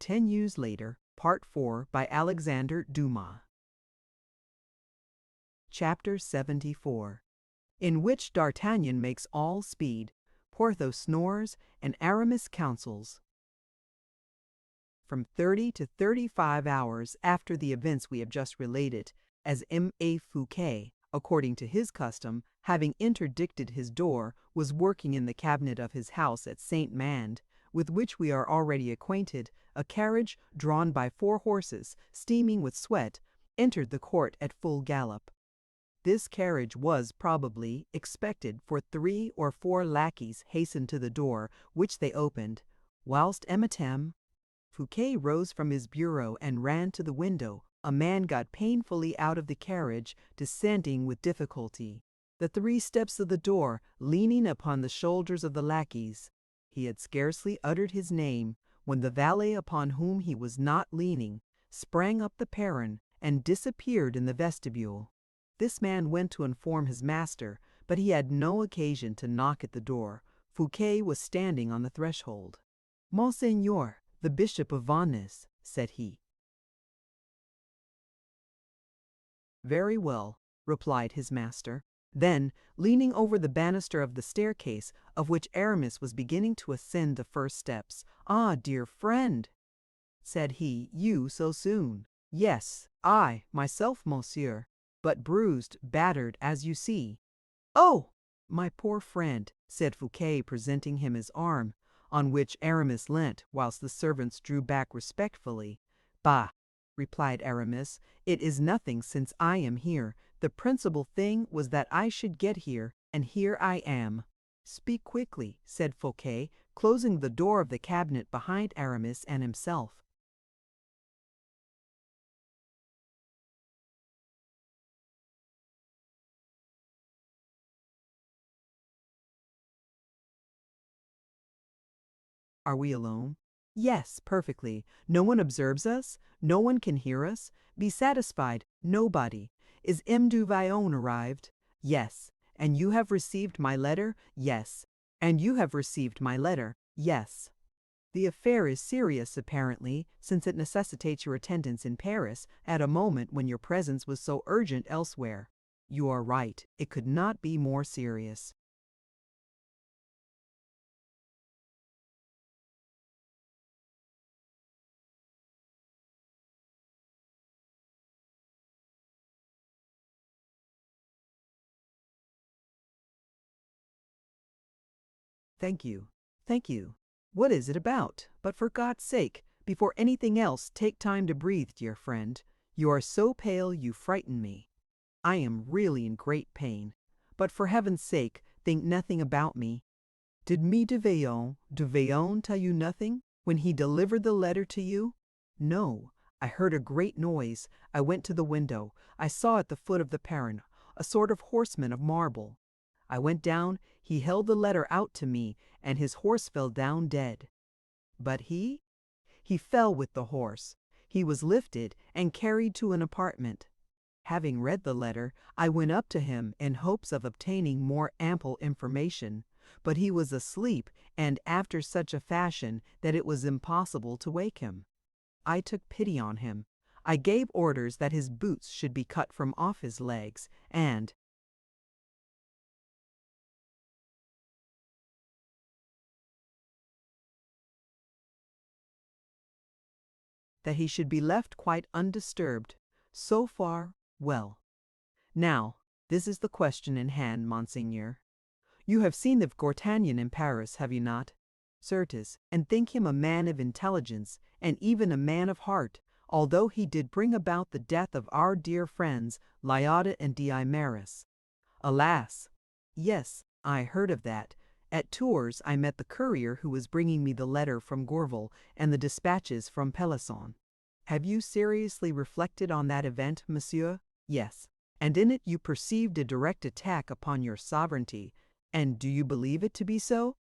10 Years Later, Part 4 by Alexandre Dumas. Chapter 74, in which D'Artagnan makes all speed, Porthos snores, and Aramis counsels. From 30 to 35 hours after the events we have just related, as M.A. Fouquet, according to his custom, having interdicted his door, was working in the cabinet of his house at Saint-Mande, with which we are already acquainted, a carriage, drawn by 4 horses, steaming with sweat, entered the court at full gallop. This carriage was probably expected, for 3 or 4 lackeys hastened to the door, which they opened. Whilst Fouquet rose from his bureau and ran to the window. A man got painfully out of the carriage, descending with difficulty the 3 steps of the door, leaning upon the shoulders of the lackeys. He had scarcely uttered his name when the valet, upon whom he was not leaning, sprang up the perron and disappeared in the vestibule. This man went to inform his master, but he had no occasion to knock at the door. Fouquet was standing on the threshold. "Monseigneur, the Bishop of Vannes," said he. "Very well," replied his master. Then, leaning over the banister of the staircase, of which Aramis was beginning to ascend the first steps, "Ah, dear friend," said he, "you so soon?" "Yes, I, myself, monsieur, but bruised, battered, as you see." "Oh, my poor friend," said Fouquet, presenting him his arm, on which Aramis leant, whilst the servants drew back respectfully. "Bah!" replied Aramis, "it is nothing, since I am here. The principal thing was that I should get here, and here I am." "Speak quickly," said Fouquet, closing the door of the cabinet behind Aramis and himself. "Are we alone?" "Yes, perfectly. No one observes us? No one can hear us? Be satisfied, nobody. Is M. du Vallon arrived?" "Yes." "And you have received my letter?" "Yes." "And you have received my letter?" "Yes." "The affair is serious, apparently, since it necessitates your attendance in Paris at a moment when your presence was so urgent elsewhere." "You are right. It could not be more serious." "Thank you. Thank you. What is it about? But for God's sake, before anything else, take time to breathe, dear friend. You are so pale you frighten me. I am really in great pain. But for heaven's sake, think nothing about me. Did Du Vallon tell you nothing when he delivered the letter to you?" "No. I heard a great noise. I went to the window. I saw at the foot of the perron a sort of horseman of marble. I went down, he held the letter out to me, and his horse fell down dead." "But he?" "He fell with the horse. He was lifted and carried to an apartment. Having read the letter, I went up to him in hopes of obtaining more ample information, but he was asleep, and after such a fashion that it was impossible to wake him. I took pity on him. I gave orders that his boots should be cut from off his legs, and that he should be left quite undisturbed. So far, well. Now, this is the question in hand, monseigneur. You have seen the D'Artagnan in Paris, have you not? Certes, and think him a man of intelligence, and even a man of heart, although he did bring about the death of our dear friends, Lyodot and Immerse. Alas! Yes, I heard of that. At Tours I met the courier who was bringing me the letter from Gourval and the dispatches from Pelisson. Have you seriously reflected on that event, monsieur? Yes. And in it you perceived a direct attack upon your sovereignty. And do you believe it to be so?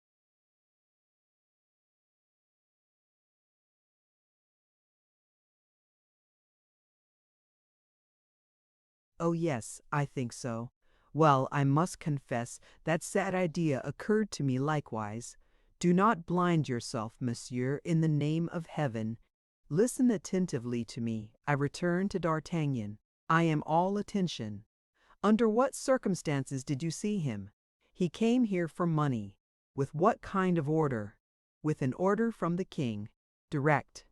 Oh yes, I think so. Well, I must confess that sad idea occurred to me likewise. Do not blind yourself, monsieur, in the name of heaven. Listen attentively to me. I return to D'Artagnan. I am all attention. Under what circumstances did you see him? He came here for money. With what kind of order? With an order from the king. Direct.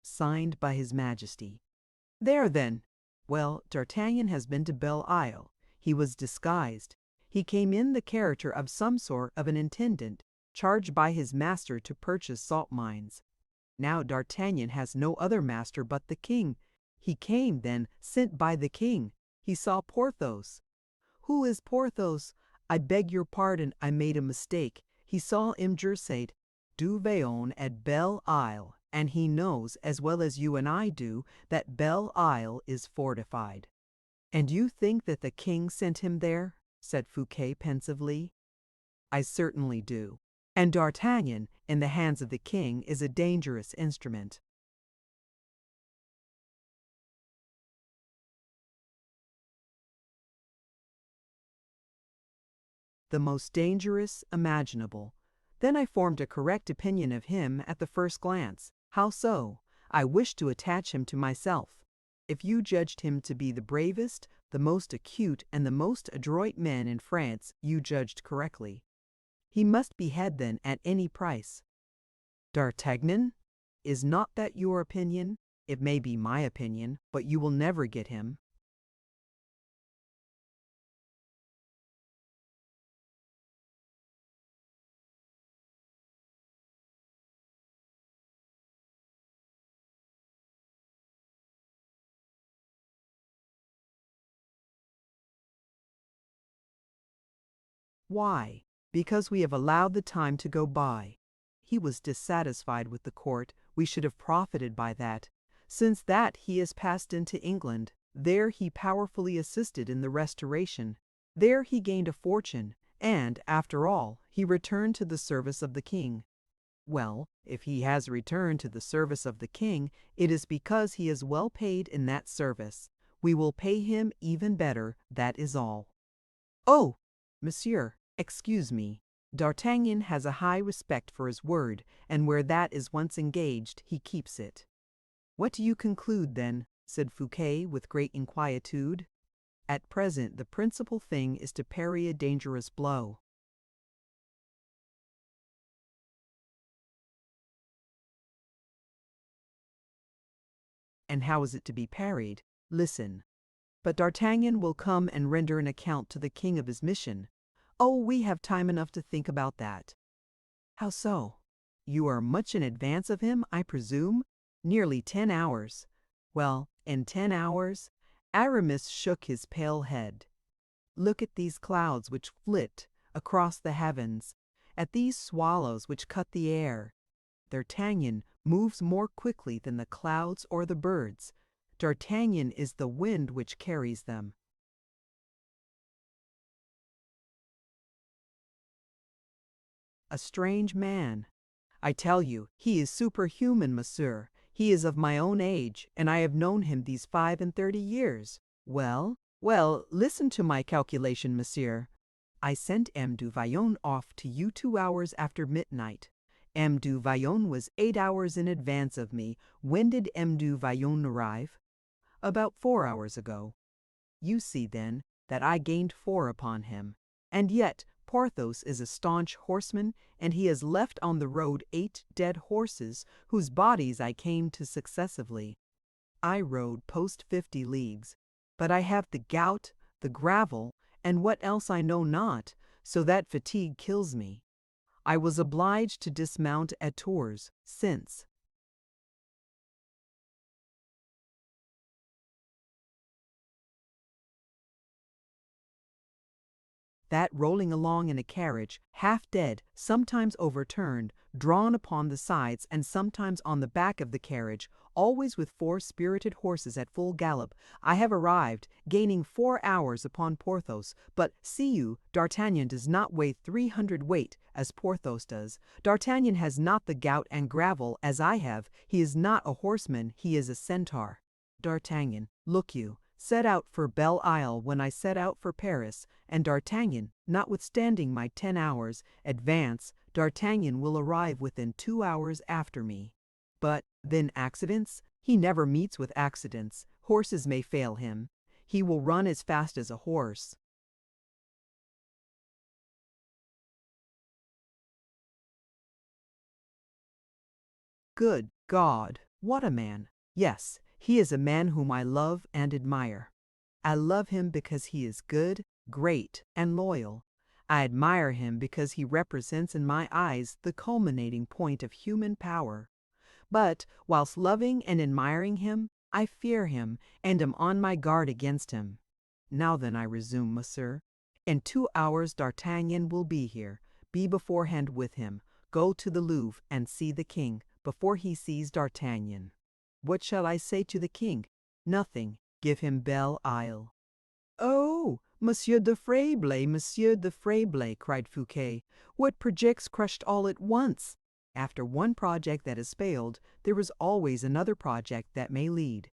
Signed by His Majesty. There then. Well, D'Artagnan has been to Belle Isle. He was disguised. He came in the character of some sort of an intendant, charged by his master to purchase salt mines. Now D'Artagnan has no other master but the king. He came, then, sent by the king. He saw Porthos. Who is Porthos? I beg your pardon, I made a mistake. He saw immerse du Vallon at Belle Isle, and he knows, as well as you and I do, that Belle Isle is fortified. And you think that the king sent him there? Said Fouquet pensively. I certainly do. And D'Artagnan, in the hands of the king, is a dangerous instrument. The most dangerous imaginable. Then I formed a correct opinion of him at the first glance. How so? I wished to attach him to myself. If you judged him to be the bravest, the most acute, and the most adroit man in France, you judged correctly. He must be had then at any price. D'Artagnan? Is not that your opinion? It may be my opinion, but you will never get him. Why? Because we have allowed the time to go by. He was dissatisfied with the court. We should have profited by that. Since that he has passed into England. There he powerfully assisted in the Restoration. There he gained a fortune, and, after all, he returned to the service of the king. Well, if he has returned to the service of the king, it is because he is well paid in that service. We will pay him even better, that is all. Oh, monsieur, excuse me. D'Artagnan has a high respect for his word, and where that is once engaged, he keeps it. What do you conclude, then? Said Fouquet with great inquietude. At present, the principal thing is to parry a dangerous blow. And how is it to be parried? Listen. But D'Artagnan will come and render an account to the king of his mission. Oh, we have time enough to think about that. How so? You are much in advance of him, I presume? Nearly 10 hours. Well, in 10 hours? Aramis shook his pale head. Look at these clouds which flit across the heavens, at these swallows which cut the air. D'Artagnan moves more quickly than the clouds or the birds. D'Artagnan is the wind which carries them. A strange man. I tell you, he is superhuman, monsieur. He is of my own age, and I have known him these 35 years. Well, listen to my calculation, monsieur. I sent M. du Vallon off to you 2 hours after midnight. M. du Vallon was 8 hours in advance of me. When did M. du Vallon arrive? About 4 hours ago. You see, then, that I gained 4 upon him. And yet Porthos is a staunch horseman, and he has left on the road 8 dead horses, whose bodies I came to successively. I rode post 50 leagues, but I have the gout, the gravel, and what else I know not, so that fatigue kills me. I was obliged to dismount at Tours, since. that rolling along in a carriage, half dead, sometimes overturned, drawn upon the sides and sometimes on the back of the carriage, always with 4 spirited horses at full gallop, I have arrived, gaining 4 hours upon Porthos. But, see you, D'Artagnan does not weigh 300 weight, as Porthos does. D'Artagnan has not the gout and gravel, as I have. He is not a horseman, he is a centaur. D'Artagnan, look you, set out for Belle Isle when I set out for Paris, and D'Artagnan, notwithstanding my 10 hours advance, D'Artagnan will arrive within 2 hours after me. But, then accidents? He never meets with accidents. Horses may fail him. He will run as fast as a horse. Good God, what a man! Yes, he is a man whom I love and admire. I love him because he is good, great, and loyal. I admire him because he represents in my eyes the culminating point of human power. But, whilst loving and admiring him, I fear him, and am on my guard against him. Now then, I resume, monsieur. In 2 hours D'Artagnan will be here. Be beforehand with him. Go to the Louvre and see the king, before he sees D'Artagnan. What shall I say to the king? Nothing. Give him Belle Isle. Oh, Monsieur de Fraiblay, Monsieur de Fraiblay, cried Fouquet. What projects crushed all at once? After one project that has failed, there is always another project that may lead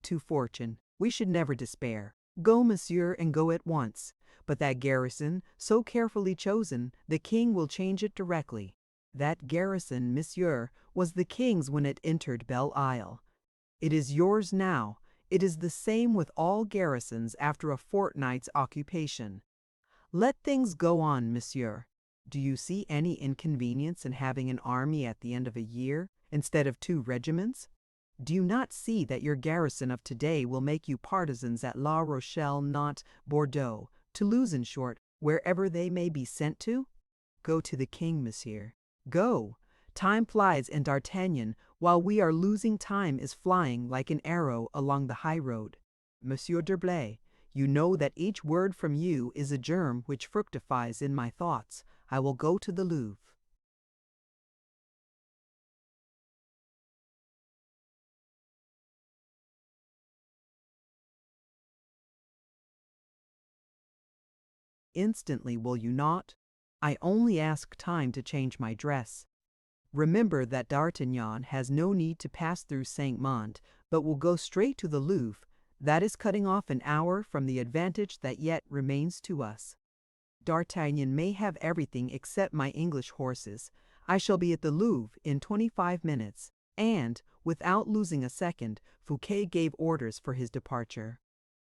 to fortune. We should never despair. Go, monsieur, and go at once. But that garrison, so carefully chosen, the king will change it directly. That garrison, monsieur, was the king's when it entered Belle Isle. It is yours now. It is the same with all garrisons after a fortnight's occupation. Let things go on, monsieur. Do you see any inconvenience in having an army at the end of a year, instead of 2 regiments? Do you not see that your garrison of today will make you partisans at La Rochelle, Nantes, Bordeaux, Toulouse, in short, wherever they may be sent to? Go to the king, monsieur. Go! Time flies, and D'Artagnan, while we are losing time, is flying like an arrow along the high road. Monsieur d'Herblay, you know that each word from you is a germ which fructifies in my thoughts. I will go to the Louvre. Instantly, will you not? I only ask time to change my dress. Remember that D'Artagnan has no need to pass through Saint-Mande, but will go straight to the Louvre. That is cutting off an hour from the advantage that yet remains to us. D'Artagnan may have everything except my English horses. I shall be at the Louvre in 25 minutes, and, without losing a second, Fouquet gave orders for his departure.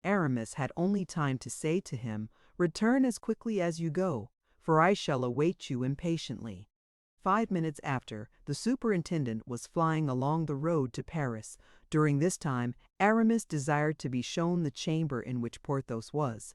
Aramis had only time to say to him, "Return as quickly as you go, for I shall await you impatiently." 5 minutes after, the superintendent was flying along the road to Paris. During this time, Aramis desired to be shown the chamber in which Porthos was.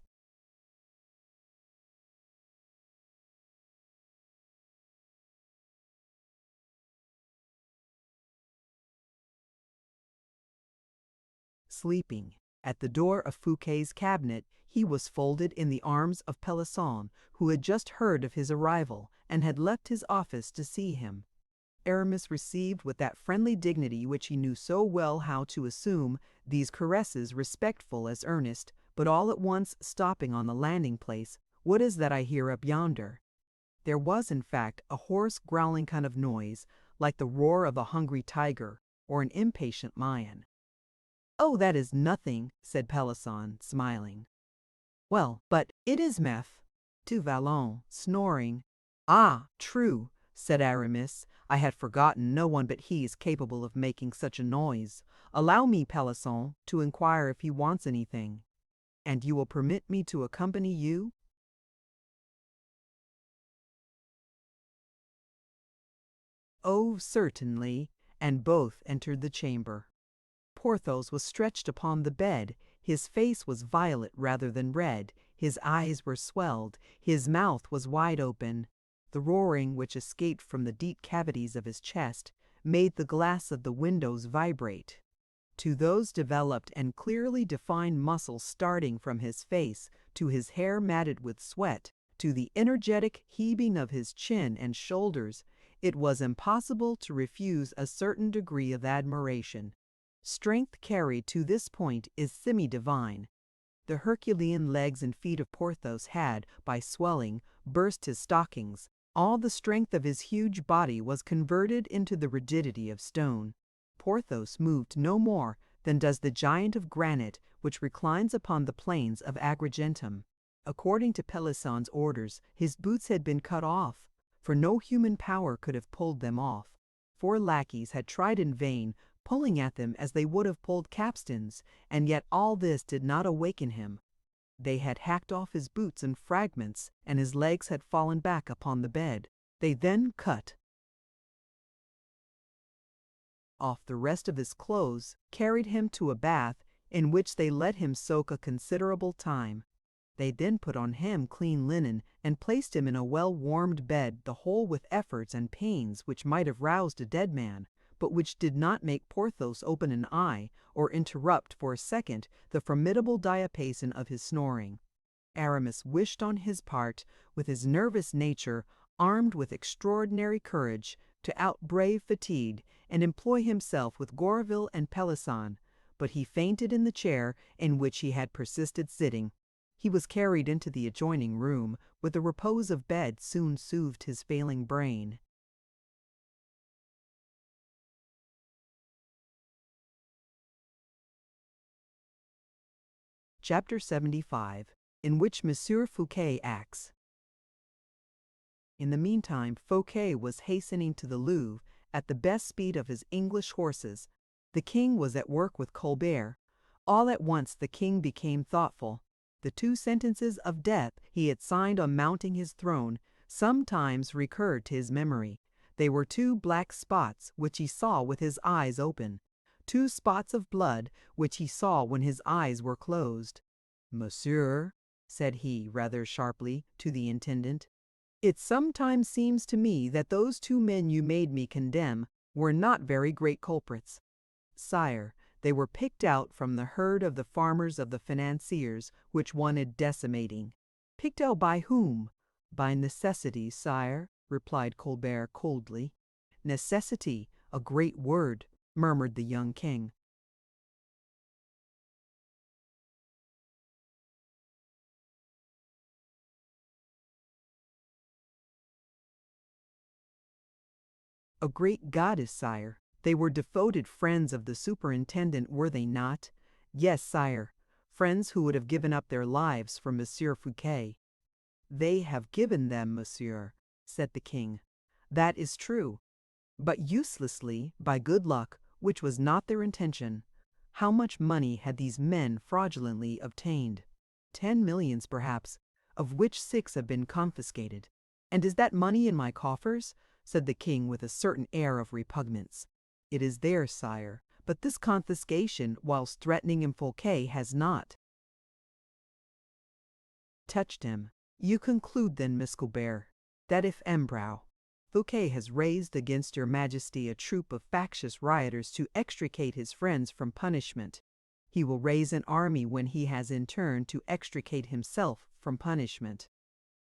Sleeping. At the door of Fouquet's cabinet, he was folded in the arms of Pelisson, who had just heard of his arrival, and had left his office to see him. Aramis received with that friendly dignity which he knew so well how to assume these caresses, respectful as earnest, but all at once stopping on the landing-place. "What is that I hear up yonder?" There was, in fact, a hoarse, growling kind of noise, like the roar of a hungry tiger or an impatient lion. "Oh, that is nothing," said Pelisson, smiling. "Well, but it is Meph." Du Vallon, snoring. "Ah, true," said Aramis. "I had forgotten no one but he is capable of making such a noise. Allow me, Pelisson, to inquire if he wants anything. And you will permit me to accompany you?" "Oh, certainly," and both entered the chamber. Porthos was stretched upon the bed. His face was violet rather than red. His eyes were swelled. His mouth was wide open. The roaring which escaped from the deep cavities of his chest made the glass of the windows vibrate. To those developed and clearly defined muscles starting from his face, to his hair matted with sweat, to the energetic heaving of his chin and shoulders, it was impossible to refuse a certain degree of admiration. Strength carried to this point is semi-divine. The Herculean legs and feet of Porthos had, by swelling, burst his stockings. All the strength of his huge body was converted into the rigidity of stone. Porthos moved no more than does the giant of granite which reclines upon the plains of Agrigentum. According to Pelisson's orders, his boots had been cut off, for no human power could have pulled them off. 4 lackeys had tried in vain, pulling at them as they would have pulled capstans, and yet all this did not awaken him. They had hacked off his boots in fragments, and his legs had fallen back upon the bed. They then cut off the rest of his clothes, carried him to a bath, in which they let him soak a considerable time. They then put on him clean linen, and placed him in a well-warmed bed, the whole with efforts and pains which might have roused a dead man, but which did not make Porthos open an eye, or interrupt for a second the formidable diapason of his snoring. Aramis wished on his part, with his nervous nature, armed with extraordinary courage, to outbrave fatigue, and employ himself with Gourville and Pelisson, but he fainted in the chair in which he had persisted sitting. He was carried into the adjoining room, where the repose of bed soon soothed his failing brain. Chapter 75, in which Monsieur Fouquet acts. In the meantime, Fouquet was hastening to the Louvre at the best speed of his English horses. The king was at work with Colbert. All at once the king became thoughtful. The 2 sentences of death he had signed on mounting his throne sometimes recurred to his memory. They were 2 black spots which he saw with his eyes open, 2 spots of blood which he saw when his eyes were closed. "Monsieur," said he, rather sharply, to the intendant, "it sometimes seems to me that those 2 men you made me condemn were not very great culprits." "Sire, they were picked out from the herd of the farmers of the financiers, which wanted decimating." "Picked out by whom?" "By necessity, sire," replied Colbert coldly. "Necessity, a great word," murmured the young king. "A great goddess, sire. They were devoted friends of the superintendent, were they not?" "Yes, sire. Friends who would have given up their lives for Monsieur Fouquet." "They have given them, monsieur," said the king. "That is true, but uselessly, by good luck, which was not their intention. How much money had these men fraudulently obtained?" 10 millions, perhaps, of which 6 have been confiscated. "And is that money in my coffers?" said the king with a certain air of repugnance. "It is there, sire, but this confiscation, whilst threatening M. Fouquet, has not touched him. You conclude then, Miss Colbert, that if Fouquet has raised against your majesty a troop of factious rioters to extricate his friends from punishment, he will raise an army when he has in turn to extricate himself from punishment."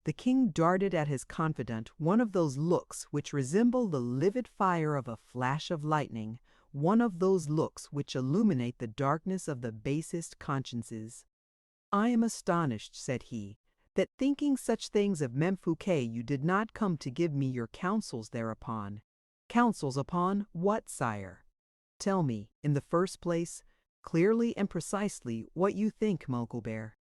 The king darted at his confidant one of those looks which resemble the livid fire of a flash of lightning, one of those looks which illuminate the darkness of the basest consciences. "I am astonished," said he, "that thinking such things of Mem Fouquet you did not come to give me your counsels thereupon." "Counsels upon what, sire?" "Tell me, in the first place, clearly and precisely, what you think, Colbert."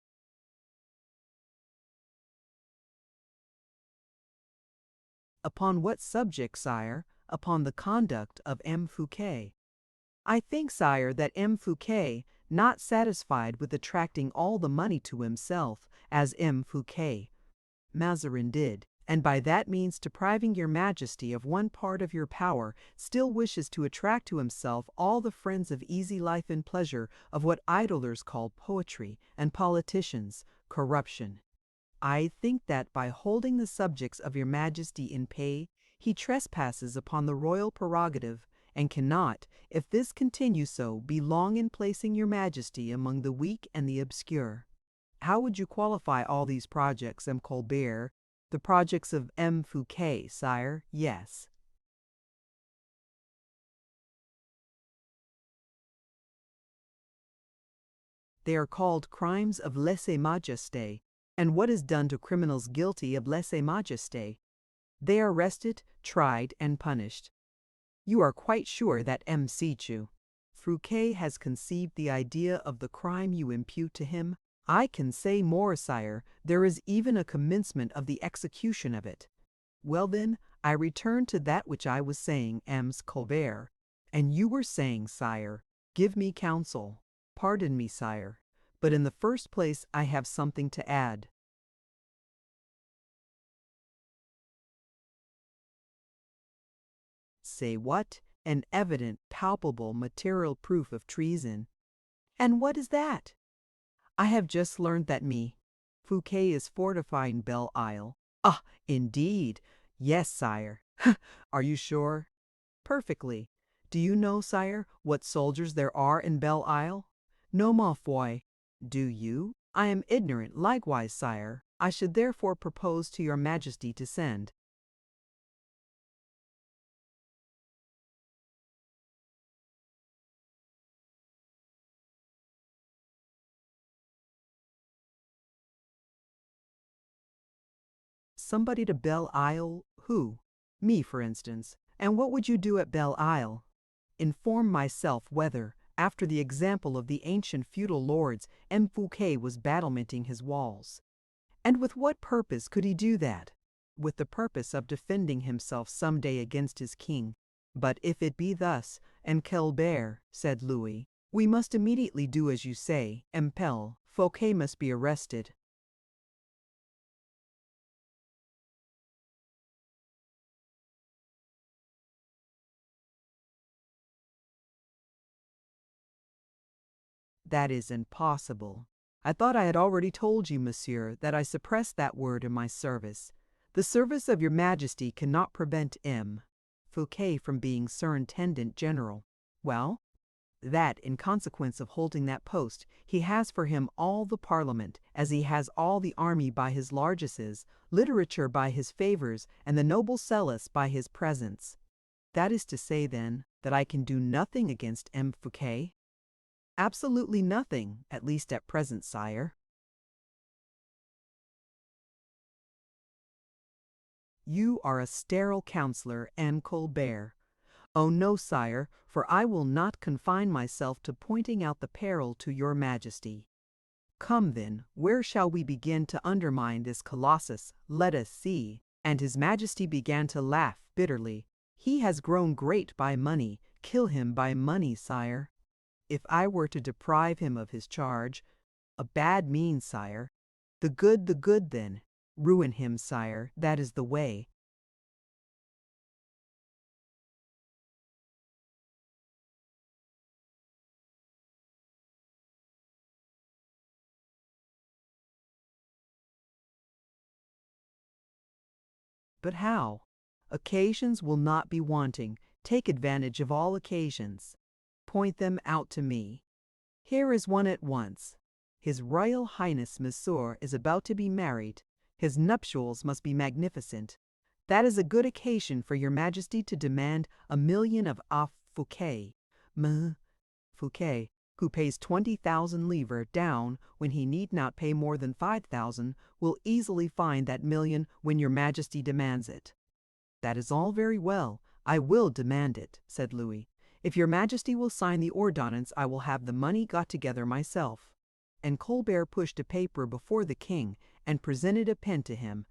"Upon what subject, sire?" "Upon the conduct of M. Fouquet." "I think, sire, that M. Fouquet, not satisfied with attracting all the money to himself, as M. Fouquet Mazarin did, and by that means depriving your majesty of one part of your power, still wishes to attract to himself all the friends of easy life and pleasure, of what idlers call poetry, and politicians, corruption. I think that by holding the subjects of your majesty in pay, he trespasses upon the royal prerogative, and cannot, if this continues so, be long in placing your majesty among the weak and the obscure. How would you qualify all these projects, M. Colbert? The projects of M. Fouquet, sire, yes. They are called crimes of lèse-majesté. And what is done to criminals guilty of lèse-majesté? They are arrested, tried, and punished. You are quite sure that M. Sichu Fouquet has conceived the idea of the crime you impute to him? I can say more, sire, there is even a commencement of the execution of it. Well then, I return to that which I was saying, M. Colbert. And you were saying, sire, give me counsel. Pardon me, sire, but in the first place I have something to add. Say what? An evident, palpable, material proof of treason. And what is that? I have just learned that Fouquet is fortifying Belle Isle. Ah, indeed. Yes, sire. Are you sure? Perfectly. Do you know, sire, what soldiers there are in Belle Isle? No, ma foi. Do you? I am ignorant likewise, sire. I should therefore propose to your majesty to send. Somebody to Belle Isle? Who? Me, for instance. And what would you do at Belle Isle? Inform myself whether, after the example of the ancient feudal lords, M. Fouquet was battlementing his walls. And with what purpose could he do that? With the purpose of defending himself some day against his king. But if it be thus, M. Colbert, said Louis, we must immediately do as you say, Impel, Fouquet must be arrested. That is impossible. I thought I had already told you, monsieur, that I suppressed that word in my service. The service of your majesty cannot prevent M. Fouquet from being surintendant general. Well, that, in consequence of holding that post, he has for him all the parliament, as he has all the army by his largesses, literature by his favors, and the noble Celis by his presents. That is to say, then, that I can do nothing against M. Fouquet? Absolutely nothing, at least at present, sire. You are a sterile counselor, M. Colbert. Oh no, sire, for I will not confine myself to pointing out the peril to your majesty. Come then, where shall we begin to undermine this colossus? Let us see. And his majesty began to laugh bitterly. He has grown great by money. Kill him by money, sire. If I were to deprive him of his charge, a bad means, sire. The good, then. Ruin him, sire, that is the way. But how? Occasions will not be wanting. Take advantage of all occasions. Point them out to me. Here is one at once. His Royal Highness Monsieur is about to be married. His nuptials must be magnificent. That is a good occasion for your majesty to demand 1,000,000 of Fouquet. Fouquet, who pays 20,000 livres down when he need not pay more than 5,000, will easily find that million when your majesty demands it. That is all very well. I will demand it, said Louis. If your majesty will sign the ordonnance, I will have the money got together myself. And Colbert pushed a paper before the king and presented a pen to him.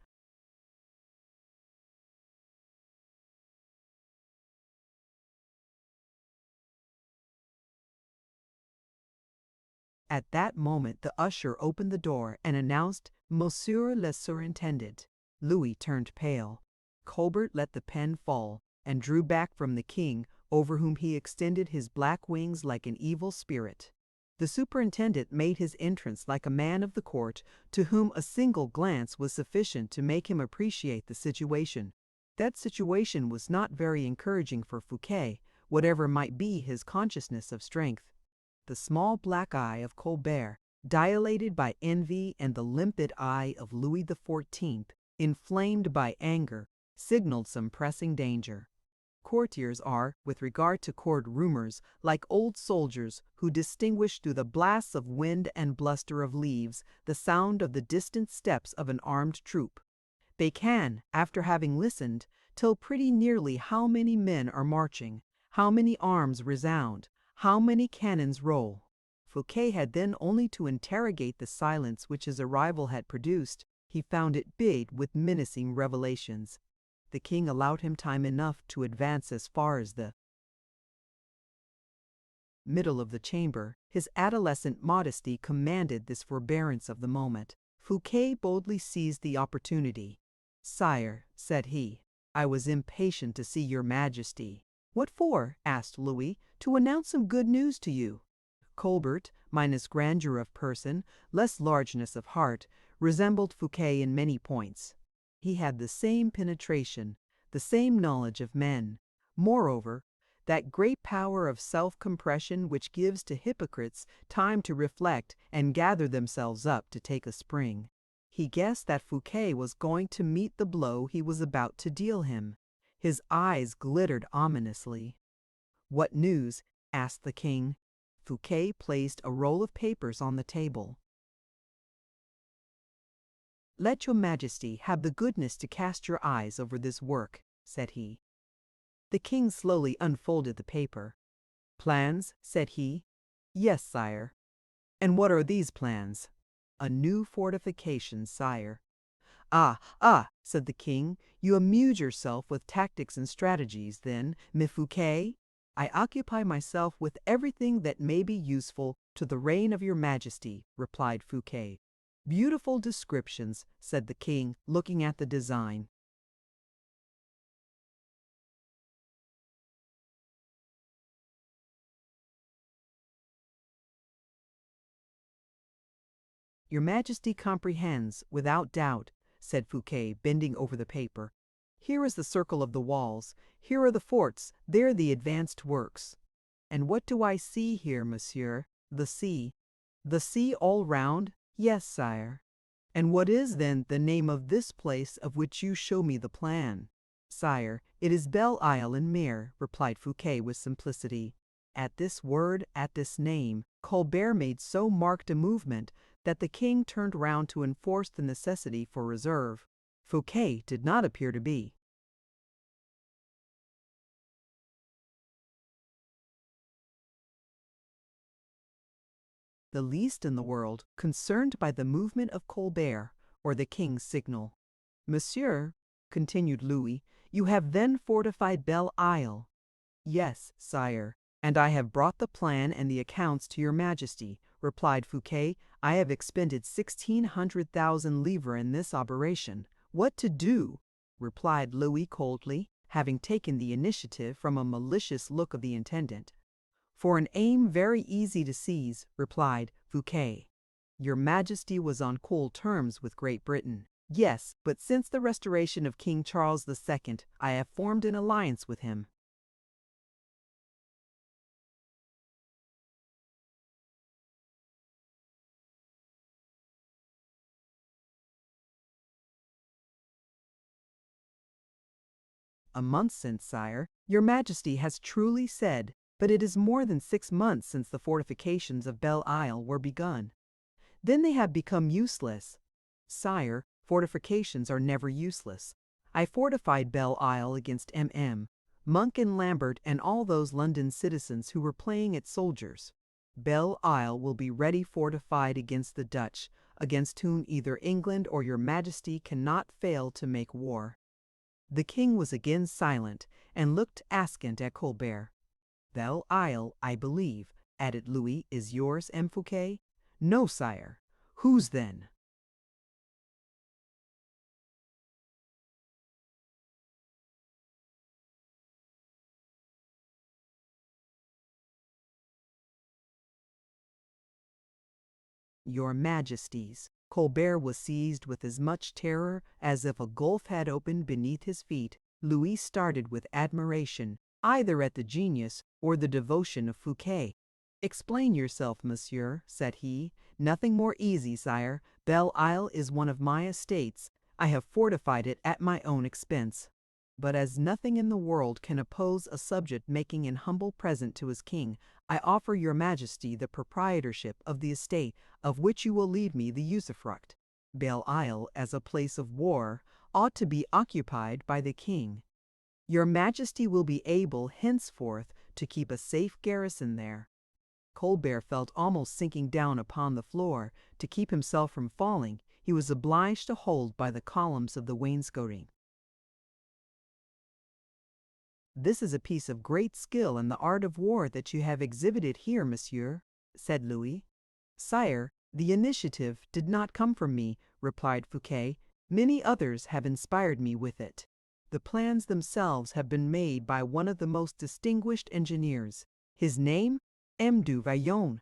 At that moment the usher opened the door and announced Monsieur le Surintendant. Louis turned pale. Colbert let the pen fall and drew back from the king, over whom he extended his black wings like an evil spirit. The superintendent made his entrance like a man of the court, to whom a single glance was sufficient to make him appreciate the situation. That situation was not very encouraging for Fouquet, whatever might be his consciousness of strength. The small black eye of Colbert, dilated by envy, and the limpid eye of Louis XIV, inflamed by anger, signaled some pressing danger. Courtiers are, with regard to court rumors, like old soldiers who distinguish through the blasts of wind and bluster of leaves the sound of the distant steps of an armed troop. They can, after having listened, tell pretty nearly how many men are marching, how many arms resound, how many cannons roll. Fouquet had then only to interrogate the silence which his arrival had produced. He found it big with menacing revelations. The king allowed him time enough to advance as far as the middle of the chamber. His adolescent modesty commanded this forbearance of the moment. Fouquet boldly seized the opportunity. "Sire," said he, "I was impatient to see your Majesty." "What for?" asked Louis. "To announce some good news to you." Colbert, minus grandeur of person, less largeness of heart, resembled Fouquet in many points. He had the same penetration, the same knowledge of men. Moreover, that great power of self-compression which gives to hypocrites time to reflect and gather themselves up to take a spring. He guessed that Fouquet was going to meet the blow he was about to deal him. His eyes glittered ominously. "What news?" asked the king. Fouquet placed a roll of papers on the table. "Let your Majesty have the goodness to cast your eyes over this work," said he. The king slowly unfolded the paper. "Plans?" said he. "Yes, sire." "And what are these plans?" "A new fortification, sire." Ah," said the king, "you amuse yourself with tactics and strategies, then, me Fouquet?" "I occupy myself with everything that may be useful to the reign of your Majesty," replied Fouquet. "Beautiful descriptions," said the king, looking at the design. "Your Majesty comprehends, without doubt," said Fouquet, bending over the paper. "Here is the circle of the walls, here are the forts, there the advanced works. And what do I see here, monsieur? The sea." "The sea all round?" "Yes, sire." "And what is, then, the name of this place of which you show me the plan?" "Sire, it is Belle Isle in Mer," replied Fouquet with simplicity. At this word, at this name, Colbert made so marked a movement that the king turned round to enforce the necessity for reserve. Fouquet did not appear to be. The least in the world concerned by the movement of Colbert or the king's signal. "Monsieur," continued Louis, "you have then fortified Belle Isle?" "Yes, sire, and I have brought the plan and the accounts to your Majesty," replied Fouquet. "I have expended 1,600,000 livres in this operation." "What to do?" replied Louis coldly, having taken the initiative from a malicious look of the intendant. "For an aim very easy to seize," replied Fouquet. "Your Majesty was on cool terms with Great Britain." "Yes, but since the restoration of King Charles II, I have formed an alliance with him." "A month since, sire. Your Majesty has truly said, but it is more than 6 months since the fortifications of Belle Isle were begun." "Then they have become useless." "Sire, fortifications are never useless. I fortified Belle Isle against Monk and Lambert and all those London citizens who were playing at soldiers. Belle Isle will be ready fortified against the Dutch, against whom either England or your Majesty cannot fail to make war." The king was again silent, and looked askant at Colbert. "Belle Isle, I believe," added Louis, "is yours, M. Fouquet?" "No, sire." "Whose, then?" "Your Majesty's." Colbert was seized with as much terror as if a gulf had opened beneath his feet. Louis started with admiration. either at the genius or the devotion of Fouquet. "Explain yourself, monsieur," said he. "Nothing more easy, sire. Belle Isle is one of my estates. I have fortified it at my own expense. But as nothing in the world can oppose a subject making an humble present to his king, I offer your majesty the proprietorship of the estate, of which you will leave me the usufruct. Belle Isle, as a place of war, ought to be occupied by the king. Your majesty will be able henceforth to keep a safe garrison there." Colbert felt almost sinking down upon the floor. To keep himself from falling, he was obliged to hold by the columns of the wainscoting. "This is a piece of great skill in the art of war that you have exhibited here, monsieur," said Louis. "Sire, the initiative did not come from me," replied Fouquet. "Many others have inspired me with it. The plans themselves have been made by one of the most distinguished engineers. His name? M. du Vallon."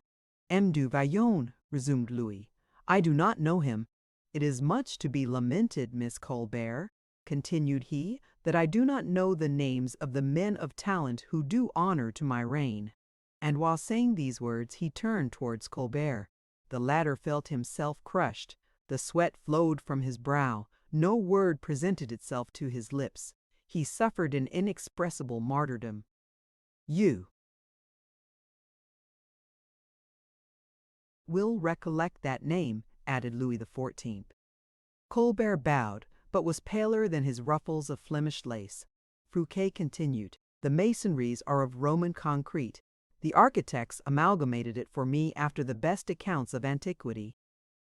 "M. du Vallon," resumed Louis. "I do not know him. It is much to be lamented, Miss Colbert," continued he, "that I do not know the names of the men of talent who do honor to my reign." And while saying these words, he turned towards Colbert. The latter felt himself crushed. The sweat flowed from his brow. No word presented itself to his lips. He suffered an inexpressible martyrdom. "You will recollect that name," added Louis XIV. Colbert bowed, but was paler than his ruffles of Flemish lace. Fouquet continued, "The masonries are of Roman concrete. The architects amalgamated it for me after the best accounts of antiquity."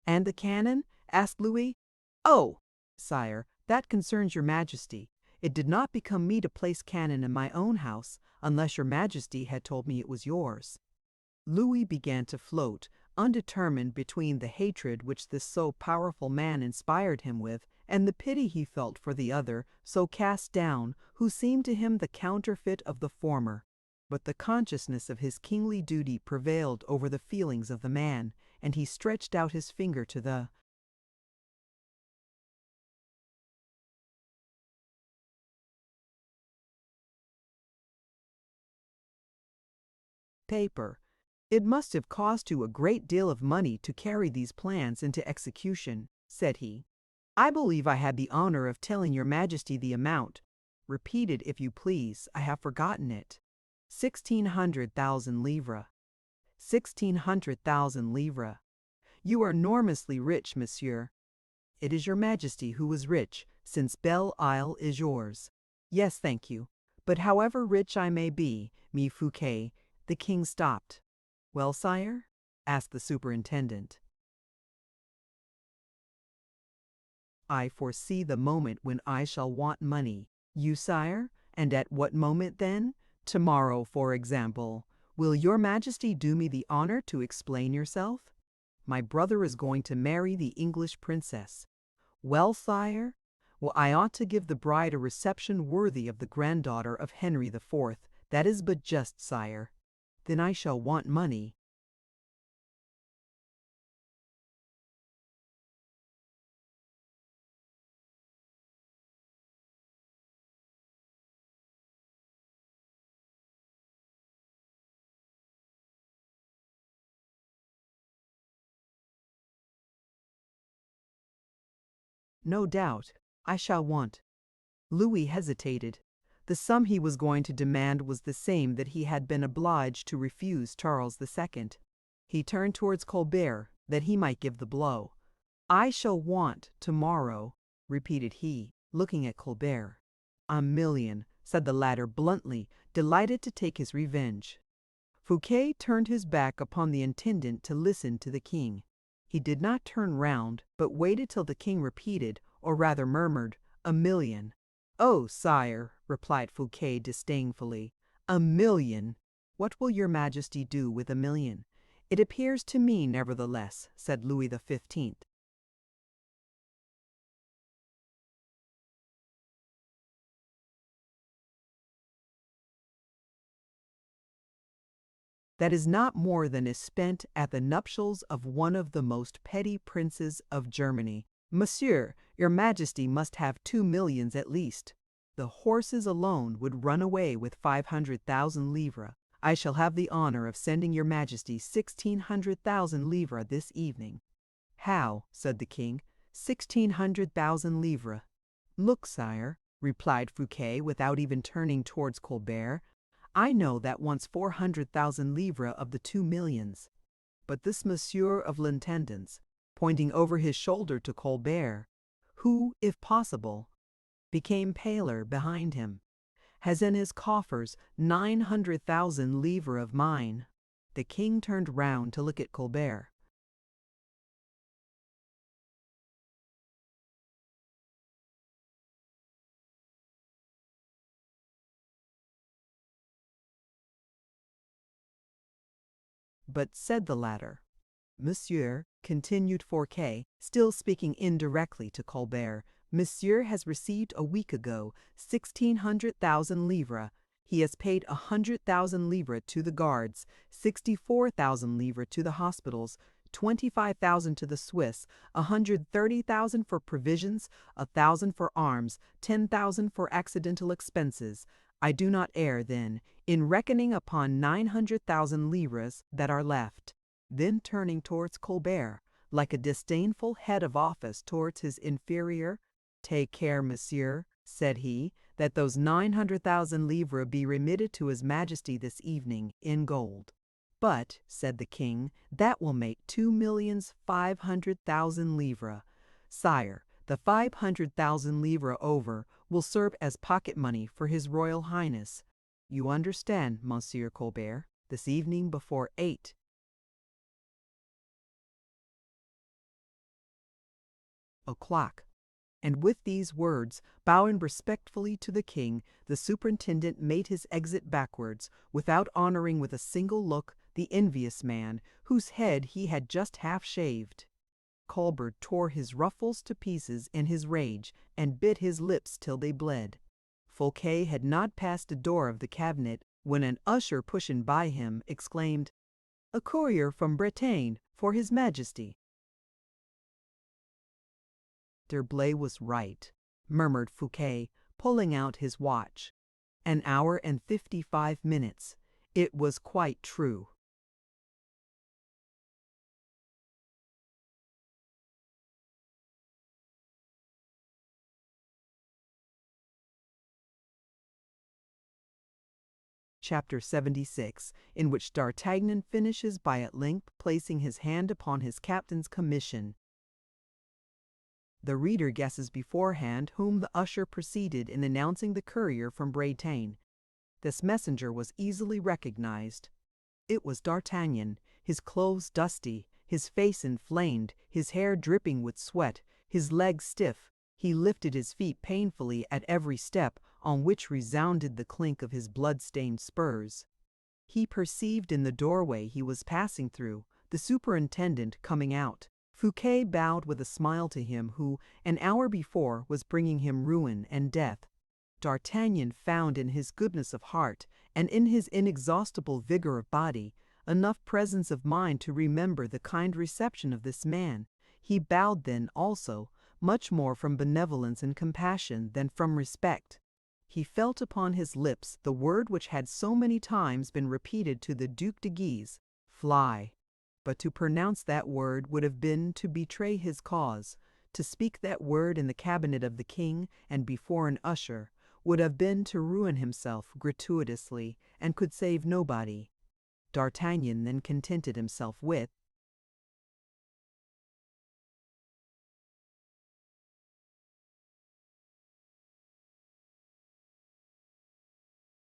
"And the cannon?" asked Louis. "Oh, sire, that concerns your majesty. It did not become me to place cannon in my own house, unless your majesty had told me it was yours." Louis began to float, undetermined between the hatred which this so powerful man inspired him with, and the pity he felt for the other, so cast down, who seemed to him the counterfeit of the former. But the consciousness of his kingly duty prevailed over the feelings of the man, and he stretched out his finger to the paper. "It must have cost you a great deal of money to carry these plans into execution," said he. "I believe I had the honor of telling your majesty the amount. Repeat it, if you please. I have forgotten it." 1,600,000 livres. 1,600,000 livres. "You are enormously rich, monsieur." "It is your majesty who is rich, since Belle Isle is yours." "Yes, thank you. But however rich I may be, me Fouquet," the king stopped. "Well, sire?" asked the superintendent. "I foresee the moment when I shall want money. You, sire? And at what moment then? Tomorrow, for example. Will your majesty do me the honor to explain yourself?" "My brother is going to marry the English princess." "Well, sire?" "Well, I ought to give the bride a reception worthy of the granddaughter of Henry IV. That is but just, sire." "Then I shall want money." "No doubt. I shall want." Louis hesitated. The sum he was going to demand was the same that he had been obliged to refuse Charles II. He turned towards Colbert, that he might give the blow. "I shall want tomorrow," repeated he, looking at Colbert. "1,000,000," said the latter bluntly, delighted to take his revenge. Fouquet turned his back upon the intendant to listen to the king. He did not turn round, but waited till the king repeated, or rather murmured, 1,000,000. "Oh, sire," replied Fouquet disdainfully, 1,000,000! What will your majesty do with 1,000,000? "It appears to me, nevertheless," said Louis XV. "that is not more than is spent at the nuptials of one of the most petty princes of Germany. Monsieur, your majesty must have 2 millions at least." The horses alone would run away with 500,000 livres. I shall have the honor of sending your Majesty 1,600,000 livres this evening." "How?" said the king. 1,600,000 livres. "Look, sire," replied Fouquet without even turning towards Colbert. "I know that wants 400,000 livres of the 2 millions. But this monsieur of l'intendance," pointing over his shoulder to Colbert, who, if possible, became paler behind him, "has in his coffers 900,000 livres of mine." The king turned round to look at Colbert. "But," said the latter. "Monsieur," continued Fouquet, still speaking indirectly to Colbert, "Monsieur has received a week ago 1,600,000 livres. He has paid 100,000 livres to the guards, 64,000 livres to the hospitals, 25,000 to the Swiss, 130,000 for provisions, 1,000 for arms, 10,000 for accidental expenses. I do not err, then, in reckoning upon 900,000 livres that are left." Then turning towards Colbert, like a disdainful head of office towards his inferior, "Take care, monsieur," said he, "that those 900,000 livres be remitted to his Majesty this evening in gold." "But," said the king, "that will make 2,500,000 livres. Sire, the 500,000 livres over will serve as pocket money for his Royal Highness. You understand, Monsieur Colbert, this evening before 8 o'clock." And with these words, bowing respectfully to the king, the superintendent made his exit backwards, without honoring with a single look the envious man, whose head he had just half shaved. Colbert tore his ruffles to pieces in his rage, and bit his lips till they bled. Fouquet had not passed the door of the cabinet when an usher pushing by him exclaimed, "A courier from Bretagne for his Majesty." "D'Herblay was right," murmured Fouquet, pulling out his watch. "An hour and 55 minutes. It was quite true." Chapter 76, in which D'Artagnan finishes by at length placing his hand upon his captain's commission. The reader guesses beforehand whom the usher preceded in announcing the courier from Bretagne. This messenger was easily recognized. It was D'Artagnan, his clothes dusty, his face inflamed, his hair dripping with sweat, his legs stiff. He lifted his feet painfully at every step, on which resounded the clink of his blood-stained spurs. He perceived in the doorway he was passing through the superintendent coming out. Fouquet bowed with a smile to him who, an hour before, was bringing him ruin and death. D'Artagnan found in his goodness of heart, and in his inexhaustible vigor of body, enough presence of mind to remember the kind reception of this man. He bowed then also, much more from benevolence and compassion than from respect. He felt upon his lips the word which had so many times been repeated to the Duc de Guise, "Fly." But to pronounce that word would have been to betray his cause. To speak that word in the cabinet of the king and before an usher would have been to ruin himself gratuitously, and could save nobody. D'Artagnan then contented himself with,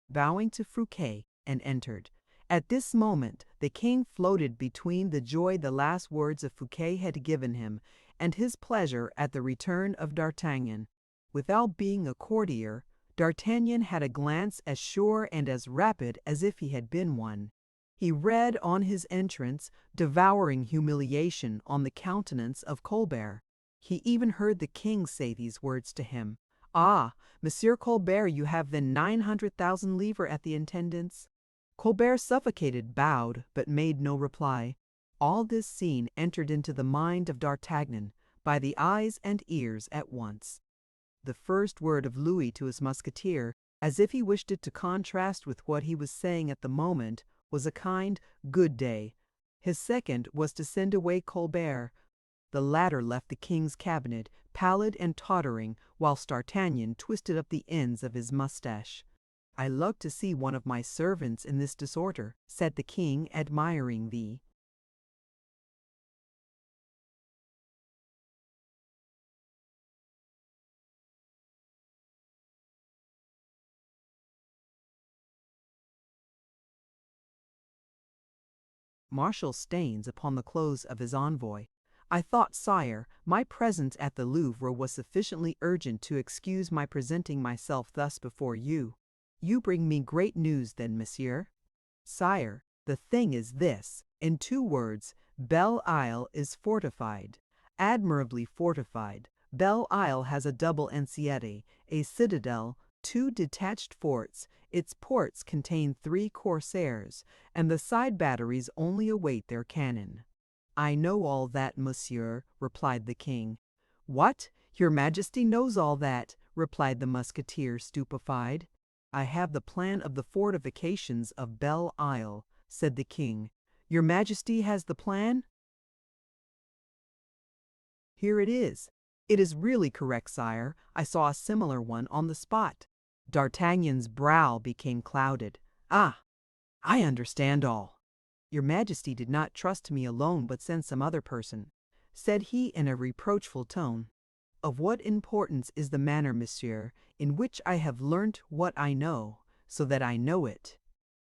bowing to Fouquet, and entered. At this moment the king floated between the joy the last words of Fouquet had given him, and his pleasure at the return of D'Artagnan. Without being a courtier, D'Artagnan had a glance as sure and as rapid as if he had been one. He read on his entrance devouring humiliation on the countenance of Colbert. He even heard the king say these words to him, "Ah, Monsieur Colbert, you have then 900,000 livres at the Intendant's?" Colbert suffocated, bowed, but made no reply. All this scene entered into the mind of D'Artagnan by the eyes and ears at once. The first word of Louis to his musketeer, as if he wished it to contrast with what he was saying at the moment, was a kind "good day." His second was to send away Colbert. The latter left the king's cabinet, pallid and tottering, whilst D'Artagnan twisted up the ends of his moustache. "I love to see one of my servants in this disorder," said the king, admiring thee. Martial stains upon the clothes of his envoy. "I thought, sire, my presence at the Louvre was sufficiently urgent to excuse my presenting myself thus before you. You bring me great news then, monsieur?" "Sire, the thing is this. In 2 words, Belle Isle is fortified. Admirably fortified. Belle Isle has a double enceinte, a citadel, 2 detached forts. Its ports contain 3 corsairs, and the side batteries only await their cannon." "I know all that, monsieur," replied the king. "What! Your Majesty knows all that?" replied the musketeer, stupefied. "I have the plan of the fortifications of Belle Isle," said the king. "Your Majesty has the plan?" "Here it is." "It is really correct, sire. I saw a similar one on the spot." D'Artagnan's brow became clouded. "Ah, I understand all. Your Majesty did not trust me alone, but sent some other person," said he in a reproachful tone. "Of what importance is the manner, monsieur, in which I have learnt what I know, so that I know it?"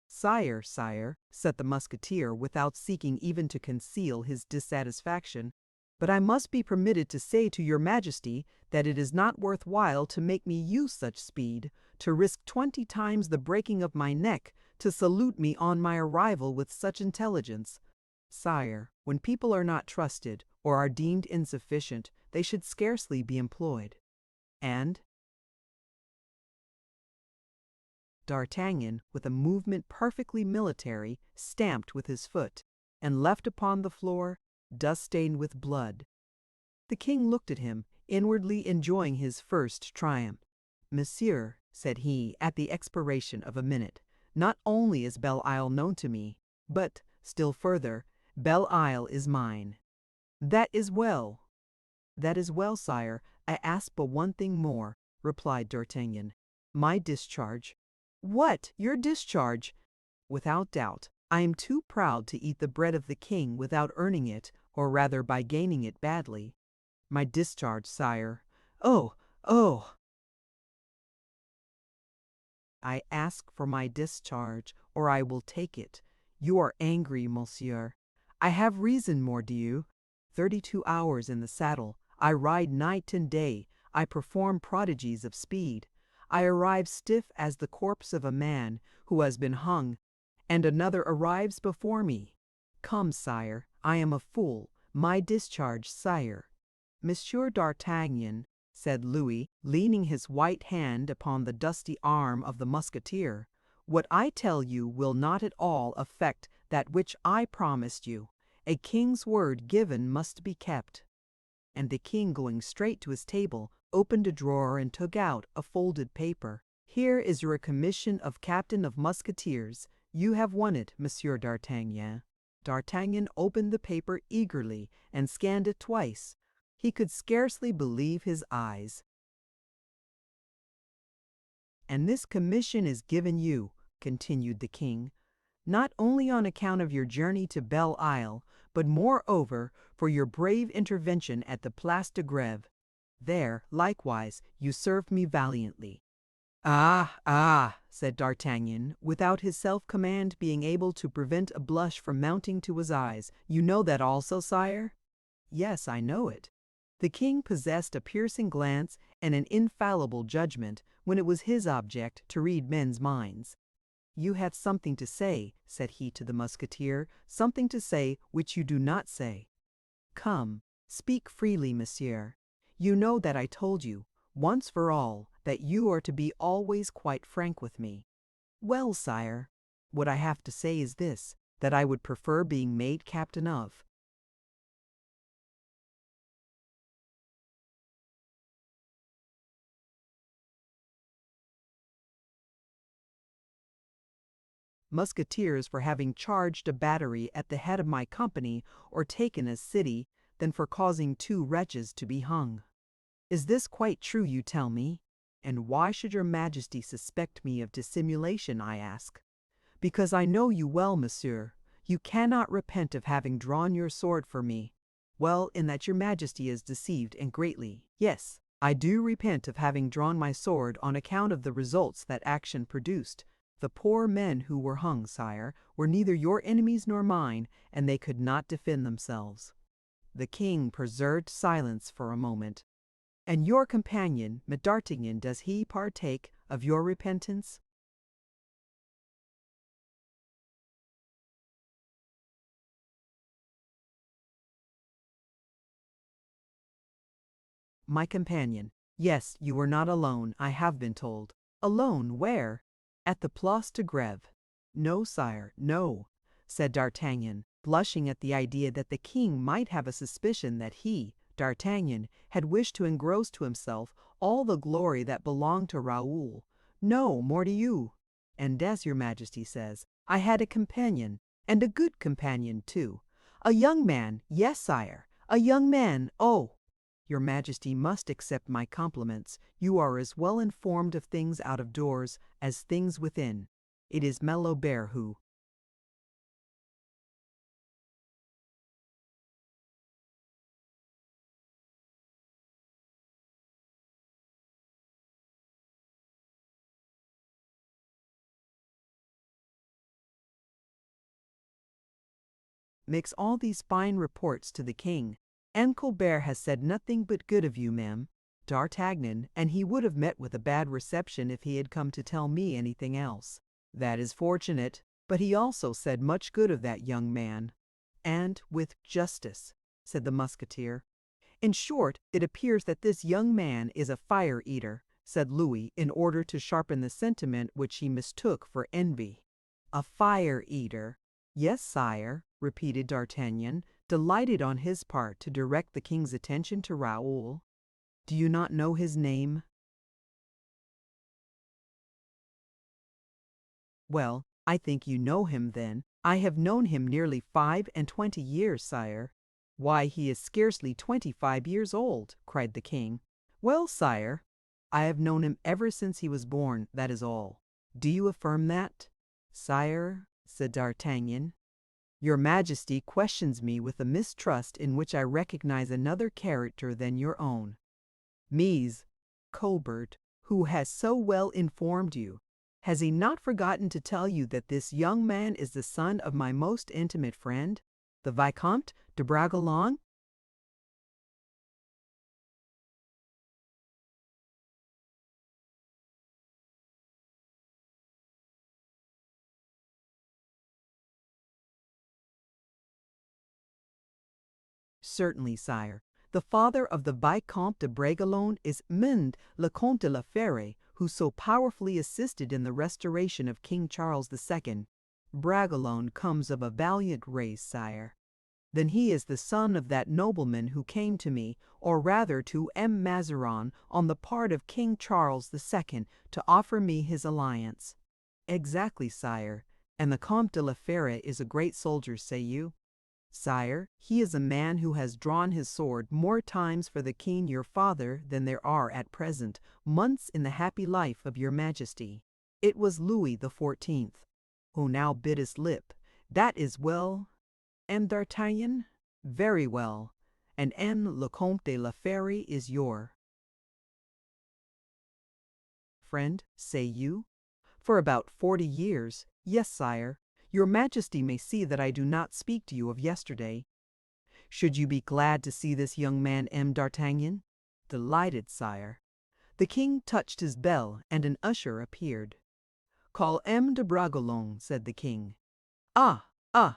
"Sire, sire," said the musketeer, without seeking even to conceal his dissatisfaction, "but I must be permitted to say to your Majesty that it is not worth while to make me use such speed, to risk 20 times the breaking of my neck, to salute me on my arrival with such intelligence. Sire, when people are not trusted, or are deemed insufficient, they should scarcely be employed." And D'Artagnan, with a movement perfectly military, stamped with his foot, and left upon the floor, dust stained with blood. The king looked at him, inwardly enjoying his first triumph. "Monsieur," said he, at the expiration of a minute, "not only is Belle Isle known to me, but, still further, Belle Isle is mine." "That is well." "That is well, sire. I ask but one thing more," replied D'Artagnan. "My discharge." "What, your discharge?" "Without doubt. I am too proud to eat the bread of the king without earning it, or rather by gaining it badly. My discharge, sire." "Oh, oh!" "I ask for my discharge, or I will take it. You are angry, monsieur." "I have reason, mordieu. 32 hours in the saddle. I ride night and day. I perform prodigies of speed. I arrive stiff as the corpse of a man who has been hung, and another arrives before me. Come, sire, I am a fool. My discharge, sire." "Monsieur d'Artagnan," said Louis, leaning his white hand upon the dusty arm of the musketeer, "what I tell you will not at all affect that which I promised you. A king's word given must be kept." And the king, going straight to his table, opened a drawer and took out a folded paper. "Here is your commission of captain of musketeers. You have won it, Monsieur d'Artagnan." D'Artagnan opened the paper eagerly and scanned it twice. He could scarcely believe his eyes. "And this commission is given you," continued the king, "not only on account of your journey to Belle Isle, but moreover for your brave intervention at the Place de Grève. There, likewise, you served me valiantly." "Ah, ah!" said D'Artagnan, without his self-command being able to prevent a blush from mounting to his eyes. "You know that also, sire?" "Yes, I know it." The king possessed a piercing glance and an infallible judgment when it was his object to read men's minds. "You have something to say," said he to the musketeer, "something to say which you do not say. Come, speak freely, monsieur. You know that I told you, once for all, that you are to be always quite frank with me." "Well, sire, what I have to say is this, that I would prefer being made captain of." musketeers for having charged a battery at the head of my company or taken a city than for causing two wretches to be hung. Is this quite true, you tell me? And why should your majesty suspect me of dissimulation, I ask? Because I know you well, monsieur. You cannot repent of having drawn your sword for me. Well, in that your majesty is deceived, and greatly. Yes, I do repent of having drawn my sword on account of the results that action produced. The poor men who were hung, sire, were neither your enemies nor mine, and they could not defend themselves. The king preserved silence for a moment. And your companion, D'Artagnan, does he partake of your repentance? My companion. Yes, you were not alone, I have been told. Alone where? At the Place de Grève. No, sire, no, said D'Artagnan, blushing at the idea that the king might have a suspicion that he, D'Artagnan, had wished to engross to himself all the glory that belonged to Raoul. No, Mordioux. And as your majesty says, I had a companion, and a good companion too. A young man, yes, sire, a young man, oh! Your majesty must accept my compliments. You are as well informed of things out of doors as things within. It is Melobert who makes all these fine reports to the king. And Colbert has said nothing but good of you, ma'am. D'Artagnan, and he would have met with a bad reception if he had come to tell me anything else. That is fortunate, but he also said much good of that young man. And with justice, said the musketeer. In short, it appears that this young man is a fire-eater, said Louis, in order to sharpen the sentiment which he mistook for envy. A fire-eater. Yes, sire, repeated D'Artagnan, delighted on his part to direct the king's attention to Raoul. Do you not know his name? Well, I think you know him then. I have known him nearly 25 years, sire. Why, he is scarcely 25 years old, cried the king. Well, sire, I have known him ever since he was born, that is all. Do you affirm that? Sire, said D'Artagnan, your majesty questions me with a mistrust in which I recognize another character than your own. Mies, Colbert, who has so well informed you, has he not forgotten to tell you that this young man is the son of my most intimate friend, the Vicomte de Bragelonne? Certainly, sire. The father of the Vicomte de Bragelonne is Mende, le Comte de la Fère, who so powerfully assisted in the restoration of King Charles II. Bragelonne comes of a valiant race, sire. Then he is the son of that nobleman who came to me, or rather to M. Mazarin, on the part of King Charles II, to offer me his alliance. Exactly, sire. And the Comte de la Fère is a great soldier, say you? Sire, he is a man who has drawn his sword more times for the king your father than there are at present months in the happy life of your majesty. It was Louis XIV. Who now bit his lip. That is well. And D'Artagnan? Very well. And M. le Comte de la Fère is your friend, say you? For about 40 years, yes, sire. Your majesty may see that I do not speak to you of yesterday. Should you be glad to see this young man, M. D'Artagnan? Delighted, sire. The king touched his bell, and an usher appeared. Call M. de Bragelonne, said the king.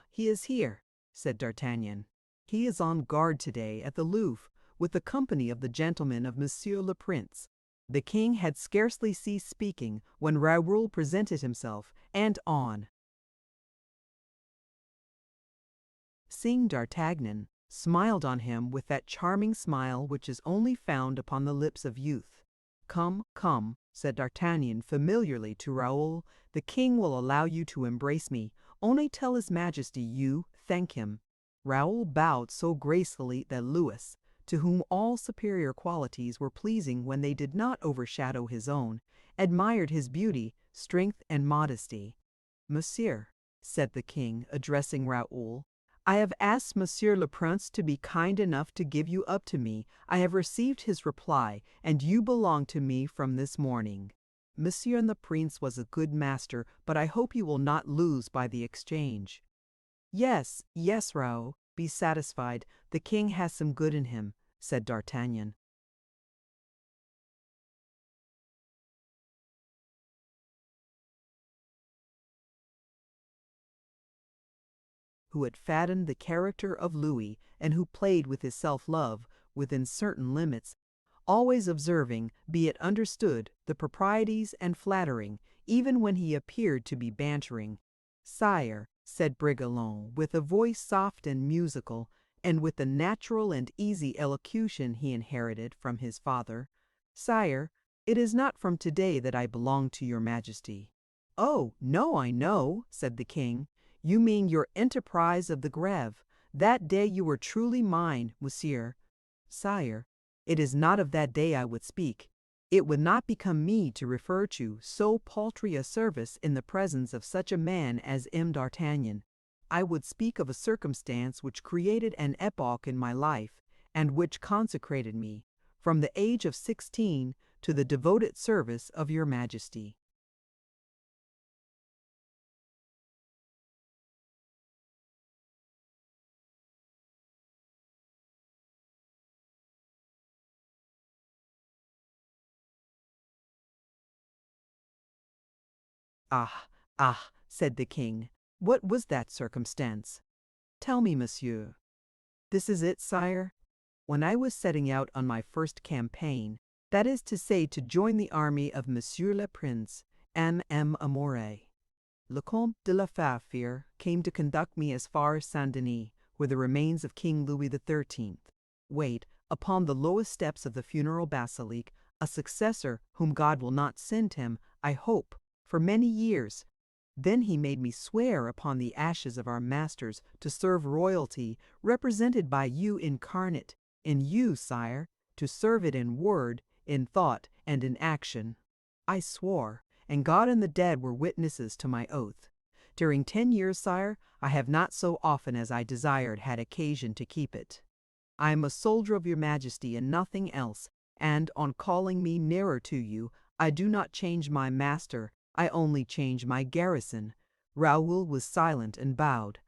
He is here, said D'Artagnan. He is on guard today at the Louvre, with the company of the gentlemen of Monsieur le Prince. The king had scarcely ceased speaking when Raoul presented himself, and seeing D'Artagnan, smiled on him with that charming smile which is only found upon the lips of youth. Come, come, said D'Artagnan familiarly to Raoul, "the king will allow you to embrace me. Only tell his majesty you thank him." Raoul bowed so gracefully that Louis, to whom all superior qualities were pleasing when they did not overshadow his own, admired his beauty, strength, and modesty. "Monsieur," said the king, addressing Raoul, "I have asked Monsieur le Prince to be kind enough to give you up to me. I have received his reply, and you belong to me from this morning. Monsieur and the Prince was a good master, but I hope you will not lose by the exchange." "Yes, yes, Raoul, be satisfied. The king has some good in him," said D'Artagnan. Who had fattened the character of Louis, and who played with his self-love within certain limits, always observing, be it understood, the proprieties and flattering, even when he appeared to be bantering. "Sire," said Bragelonne, with a voice soft and musical, and with the natural and easy elocution he inherited from his father, "Sire, it is not from today that I belong to your majesty." "Oh, no, I know," said the king. "You mean your enterprise of the Grève. That day you were truly mine, monsieur." "Sire, it is not of that day I would speak. It would not become me to refer to so paltry a service in the presence of such a man as M. d'Artagnan. I would speak of a circumstance which created an epoch in my life, and which consecrated me, from the age of 16, to the devoted service of your majesty." "Ah, ah," said the king, "what was that circumstance? Tell me, monsieur." "This is it, sire. When I was setting out on my first campaign, that is to say, to join the army of Monsieur le Prince, M. Amore, le Comte de la Fère came to conduct me as far as Saint Denis, where the remains of King Louis XIII wait, upon the lowest steps of the funeral basilique, a successor whom God will not send him, I hope, for many years. Then he made me swear upon the ashes of our masters to serve royalty, represented by you incarnate, in you, sire, to serve it in word, in thought, and in action. I swore, and God and the dead were witnesses to my oath. During 10 years, sire, I have not so often as I desired had occasion to keep it. I am a soldier of your majesty and nothing else, and on calling me nearer to you, I do not change my master, I only change my garrison." Raoul was silent and bowed.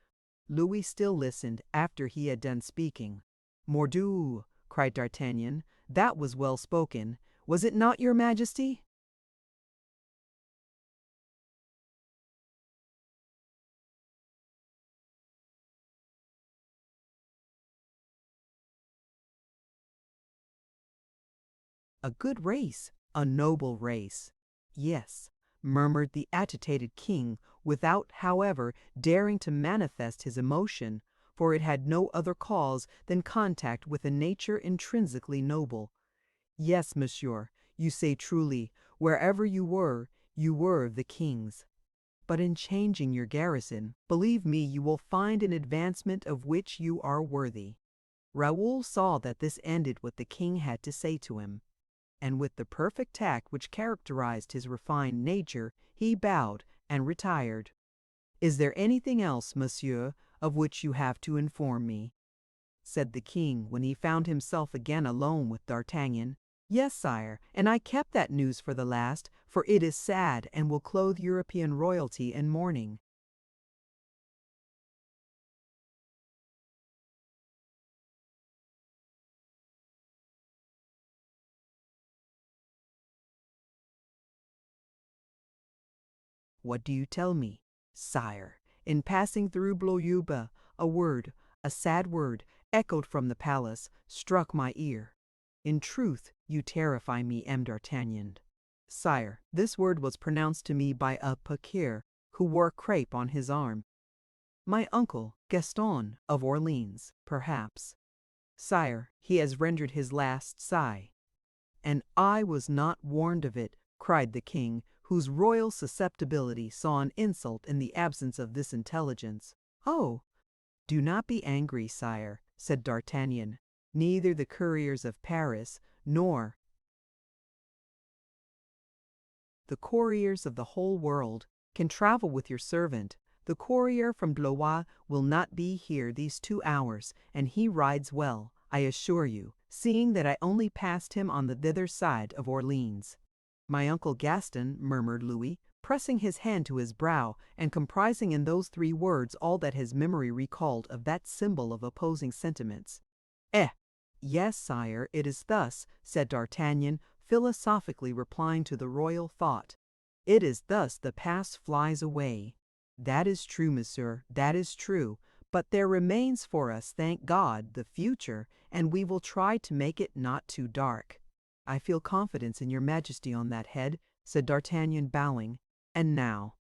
Louis still listened after he had done speaking. "Mordieu!" cried D'Artagnan, "that was well spoken. Was it not, your majesty?" "A good race, a noble race." "Yes," murmured the agitated king, without, however, daring to manifest his emotion, for it had no other cause than contact with a nature intrinsically noble. "Yes, monsieur, you say truly, wherever you were the king's. But in changing your garrison, believe me, you will find an advancement of which you are worthy." Raoul saw that this ended what the king had to say to him, and with the perfect tact which characterized his refined nature, he bowed and retired. "Is there anything else, monsieur, of which you have to inform me?" said the king when he found himself again alone with D'Artagnan. "Yes, sire, and I kept that news for the last, for it is sad and will clothe European royalty in mourning." "What do you tell me?" "Sire, in passing through Blois, a word, a sad word, echoed from the palace, struck my ear. In truth, you terrify me, M. d'Artagnan." "Sire, this word was pronounced to me by a fakir who wore crape on his arm." "My uncle, Gaston of Orleans, perhaps." "Sire, he has rendered his last sigh." "And I was not warned of it!" cried the king, whose royal susceptibility saw an insult in the absence of this intelligence. "Oh, do not be angry, sire," said D'Artagnan. "Neither the couriers of Paris nor the couriers of the whole world can travel with your servant. The courier from Blois will not be here these 2 hours, and he rides well, I assure you, seeing that I only passed him on the thither side of Orleans." "My uncle Gaston," murmured Louis, pressing his hand to his brow, and comprising in those 3 words all that his memory recalled of that symbol of opposing sentiments. "Eh! Yes, sire, it is thus," said D'Artagnan, philosophically replying to the royal thought. "It is thus the past flies away." "That is true, monsieur, that is true. But there remains for us, thank God, the future, and we will try to make it not too dark." "I feel confidence in your majesty on that head," said D'Artagnan, bowing. "And now—"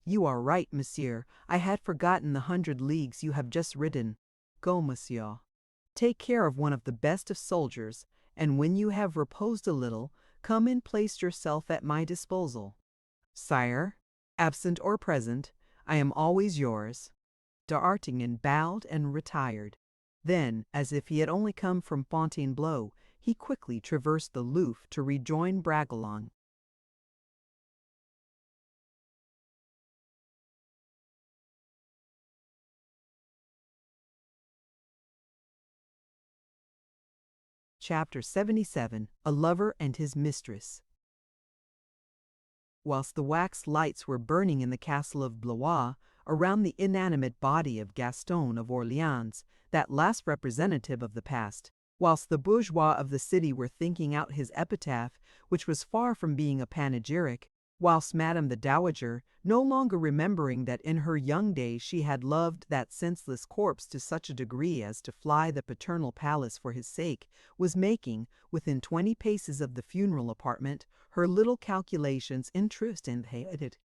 "You are right, monsieur. I had forgotten the 100 leagues you have just ridden. Go, monsieur. Take care of one of the best of soldiers, and when you have reposed a little, come and place yourself at my disposal. Sire, absent or present, I am always yours." D'Artagnan bowed and retired. Then, as if he had only come from Fontainebleau, he quickly traversed the Louvre to rejoin Bragelonne. Chapter 77. A Lover and His Mistress. Whilst the wax lights were burning in the castle of Blois, around the inanimate body of Gaston of Orleans, that last representative of the past, whilst the bourgeois of the city were thinking out his epitaph, which was far from being a panegyric, whilst Madame the Dowager, no longer remembering that in her young days she had loved that senseless corpse to such a degree as to fly the paternal palace for his sake, was making, within 20 paces of the funeral apartment, her little calculations in truth and hated,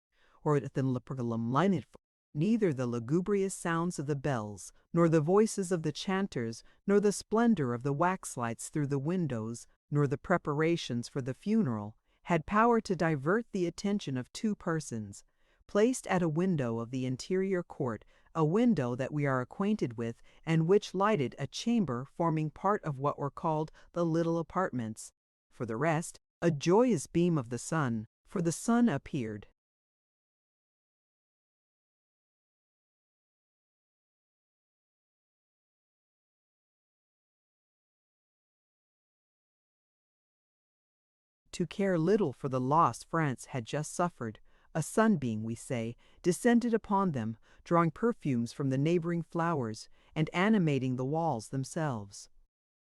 or at the lined. Neither the lugubrious sounds of the bells, nor the voices of the chanters, nor the splendor of the wax lights through the windows, nor the preparations for the funeral, had power to divert the attention of 2 persons, placed at a window of the interior court, a window that we are acquainted with, and which lighted a chamber forming part of what were called the little apartments. For the rest, a joyous beam of the sun, for the sun appeared. To care little for the loss France had just suffered, a sunbeam, we say, descended upon them, drawing perfumes from the neighboring flowers, and animating the walls themselves.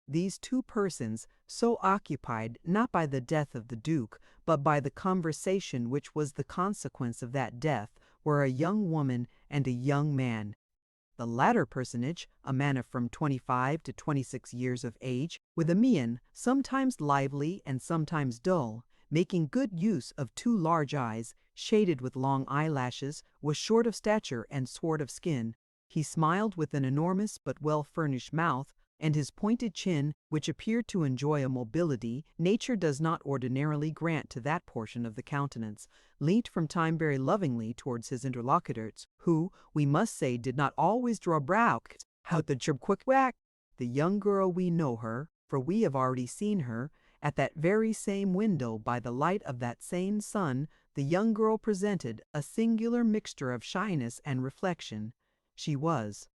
These 2 persons, so occupied not by the death of the Duke, but by the conversation which was the consequence of that death, were a young woman and a young man. The latter personage, a man of from 25 to 26 years of age, with a mien sometimes lively and sometimes dull, making good use of 2 large eyes, shaded with long eyelashes, was short of stature and swart of skin. He smiled with an enormous but well-furnished mouth, and his pointed chin, which appeared to enjoy a mobility nature does not ordinarily grant to that portion of the countenance, leant from time very lovingly towards his interlocutors, who, we must say, did not always draw back out the quick whack. The young girl, we know her, for we have already seen her, at that very same window by the light of that same sun. The young girl presented a singular mixture of shyness and reflection. She was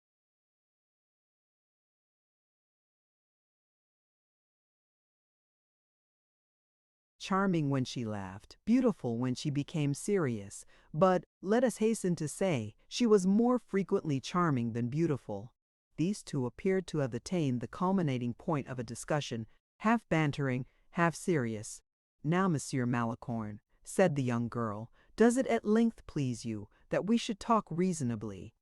charming when she laughed, beautiful when she became serious, but, let us hasten to say, she was more frequently charming than beautiful. These 2 appeared to have attained the culminating point of a discussion, half bantering, half serious. "Now, Monsieur Malicorne," said the young girl, "does it at length please you that we should talk reasonably?"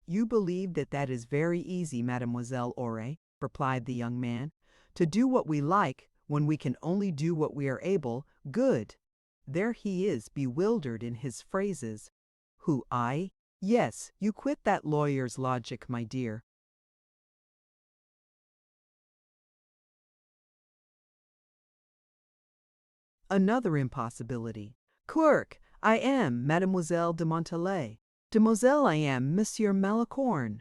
"You believe that that is very easy, Mademoiselle Aure," replied the young man. "To do what we like, when we can only do what we are able, good." There he is, bewildered in his phrases. "Who, I?" "Yes, you quit that lawyer's logic, my dear. Another impossibility. Clerk, I am Mademoiselle de Montalais. Demoiselle, I am Monsieur Malicorne.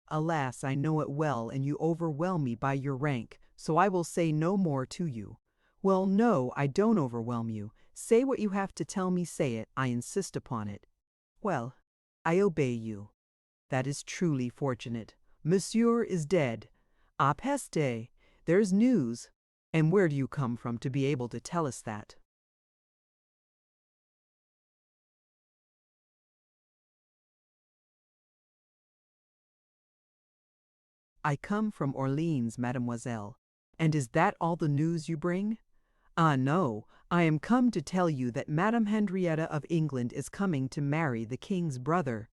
Alas, I know it well, and you overwhelm me by your rank, so I will say no more to you. Well, no, I don't overwhelm you. Say what you have to tell me, say it, I insist upon it. Well, I obey you. That is truly fortunate. Monsieur is dead. Ah, peste! There's news. And where do you come from to be able to tell us that? I come from Orleans, mademoiselle. And is that all the news you bring? Ah, no, I am come to tell you that Madame Henrietta of England is coming to marry the king's brother.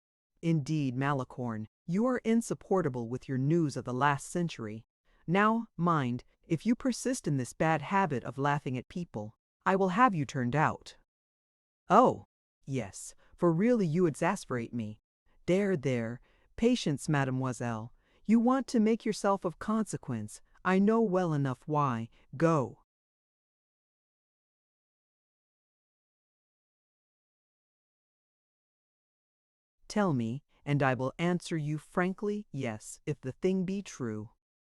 Indeed, Malicorne, you are insupportable with your news of the last century. Now, mind, if you persist in this bad habit of laughing at people, I will have you turned out. Oh, yes, for really you exasperate me. There, patience, mademoiselle. You want to make yourself of consequence. I know well enough why. Go. Tell me, and I will answer you frankly, yes, if the thing be true.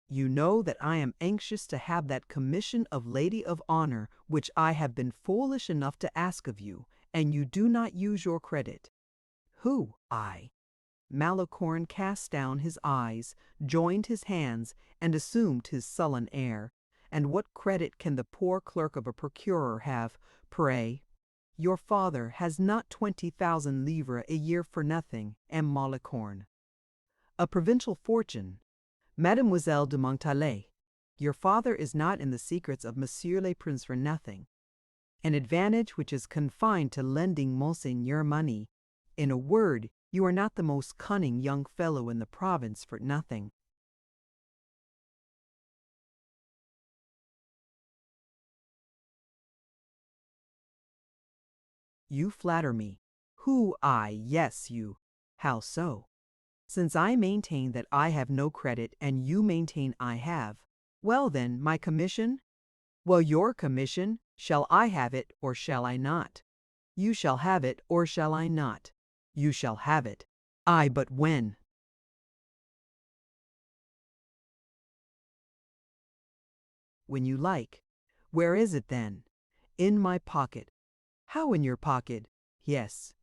You know that I am anxious to have that commission of Lady of Honor which I have been foolish enough to ask of you, and you do not use your credit. Who, I? Malicorne cast down his eyes, joined his hands, and assumed his sullen air. And what credit can the poor clerk of a procurer have, pray? Your father has not 20,000 livres a year for nothing, M. Malicorne. A provincial fortune. Mademoiselle de Montalais, your father is not in the secrets of Monsieur le Prince for nothing. An advantage which is confined to lending Monseigneur money. In a word, you are not the most cunning young fellow in the province for nothing. You flatter me. Who, I? Yes, you. How so? Since I maintain that I have no credit and you maintain I have, well then, my commission? Well, your commission, shall I have it or shall I not? You shall have it or shall I not? You shall have it. Aye, but when? When you like. Where is it then? In my pocket. How in your pocket? Yes.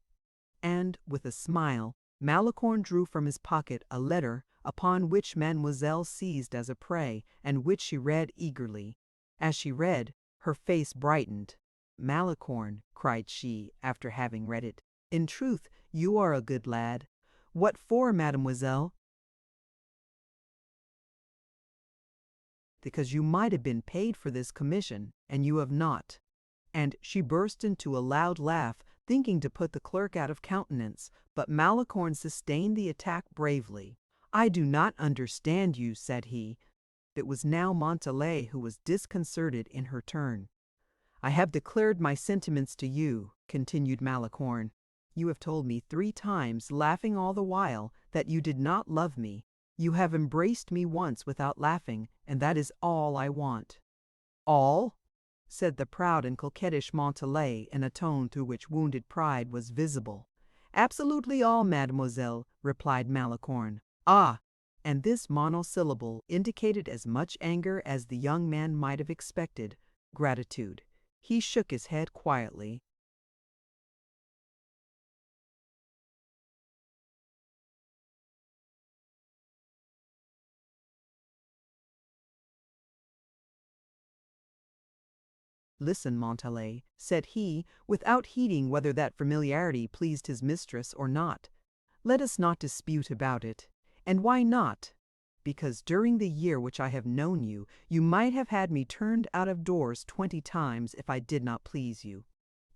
And, with a smile, Malicorne drew from his pocket a letter upon which Mademoiselle seized as a prey, and which she read eagerly. As she read, her face brightened. Malicorne, cried she, after having read it, in truth, you are a good lad. What for, mademoiselle? Because you might have been paid for this commission, and you have not. And she burst into a loud laugh, thinking to put the clerk out of countenance, but Malicorne sustained the attack bravely. I do not understand you, said he. It was now Montalais who was disconcerted in her turn. I have declared my sentiments to you, continued Malicorne. You have told me 3 times, laughing all the while, that you did not love me. You have embraced me once without laughing, and that is all I want. All? Said the proud and coquettish Montalais in a tone through which wounded pride was visible. Absolutely all, mademoiselle, replied Malicorne. Ah! And this monosyllable indicated as much anger as the young man might have expected, gratitude. He shook his head quietly. Listen, Montalais, said he, without heeding whether that familiarity pleased his mistress or not. Let us not dispute about it. And why not? Because during the year which I have known you, you might have had me turned out of doors 20 times if I did not please you.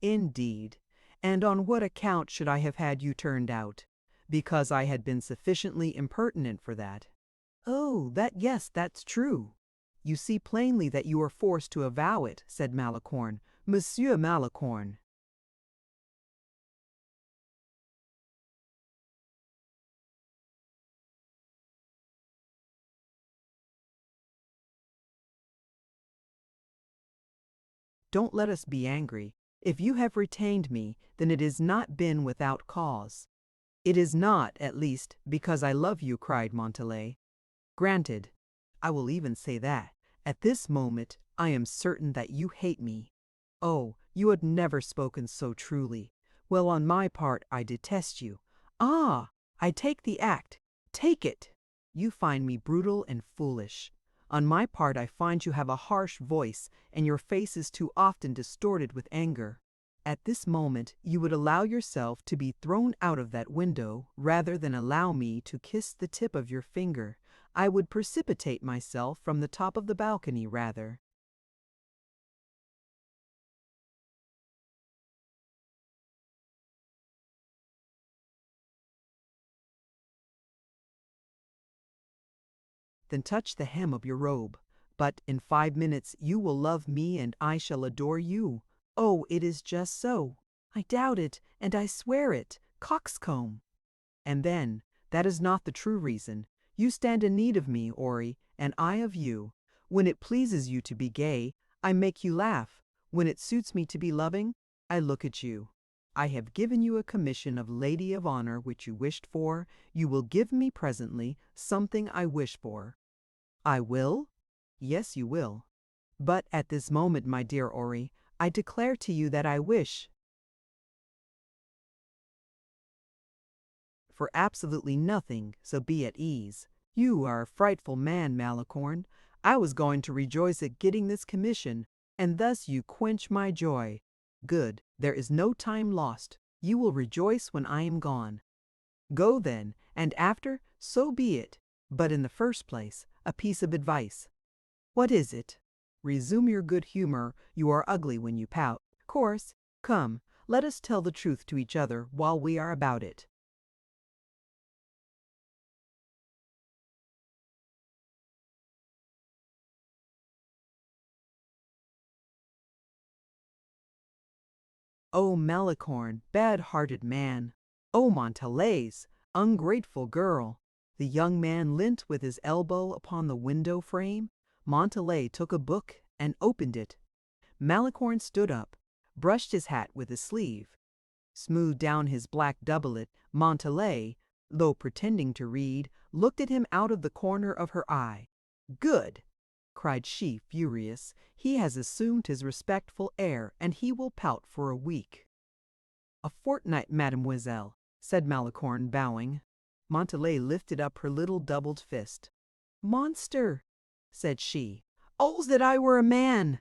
Indeed. And on what account should I have had you turned out? Because I had been sufficiently impertinent for that. Oh, yes, that's true. You see plainly that you are forced to avow it, said Malicorne. Monsieur Malicorne. Don't let us be angry. If you have retained me, then it has not been without cause. It is not, at least, because I love you, cried Montalais. Granted. I will even say that, at this moment, I am certain that you hate me. Oh, you had never spoken so truly. Well, on my part, I detest you. Ah, I take the act. Take it. You find me brutal and foolish. On my part, I find you have a harsh voice, and your face is too often distorted with anger. At this moment, you would allow yourself to be thrown out of that window rather than allow me to kiss the tip of your finger. I would precipitate myself from the top of the balcony rather. Then touch the hem of your robe. But in 5 minutes you will love me and I shall adore you. Oh, it is just so. I doubt it, and I swear it. Coxcomb. And then, that is not the true reason. You stand in need of me, Ori, and I of you. When it pleases you to be gay, I make you laugh. When it suits me to be loving, I look at you. I have given you a commission of Lady of Honor which you wished for. You will give me presently something I wish for. I will? Yes, you will. But at this moment, my dear Ori, I declare to you that I wish for absolutely nothing, so be at ease. You are a frightful man, Malicorne. I was going to rejoice at getting this commission, and thus you quench my joy. Good, there is no time lost. You will rejoice when I am gone. Go then, and after, so be it. But in the first place, a piece of advice. What is it? Resume your good humor. You are ugly when you pout. Course, come, let us tell the truth to each other while we are about it. O Malicorne, bad-hearted man! O Montalais, ungrateful girl! The young man leant with his elbow upon the window frame. Montalais took a book and opened it. Malicorne stood up, brushed his hat with his sleeve, smoothed down his black doublet. Montalais, though pretending to read, looked at him out of the corner of her eye. Good! Cried she, furious. He has assumed his respectful air, and he will pout for a week. A fortnight, mademoiselle, said Malicorne, bowing. Montalais lifted up her little doubled fist. Monster, said she. Oh, that I were a man!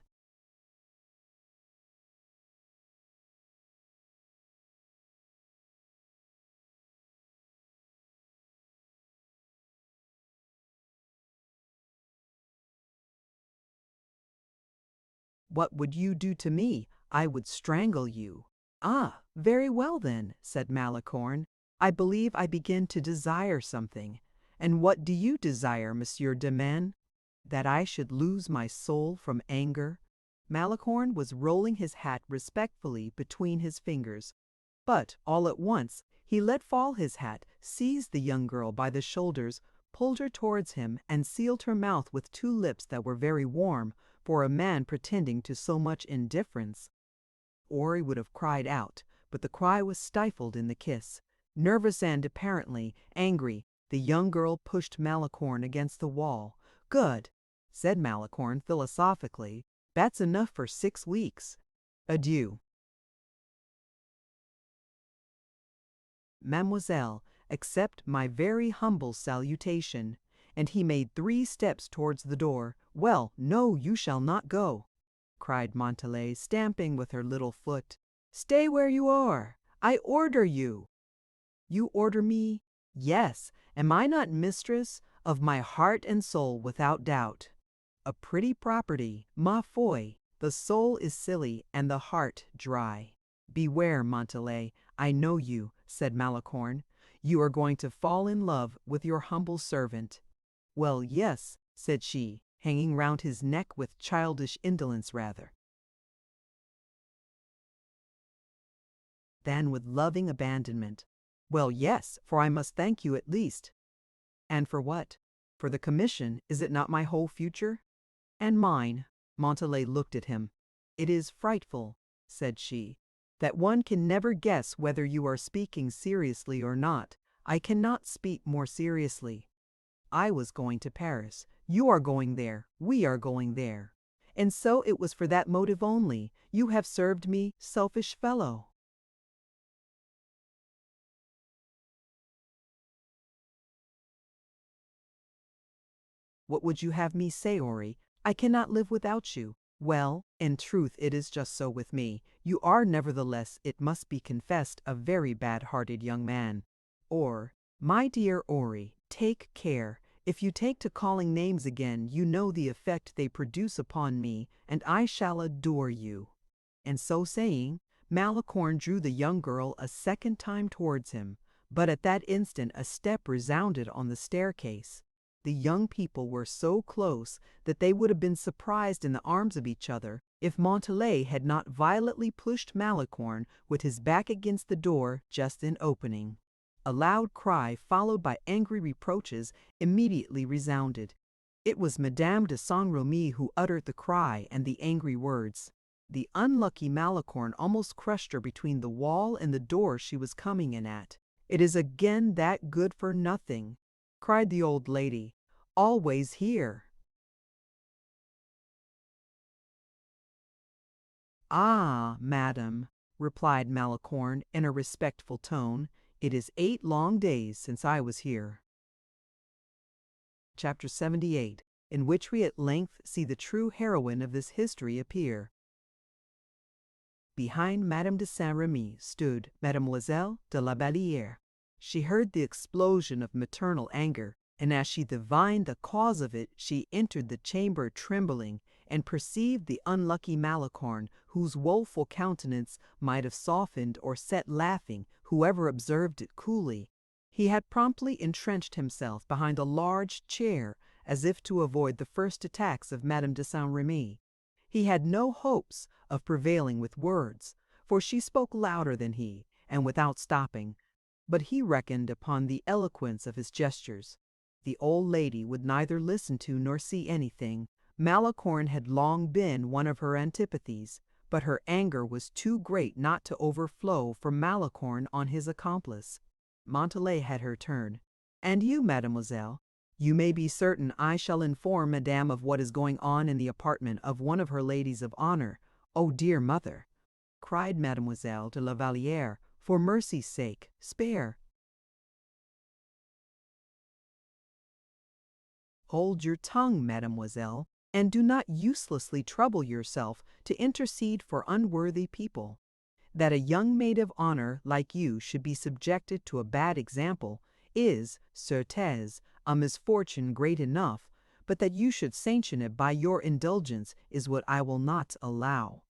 What would you do to me? I would strangle you. Ah, very well then, said Malicorne. I believe I begin to desire something. And what do you desire, Monsieur de Man? That I should lose my soul from anger? Malicorne was rolling his hat respectfully between his fingers. But all at once he let fall his hat, seized the young girl by the shoulders, pulled her towards him, and sealed her mouth with two lips that were very warm for a man pretending to so much indifference. Ori would have cried out, but the cry was stifled in the kiss. Nervous and, apparently, angry, the young girl pushed Malicorne against the wall. Good, said Malicorne philosophically. That's enough for 6 weeks. Adieu. Mademoiselle, accept my very humble salutation. And he made 3 steps towards the door. Well, no, you shall not go, cried Montalais, stamping with her little foot. Stay where you are. I order you. You order me? Yes. Am I not mistress of my heart and soul without doubt? A pretty property, ma foi. The soul is silly and the heart dry. Beware, Montalais. I know you, said Malicorne. You are going to fall in love with your humble servant. Well, yes, said she, hanging round his neck with childish indolence rather than with loving abandonment. Well, yes, for I must thank you at least. And for what? For the commission, is it not my whole future? And mine. Montalais looked at him. "It is frightful," said she, "that one can never guess whether you are speaking seriously or not. I cannot speak more seriously. I was going to Paris. You are going there. We are going there. And so it was for that motive only. You have served me, selfish fellow." "What would you have me say, Ori? I cannot live without you." "Well, in truth it is just so with me. You are nevertheless, it must be confessed, a very bad-hearted young man." Or, "My dear Ori, take care. If you take to calling names again, you know the effect they produce upon me, and I shall adore you." And so saying, Malicorne drew the young girl a second time towards him, but at that instant a step resounded on the staircase. The young people were so close that they would have been surprised in the arms of each other if Montalais had not violently pushed Malicorne with his back against the door just in opening. A loud cry, followed by angry reproaches, immediately resounded. It was Madame de Saint-Remy who uttered the cry and the angry words. The unlucky Malicorne almost crushed her between the wall and the door she was coming in at. "It is again that good-for-nothing," cried the old lady. "Always here." "Ah, madam," replied Malicorne in a respectful tone, "it is 8 long days since I was here." Chapter 78, in which we at length see the true heroine of this history appear. Behind Madame de Saint-Remy stood Mademoiselle de la Vallière. She heard the explosion of maternal anger, and as she divined the cause of it, she entered the chamber trembling, and perceived the unlucky Malicorne, whose woeful countenance might have softened or set laughing whoever observed it coolly. He had promptly entrenched himself behind a large chair, as if to avoid the first attacks of Madame de Saint-Remy. He had no hopes of prevailing with words, for she spoke louder than he, and without stopping, but he reckoned upon the eloquence of his gestures. The old lady would neither listen to nor see anything. Malicorne had long been one of her antipathies, but her anger was too great not to overflow from Malicorne on his accomplice. Montalais had her turn. "And you, mademoiselle? You may be certain I shall inform Madame of what is going on in the apartment of one of her ladies of honor." "Oh, dear mother," cried Mademoiselle de la Vallière, "for mercy's sake, spare." "Hold your tongue, mademoiselle, and do not uselessly trouble yourself to intercede for unworthy people. That a young maid of honor like you should be subjected to a bad example is, certes, a misfortune great enough, but that you should sanction it by your indulgence is what I will not allow."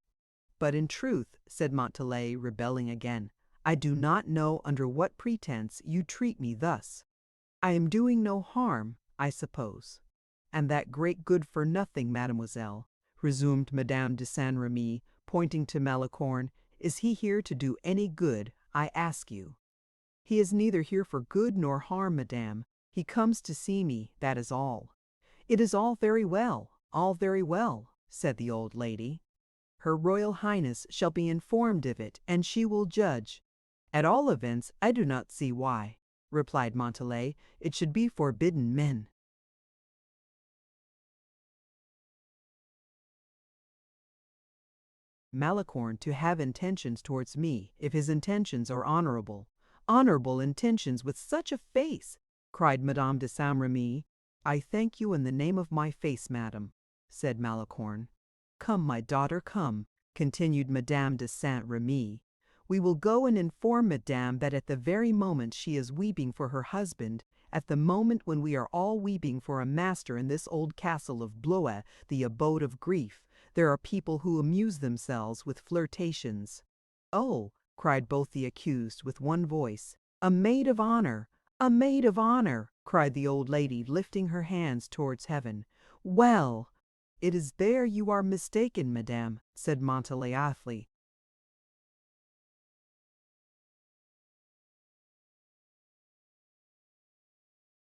"But in truth," said Montalais, rebelling again, "I do not know under what pretense you treat me thus. I am doing no harm, I suppose." "And that great good-for-nothing, mademoiselle," resumed Madame de Saint-Remy, pointing to Malicorne, "is he here to do any good, I ask you?" "He is neither here for good nor harm, madame. He comes to see me, that is all." "It is all very well, said the old lady. "Her Royal Highness shall be informed of it, and she will judge." "At all events, I do not see why," replied Montalais, "it should be forbidden men." Malicorne to have intentions towards me, if his intentions are honorable. "Honorable intentions with such a face!" cried Madame de Saint-Remy. "I thank you in the name of my face, madam," said Malicorne. "Come, my daughter, come," continued Madame de Saint-Remy. "We will go and inform Madame that at the very moment she is weeping for her husband, at the moment when we are all weeping for a master in this old castle of Blois, the abode of grief, there are people who amuse themselves with flirtations." "Oh," cried both the accused with one voice. "A maid of honor! A maid of honor!" cried the old lady, lifting her hands towards heaven. "Well!" "It is there you are mistaken, madame," said Montalais.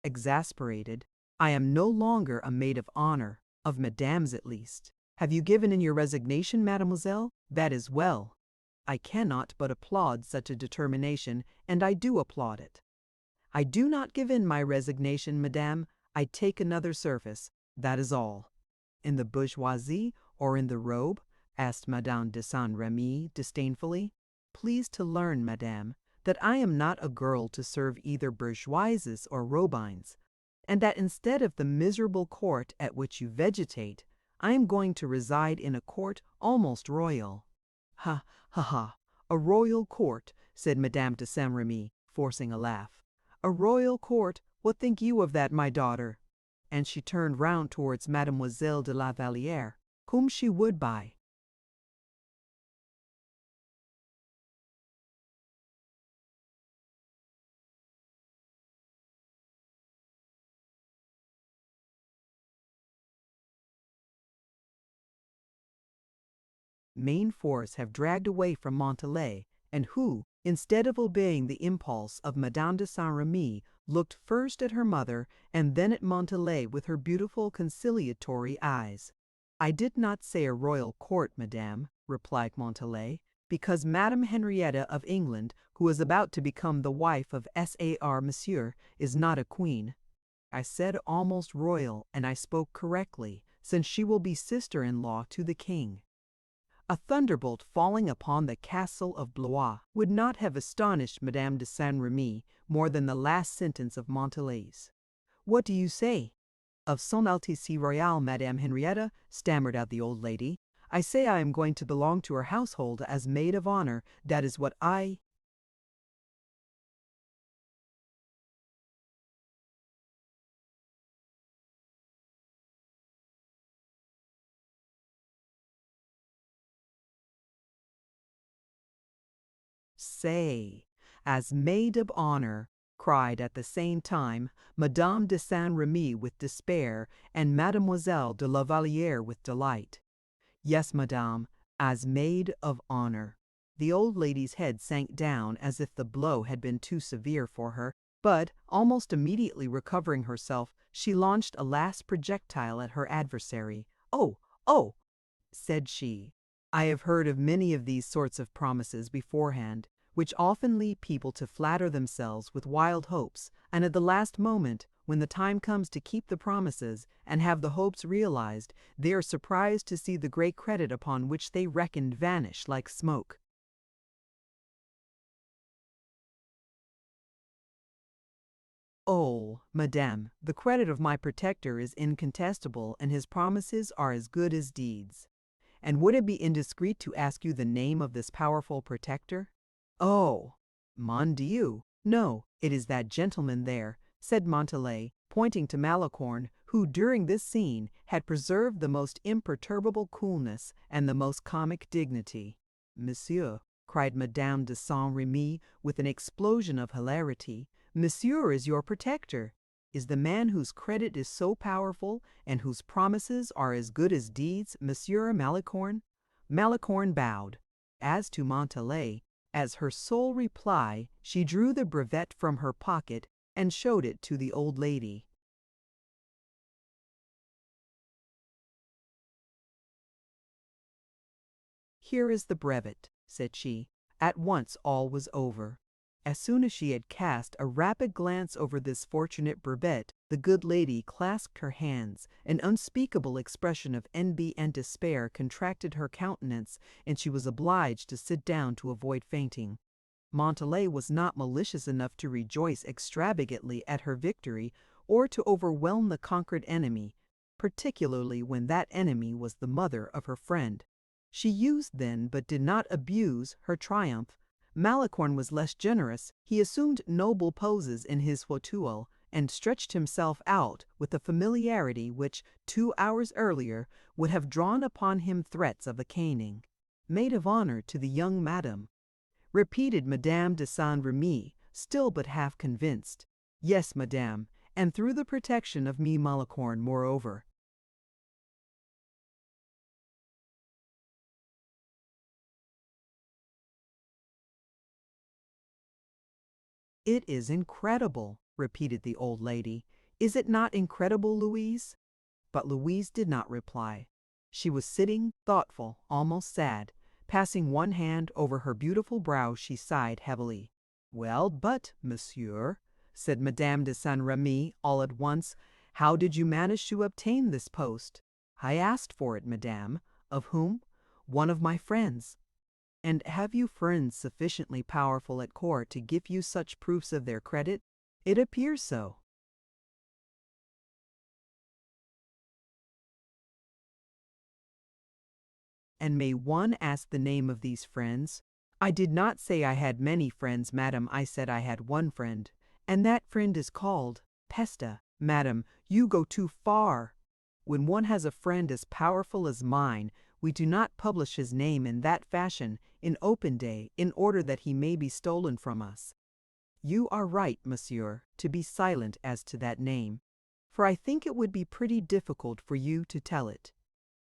Exasperated, "I am no longer a maid of honor, of madame's at least. Have you given in your resignation, mademoiselle? That is well. I cannot but applaud such a determination, and I do applaud it. I do not give in my resignation, madame. I take another service. That is all. In the bourgeoisie or in the robe? Asked Madame de Saint-Remy disdainfully. Please to learn, madame, that I am not a girl to serve either bourgeoises or robines, and that instead of the miserable court at which you vegetate, I am going to reside in a court almost royal. Ha, ha, ha! A royal court, said Madame de Saint-Remy, forcing a laugh. A royal court, what think you of that, my daughter? And she turned round towards Mademoiselle de la Vallière, whom she would buy. Main force have dragged away from Montalais, and who, instead of obeying the impulse of Madame de Saint-Remy, looked first at her mother and then at Montalais with her beautiful conciliatory eyes. I did not say a royal court, madame, replied Montalais, because Madame Henrietta of England, who is about to become the wife of S.A.R. Monsieur, is not a queen. I said almost royal, and I spoke correctly, since she will be sister-in-law to the king. A thunderbolt falling upon the castle of Blois would not have astonished Madame de Saint-Remy more than the last sentence of Montalais. What do you say? Of Son Altesse Royale, Madame Henrietta, stammered out the old lady. I say I am going to belong to her household as maid of honor. That is what I... say. As maid of honor, cried at the same time Madame de Saint-Remy with despair and Mademoiselle de la Vallière with delight. Yes, madame, as maid of honor. The old lady's head sank down as if the blow had been too severe for her, but, almost immediately recovering herself, she launched a last projectile at her adversary. "Oh, oh!" said she. "I have heard of many of these sorts of promises beforehand, which often lead people to flatter themselves with wild hopes, and at the last moment, when the time comes to keep the promises and have the hopes realized, they are surprised to see the great credit upon which they reckoned vanish like smoke." "Oh, madame, the credit of my protector is incontestable, and his promises are as good as deeds. And would it be indiscreet to ask you the name of this powerful protector?" "Oh, mon Dieu, no, it is that gentleman there," said Montalais, pointing to Malicorne, who during this scene had preserved the most imperturbable coolness and the most comic dignity. "Monsieur," cried Madame de Saint-Remy with an explosion of hilarity, "Monsieur is your protector, is the man whose credit is so powerful and whose promises are as good as deeds, Monsieur Malicorne?" Malicorne bowed. As to Montalais, as her sole reply, she drew the brevet from her pocket and showed it to the old lady. "Here is the brevet," said she. At once all was over. As soon as she had cast a rapid glance over this fortunate brevet, the good lady clasped her hands, an unspeakable expression of envy and despair contracted her countenance, and she was obliged to sit down to avoid fainting. Montalais was not malicious enough to rejoice extravagantly at her victory, or to overwhelm the conquered enemy, particularly when that enemy was the mother of her friend. She used then, but did not abuse, her triumph. Malicorne was less generous. He assumed noble poses in his fauteuil, and stretched himself out with a familiarity which, 2 hours earlier, would have drawn upon him threats of a caning. "Maid of honor to the young madam," repeated Madame de Saint-Remy, still but half convinced. "Yes, madame, and through the protection of me Malicorne, moreover." "It is incredible," repeated the old lady. "Is it not incredible, Louise?" But Louise did not reply. She was sitting, thoughtful, almost sad. Passing one hand over her beautiful brow, she sighed heavily. "Well, but, monsieur," said Madame de Saint-Remy all at once, "how did you manage to obtain this post?" "I asked for it, madame." "Of whom?" "One of my friends." "And have you friends sufficiently powerful at court to give you such proofs of their credit?" "It appears so." "And may one ask the name of these friends?" "I did not say I had many friends, madam. I said I had one friend, and that friend is called Pesta." "Madam, you go too far. When one has a friend as powerful as mine, we do not publish his name in that fashion, in open day, in order that he may be stolen from us." "You are right, monsieur, to be silent as to that name, for I think it would be pretty difficult for you to tell it."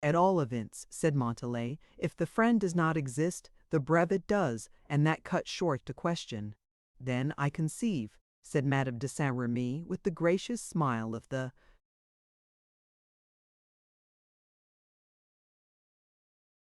"At all events," said Montalais, "if the friend does not exist, the brevet does, and that cuts short the question." "Then I conceive," said Madame de Saint-Remy, with the gracious smile of the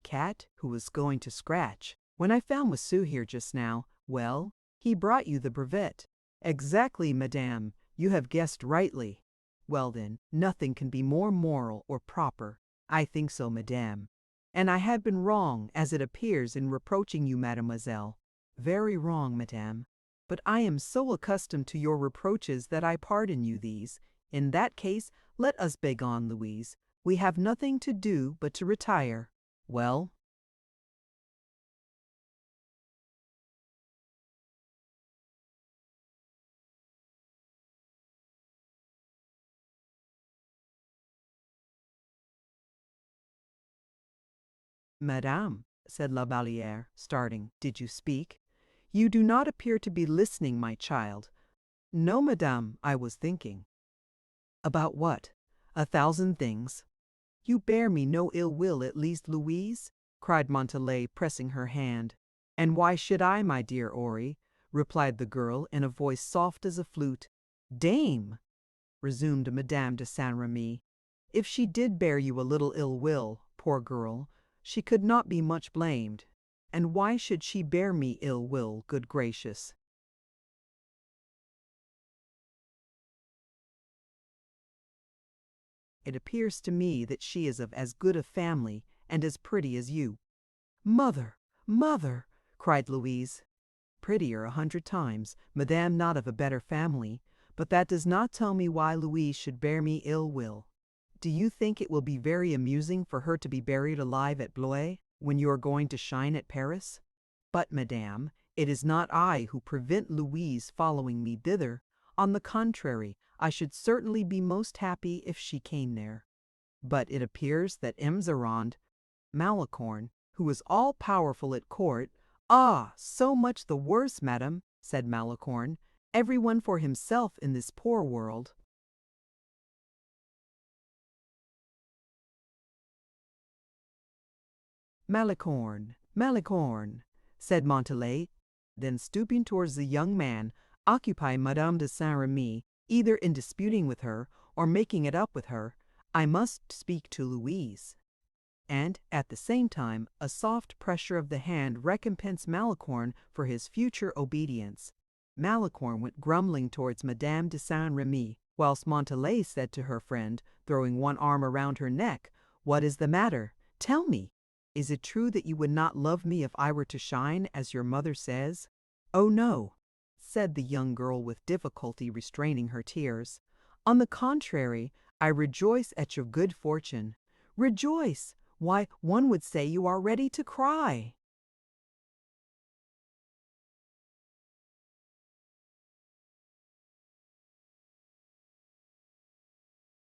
cat who was going to scratch. "When I found Monsieur here just now, well, he brought you the brevet." "Exactly, madame. You have guessed rightly." "Well then, nothing can be more moral or proper." "I think so, madame. And I have been wrong, as it appears, in reproaching you, mademoiselle." "Very wrong, madame. But I am so accustomed to your reproaches that I pardon you these. In that case, let us beg on, Louise. We have nothing to do but to retire." "Well?" "Madame," said La Vallière, starting, "did you speak? You do not appear to be listening, my child." "No, madame, I was thinking." "About what?" "A thousand things." "You bear me no ill will, at least, Louise?" cried Montalais, pressing her hand. "And why should I, my dear Ori?" replied the girl, in a voice soft as a flute. "Dame!" resumed Madame de Saint-Remy, "if she did bear you a little ill will, poor girl, she could not be much blamed. And why should she bear me ill will, good gracious?" "It appears to me that she is of as good a family and as pretty as you." "Mother! Mother!" cried Louise. "Prettier 100 times, madame, not of a better family. But that does not tell me why Louise should bear me ill will. Do you think it will be very amusing for her to be buried alive at Blois, when you are going to shine at Paris?" "But, madame, it is not I who prevent Louise following me thither. On the contrary, I should certainly be most happy if she came there." "But it appears that Imzerand, Malicorne, who is all powerful at court—" "Ah, so much the worse, madame," said Malicorne. "Everyone for himself in this poor world." "Malicorne, Malicorne," said Montalais. Then stooping towards the young man, "occupy Madame de Saint-Remy, either in disputing with her, or making it up with her. I must speak to Louise." And, at the same time, a soft pressure of the hand recompensed Malicorne for his future obedience. Malicorne went grumbling towards Madame de Saint-Remy, whilst Montalais said to her friend, throwing one arm around her neck, "What is the matter? Tell me! Is it true that you would not love me if I were to shine, as your mother says?" "Oh no," said the young girl with difficulty restraining her tears. "On the contrary, I rejoice at your good fortune." "Rejoice! Why, one would say you are ready to cry."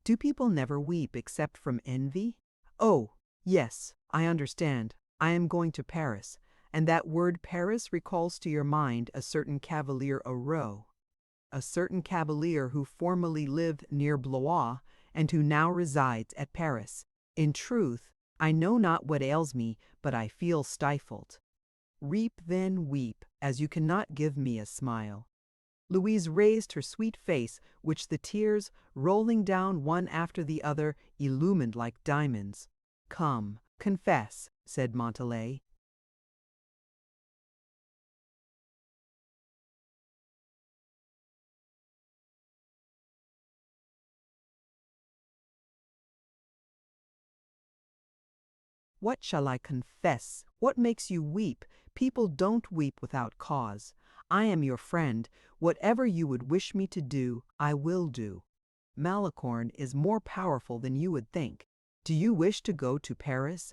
"Do people never weep except from envy?" "Oh, yes, I understand. I am going to Paris, and that word Paris recalls to your mind a certain Cavalier Aurore, a certain cavalier who formerly lived near Blois, and who now resides at Paris. In truth, I know not what ails me, but I feel stifled." "Reap, then, weep, as you cannot give me a smile." Louise raised her sweet face, which the tears, rolling down one after the other, illumined like diamonds. Come, confess, said Montalais. What shall I confess? What makes you weep? People don't weep without cause. I am your friend. Whatever you would wish me to do, I will do. Malicorne is more powerful than you would think. Do you wish to go to Paris?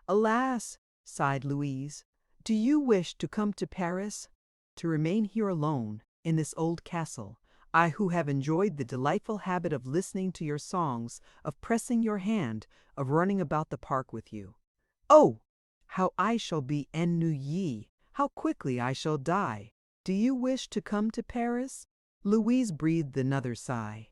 Alas, sighed Louise. Do you wish to come to Paris? To remain here alone, in this old castle, I who have enjoyed the delightful habit of listening to your songs, of pressing your hand, of running about the park with you. Oh, how I shall be ennuyée! How quickly I shall die! Do you wish to come to Paris? Louise breathed another sigh.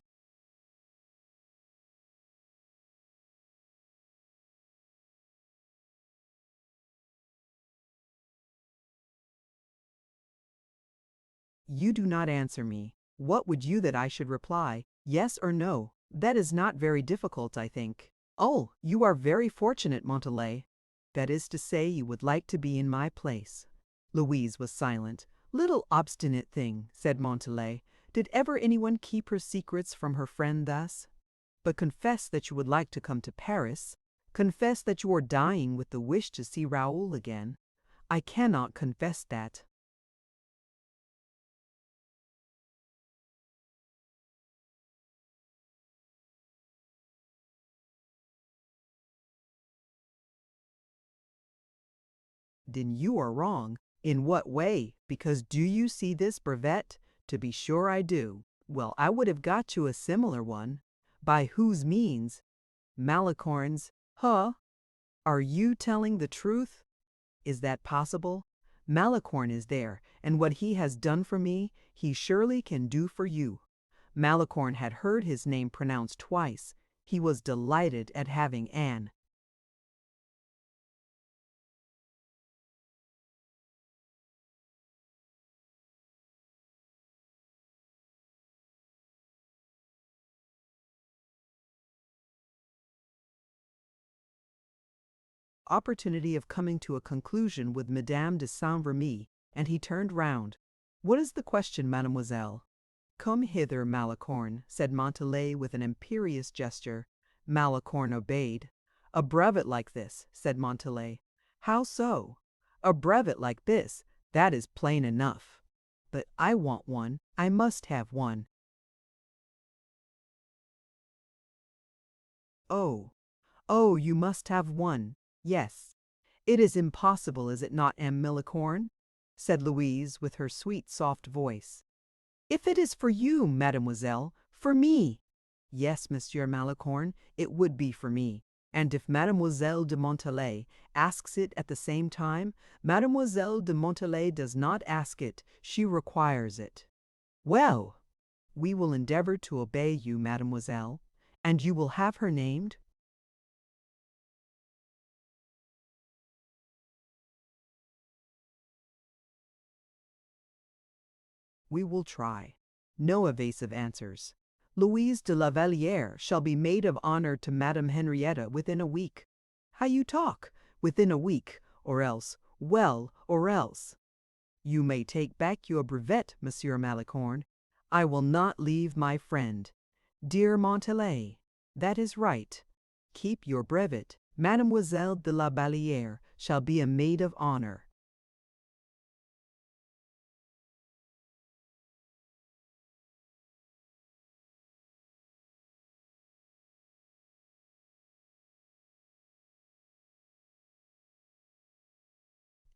You do not answer me. What would you that I should reply? Yes or no? That is not very difficult, I think. Oh, you are very fortunate, Montalais. That is to say, you would like to be in my place. Louise was silent. Little obstinate thing, said Montalais. Did ever anyone keep her secrets from her friend thus? But confess that you would like to come to Paris. Confess that you are dying with the wish to see Raoul again. I cannot confess that. Then you are wrong. In what way? Because do you see this brevet? To be sure I do. Well, I would have got you a similar one. By whose means? Malicorne's. Huh? Are you telling the truth? Is that possible? Malicorne is there, and what he has done for me, he surely can do for you. Malicorne had heard his name pronounced twice. He was delighted at having Anne. Opportunity of coming to a conclusion with Madame de Saint-Remy, and he turned round. What is the question, mademoiselle? Come hither, Malicorne, said Montalais with an imperious gesture. Malicorne obeyed. A brevet like this, said Montalais. How so? A brevet like this, that is plain enough. But I want one. I must have one. Oh, oh, you must have one. Yes. It is impossible, is it not, M. Malicorne? Said Louise with her sweet, soft voice. If it is for you, mademoiselle, for me. Yes, Monsieur Malicorne, it would be for me. And if Mademoiselle de Montalais asks it at the same time, Mademoiselle de Montalais does not ask it, she requires it. Well, we will endeavor to obey you, mademoiselle, and you will have her named? We will try. No evasive answers. Louise de la Vallière shall be maid of honor to Madame Henrietta within a week. How you talk! Within a week, or else, well, or else. You may take back your brevet, Monsieur Malicorne. I will not leave my friend. Dear Montalais, that is right. Keep your brevet. Mademoiselle de la Vallière shall be a maid of honor.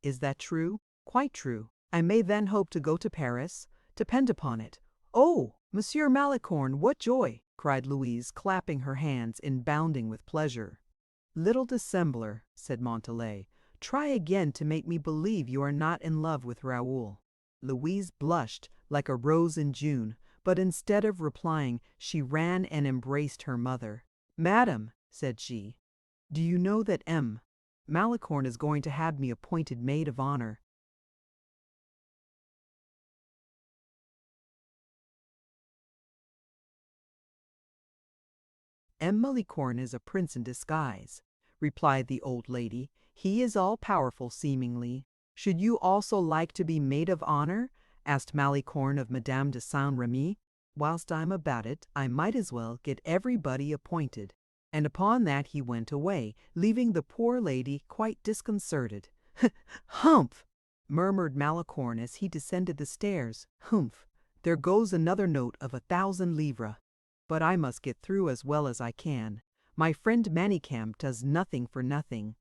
Is that true? Quite true. I may then hope to go to Paris? Depend upon it. Oh, Monsieur Malicorne, what joy! Cried Louise, clapping her hands and bounding with pleasure. Little dissembler, said Montalais, try again to make me believe you are not in love with Raoul. Louise blushed like a rose in June, but instead of replying, she ran and embraced her mother. Madam, said she, do you know that M. Malicorne is going to have me appointed maid of honor? M. Malicorne is a prince in disguise. replied the old lady. "He is all-powerful, seemingly." "Should you also like to be maid of honor?" asked Malicorne of Madame de Saint-Remy. "Whilst I'm about it, I might as well get everybody appointed." And upon that he went away, leaving the poor lady quite disconcerted. "Humph!" murmured Malicorne as he descended the stairs. "Humph! There goes another note of 1,000 livres. But I must get through as well as I can. My friend Manicamp does nothing for nothing."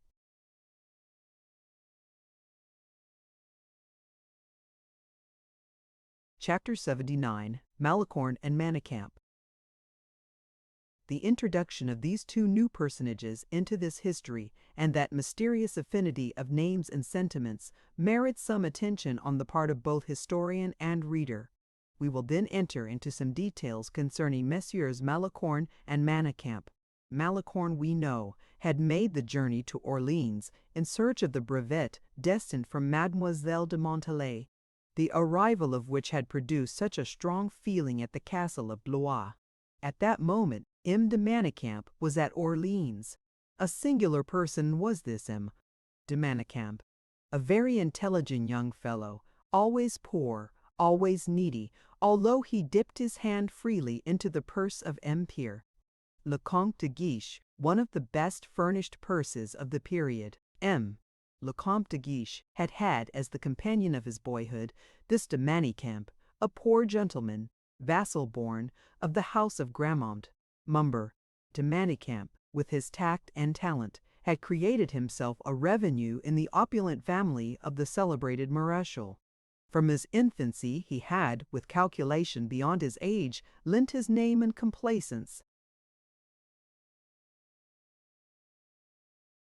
Chapter 79. Malicorne and Manicamp. The introduction of these two new personages into this history, and that mysterious affinity of names and sentiments, merits some attention on the part of both historian and reader. We will then enter into some details concerning Messieurs Malicorne and Manicamp. Malicorne, we know, had made the journey to Orleans in search of the brevet destined for Mademoiselle de Montalais, the arrival of which had produced such a strong feeling at the castle of Blois. At that moment M. de Manicamp was at Orleans. A singular person was this M. de Manicamp, a very intelligent young fellow, always poor, always needy, although he dipped his hand freely into the purse of Empire. Le Comte de Guiche, one of the best furnished purses of the period. Le Comte de Guiche had as the companion of his boyhood this de Manicamp, a poor gentleman, vassal born of the house of Gramont. Mumber de Manicamp, with his tact and talent, had created himself a revenue in the opulent family of the celebrated Maréchal. From his infancy he had, with calculation beyond his age, lent his name and complaisance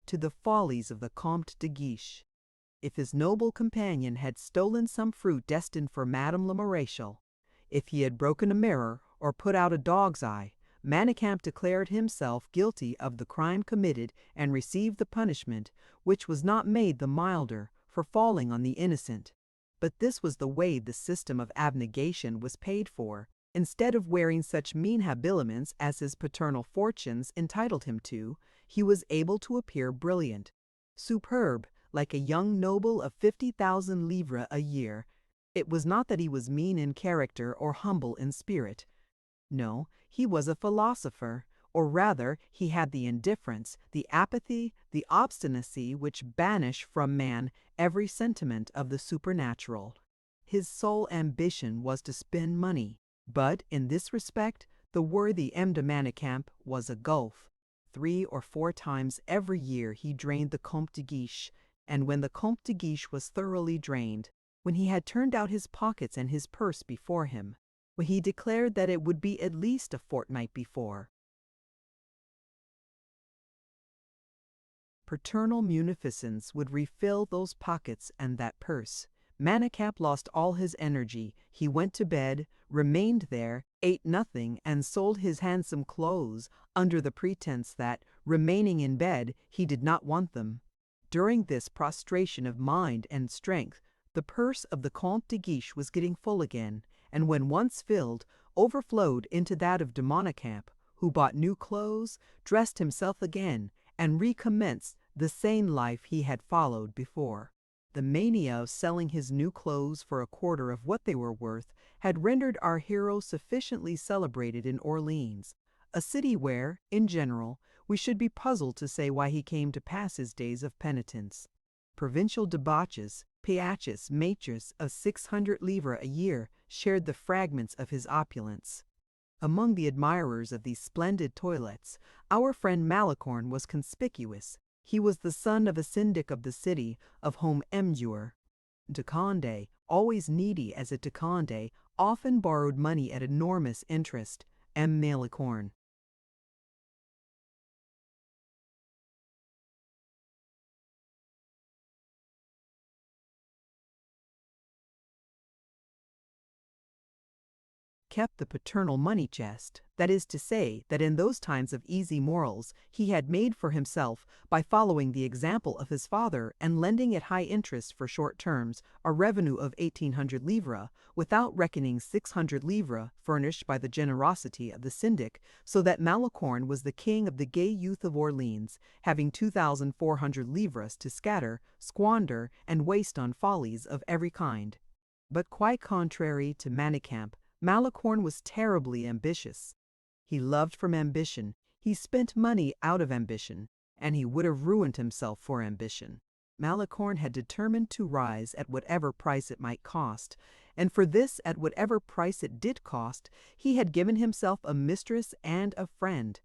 to the follies of the Comte de Guiche. If his noble companion had stolen some fruit destined for Madame la Maréchale, if he had broken a mirror or put out a dog's eye, Manicamp declared himself guilty of the crime committed and received the punishment, which was not made the milder for falling on the innocent. But this was the way the system of abnegation was paid for. Instead of wearing such mean habiliments as his paternal fortunes entitled him to, he was able to appear brilliant, superb, like a young noble of 50,000 livres a year. It was not that he was mean in character or humble in spirit. No, he was a philosopher, or rather he had the indifference, the apathy, the obstinacy which banish from man every sentiment of the supernatural. His sole ambition was to spend money, but in this respect the worthy M. de Manicamp was a gulf. 3 or 4 times every year he drained the Comte de Guiche, and when the Comte de Guiche was thoroughly drained, when he had turned out his pockets and his purse before him, when he declared that it would be at least a fortnight before, paternal munificence would refill those pockets and that purse. Manicamp lost all his energy. He went to bed, remained there, ate nothing, and sold his handsome clothes under the pretense that, remaining in bed, he did not want them. During this prostration of mind and strength, the purse of the Comte de Guiche was getting full again, and when once filled, overflowed into that of de Manicamp, who bought new clothes, dressed himself again, and recommenced the sane life he had followed before. The mania of selling his new clothes for a quarter of what they were worth had rendered our hero sufficiently celebrated in Orleans, a city where, in general, we should be puzzled to say why he came to pass his days of penitence. Provincial debauches, piaches, maitres of 600 livres a year shared the fragments of his opulence. Among the admirers of these splendid toilets, our friend Malicorne was conspicuous. He was the son of a syndic of the city, of whom M. de Condé, always needy as a de Condé, often borrowed money at enormous interest. M. Malicorne. kept the paternal money chest, that is to say, that in those times of easy morals he had made for himself by following the example of his father and lending at high interest for short terms, a revenue of 1,800 livres, without reckoning 600 livres furnished by the generosity of the syndic, so that Malicorne was the king of the gay youth of Orleans, having 2,400 livres to scatter, squander, and waste on follies of every kind. But quite contrary to Manicamp, Malicorne was terribly ambitious. He loved from ambition, he spent money out of ambition, and he would have ruined himself for ambition. Malicorne had determined to rise at whatever price it might cost, and for this, at whatever price it did cost, he had given himself a mistress and a friend.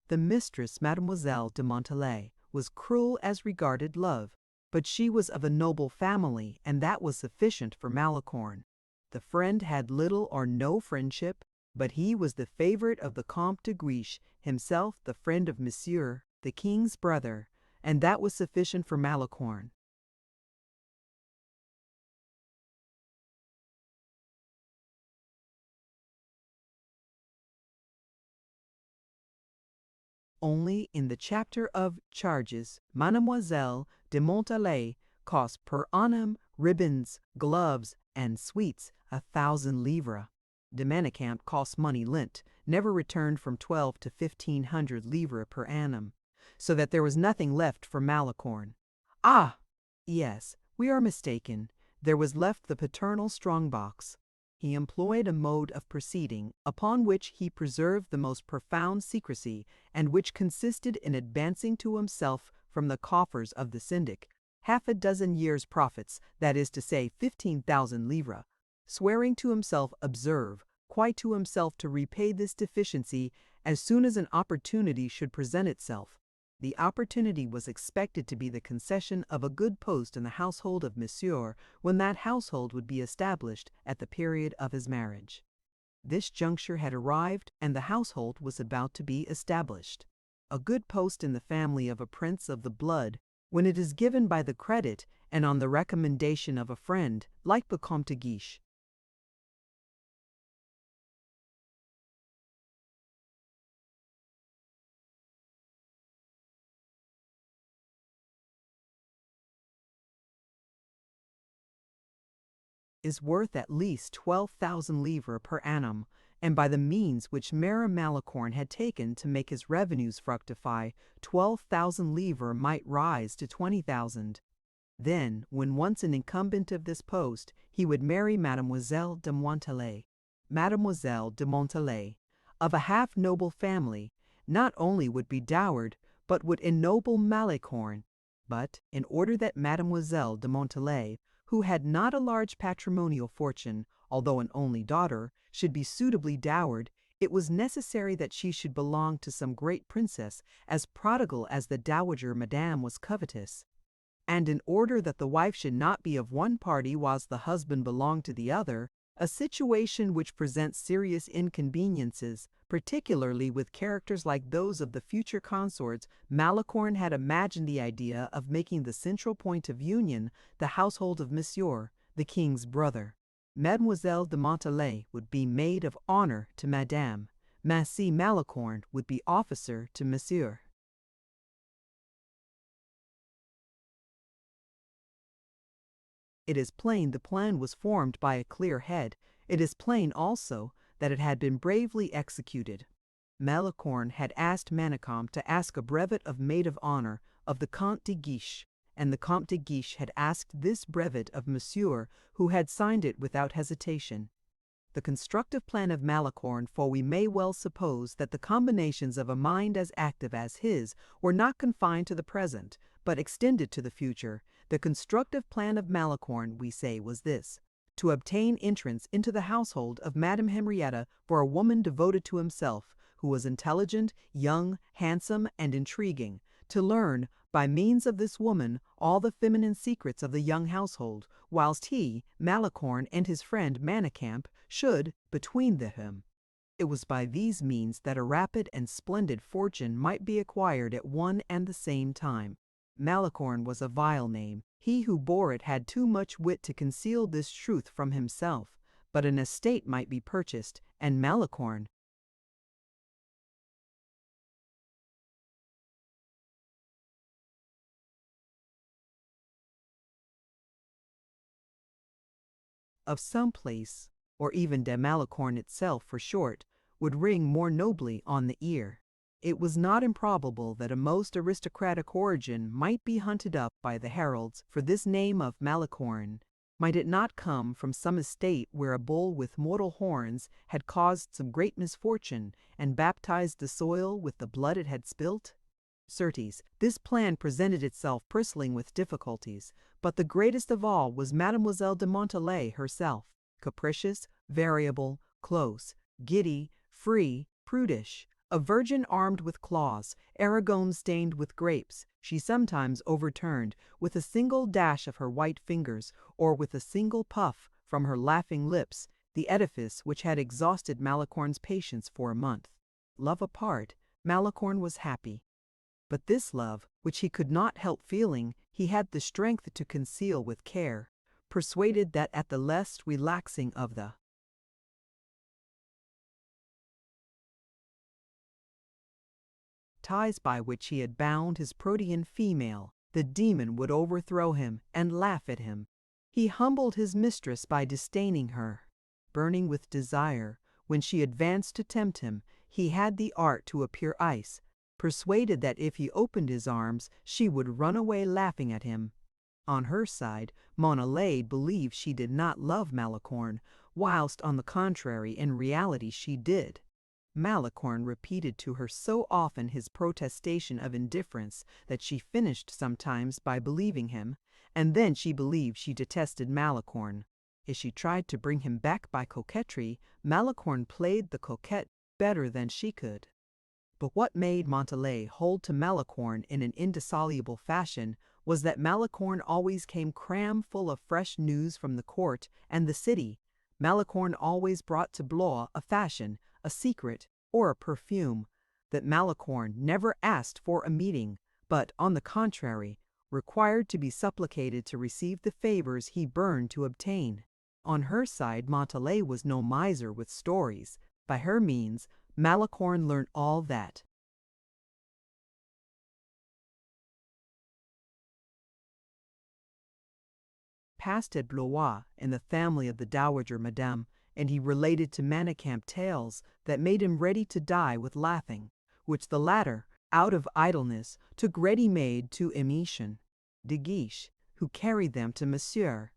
The mistress, Mademoiselle de Montalais, was cruel as regarded love, but she was of a noble family, and that was sufficient for Malicorne. The friend had little or no friendship, but he was the favorite of the Comte de Guiche, himself the friend of Monsieur, the king's brother, and that was sufficient for Malicorne. Only in the chapter of charges, Mademoiselle de Montalais cost per annum ribbons, gloves, and sweets 1,000 livres. De Manicamp cost money lent, never returned from 12 to 1,500 livres per annum, so that there was nothing left for Malicorne. Ah! Yes, we are mistaken. There was left the paternal strong-box. He employed a mode of proceeding upon which he preserved the most profound secrecy, and which consisted in advancing to himself from the coffers of the syndic half a dozen years' profits, that is to say 15,000 livres, swearing to himself, observe, quite to himself, to repay this deficiency as soon as an opportunity should present itself. The opportunity was expected to be the concession of a good post in the household of Monsieur when that household would be established at the period of his marriage. This juncture had arrived, and the household was about to be established. A good post in the family of a prince of the blood, when it is given by the credit and on the recommendation of a friend, like the Comte de Guiche, is worth at least 12,000 livres per annum, and by the means which Mere Malicorne had taken to make his revenues fructify, 12,000 livres might rise to 20,000. Then, when once an incumbent of this post, he would marry Mademoiselle de Montalais. Mademoiselle de Montalais, of a half-noble family, not only would be dowered, but would ennoble Malicorne. But, in order that Mademoiselle de Montalais, who had not a large patrimonial fortune, although an only daughter, should be suitably dowered, it was necessary that she should belong to some great princess, as prodigal as the dowager Madame was covetous. And in order that the wife should not be of one party whilst the husband belonged to the other, a situation which presents serious inconveniences, particularly with characters like those of the future consorts, Malicorne had imagined the idea of making the central point of union the household of Monsieur, the king's brother. Mademoiselle de Montalais would be maid of honor to Madame. Massy Malicorne would be officer to Monsieur. It is plain the plan was formed by a clear head. It is plain also that it had been bravely executed. Malicorne had asked Manicamp to ask a brevet of maid of honor of the Comte de Guiche, and the Comte de Guiche had asked this brevet of Monsieur, who had signed it without hesitation. The constructive plan of Malicorne, for we may well suppose that the combinations of a mind as active as his were not confined to the present, but extended to the future. The constructive plan of Malicorne, we say, was this: to obtain entrance into the household of Madame Henrietta for a woman devoted to himself, who was intelligent, young, handsome, and intriguing, to learn, by means of this woman, all the feminine secrets of the young household, whilst he, Malicorne, and his friend Manicamp should, between them. It was by these means that a rapid and splendid fortune might be acquired at one and the same time. Malicorne was a vile name. He who bore it had too much wit to conceal this truth from himself. but an estate might be purchased, and Malicorne, of some place, or even de Malicorne itself for short, would ring more nobly on the ear. It was not improbable that a most aristocratic origin might be hunted up by the heralds for this name of Malicorne. Might it not come from some estate where a bull with mortal horns had caused some great misfortune and baptized the soil with the blood it had spilt? Certes, this plan presented itself bristling with difficulties, but the greatest of all was Mademoiselle de Montalais herself. Capricious, variable, close, giddy, free, prudish, a virgin armed with claws, Aragon stained with grapes, she sometimes overturned, with a single dash of her white fingers, or with a single puff from her laughing lips, the edifice which had exhausted Malicorne's patience for a month. Love apart, Malicorne was happy. But this love, which he could not help feeling, he had the strength to conceal with care, persuaded that at the less relaxing of the ties by which he had bound his Protean female, the demon would overthrow him and laugh at him. He humbled his mistress by disdaining her. Burning with desire, when she advanced to tempt him, he had the art to appear ice, persuaded that if he opened his arms, she would run away laughing at him. On her side, Montalais believed she did not love Malicorne, whilst on the contrary, in reality she did. Malicorne repeated to her so often his protestation of indifference that she finished sometimes by believing him, and then she believed she detested Malicorne. If she tried to bring him back by coquetry, Malicorne played the coquette better than she could. But what made Montalais hold to Malicorne in an indissoluble fashion was that Malicorne always came cram full of fresh news from the court and the city. Malicorne always brought to Blois a fashion, a secret, or a perfume. That Malicorne never asked for a meeting, but, on the contrary, required to be supplicated to receive the favors he burned to obtain. On her side, Montalais was no miser with stories. By her means, Malicorne learnt all that passed at Blois in the family of the dowager Madame, and he related to Manicamp tales that made him ready to die with laughing, which the latter, out of idleness, took ready-made to Emichen de Guiche, who carried them to Monsieur.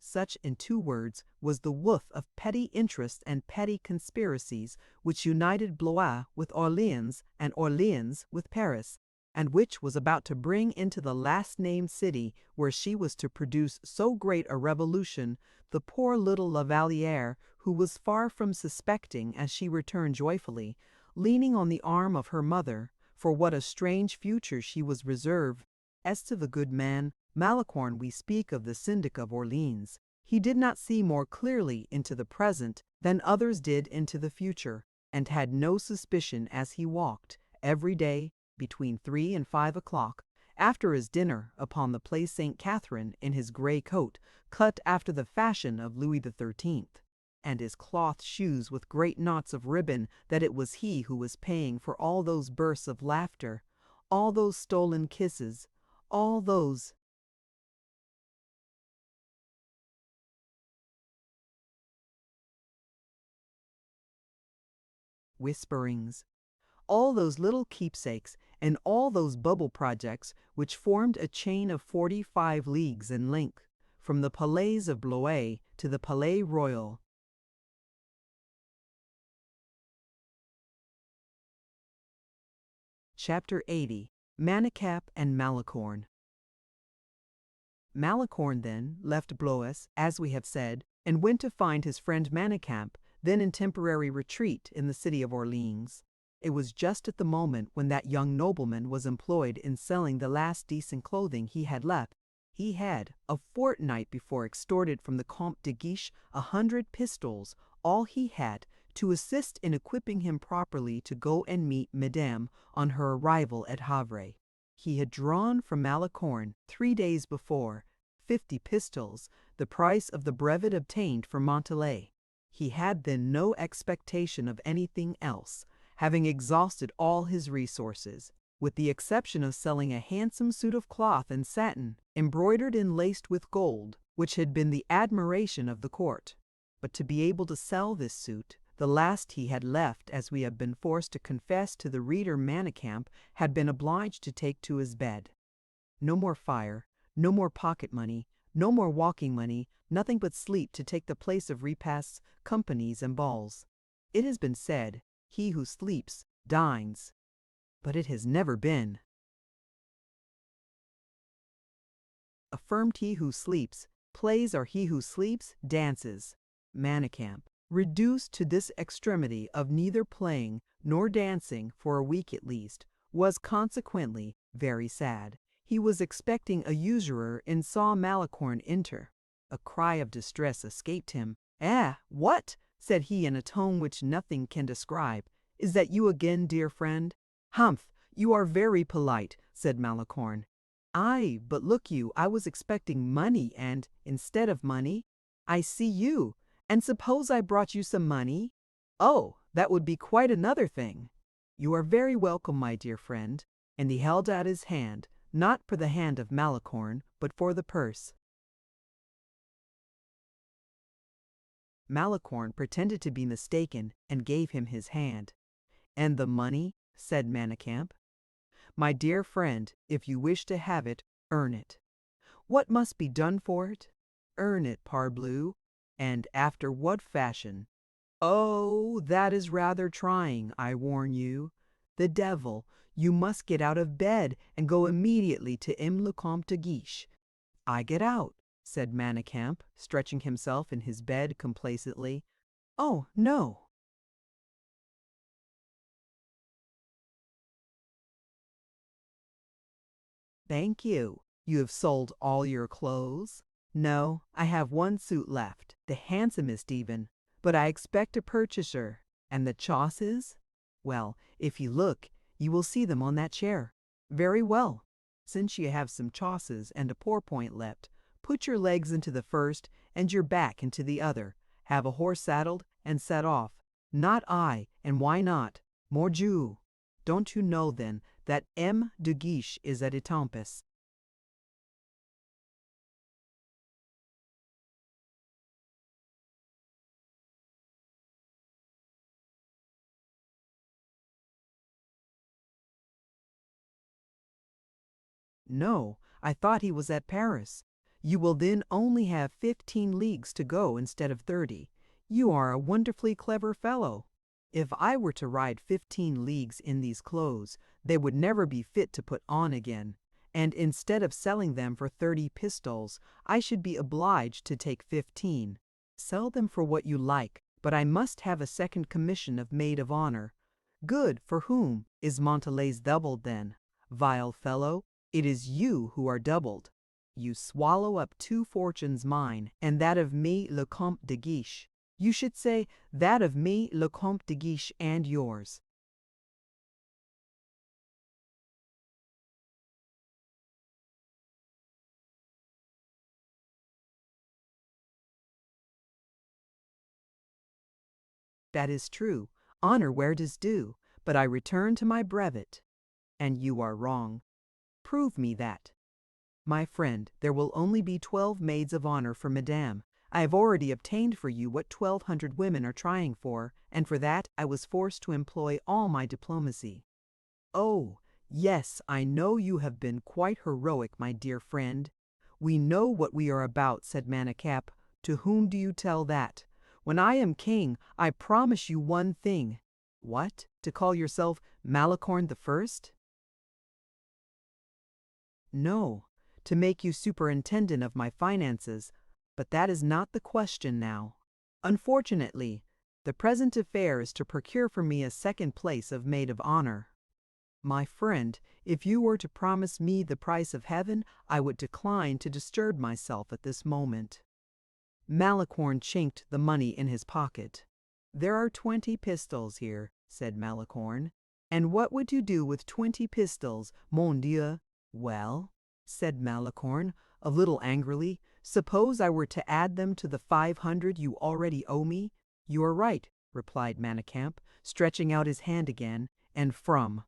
Such, in 2 words, was the woof of petty interests and petty conspiracies which united Blois with Orleans and Orleans with Paris, and which was about to bring into the last-named city, where she was to produce so great a revolution, the poor little La Vallière, who was far from suspecting, as she returned joyfully, leaning on the arm of her mother, for what a strange future she was reserved. As to the good man Malicorne, we speak of the Syndic of Orleans. He did not see more clearly into the present than others did into the future, and had no suspicion as he walked, every day, between 3 and 5 o'clock, after his dinner, upon the Place St. Catherine, in his grey coat, cut after the fashion of Louis XIII, and his cloth shoes with great knots of ribbon, that it was he who was paying for all those bursts of laughter, all those stolen kisses, all those whisperings, all those little keepsakes, and all those bubble projects which formed a chain of 45 leagues in length, from the Palais of Blois to the Palais Royal. Chapter 80. Manicamp and Malicorne. Malicorne then left Blois, as we have said, and went to find his friend Manicamp, then in temporary retreat in the city of Orleans. It was just at the moment when that young nobleman was employed in selling the last decent clothing he had left. He had, a fortnight before, extorted from the Comte de Guiche 100 pistoles, all he had, to assist in equipping him properly to go and meet Madame on her arrival at Havre. He had drawn from Malicorne, 3 days before, 50 pistoles, the price of the brevet obtained for Montalais. He had then no expectation of anything else, having exhausted all his resources, with the exception of selling a handsome suit of cloth and satin, embroidered and laced with gold, which had been the admiration of the court. But to be able to sell this suit, the last he had left, as we have been forced to confess to the reader, Manicamp had been obliged to take to his bed. No more fire, no more pocket money, no more walking money, nothing but sleep to take the place of repasts, companies, and balls. It has been said, he who sleeps dines, but it has never been. Affirmed he who sleeps plays, or he who sleeps dances. Manicamp, reduced to this extremity of neither playing nor dancing for a week at least, was consequently very sad. He was expecting a usurer and saw Malicorne enter. A cry of distress escaped him. What?" said he in a tone which nothing can describe. "Is that you again, dear friend?" "Humph! You are very polite," said Malicorne. "Aye, but look you, I was expecting money, and, instead of money, I see you. And suppose I brought you some money?" "Oh, that would be quite another thing." "You are very welcome, my dear friend." And he held out his hand, not for the hand of Malicorne, but for the purse. Malicorne pretended to be mistaken, and gave him his hand. "And the money?" said Manicamp. "My dear friend, if you wish to have it, earn it." "What must be done for it?" "Earn it, parbleu." "And after what fashion?" "Oh, that is rather trying, I warn you. The devil! You must get out of bed and go immediately to M. le Comte de Guiche." "I get out," said Manicamp, stretching himself in his bed complacently. "Oh, no." "Thank you. You have sold all your clothes?" "No, I have one suit left, the handsomest even, but I expect a purchaser. And the chausses? Well, if you look, you will see them on that chair. Very well. Since you have some chausses and a pourpoint left, put your legs into the first and your back into the other. Have a horse saddled and set off. Not I, and why not? Mordieu! Don't you know, then, that M. de Guiche is at Etampes?" "No, I thought he was at Paris. You will then only have 15 leagues to go instead of 30. You are a wonderfully clever fellow. If I were to ride 15 leagues in these clothes, they would never be fit to put on again, and instead of selling them for 30 pistoles, I should be obliged to take 15. Sell them for what you like, but I must have a second commission of maid of honor." "Good, for whom? Is Montalais doubled then?" "Vile fellow! It is you who are doubled. You swallow up 2 fortunes, mine, and that of me, le Comte de Guiche. You should say, that of me, le Comte de Guiche, and yours." "That is true. Honor where 'tis due. But I return to my brevet." "And you are wrong." "Prove me that." "My friend, there will only be 12 maids of honor for Madame. I have already obtained for you what 1,200 women are trying for, and for that I was forced to employ all my diplomacy." "Oh, yes, I know you have been quite heroic, my dear friend." "We know what we are about," said Manicamp. "To whom do you tell that?" "When I am king, I promise you one thing." "What? To call yourself Malicorne the First?" "No, to make you superintendent of my finances. But that is not the question now. Unfortunately, the present affair is to procure for me a second place of maid of honor." "My friend, if you were to promise me the price of heaven, I would decline to disturb myself at this moment." Malicorne chinked the money in his pocket. "There are 20 pistoles here," said Malicorne. "And what would you do with 20 pistoles, mon Dieu?" "Well," said Malicorne, a little angrily, "suppose I were to add them to the 500 you already owe me, You are right, replied Manicamp, stretching out his hand again, and from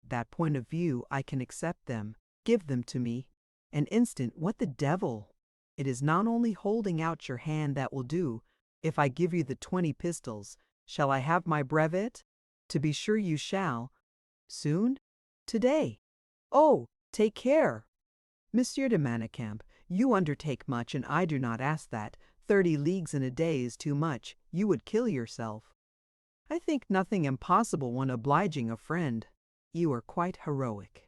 that point of view I can accept them. Give them to me. An instant, what the devil? It is not only holding out your hand that will do. If I give you the 20 pistols, shall I have my brevet? To be sure you shall. Soon? Today. Oh, take care. Monsieur de Manicamp, you undertake much, and I do not ask that. 30 leagues in a day is too much. You would kill yourself. I think nothing impossible when obliging a friend. You are quite heroic.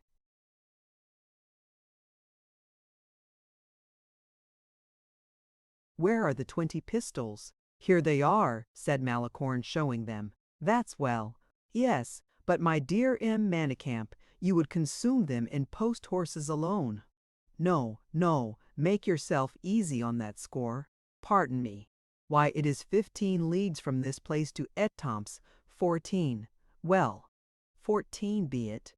Where are the 20 pistols? Here they are, said Malicorne, showing them. That's well. Yes, but my dear M. Manicamp, you would consume them in post-horses alone. No, no, make yourself easy on that score. Pardon me. Why, it is 15 leagues from this place to Etampes. 14. Well, 14 be it.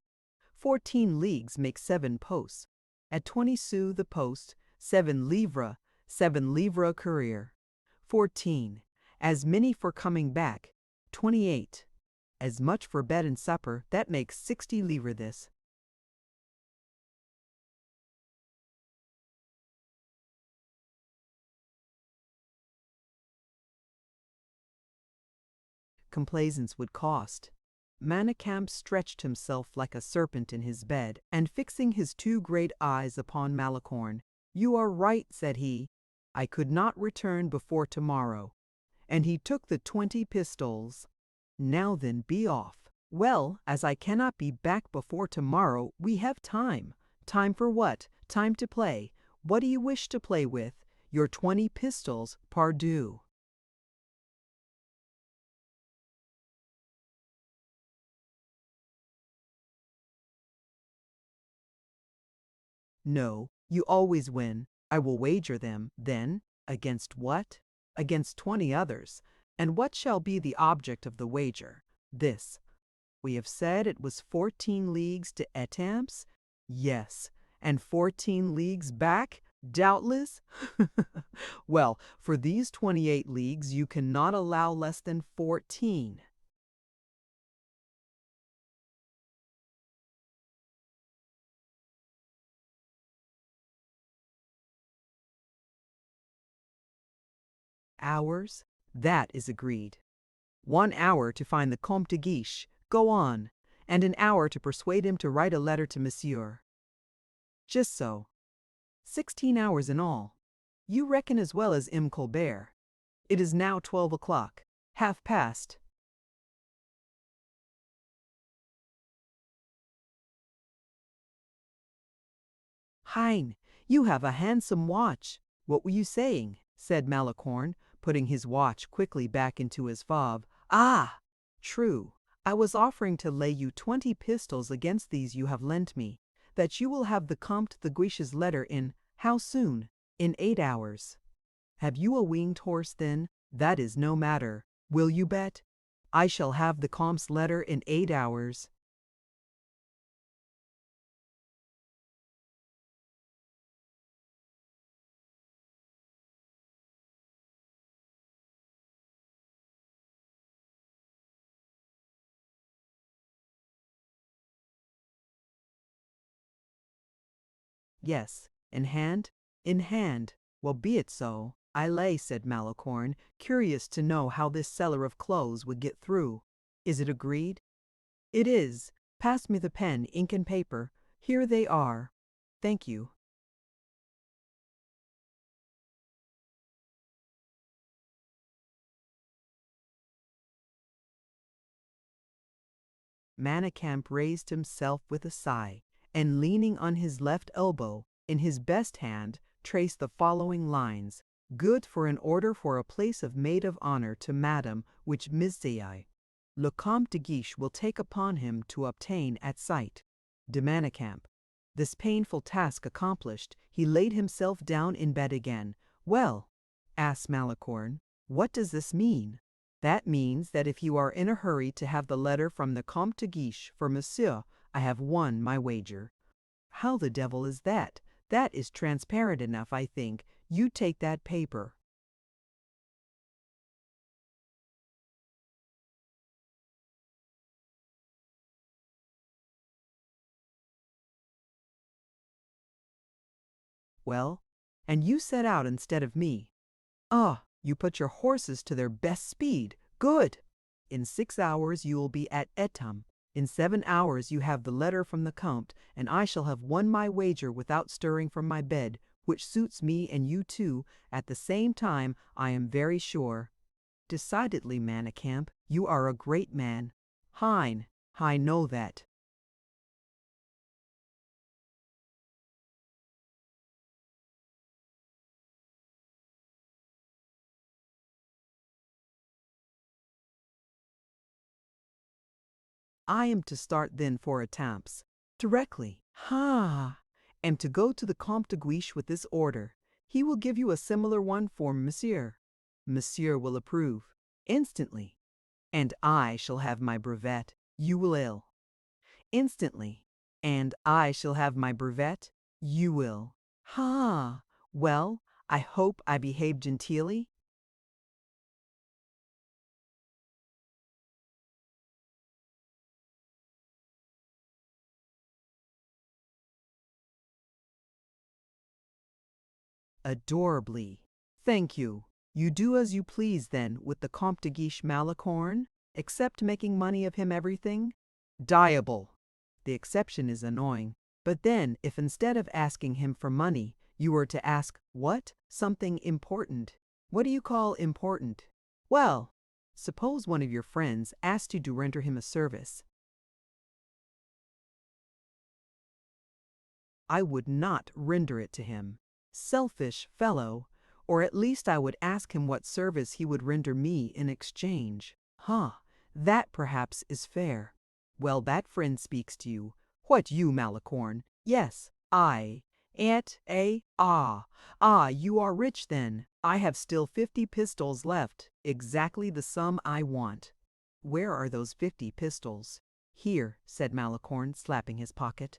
14 leagues make 7 posts. At 20 sous the post, 7 livres courier. 14. As many for coming back. 28. As much for bed and supper, that makes 60 livres this. Complaisance would cost. Manicamp stretched himself like a serpent in his bed, and fixing his 2 great eyes upon Malicorne, "You are right," said he. "I could not return before tomorrow." And he took the 20 pistols. "Now then, be off." "Well, as I cannot be back before tomorrow, we have time." "Time for what?" "Time to play." "What do you wish to play with?" "Your 20 pistols, pardieu." "No, you always win. I will wager them, then." "Against what?" "Against 20 others. And what shall be the object of the wager?" "This. We have said it was 14 leagues to Etampes?" "Yes." "And 14 leagues back?" "Doubtless." "Well, for these 28 leagues you cannot allow less than 14. Hours? That is agreed. 1 hour to find the Comte de Guiche. Go on. And an hour to persuade him to write a letter to Monsieur. Just so. 16 hours in all. You reckon as well as M. Colbert. It is now 12 o'clock. Half past. Hein, you have a handsome watch. What were you saying? Said Malicorne, putting his watch quickly back into his fob. Ah! True. I was offering to lay you 20 pistols against these you have lent me, that you will have the Comte de Guiche's letter in, how soon? In 8 hours. Have you a winged horse then? That is no matter. Will you bet? I shall have the Comte's letter in 8 hours. Yes, in hand? In hand. Well, be it so. I lay, said Malicorne, curious to know how this seller of clothes would get through. Is it agreed? It is. Pass me the pen, ink, and paper. Here they are. Thank you. Manicamp raised himself with a sigh, and leaning on his left elbow, in his best hand, traced the following lines: "Good for an order for a place of maid of honor to Madame, which Missei Le Comte de Guiche will take upon him to obtain at sight." De Manicamp. This painful task accomplished, he laid himself down in bed again. "Well," asked Malicorne, "what does this mean?" "That means that if you are in a hurry to have the letter from the Comte de Guiche for Monsieur, I have won my wager. How the devil is that? That is transparent enough, I think. You take that paper. Well, and you set out instead of me. Ah, you put your horses to their best speed. Good! In 6 hours you will be at Etam. In 7 hours you have the letter from the Comte, and I shall have won my wager without stirring from my bed, which suits me and you too, at the same time, I am very sure. Decidedly, Manicamp, you are a great man. Hein, I know that. I am to start then for Étampes. Directly. Ha! Am to go to the Comte de Guiche with this order. He will give you a similar one for Monsieur. Monsieur will approve. Instantly. And I shall have my brevet. You will ill. Instantly. And I shall have my brevet. You will. Ha! Well, I hope I behaved genteelly. Adorably. Thank you. You do as you please, then, with the Comte de Guiche Malicorne, except making money of him everything? Diable! The exception is annoying. But then, if instead of asking him for money, you were to ask, what? Something important. What do you call important? Well, suppose one of your friends asked you to render him a service. I would not render it to him. Selfish fellow! Or at least I would ask him what service he would render me in exchange. That perhaps is fair. Well, that friend speaks to you. What, you, Malicorne? Yes, I. You are rich then. I have still 50 pistoles left, exactly the sum I want. Where are those 50 pistoles? Here, said Malicorne, slapping his pocket.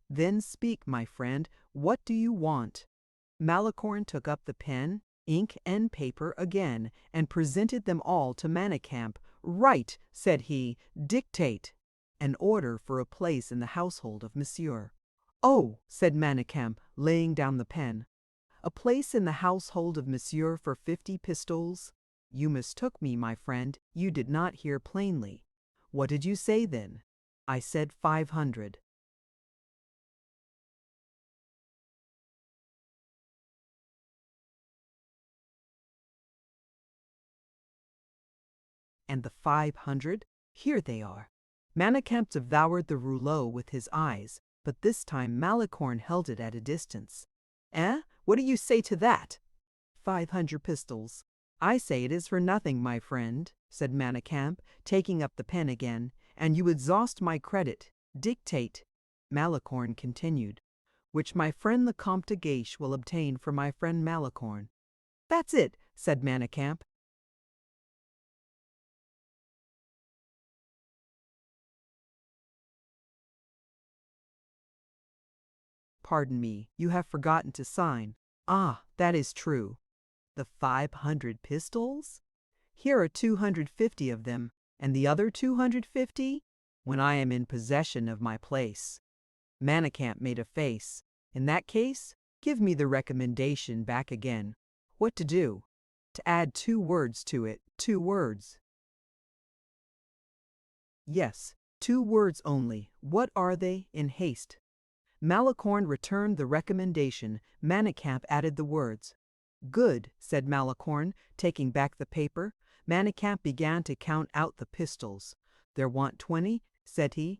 Then speak, my friend, what do you want? Malicorne took up the pen, ink, and paper again, and presented them all to Manicamp. Write, said he, dictate. An order for a place in the household of Monsieur. Oh, said Manicamp, laying down the pen. A place in the household of Monsieur for 50 pistoles? You mistook me, my friend. You did not hear plainly. What did you say then? I said 500. And the 500? Here they are. Manicamp devoured the rouleau with his eyes, but this time Malicorne held it at a distance. Eh? What do you say to that? 500 pistoles. I say it is for nothing, my friend, said Manicamp, taking up the pen again, and you exhaust my credit. Dictate. Malicorne continued, which my friend the Comte de Guiche will obtain for my friend Malicorne. That's it, said Manicamp. Pardon me, you have forgotten to sign. Ah, that is true. The 500 pistoles? Here are 250 of them, and the other 250? When I am in possession of my place. Manicamp made a face. In that case, give me the recommendation back again. What to do? To add 2 words to it, 2 words. Yes, 2 words only. What are they, in haste? Malicorne returned the recommendation. Manicamp added the words. Good, said Malicorne, taking back the paper. Manicamp began to count out the pistols. There want 20, said he.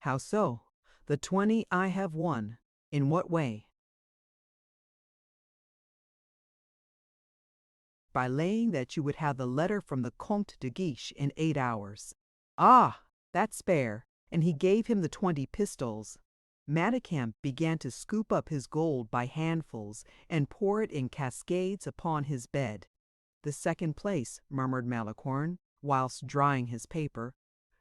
How so? The 20 I have won. In what way? By laying that you would have the letter from the Comte de Guiche in 8 hours. Ah, that's spare. and he gave him the 20 pistoles. Manicamp began to scoop up his gold by handfuls and pour it in cascades upon his bed. "The second place," murmured Malicorne, whilst drying his paper,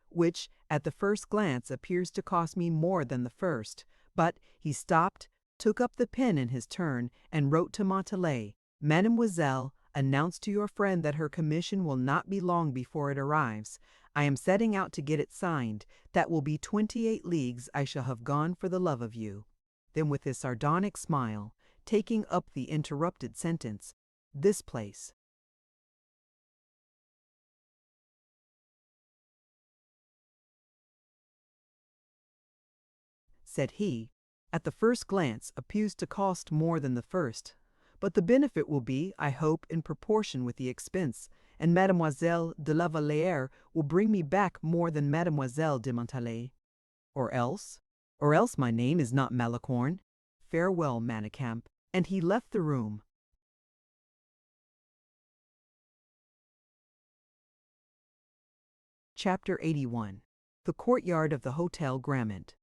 "which at the first glance appears to cost me more than the first." But he stopped, took up the pen in his turn, and wrote to Montalais, "Mademoiselle, announce to your friend that her commission will not be long before it arrives. I am setting out to get it signed. That will be 28 leagues I shall have gone for the love of you." Then with his sardonic smile, taking up the interrupted sentence, "This place." Said he, "at the first glance appears to cost more than the first, but the benefit will be, I hope, in proportion with the expense, and Mademoiselle de la Vallière will bring me back more than Mademoiselle de Montalais. Or else my name is not Malicorne. Farewell, Manicamp." And he left the room. Chapter 81. The Courtyard of the Hotel Grammont.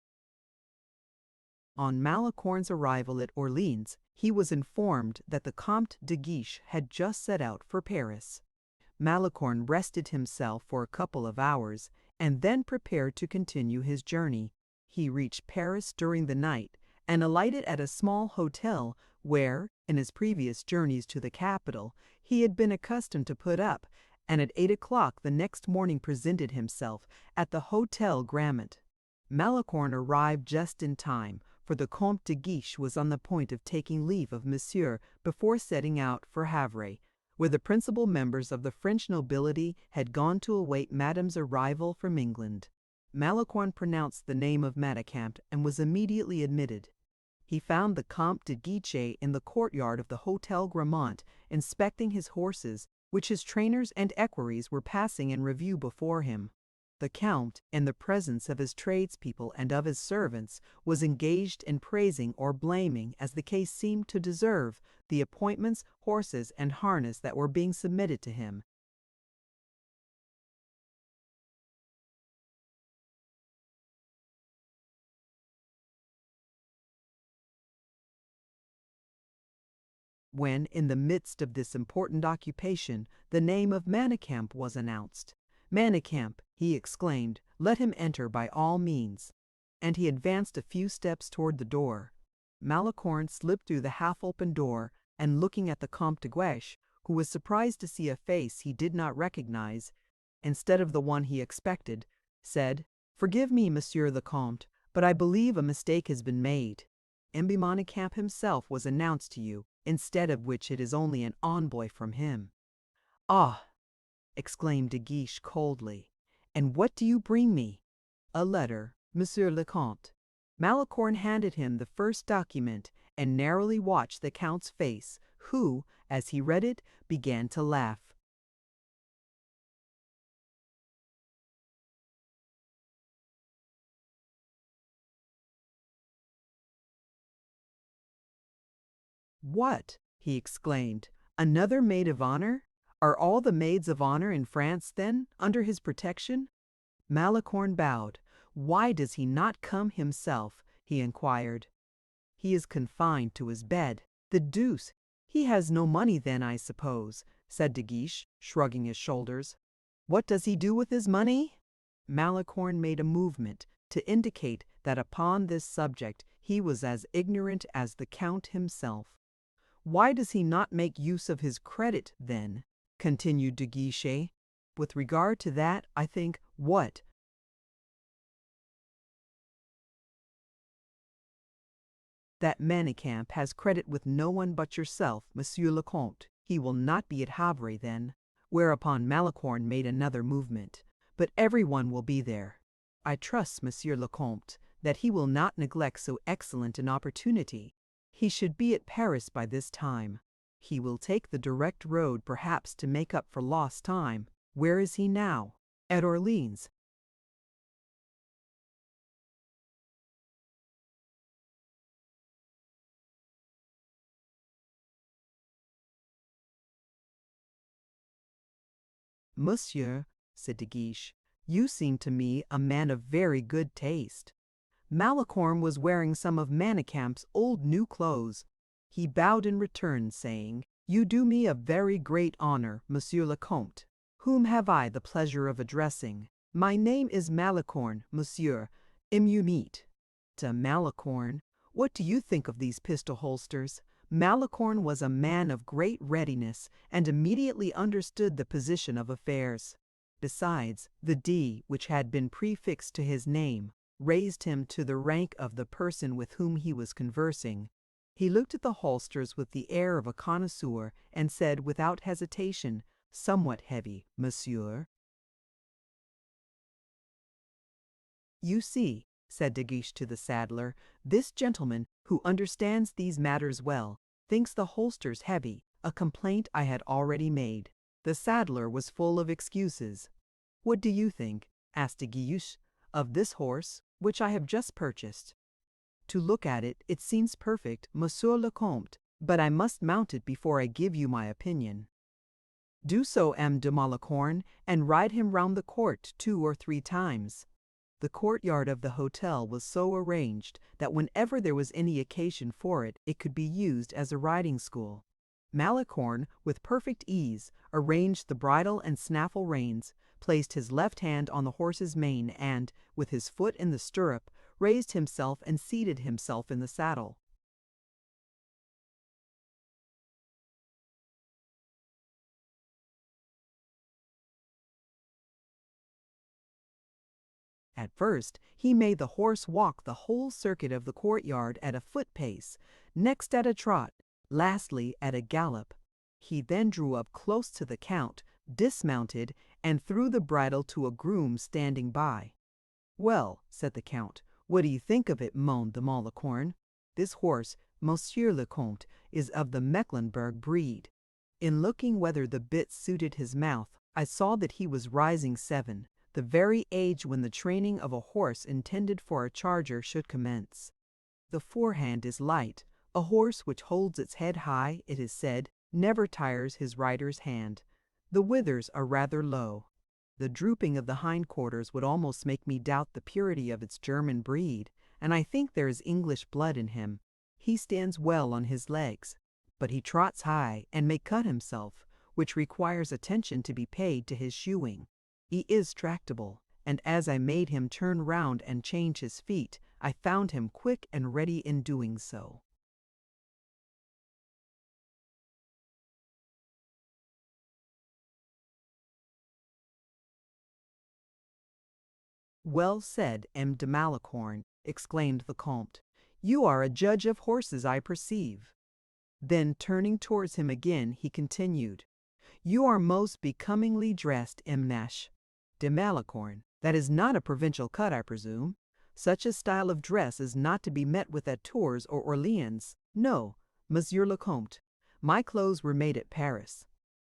On Malicorne's arrival at Orleans, he was informed that the Comte de Guiche had just set out for Paris. Malicorne rested himself for a couple of hours, and then prepared to continue his journey. He reached Paris during the night, and alighted at a small hotel where, in his previous journeys to the capital, he had been accustomed to put up, and at 8 o'clock the next morning presented himself at the Hotel Grammont. Malicorne arrived just in time, for the Comte de Guiche was on the point of taking leave of Monsieur before setting out for Havre, where the principal members of the French nobility had gone to await Madame's arrival from England. Malicorne pronounced the name of Manicamp and was immediately admitted. He found the Comte de Guiche in the courtyard of the Hotel Grammont, inspecting his horses, which his trainers and equerries were passing in review before him. The Count, in the presence of his tradespeople and of his servants, was engaged in praising or blaming, as the case seemed to deserve, the appointments, horses, and harness that were being submitted to him. When, in the midst of this important occupation, the name of Manicamp was announced. "Manicamp," he exclaimed, "let him enter by all means." And he advanced a few steps toward the door. Malicorne slipped through the half-open door, and looking at the Comte de Guiche, who was surprised to see a face he did not recognize, instead of the one he expected, said, "Forgive me, Monsieur the Comte, but I believe a mistake has been made. M. Manicamp himself was announced to you, instead of which it is only an envoy from him." "Ah!" exclaimed de Guiche coldly, "and what do you bring me?" "A letter, Monsieur le Comte." Malicorne handed him the first document, and narrowly watched the Count's face, who, as he read it, began to laugh. "What!" he exclaimed, "another maid of honor? Are all the maids of honor in France, then, under his protection?" Malicorne bowed. "Why does he not come himself?" he inquired. "He is confined to his bed." "The deuce! He has no money then, I suppose," said de Guiche, shrugging his shoulders. "What does he do with his money?" Malicorne made a movement to indicate that upon this subject he was as ignorant as the Count himself. "Why does he not make use of his credit, then?" continued de Guiche. "With regard to that, I think, what? That Manicamp has credit with no one but yourself, Monsieur le Comte. He will not be at Havre, then." Whereupon Malicorne made another movement. "But everyone will be there. I trust, Monsieur le Comte, that he will not neglect so excellent an opportunity. He should be at Paris by this time. He will take the direct road, perhaps, to make up for lost time. Where is he now?" "At Orleans." "Monsieur," said de Guiche, You seem to me a man of very good taste." Malicorne was wearing some of Manicamp's old new clothes. He bowed in return, saying, "You do me a very great honor, Monsieur le Comte. Whom have I the pleasure of addressing?" "My name is Malicorne, Monsieur. You meet." To Malicorne, "What do you think of these pistol holsters?" Malicorne was a man of great readiness, and immediately understood the position of affairs. Besides, the D, which had been prefixed to his name, raised him to the rank of the person with whom he was conversing. He looked at the holsters with the air of a connoisseur, and said without hesitation, "Somewhat heavy, monsieur." "You see," said De Guiche to the saddler, "this gentleman, who understands these matters well, thinks the holsters heavy, a complaint I had already made." The saddler was full of excuses. "What do you think," asked De Guiche, "of this horse, which I have just purchased? To look at it, it seems perfect, Monsieur le Comte, but I must mount it before I give you my opinion." "Do so, M. de Malicorne, and ride him round the court 2 or 3 times." The courtyard of the hotel was so arranged that whenever there was any occasion for it, it could be used as a riding school. Malicorne, with perfect ease, arranged the bridle and snaffle reins, placed his left hand on the horse's mane, and, with his foot in the stirrup, raised himself and seated himself in the saddle. At first, he made the horse walk the whole circuit of the courtyard at a foot pace, next at a trot, lastly at a gallop. He then drew up close to the Count, dismounted, and threw the bridle to a groom standing by. "Well," said the Count, "what do you think of it, Mon de Malicorne? This horse, Monsieur le Comte, is of the Mecklenburg breed." In looking whether the bit suited his mouth, I saw that he was rising 7, the very age when the training of a horse intended for a charger should commence. The forehand is light. A horse which holds its head high, it is said, never tires his rider's hand. The withers are rather low. The drooping of the hindquarters would almost make me doubt the purity of its German breed, and I think there is English blood in him. He stands well on his legs, but he trots high and may cut himself, which requires attention to be paid to his shoeing. He is tractable, and as I made him turn round and change his feet, I found him quick and ready in doing so. "Well said, M. de Malicorne," exclaimed the Comte. "You are a judge of horses, I perceive." Then turning towards him again, he continued, "You are most becomingly dressed, M. de Malicorne. That is not a provincial cut, I presume. Such a style of dress is not to be met with at Tours or Orleans. No, Monsieur le Comte, my clothes were made at Paris."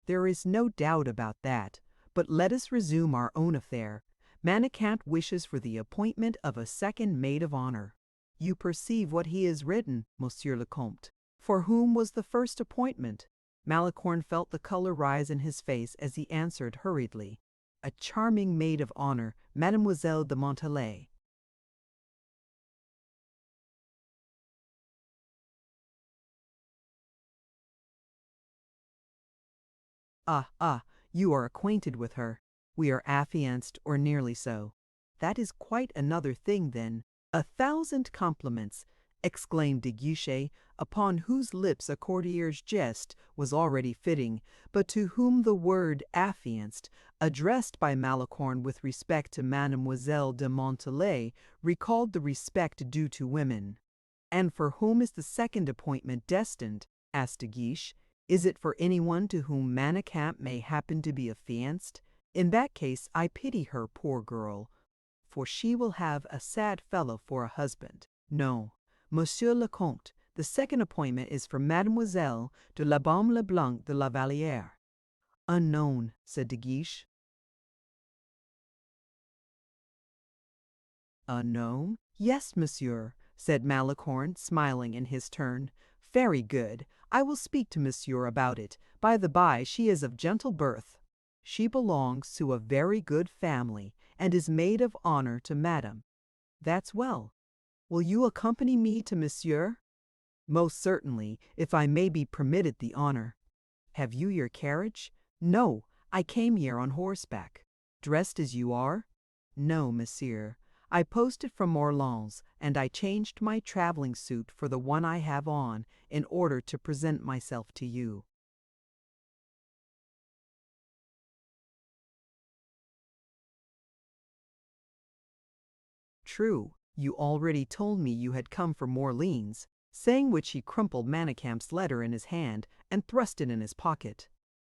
"There is no doubt about that. But let us resume our own affair. Manicamp wishes for the appointment of a second maid of honor. You perceive what he has written, Monsieur le Comte. For whom was the first appointment?" Malicorne felt the color rise in his face as he answered hurriedly, "A charming maid of honor, Mademoiselle de Montalais." Ah, you are acquainted with her. We are affianced, or nearly so." "That is quite another thing, then." "A thousand compliments," exclaimed De Guiche, upon whose lips a courtier's jest was already fitting, but to whom the word affianced, addressed by Malicorne with respect to Mademoiselle de Montalais, recalled the respect due to women. "And for whom is the second appointment destined?" asked De Guiche. "Is it for anyone to whom Manicamp may happen to be affianced? In that case I pity her, poor girl, for she will have a sad fellow for a husband. No, Monsieur le Comte, the second appointment is for Mademoiselle de la Baume le Blanc de la Vallière." "Unknown," said De Guiche. "Unknown? Yes, monsieur," said Malicorne, smiling in his turn. "Very good. I will speak to monsieur about it. By the by, she is of gentle birth. She belongs to a very good family, and is maid of honor to Madame. That's well. Will you accompany me to Monsieur? Most certainly, if I may be permitted the honor. Have you your carriage? No, I came here on horseback. Dressed as you are? No, monsieur. I posted from Orleans, and I changed my traveling suit for the one I have on in order to present myself to you. True, you already told me you had come from Orleans, saying which he crumpled Manicamp's letter in his hand and thrust it in his pocket.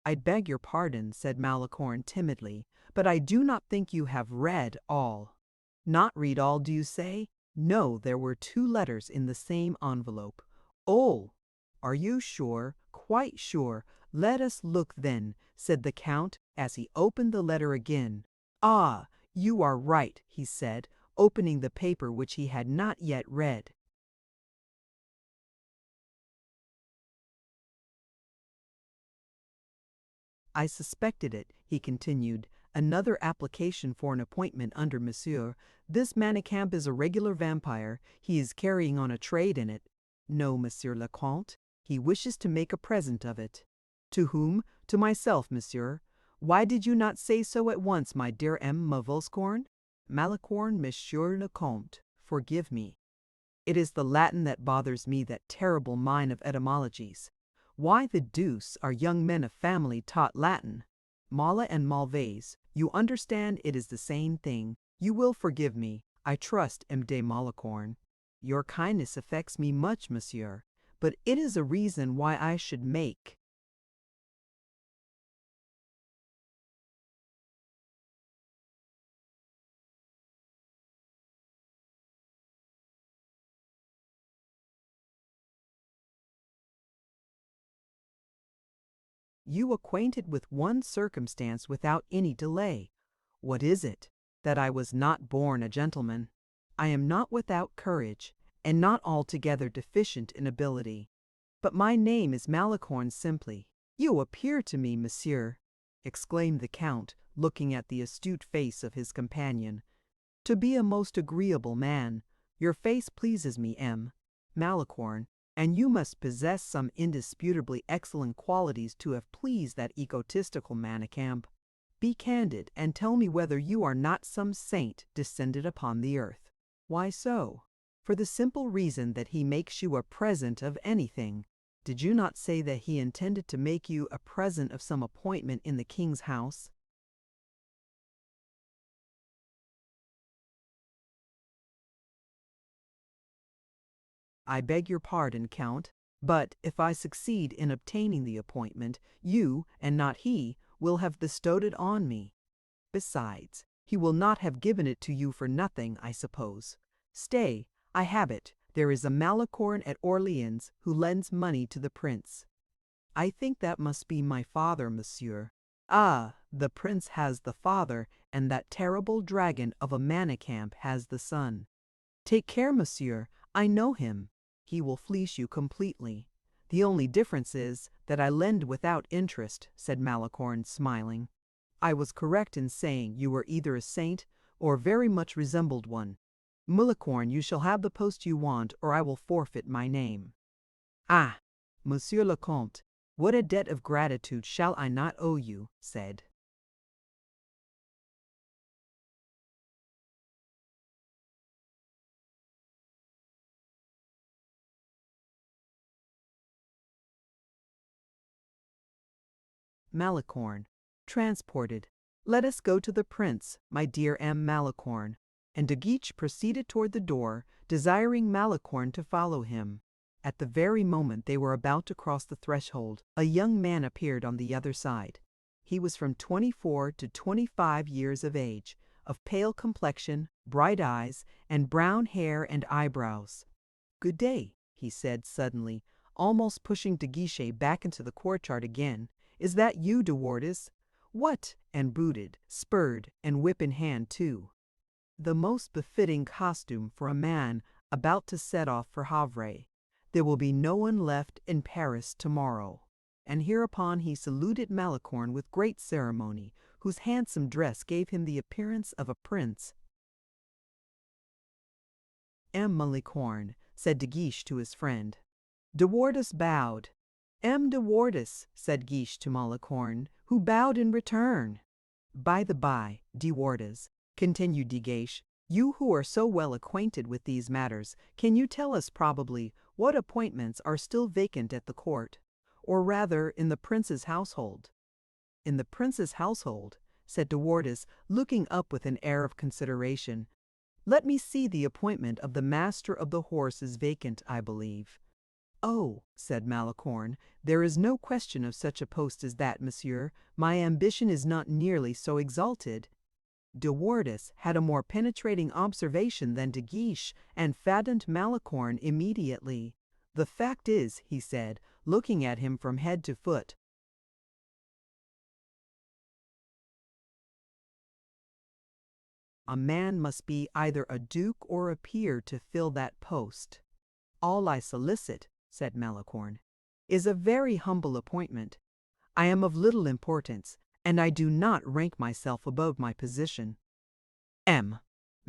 I beg your pardon, said Malicorne timidly, but I do not think you have read all. Not read all, do you say? No, there were 2 letters in the same envelope. Oh, are you sure? Quite sure. Let us look then, said the Count as he opened the letter again. Ah, you are right, he said, opening the paper which he had not yet read. I suspected it, he continued. Another application for an appointment under Monsieur. This Manicamp is a regular vampire. He is carrying on a trade in it. No, Monsieur le Comte. He wishes to make a present of it. To whom? To myself, Monsieur. Why did you not say so at once, my dear M. Mauvauscorn? Malicorne, Monsieur le Comte, forgive me. It is the Latin that bothers me, that terrible mine of etymologies. Why the deuce are young men of family taught Latin? Mala and Malvaise, you understand it is the same thing. You will forgive me, I trust, M. de Malicorne. Your kindness affects me much, monsieur, but it is a reason why I should make. You acquainted with one circumstance without any delay. What is it? That I was not born a gentleman. I am not without courage, and not altogether deficient in ability. But my name is Malicorne simply. You appear to me, monsieur, exclaimed the Count, looking at the astute face of his companion, to be a most agreeable man. Your face pleases me, M. Malicorne, and you must possess some indisputably excellent qualities to have pleased that egotistical Manicamp. Be candid, and tell me whether you are not some saint descended upon the earth. Why so? For the simple reason that he makes you a present of anything. Did you not say that he intended to make you a present of some appointment in the king's house? I beg your pardon, Count, but if I succeed in obtaining the appointment, you, and not he, will have bestowed it on me. Besides, he will not have given it to you for nothing, I suppose. Stay, I have it. There is a Malicorne at Orleans who lends money to the prince. I think that must be my father, monsieur. Ah, the prince has the father, and that terrible dragon of a Manicamp has the son. Take care, monsieur, I know him. He will fleece you completely. The only difference is that I lend without interest, said Malicorne, smiling. I was correct in saying you were either a saint or very much resembled one. Malicorne, you shall have the post you want, or I will forfeit my name. Ah, Monsieur le Comte, what a debt of gratitude shall I not owe you, said Malicorne, transported. Let us go to the prince, my dear M. Malicorne. And De Guiche proceeded toward the door, desiring Malicorne to follow him. At the very moment they were about to cross the threshold, a young man appeared on the other side. He was from 24 to 25 years of age, of pale complexion, bright eyes, and brown hair and eyebrows. Good day, he said suddenly, almost pushing De Guiche back into the courtyard again. Is that you, De Wardes? What? And booted, spurred, and whip in hand, too. The most befitting costume for a man about to set off for Havre. There will be no one left in Paris tomorrow. And hereupon he saluted Malicorne with great ceremony, whose handsome dress gave him the appearance of a prince. M. Malicorne, said De Guiche to his friend. De Wardes bowed. M. de Wardes, said Guiche to Malicorne, who bowed in return. By the by, De Wardes, continued De Guiche, you who are so well acquainted with these matters, can you tell us probably what appointments are still vacant at the court, or rather in the prince's household? In the prince's household, said De Wardes, looking up with an air of consideration. Let me see, the appointment of the master of the horse is vacant, I believe. Oh, said Malicorne, there is no question of such a post as that, monsieur. My ambition is not nearly so exalted. De Wardes had a more penetrating observation than De Guiche, and fathomed Malicorne immediately. The fact is, he said, looking at him from head to foot, a man must be either a duke or a peer to fill that post. All I solicit, said Malicorne, is a very humble appointment. I am of little importance, and I do not rank myself above my position. M.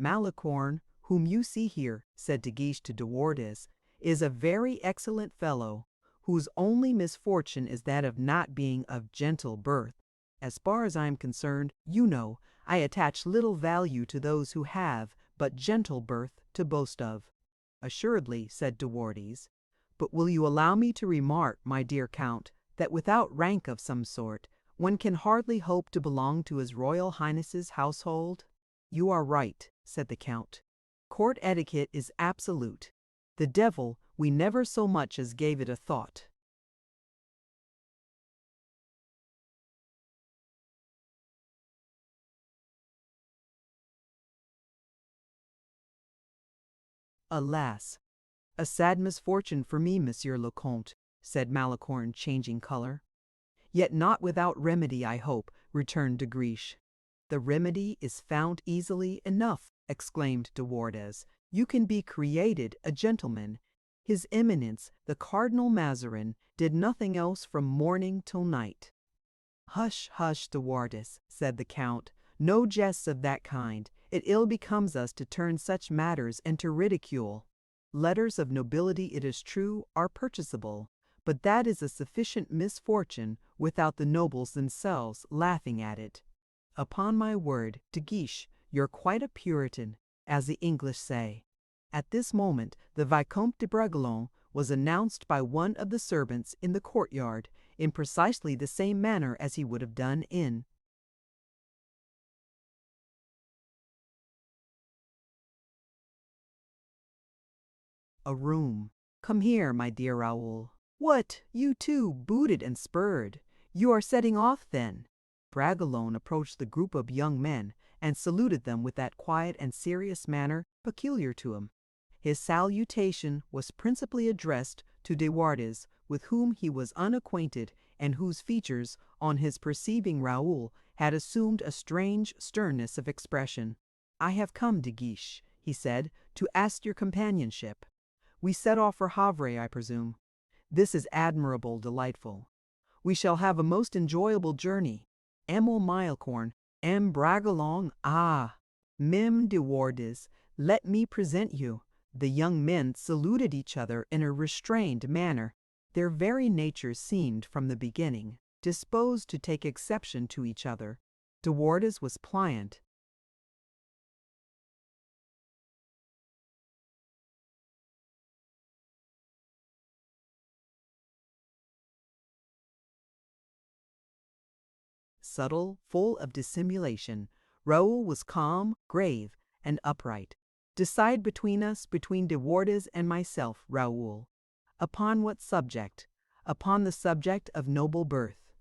Malicorne, whom you see here, said De Guiche to De Wardes, is a very excellent fellow, whose only misfortune is that of not being of gentle birth. As far as I am concerned, you know, I attach little value to those who have but gentle birth to boast of. Assuredly, said De Wardes. But will you allow me to remark, my dear Count, that without rank of some sort, one can hardly hope to belong to His Royal Highness's household? You are right, said the Count. Court etiquette is absolute. The devil, we never so much as gave it a thought. Alas! A sad misfortune for me, Monsieur le Comte, said Malicorne, changing color. Yet not without remedy, I hope, returned De Guiche. The remedy is found easily enough, exclaimed De Wardes. You can be created a gentleman. His Eminence, the Cardinal Mazarin, did nothing else from morning till night. Hush, hush, De Wardes, said the Count. No jests of that kind. It ill becomes us to turn such matters into ridicule. Letters of nobility, it is true, are purchasable, but that is a sufficient misfortune without the nobles themselves laughing at it. Upon my word, De Guiche, you're quite a Puritan, as the English say. At this moment, the Vicomte de Bragelonne was announced by one of the servants in the courtyard, in precisely the same manner as he would have done in a room. Come here, my dear Raoul. What, you too, booted and spurred? You are setting off, then? Bragelonne approached the group of young men and saluted them with that quiet and serious manner peculiar to him. His salutation was principally addressed to De Wardes, with whom he was unacquainted, and whose features, on his perceiving Raoul, had assumed a strange sternness of expression. I have come, De Guiche, he said, to ask your companionship. We set off for Havre, I presume. This is admirable, delightful. We shall have a most enjoyable journey. M. Malicorne, M. Bragelonne, ah! Mem de Wardes, let me present you. The young men saluted each other in a restrained manner. Their very natures seemed, from the beginning, disposed to take exception to each other. De Wardes was pliant. Subtle, full of dissimulation. Raoul was calm, grave, and upright. Decide between us, between De Wardes and myself, Raoul. Upon what subject? Upon the subject of noble birth.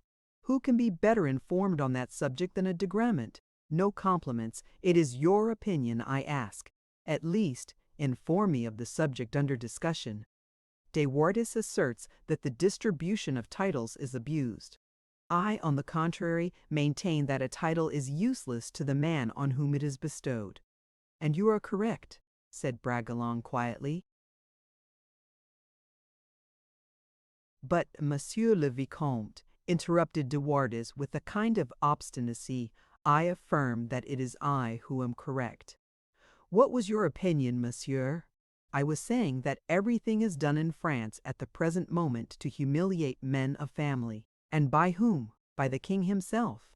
Who can be better informed on that subject than a de Grammont? No compliments. It is your opinion I ask. At least, inform me of the subject under discussion. De Wardes asserts that the distribution of titles is abused. I, on the contrary, maintain that a title is useless to the man on whom it is bestowed. And you are correct, said Bragelonne quietly. But, Monsieur le Vicomte, interrupted De Wardes with a kind of obstinacy. I affirm that it is I who am correct. What was your opinion, monsieur? I was saying that everything is done in France at the present moment to humiliate men of family. And by whom? By the king himself.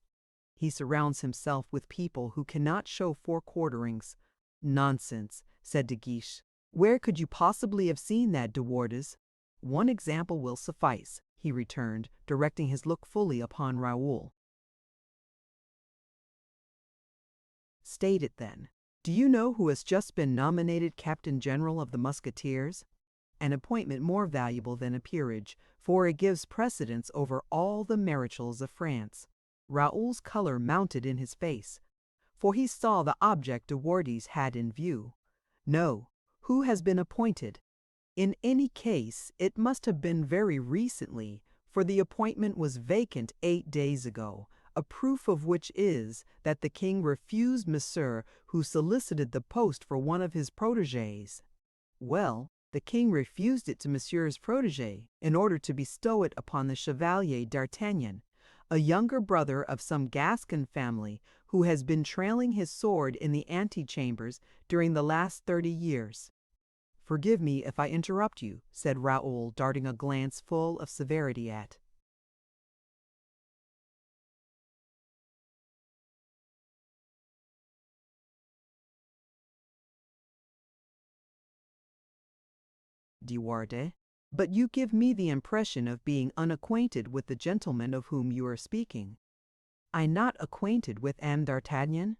He surrounds himself with people who cannot show forequarterings. Nonsense, said de Guiche. Where could you possibly have seen that, De Wardes? One example will suffice, he returned, directing his look fully upon Raoul. State it then. Do you know who has just been nominated Captain General of the Musketeers? An appointment more valuable than a peerage, for it gives precedence over all the marechals of France. Raoul's color mounted in his face, for he saw the object De Wardes had in view. No, who has been appointed? In any case, it must have been very recently, for the appointment was vacant 8 days ago, a proof of which is that the king refused Monsieur, who solicited the post for one of his protégés. Well, the king refused it to Monsieur's protégé in order to bestow it upon the Chevalier d'Artagnan, a younger brother of some Gascon family who has been trailing his sword in the antechambers during the last 30 years. Forgive me if I interrupt you, said Raoul, darting a glance full of severity at De Wardes, but you give me the impression of being unacquainted with the gentleman of whom you are speaking. I not acquainted with M. d'Artagnan?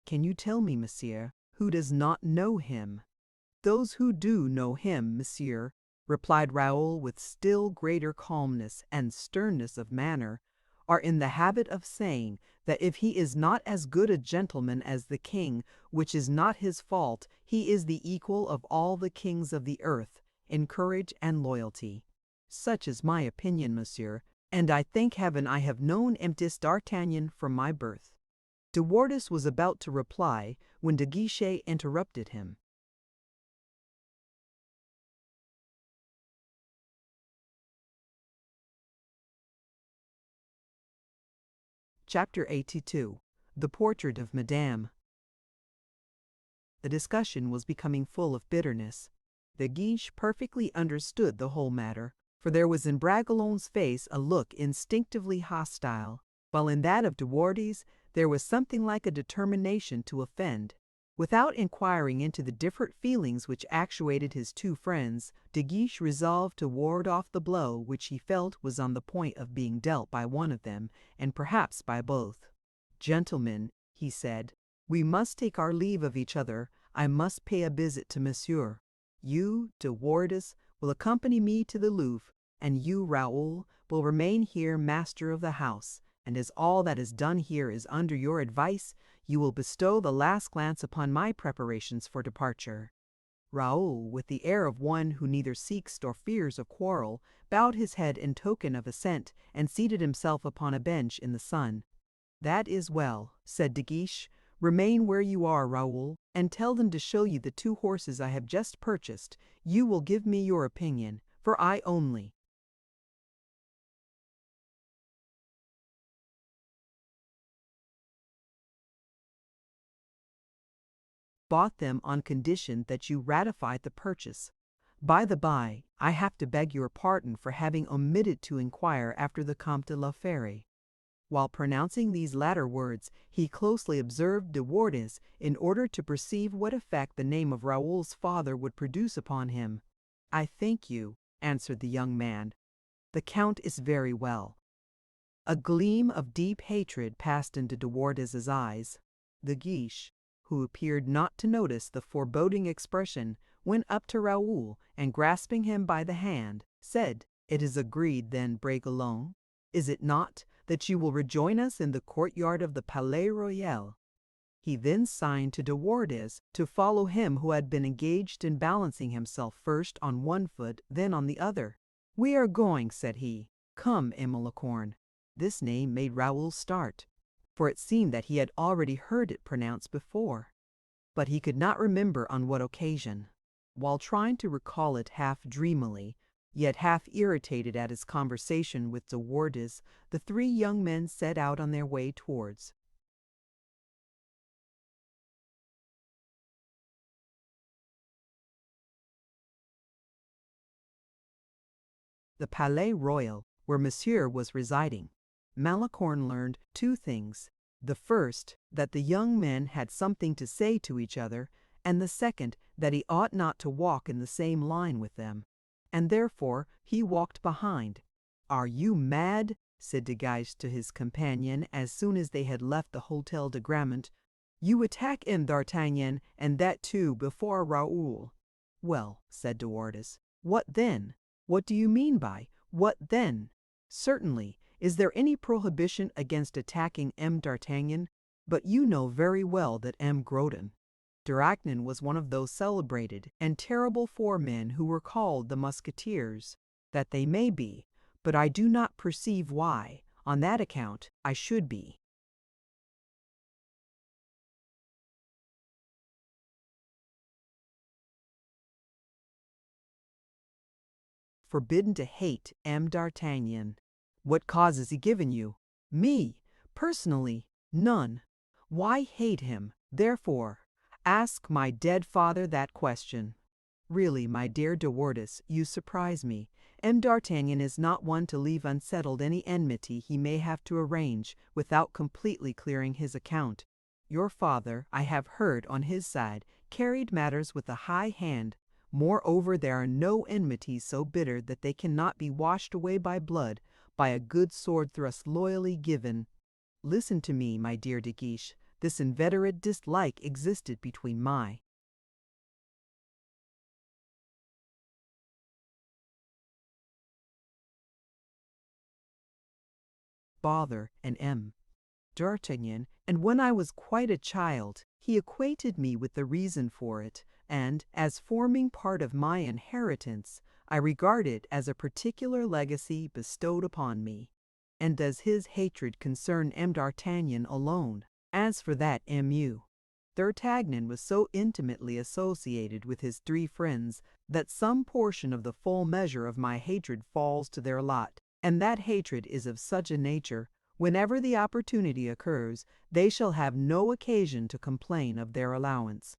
Can you tell me, monsieur, who does not know him? Those who do know him, monsieur, replied Raoul with still greater calmness and sternness of manner, are in the habit of saying that if he is not as good a gentleman as the king, which is not his fault, he is the equal of all the kings of the earth in courage and loyalty. Such is my opinion, monsieur, and I thank heaven I have known M. d'Artagnan from my birth. De Wardes was about to reply when de Guiche interrupted him. Chapter 82. The Portrait of Madame. The discussion was becoming full of bitterness. De Guiche perfectly understood the whole matter, for there was in Bragelonne's face a look instinctively hostile, while in that of De Wardes there was something like a determination to offend. Without inquiring into the different feelings which actuated his two friends, De Guiche resolved to ward off the blow which he felt was on the point of being dealt by one of them, and perhaps by both. "Gentlemen," he said, "we must take our leave of each other. I must pay a visit to Monsieur. You, De Wardes, will accompany me to the Louvre, and you, Raoul, will remain here master of the house, and as all that is done here is under your advice, you will bestow the last glance upon my preparations for departure." Raoul, with the air of one who neither seeks nor fears a quarrel, bowed his head in token of assent, and seated himself upon a bench in the sun. "That is well," said De Guiche. "Remain where you are, Raoul, and tell them to show you the 2 horses I have just purchased. You will give me your opinion, for I only bought them on condition that you ratified the purchase. By the by, I have to beg your pardon for having omitted to inquire after the Comte de la Fère." While pronouncing these latter words, he closely observed De Wardes in order to perceive what effect the name of Raoul's father would produce upon him. "I thank you," answered the young man. "The Count is very well." A gleam of deep hatred passed into De Wardes's eyes. De Guiche, who appeared not to notice the foreboding expression, went up to Raoul, and grasping him by the hand, said, "It is agreed then, Bragelonne, is it not, that you will rejoin us in the courtyard of the Palais Royal?" He then signed to De Wardes to follow him who had been engaged in balancing himself first on one foot, then on the other. "We are going," said he. "Come, Immerse." This name made Raoul start, for it seemed that he had already heard it pronounced before, but he could not remember on what occasion. While trying to recall it half dreamily, Yet half irritated at his conversation with De Wardes, the three young men set out on their way towards the Palais Royal, where Monsieur was residing. Malicorne learned two things. The first, that the young men had something to say to each other, and the second, that he ought not to walk in the same line with them. And therefore he walked behind. "Are you mad?" said De Guiche to his companion as soon as they had left the Hôtel de Grammont. "You attack him, D'Artagnan, and that too before Raoul." "Well," said De Wardes, "what then? What do you mean by 'what then'? Certainly, is there any prohibition against attacking M. d'Artagnan? But you know very well that M. Grodin, D'Artagnan, was one of those celebrated and terrible four men who were called the Musketeers. That they may be, but I do not perceive why, on that account, I should be." "Forbidden to hate M. d'Artagnan. What cause has he given you?" "Me? Personally? None. Why hate him, therefore? Ask my dead father that question." "Really, my dear De Wardes, you surprise me. M. d'Artagnan is not one to leave unsettled any enmity he may have to arrange without completely clearing his account. Your father, I have heard, on his side, carried matters with a high hand. Moreover, there are no enmities so bitter that they cannot be washed away by blood, by a good sword thrust loyally given. Listen to me, my dear De Guiche. This inveterate dislike existed between my father and M. d'Artagnan, and when I was quite a child, he acquainted me with the reason for it, and, as forming part of my inheritance, I regard it as a particular legacy bestowed upon me. And does his hatred concern M. d'Artagnan alone? As for that M.U., D'Artagnan was so intimately associated with his three friends that some portion of the full measure of my hatred falls to their lot, and that hatred is of such a nature, whenever the opportunity occurs, they shall have no occasion to complain of their allowance."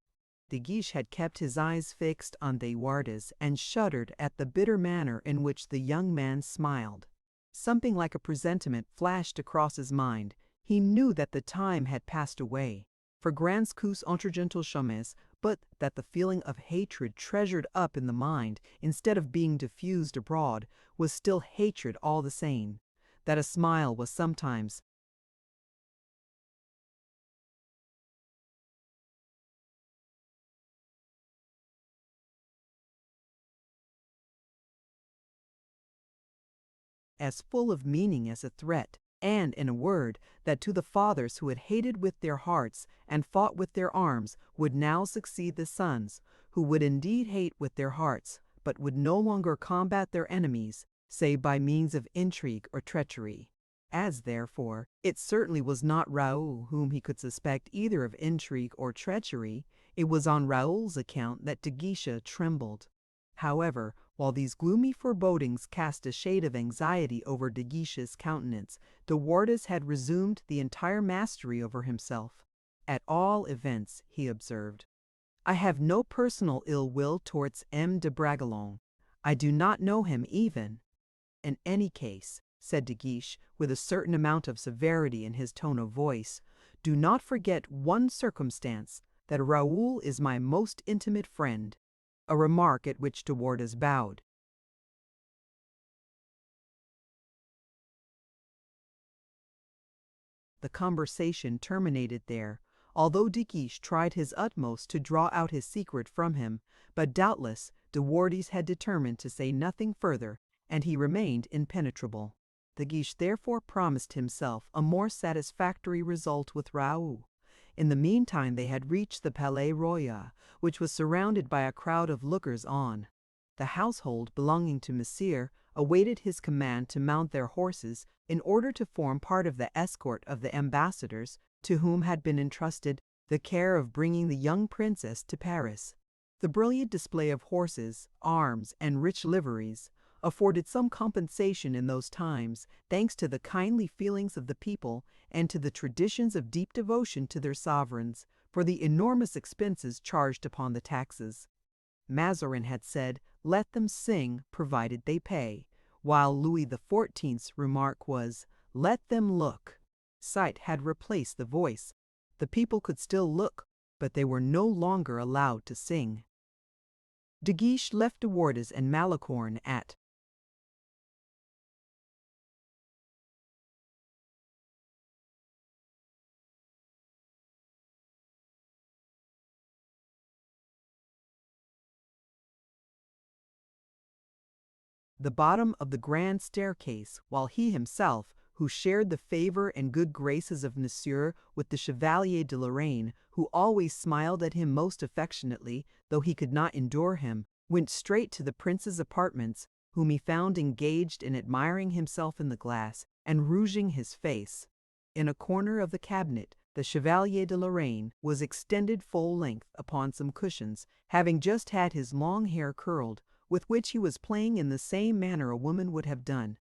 De Guiche had kept his eyes fixed on De Wardes and shuddered at the bitter manner in which the young man smiled. Something like a presentiment flashed across his mind. He knew that the time had passed away for grands coups entre gentilshommes, but that the feeling of hatred treasured up in the mind, instead of being diffused abroad, was still hatred all the same. That a smile was sometimes as full of meaning as a threat, and, in a word, that to the fathers who had hated with their hearts and fought with their arms would now succeed the sons, who would indeed hate with their hearts, but would no longer combat their enemies, save by means of intrigue or treachery. As, therefore, it certainly was not Raoul whom he could suspect either of intrigue or treachery, it was on Raoul's account that De Guiche trembled. However, while these gloomy forebodings cast a shade of anxiety over De Guiche's countenance, De Wardes had resumed the entire mastery over himself. "At all events," he observed, "I have no personal ill will towards M. de Bragelonne. I do not know him even. In any case," said De Guiche, with a certain amount of severity in his tone of voice, "do not forget one circumstance, that Raoul is my most intimate friend." A remark at which De Wardes bowed. The conversation terminated there, although De Guiche tried his utmost to draw out his secret from him, but doubtless De Wardes had determined to say nothing further, and he remained impenetrable. De Guiche therefore promised himself a more satisfactory result with Raoul. In the meantime they had reached the Palais Royal, which was surrounded by a crowd of lookers-on. The household belonging to Monsieur awaited his command to mount their horses in order to form part of the escort of the ambassadors to whom had been entrusted the care of bringing the young princess to Paris. The brilliant display of horses, arms, and rich liveries, afforded some compensation in those times, thanks to the kindly feelings of the people and to the traditions of deep devotion to their sovereigns, for the enormous expenses charged upon the taxes. Mazarin had said, "Let them sing, provided they pay," while Louis XIV's remark was, "Let them look." Sight had replaced the voice. The people could still look, but they were no longer allowed to sing. De Guiche left De Wardes and Malicorne at the bottom of the grand staircase, while he himself, who shared the favor and good graces of Monsieur with the Chevalier de Lorraine, who always smiled at him most affectionately, though he could not endure him, went straight to the prince's apartments, whom he found engaged in admiring himself in the glass and rouging his face. In a corner of the cabinet, the Chevalier de Lorraine was extended full length upon some cushions, having just had his long hair curled, with which he was playing in the same manner a woman would have done.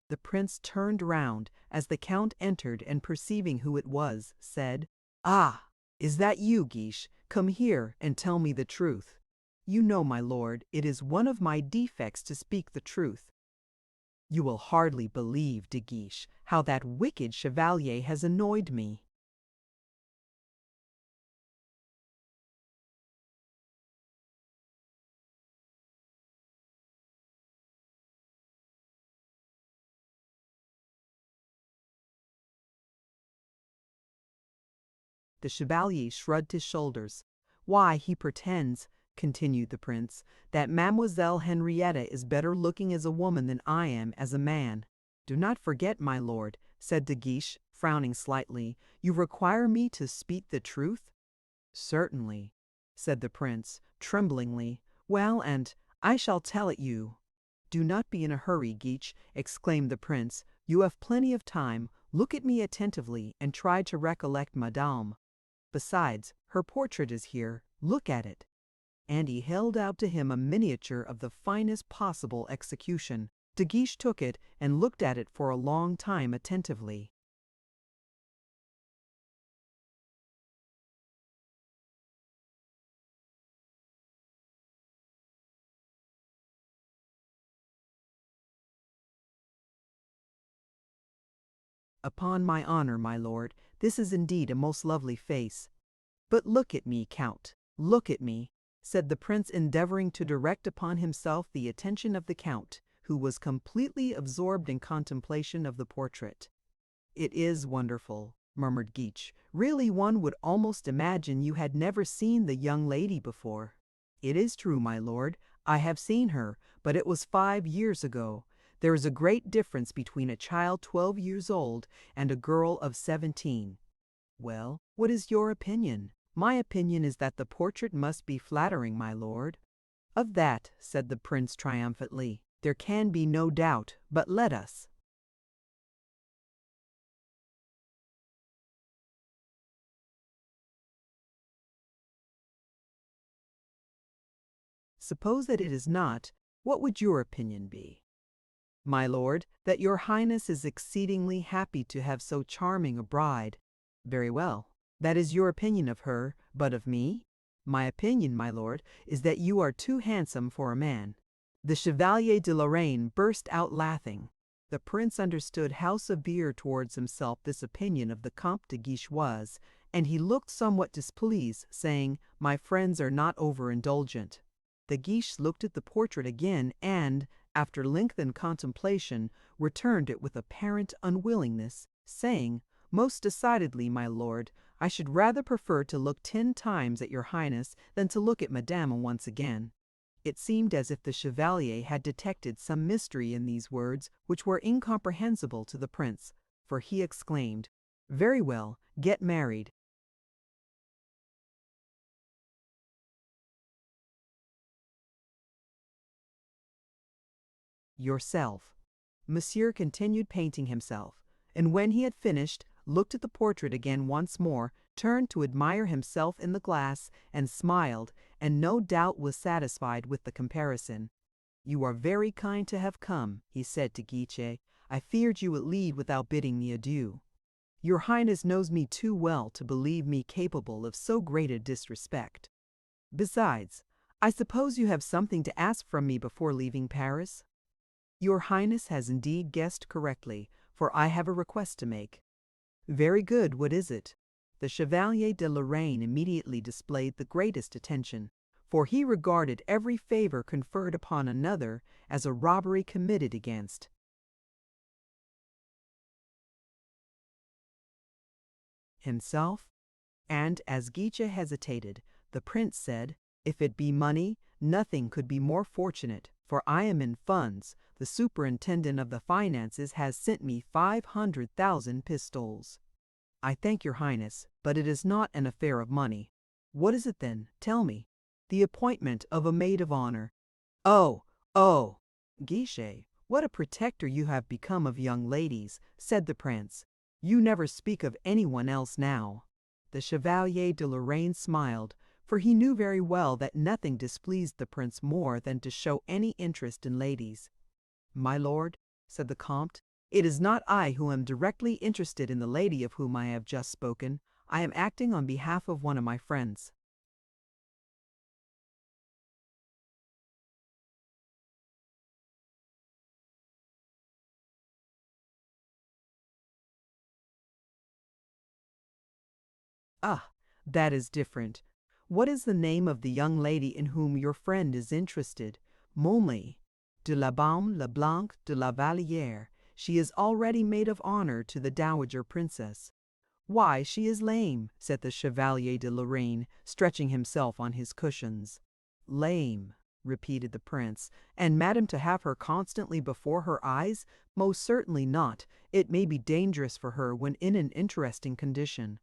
The prince turned round as the count entered, and perceiving who it was, said, "Ah, is that you, Guiche? Come here and tell me the truth." "You know, my lord, it is one of my defects to speak the truth." "You will hardly believe, De Guiche, how that wicked chevalier has annoyed me." The chevalier shrugged his shoulders. "Why, he pretends," continued the prince, "that Mademoiselle Henrietta is better looking as a woman than I am as a man." "Do not forget, my lord," said De Guiche, frowning slightly, "you require me to speak the truth?" "Certainly," said the prince, tremblingly. "Well, and I shall tell it you." "Do not be in a hurry, Guiche," exclaimed the prince. "You have plenty of time. Look at me attentively, and try to recollect Madame. Besides, her portrait is here. Look at it." And he held out to him a miniature of the finest possible execution. De Guiche took it and looked at it for a long time attentively. "Upon my honor, my lord, this is indeed a most lovely face. But look at me, Count, look at me," said the prince, endeavoring to direct upon himself the attention of the Count, who was completely absorbed in contemplation of the portrait. "It is wonderful," murmured Guiche. "Really, one would almost imagine you had never seen the young lady before." "It is true, my lord, I have seen her, but it was 5 years ago. There is a great difference between a child 12 years old and a girl of 17. Well, what is your opinion? My opinion is that the portrait must be flattering, my lord." "Of that," said the prince triumphantly, "there can be no doubt, but let us." "Suppose that it is not, what would your opinion be?" "My lord, that your highness is exceedingly happy to have so charming a bride." "Very well. That is your opinion of her, but of me?" "My opinion, my lord, is that you are too handsome for a man." The Chevalier de Lorraine burst out laughing. The prince understood how severe towards himself this opinion of the Comte de Guiche was, and he looked somewhat displeased, saying, "My friends are not over-indulgent." De Guiche looked at the portrait again, and, after lengthened contemplation, returned it with apparent unwillingness, saying, "Most decidedly, my lord, I should rather prefer to look 10 times at your highness than to look at Madame once again." It seemed as if the chevalier had detected some mystery in these words, which were incomprehensible to the prince, for he exclaimed, "Very well, get married." "Yourself." Monsieur continued painting himself, and when he had finished, looked at the portrait again once more, turned to admire himself in the glass, and smiled, and no doubt was satisfied with the comparison. "You are very kind to have come," he said to Guiche. "I feared you would leave without bidding me adieu. Your Highness knows me too well to believe me capable of so great a disrespect. Besides, I suppose you have something to ask from me before leaving Paris?" "Your Highness has indeed guessed correctly, for I have a request to make." "Very good, what is it?" The Chevalier de Lorraine immediately displayed the greatest attention, for he regarded every favor conferred upon another as a robbery committed against himself. And as Guiche hesitated, the prince said, "If it be money, nothing could be more fortunate, for I am in funds. The superintendent of the finances has sent me 500,000 pistoles." "I thank your Highness, but it is not an affair of money." "What is it then? Tell me." "The appointment of a maid of honor." "Oh, oh! Guiche, what a protector you have become of young ladies," said the prince. "You never speak of anyone else now." The Chevalier de Lorraine smiled, for he knew very well that nothing displeased the prince more than to show any interest in ladies. "My lord," said the comte, "it is not I who am directly interested in the lady of whom I have just spoken. I am acting on behalf of one of my friends." "Ah, that is different. What is the name of the young lady in whom your friend is interested?" "Montmey, de la Baume le Blanc de la Vallière. She is already maid of honor to the Dowager Princess." "Why, she is lame," said the Chevalier de Lorraine, stretching himself on his cushions. "Lame," repeated the prince, "and madame to have her constantly before her eyes? Most certainly not. It may be dangerous for her when in an interesting condition."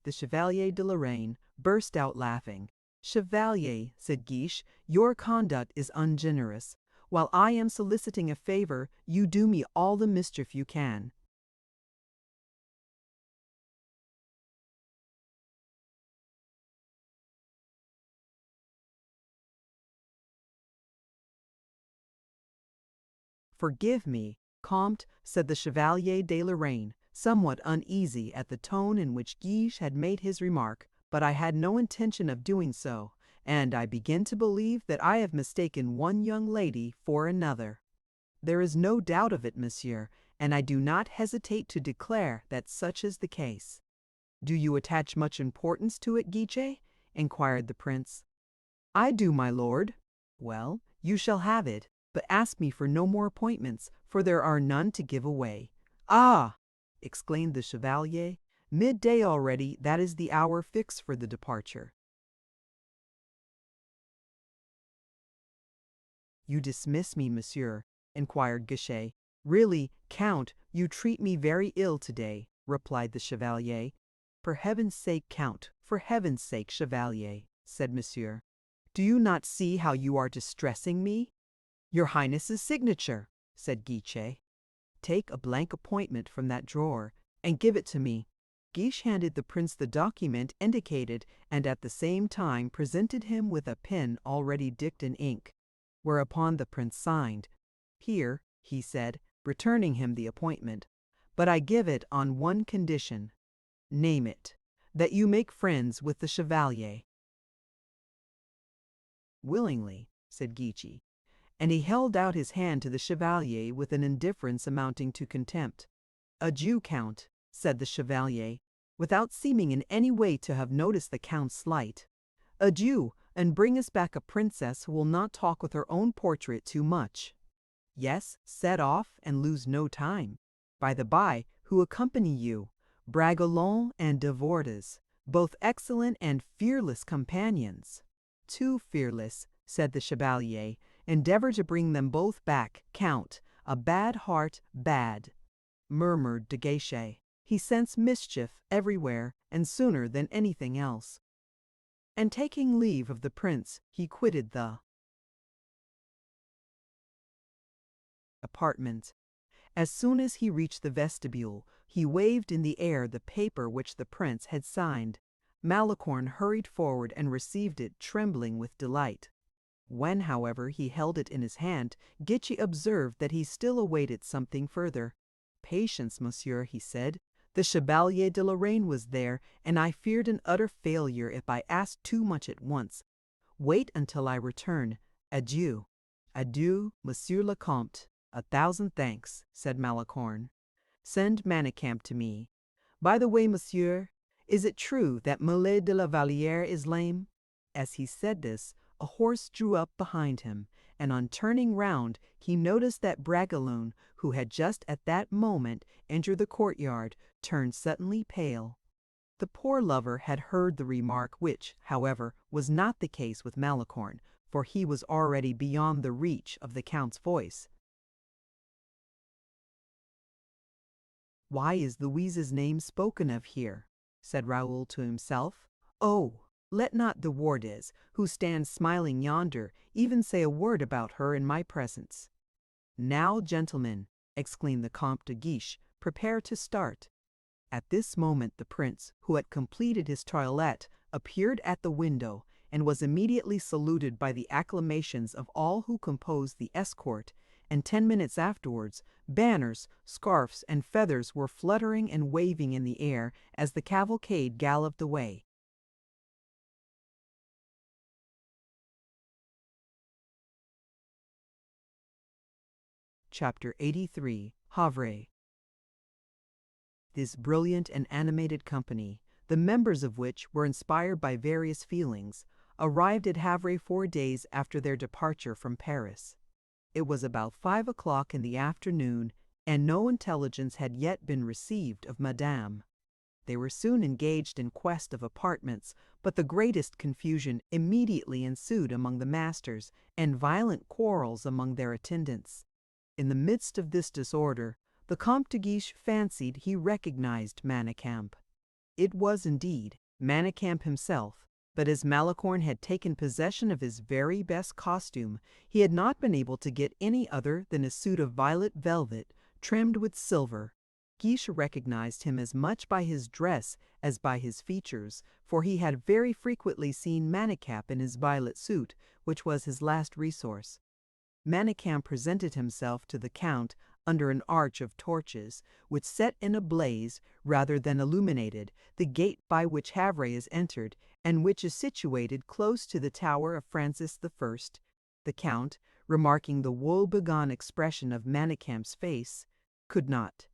The Chevalier de Lorraine burst out laughing. "Chevalier," said Guiche, "your conduct is ungenerous. While I am soliciting a favor, you do me all the mischief you can." "Forgive me, Comte," said the Chevalier de Lorraine, somewhat uneasy at the tone in which Guiche had made his remark, "but I had no intention of doing so, and I begin to believe that I have mistaken one young lady for another." "There is no doubt of it, monsieur, and I do not hesitate to declare that such is the case." "Do you attach much importance to it, Guiche?" inquired the prince. "I do, my lord." "Well, you shall have it, but ask me for no more appointments, for there are none to give away." "Ah!" exclaimed the Chevalier, "midday already, that is the hour fixed for the departure." "You dismiss me, monsieur?" inquired Guiche. "Really, Count, you treat me very ill today," replied the Chevalier. "For heaven's sake, Count, for heaven's sake, Chevalier," said monsieur. "Do you not see how you are distressing me?" "Your Highness's signature," said Guiche. "Take a blank appointment from that drawer, and give it to me." Guiche handed the prince the document indicated, and at the same time presented him with a pen already dipped in ink, whereupon the prince signed. "Here," he said, returning him the appointment, "but I give it on one condition." "Name it." "That you make friends with the Chevalier." "Willingly," said Guiche, and he held out his hand to the Chevalier with an indifference amounting to contempt. "Adieu, Count," said the Chevalier, without seeming in any way to have noticed the Count's slight. "Adieu, and bring us back a princess who will not talk with her own portrait too much. Yes, set off, and lose no time. By the by, who accompany you? Bragelonne and De Vordes, both excellent and fearless companions." "Too fearless," said the Chevalier. "Endeavor to bring them both back, Count. A bad heart, bad," murmured De Guiche. "He scents mischief everywhere, and sooner than anything else." And taking leave of the prince, he quitted the apartment. As soon as he reached the vestibule, he waved in the air the paper which the prince had signed. Malicorne hurried forward and received it, trembling with delight. When, however, he held it in his hand, Guiche observed that he still awaited something further. "Patience, monsieur," he said. "The Chevalier de Lorraine was there, and I feared an utter failure if I asked too much at once. Wait until I return. Adieu." "Adieu, monsieur le comte. 1,000 thanks," said Malicorne. "Send Manicamp to me. By the way, monsieur, is it true that Millet de la Vallière is lame?" As he said this, a horse drew up behind him, and on turning round he noticed that Bragelonne, who had just at that moment entered the courtyard, turned suddenly pale. The poor lover had heard the remark, which, however, was not the case with Malicorne, for he was already beyond the reach of the Count's voice. "Why is Louise's name spoken of here?" said Raoul to himself. "Oh, let not de Wardes, who stands smiling yonder, even say a word about her in my presence." "Now, gentlemen," exclaimed the Comte de Guiche, "prepare to start." At this moment the prince, who had completed his toilette, appeared at the window, and was immediately saluted by the acclamations of all who composed the escort, and 10 minutes afterwards, banners, scarfs, and feathers were fluttering and waving in the air as the cavalcade galloped away. Chapter 83. Havre. This brilliant and animated company, the members of which were inspired by various feelings, arrived at Havre 4 days after their departure from Paris. It was about 5 o'clock in the afternoon, and no intelligence had yet been received of Madame. They were soon engaged in quest of apartments, but the greatest confusion immediately ensued among the masters, and violent quarrels among their attendants. In the midst of this disorder, the Comte de Guiche fancied he recognized Manicamp. It was indeed Manicamp himself, but as Malicorne had taken possession of his very best costume, he had not been able to get any other than a suit of violet velvet, trimmed with silver. Guiche recognized him as much by his dress as by his features, for he had very frequently seen Manicamp in his violet suit, which was his last resource. Manicamp presented himself to the Count under an arch of torches, which set in a blaze, rather than illuminated, the gate by which Havre is entered, and which is situated close to the tower of Francis I. The Count, remarking the woe-begone expression of Manicamp's face, could not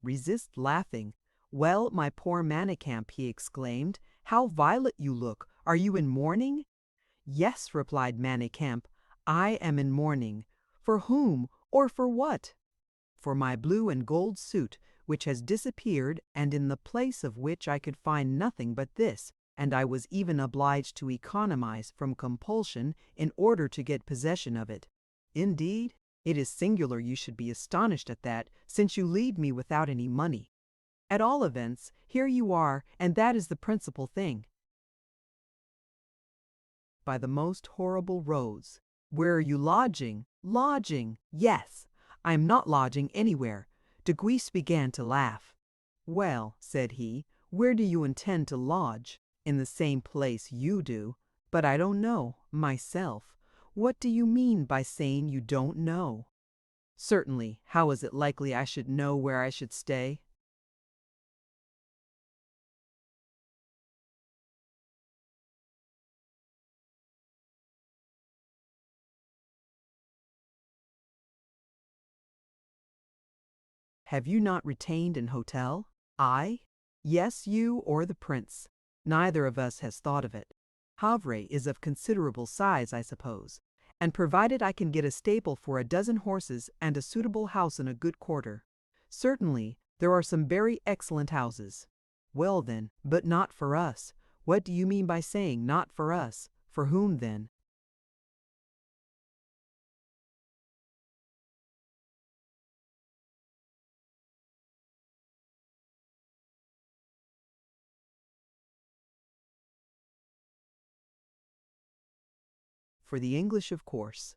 resist laughing. "Well, my poor Manicamp," he exclaimed, "how violet you look! Are you in mourning?" "Yes," replied Manicamp, "I am in mourning. For whom, or for what?" "For my blue and gold suit, which has disappeared, and in the place of which I could find nothing but this, and I was even obliged to economize from compulsion in order to get possession of it." "Indeed? It is singular you should be astonished at that, since you leave me without any money. At all events, here you are, and that is the principal thing." "By the most horrible roads. Where are you lodging?" "Lodging! Yes. I am not lodging anywhere." De Guiche began to laugh. "Well," said he, "where do you intend to lodge?" "In the same place you do. But I don't know, myself." "What do you mean by saying you don't know?" "Certainly, how is it likely I should know where I should stay?" "Have you not retained an hotel?" "I?" "Yes, you or the prince. Neither of us has thought of it. Havre is of considerable size, I suppose, and provided I can get a stable for a dozen horses and a suitable house in a good quarter. Certainly, there are some very excellent houses." "Well then, but not for us." "What do you mean by saying not for us? For whom then?" "For the English, of course."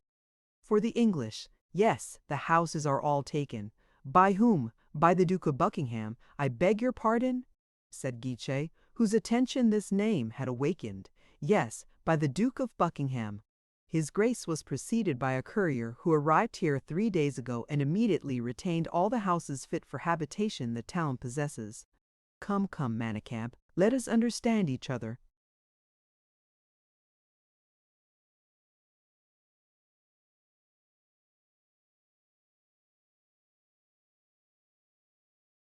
"For the English. Yes, the houses are all taken." "By whom? By the Duke of Buckingham? I beg your pardon?" said Guiche, whose attention this name had awakened. Yes, by the Duke of Buckingham. His Grace was preceded by a courier who arrived here 3 days ago and immediately retained all the houses fit for habitation the town possesses. Come, come, Manicamp, let us understand each other.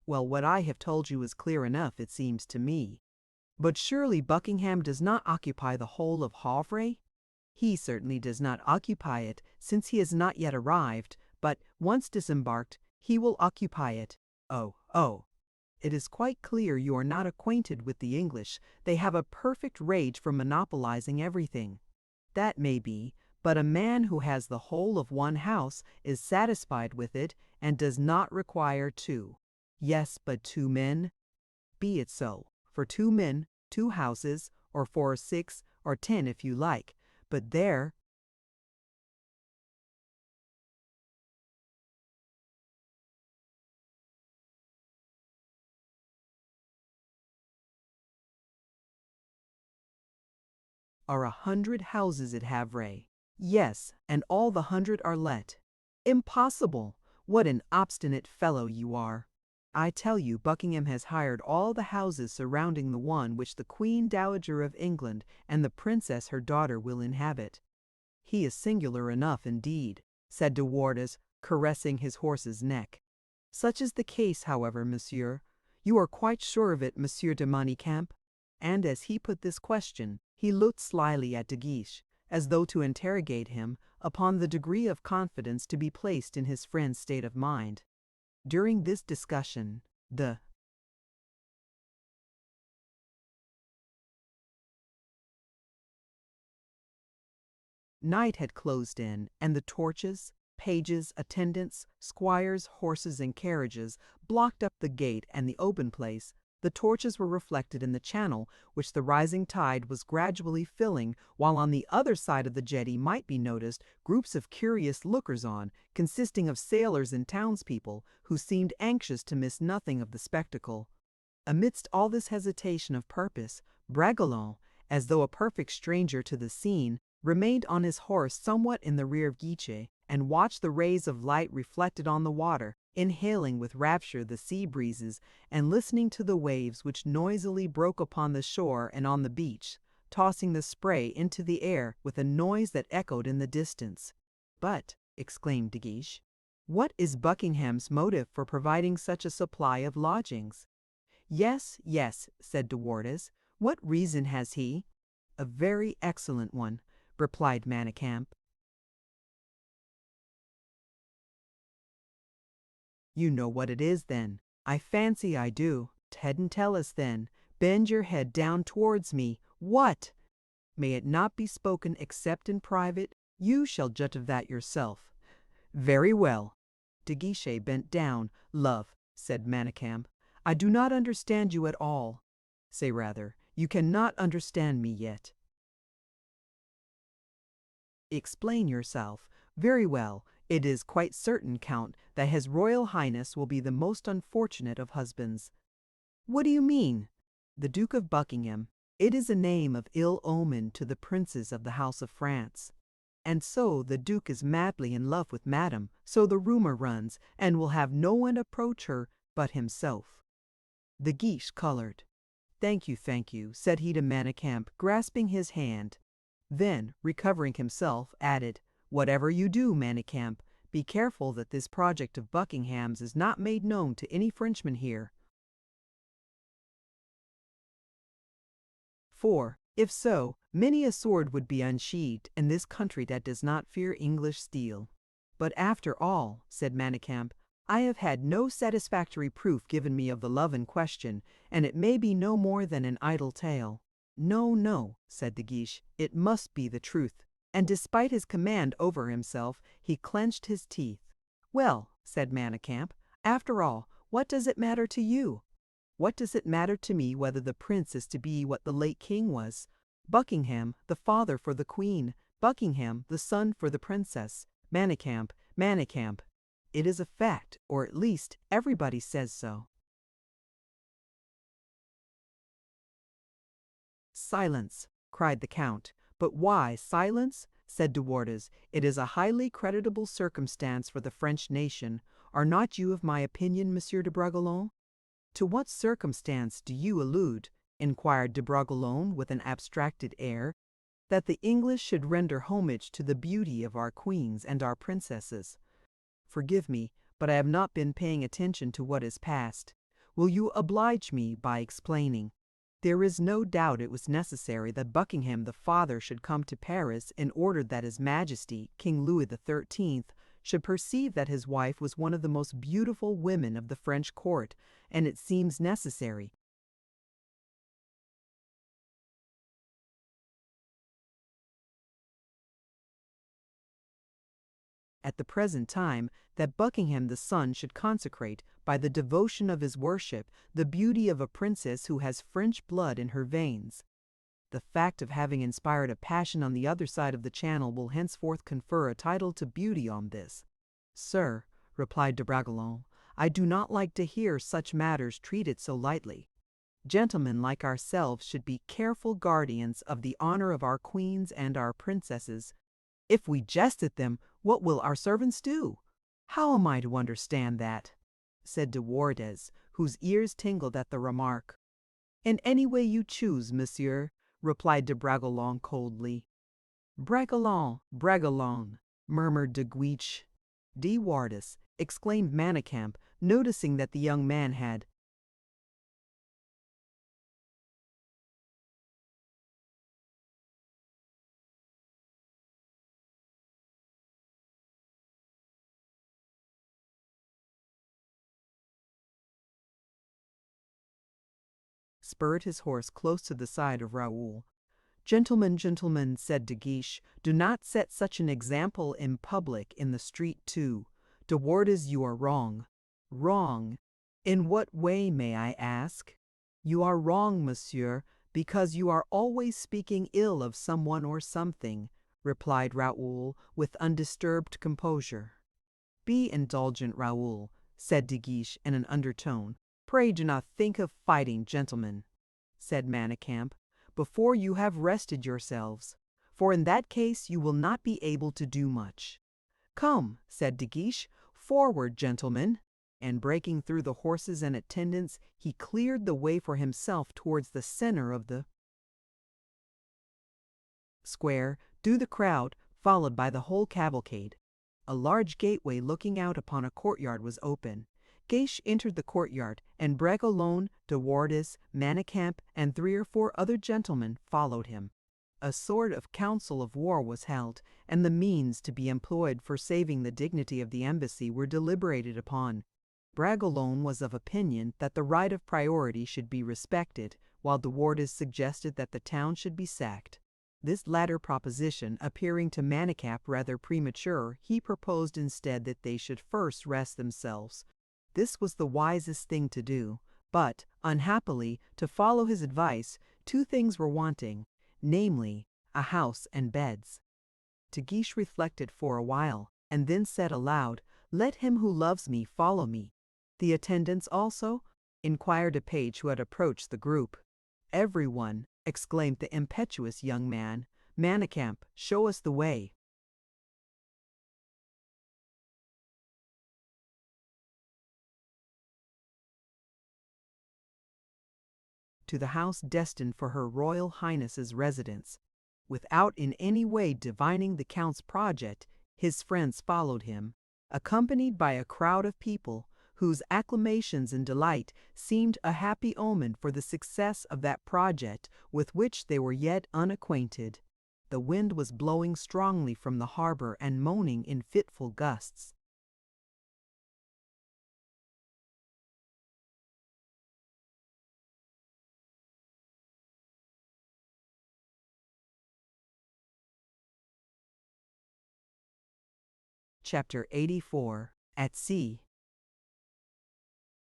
Well, what I have told you is clear enough, it seems to me. But surely Buckingham does not occupy the whole of Havre? He certainly does not occupy it, since he has not yet arrived, but, once disembarked, he will occupy it. Oh, oh! It is quite clear you are not acquainted with the English. They have a perfect rage for monopolizing everything. That may be, but a man who has the whole of one house is satisfied with it and does not require two. Yes, but 2 men? Be it so. For 2 men, 2 houses, or 4 or 6, or 10 if you like. But there are 100 houses at Havre. Yes, and all the 100 are let. Impossible! What an obstinate fellow you are! I tell you, Buckingham has hired all the houses surrounding the one which the Queen Dowager of England and the Princess her daughter will inhabit. He is singular enough indeed, said De Wardes, caressing his horse's neck. Such is the case, however, monsieur. You are quite sure of it, Monsieur de Manicamp? And as he put this question, he looked slyly at De Guiche, as though to interrogate him upon the degree of confidence to be placed in his friend's state of mind. During this discussion, the night had closed in, and the torches, pages, attendants, squires, horses, and carriages blocked up the gate and the open place. The torches were reflected in the channel, which the rising tide was gradually filling, while on the other side of the jetty might be noticed groups of curious lookers-on, consisting of sailors and townspeople, who seemed anxious to miss nothing of the spectacle. Amidst all this hesitation of purpose, Bragelonne, as though a perfect stranger to the scene, remained on his horse somewhat in the rear of Guiche, and watched the rays of light reflected on the water, inhaling with rapture the sea breezes, and listening to the waves which noisily broke upon the shore and on the beach, tossing the spray into the air with a noise that echoed in the distance. "But," exclaimed De Guiche, "what is Buckingham's motive for providing such a supply of lodgings?" "Yes, yes," said De Wardes. "What reason has he?" "A very excellent one," replied Manicamp. "You know what it is, then." "I fancy I do." "Head and tell us, then. Bend your head down towards me. What?" "May it not be spoken except in private? You shall judge of that yourself." "Very well." De Guiche bent down. "Love," said Manicamp, "I do not understand you at all. Say rather, you cannot understand me yet." "Explain yourself." "Very well. It is quite certain, Count, that His Royal Highness will be the most unfortunate of husbands." "What do you mean?" "The Duke of Buckingham. It is a name of ill omen to the princes of the House of France. And so the Duke is madly in love with Madame, so the rumor runs, and will have no one approach her but himself." De Guiche colored. Thank you," said he to Manicamp, grasping his hand. Then, recovering himself, added, "Whatever you do, Manicamp, be careful that this project of Buckingham's is not made known to any Frenchman here. For, if so, many a sword would be unsheathed in this country that does not fear English steel." "But after all," said Manicamp, "I have had no satisfactory proof given me of the love in question, and it may be no more than an idle tale." "No, no," said De Guiche, "it must be the truth." And despite his command over himself, he clenched his teeth. "Well," said Manicamp, "after all, what does it matter to you? What does it matter to me whether the prince is to be what the late king was? Buckingham, the father for the queen, Buckingham, the son for the princess. Manicamp, Manicamp. It is a fact, or at least everybody says so." "Silence!" cried the Count. "But why silence?" said De Wardes. "It is a highly creditable circumstance for the French nation. Are not you of my opinion, Monsieur de Bragelonne?" "To what circumstance do you allude?" inquired de Bragelonne with an abstracted air. "That the English should render homage to the beauty of our queens and our princesses. Forgive me, but I have not been paying attention to what is past. Will you oblige me by explaining?" There is no doubt it was necessary that Buckingham the father should come to Paris in order that His Majesty, King Louis XIII, should perceive that his wife was one of the most beautiful women of the French court, and it seems necessary at the present time that Buckingham the son should consecrate, by the devotion of his worship, the beauty of a princess who has French blood in her veins. The fact of having inspired a passion on the other side of the Channel will henceforth confer a title to beauty on this. "Sir," replied de Bragelonne, "I do not like to hear such matters treated so lightly. Gentlemen like ourselves should be careful guardians of the honor of our queens and our princesses. If we jest at them, what will our servants do? How am I to understand that?" said De Wardes, whose ears tingled at the remark. "In any way you choose, monsieur," replied de Bragelonne coldly. "Bragelonne, Bragelonne," murmured de Guiche. "De Wardes," exclaimed Manicamp, noticing that the young man had spurred his horse close to the side of Raoul. "Gentlemen, gentlemen," said De Guiche, "do not set such an example in public, in the street too. De Wardes, you are wrong." "Wrong? In what way, may I ask?" "You are wrong, monsieur, because you are always speaking ill of someone or something," replied Raoul with undisturbed composure. "Be indulgent, Raoul," said De Guiche in an undertone. "Pray do not think of fighting, gentlemen," said Manicamp, "before you have rested yourselves, for in that case you will not be able to do much." "Come," said De Guiche, "forward, gentlemen," and breaking through the horses and attendants, he cleared the way for himself towards the centre of the square, through the crowd, followed by the whole cavalcade. A large gateway looking out upon a courtyard was open. Guiche entered the courtyard, and Bragelonne, De Wardes, Manicamp, and 3 or 4 other gentlemen followed him. A sort of council of war was held, and the means to be employed for saving the dignity of the embassy were deliberated upon. Bragelonne was of opinion that the right of priority should be respected, while De Wardes suggested that the town should be sacked. This latter proposition appearing to Manicamp rather premature, he proposed instead that they should first rest themselves. This was the wisest thing to do, but, unhappily, to follow his advice, 2 things were wanting, namely, a house and beds. De Guiche reflected for a while, and then said aloud, "Let him who loves me follow me." "The attendants also?" inquired a page who had approached the group. "Every one," exclaimed the impetuous young man. "Manicamp, show us the way." To the house destined for Her Royal Highness's residence. Without in any way divining the Count's project, his friends followed him, accompanied by a crowd of people, whose acclamations and delight seemed a happy omen for the success of that project with which they were yet unacquainted. The wind was blowing strongly from the harbour and moaning in fitful gusts. Chapter 84. At Sea.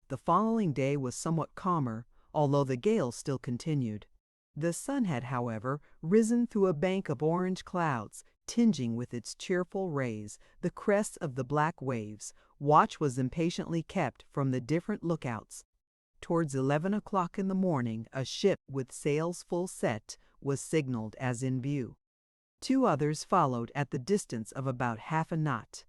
The following day was somewhat calmer, although the gale still continued. The sun had, however, risen through a bank of orange clouds, tinging with its cheerful rays the crests of the black waves. Watch was impatiently kept from the different lookouts. Towards 11 o'clock in the morning, a ship with sails full set, was signaled as in view. 2 others followed at the distance of about half a knot.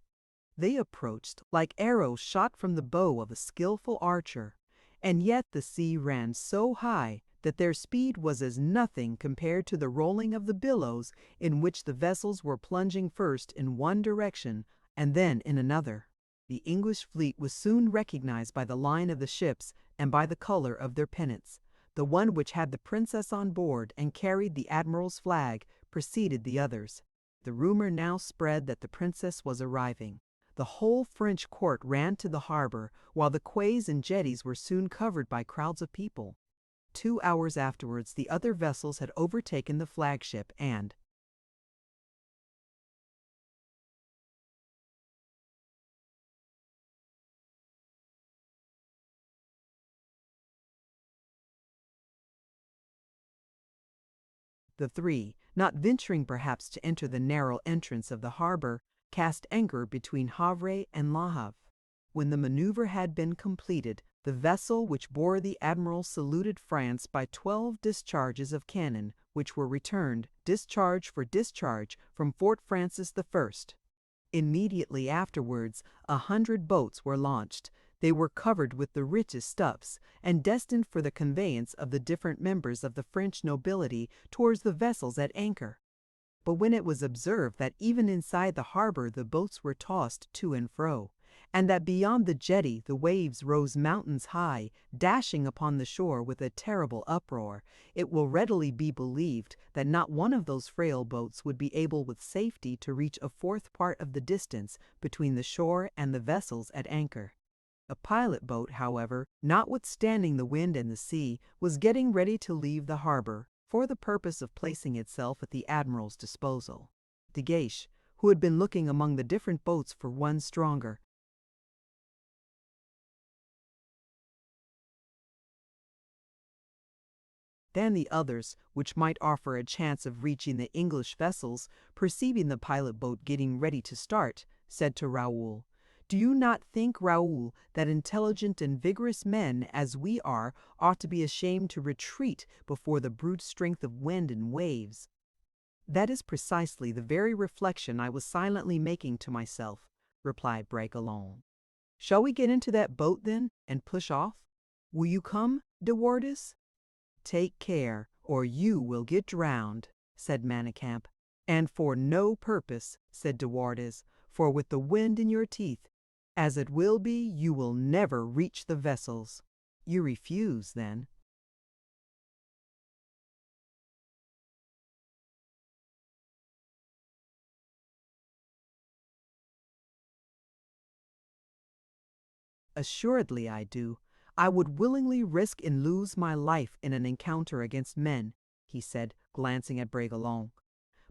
They approached like arrows shot from the bow of a skillful archer, and yet the sea ran so high that their speed was as nothing compared to the rolling of the billows in which the vessels were plunging first in one direction and then in another. The English fleet was soon recognized by the line of the ships and by the color of their pennants. The one which had the princess on board and carried the admiral's flag preceded the others. The rumor now spread that the princess was arriving. The whole French court ran to the harbor, while the quays and jetties were soon covered by crowds of people. 2 hours afterwards, the other vessels had overtaken the flagship and, the 3, not venturing perhaps to enter the narrow entrance of the harbor, cast anchor between Havre and La Havre. When the maneuver had been completed, the vessel which bore the admiral saluted France by 12 discharges of cannon, which were returned, discharge for discharge, from Fort Francis I. Immediately afterwards, 100 boats were launched. They were covered with the richest stuffs, and destined for the conveyance of the different members of the French nobility towards the vessels at anchor. But when it was observed that even inside the harbor the boats were tossed to and fro, and that beyond the jetty the waves rose mountains high, dashing upon the shore with a terrible uproar, it will readily be believed that not one of those frail boats would be able with safety to reach a fourth part of the distance between the shore and the vessels at anchor. A pilot boat, however, notwithstanding the wind and the sea, was getting ready to leave the harbor, for the purpose of placing itself at the admiral's disposal. De Guiche, who had been looking among the different boats for one stronger than the others, which might offer a chance of reaching the English vessels, perceiving the pilot boat getting ready to start, said to Raoul, "Do you not think, Raoul, that intelligent and vigorous men as we are ought to be ashamed to retreat before the brute strength of wind and waves?" "That is precisely the very reflection I was silently making to myself," replied Bragelonne. "Shall we get into that boat, then, and push off? Will you come, De Wardes?" "Take care, or you will get drowned," said Manicamp. "And for no purpose," said De Wardes, "for with the wind in your teeth, as it will be, you will never reach the vessels. You refuse, then?" "Assuredly I do. I would willingly risk and lose my life in an encounter against men," he said, glancing at Bragelonne.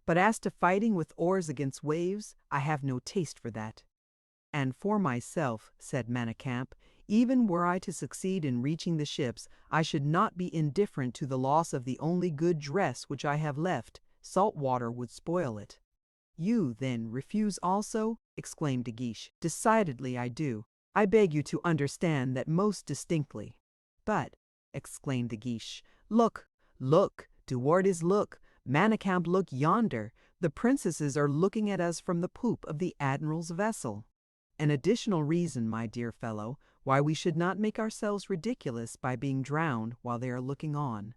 "But as to fighting with oars against waves, I have no taste for that." "And for myself," said Manicamp, "even were I to succeed in reaching the ships, I should not be indifferent to the loss of the only good dress which I have left. Salt water would spoil it." "You, then, refuse also?" exclaimed De Guiche. "Decidedly I do. I beg you to understand that most distinctly." "But," exclaimed De Guiche, "look, look, De Wardes, look, Manicamp, look yonder. The princesses are looking at us from the poop of the admiral's vessel." "An additional reason, my dear fellow, why we should not make ourselves ridiculous by being drowned while they are looking on."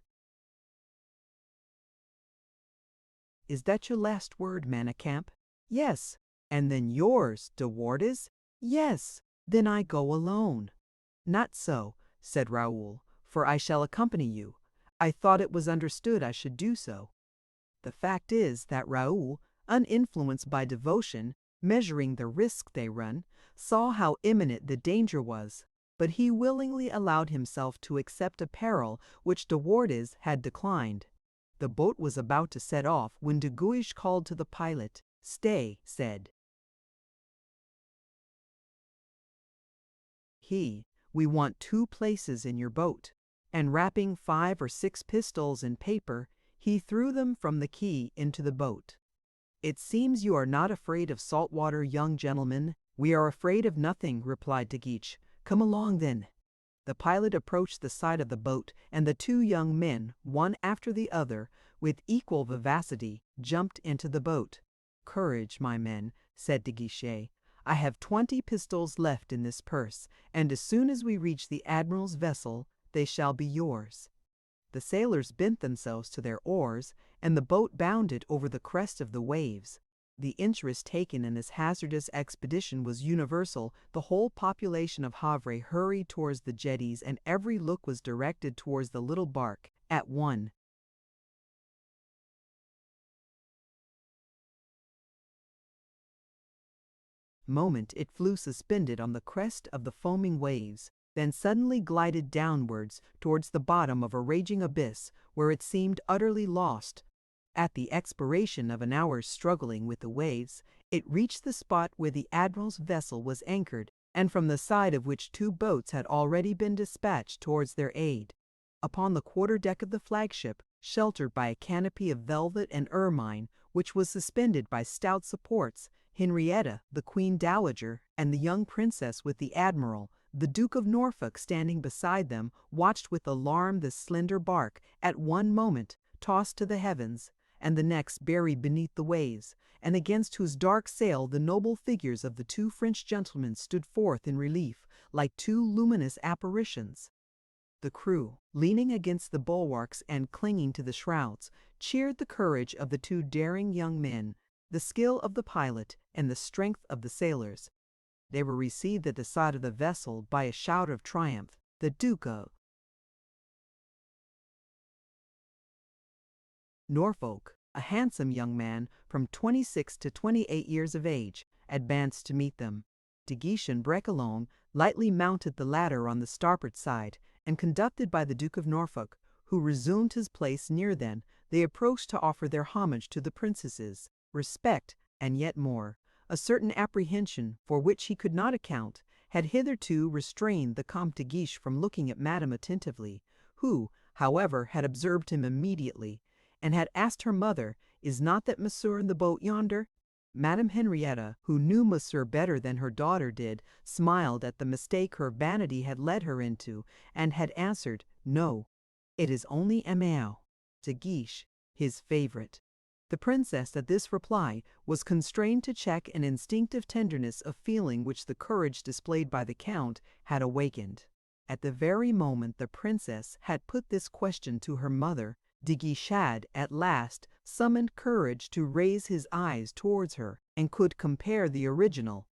"Is that your last word, Manicamp?" "Yes." "And then yours, De Wardes?" "Yes." "Then I go alone." "Not so," said Raoul, "for I shall accompany you. I thought it was understood I should do so." The fact is that Raoul, uninfluenced by devotion, measuring the risk they run, saw how imminent the danger was, but he willingly allowed himself to accept a peril which De Wardes had declined. The boat was about to set off when De Guiche called to the pilot. "Stay," said he, "we want 2 places in your boat." And wrapping 5 or 6 pistols in paper, he threw them from the quay into the boat. "It seems you are not afraid of salt water, young gentlemen." "We are afraid of nothing," replied De Guiche. "Come along, then." The pilot approached the side of the boat, and the two young men, one after the other, with equal vivacity, jumped into the boat. "Courage, my men," said de Guiche. "I have 20 pistols left in this purse, and as soon as we reach the admiral's vessel, they shall be yours." The sailors bent themselves to their oars, and the boat bounded over the crest of the waves. The interest taken in this hazardous expedition was universal. The whole population of Havre hurried towards the jetties, and every look was directed towards the little bark. At one moment it flew suspended on the crest of the foaming waves, then suddenly glided downwards towards the bottom of a raging abyss, where it seemed utterly lost. At the expiration of an hour's struggling with the waves, it reached the spot where the admiral's vessel was anchored, and from the side of which 2 boats had already been dispatched towards their aid. Upon the quarter-deck of the flagship, sheltered by a canopy of velvet and ermine, which was suspended by stout supports, Henrietta, the Queen Dowager, and the young princess with the admiral, the Duke of Norfolk standing beside them, watched with alarm this slender bark, at one moment tossed to the heavens, and the next buried beneath the waves, and against whose dark sail the noble figures of the 2 French gentlemen stood forth in relief, like 2 luminous apparitions. The crew, leaning against the bulwarks and clinging to the shrouds, cheered the courage of the 2 daring young men, the skill of the pilot, and the strength of the sailors. They were received at the side of the vessel by a shout of triumph. The Duke of Norfolk, a handsome young man from 26 to 28 years of age, advanced to meet them. De Guiche and Bragelonne lightly mounted the ladder on the starboard side, and conducted by the Duke of Norfolk, who resumed his place near them, they approached to offer their homage to the princesses. Respect, and yet more, a certain apprehension, for which he could not account, had hitherto restrained the Comte de Guiche from looking at Madame attentively, who, however, had observed him immediately, and had asked her mother, "Is not that Monsieur in the boat yonder?" Madame Henrietta, who knew Monsieur better than her daughter did, smiled at the mistake her vanity had led her into, and had answered, "No, it is only Aimé de Guiche, his favorite." The princess, at this reply, was constrained to check an instinctive tenderness of feeling which the courage displayed by the count had awakened. At the very moment the princess had put this question to her mother, de Guiche had, at last, summoned courage to raise his eyes towards her, and could compare the original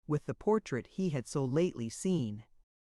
with the portrait he had so lately seen.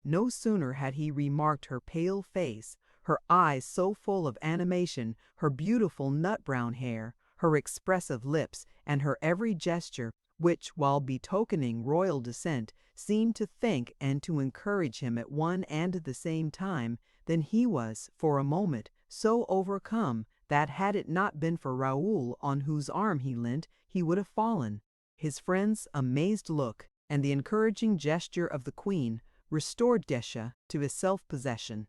No sooner had he remarked her pale face, her eyes so full of animation, her beautiful nut-brown hair, her expressive lips, and her every gesture, which, while betokening royal descent, seemed to thank and to encourage him at one and the same time, than he was, for a moment, so overcome that, had it not been for Raoul, on whose arm he leant, he would have fallen. His friend's amazed look, and the encouraging gesture of the Queen, restored Descha to his self-possession.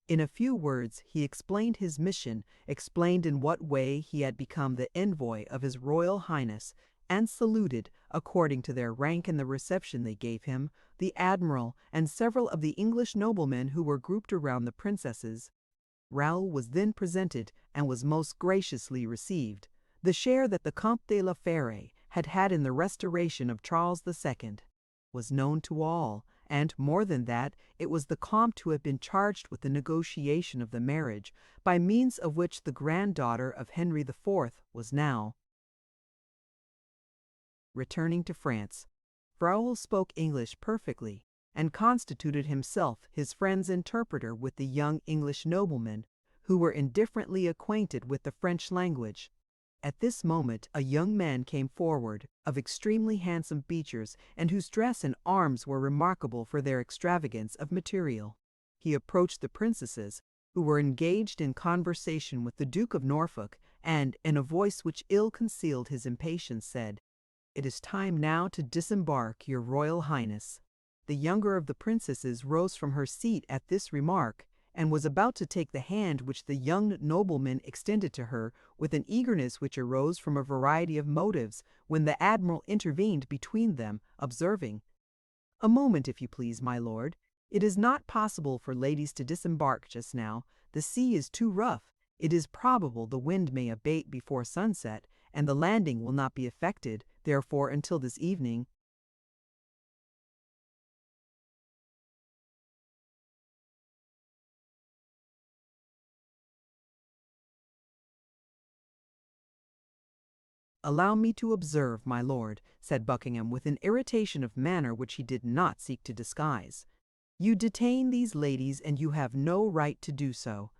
In a few words he explained his mission, explained in what way he had become the envoy of His Royal Highness, and saluted, according to their rank and the reception they gave him, the admiral and several of the English noblemen who were grouped around the princesses. Raoul was then presented, and was most graciously received. The share that the Comte de la Fère had had in the restoration of Charles II was known to all, and, more than that, it was the Comte who had been charged with the negotiation of the marriage, by means of which the granddaughter of Henry IV was now returning to France. Raoul spoke English perfectly, and constituted himself his friend's interpreter with the young English noblemen, who were indifferently acquainted with the French language. At this moment a young man came forward, of extremely handsome features, and whose dress and arms were remarkable for their extravagance of material. He approached the princesses, who were engaged in conversation with the Duke of Norfolk, and, in a voice which ill concealed his impatience, said, "It is time now to disembark, your Royal Highness." The younger of the princesses rose from her seat at this remark, and was about to take the hand which the young nobleman extended to her with an eagerness which arose from a variety of motives, when the admiral intervened between them, observing, "A moment, if you please, my lord. It is not possible for ladies to disembark just now. The sea is too rough. It is probable the wind may abate before sunset, and the landing will not be effected, therefore, until this evening." "Allow me to observe, my lord," said Buckingham with an irritation of manner which he did not seek to disguise. "You detain these ladies, and you have no right to do so.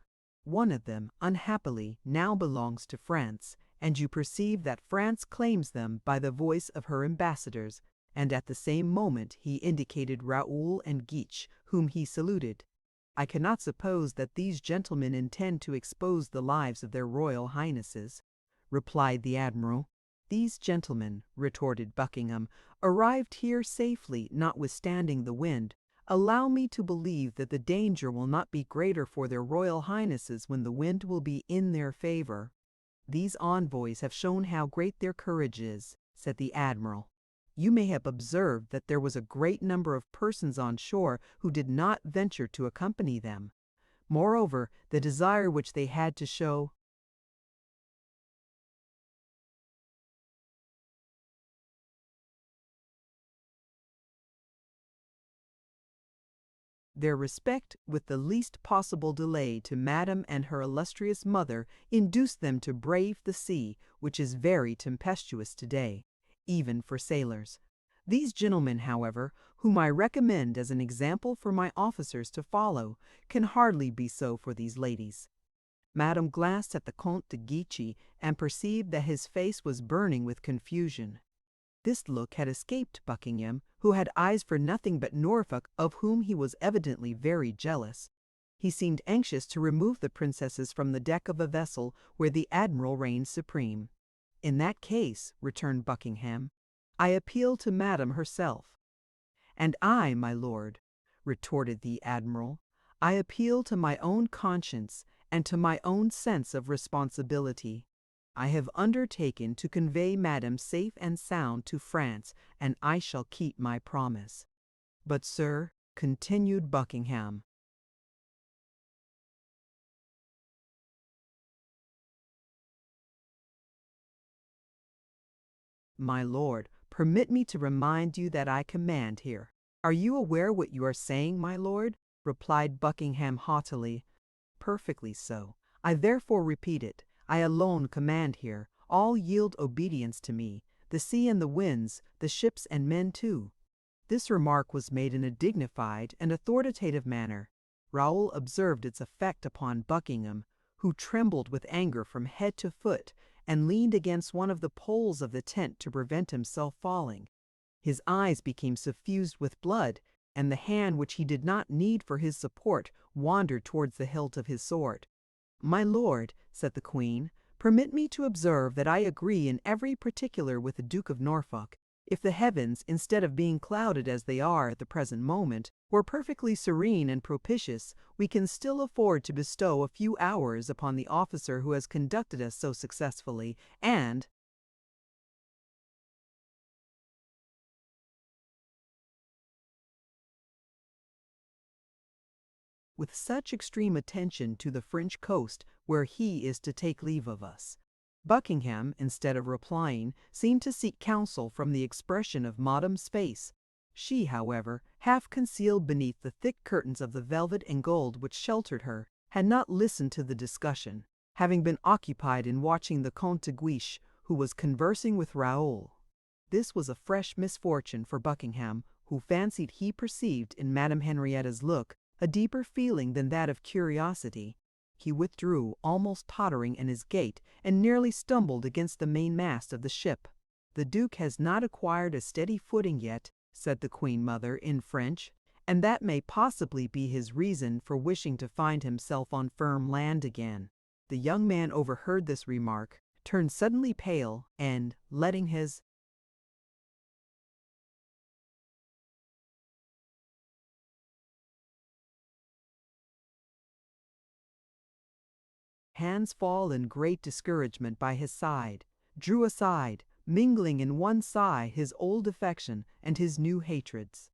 One of them, unhappily, now belongs to France, and you perceive that France claims them by the voice of her ambassadors," and at the same moment he indicated Raoul and Guiche, whom he saluted. "I cannot suppose that these gentlemen intend to expose the lives of their royal highnesses," replied the admiral. "These gentlemen," retorted Buckingham, "arrived here safely, notwithstanding the wind. Allow me to believe that the danger will not be greater for their royal highnesses when the wind will be in their favor." "These envoys have shown how great their courage is," said the admiral. "You may have observed that there was a great number of persons on shore who did not venture to accompany them. Moreover, the desire which they had to show their respect with the least possible delay to Madame and her illustrious mother induced them to brave the sea, which is very tempestuous today, even for sailors. These gentlemen, however, whom I recommend as an example for my officers to follow, can hardly be so for these ladies." Madame glanced at the Comte de Guiche and perceived that his face was burning with confusion. This look had escaped Buckingham, who had eyes for nothing but Norfolk, of whom he was evidently very jealous. He seemed anxious to remove the princesses from the deck of a vessel where the admiral reigned supreme. "In that case," returned Buckingham, "I appeal to Madame herself." "And I, my lord," retorted the admiral, "I appeal to my own conscience and to my own sense of responsibility. I have undertaken to convey Madame safe and sound to France, and I shall keep my promise." "But, sir," continued Buckingham, "my lord, permit me to remind you that I command here." "Are you aware what you are saying, my lord?" replied Buckingham haughtily. "Perfectly so. I therefore repeat it. I alone command here. All yield obedience to me, the sea and the winds, the ships and men too." This remark was made in a dignified and authoritative manner. Raoul observed its effect upon Buckingham, who trembled with anger from head to foot, and leaned against one of the poles of the tent to prevent himself falling. His eyes became suffused with blood, and the hand which he did not need for his support wandered towards the hilt of his sword. "My lord," said the Queen, "permit me to observe that I agree in every particular with the Duke of Norfolk. If the heavens, instead of being clouded as they are at the present moment, were perfectly serene and propitious, we can still afford to bestow a few hours upon the officer who has conducted us so successfully, and with such extreme attention to the French coast, where he is to take leave of us." Buckingham, instead of replying, seemed to seek counsel from the expression of Madame's face. She, however, half concealed beneath the thick curtains of the velvet and gold which sheltered her, had not listened to the discussion, having been occupied in watching the Comte de Guiche, who was conversing with Raoul. This was a fresh misfortune for Buckingham, who fancied he perceived in Madame Henrietta's look a deeper feeling than that of curiosity. He withdrew, almost tottering in his gait, and nearly stumbled against the mainmast of the ship. "The Duke has not acquired a steady footing yet," said the Queen Mother in French, "and that may possibly be his reason for wishing to find himself on firm land again." The young man overheard this remark, turned suddenly pale, and, letting his hands fall in great discouragement by his side, drew aside, mingling in one sigh his old affection and his new hatreds.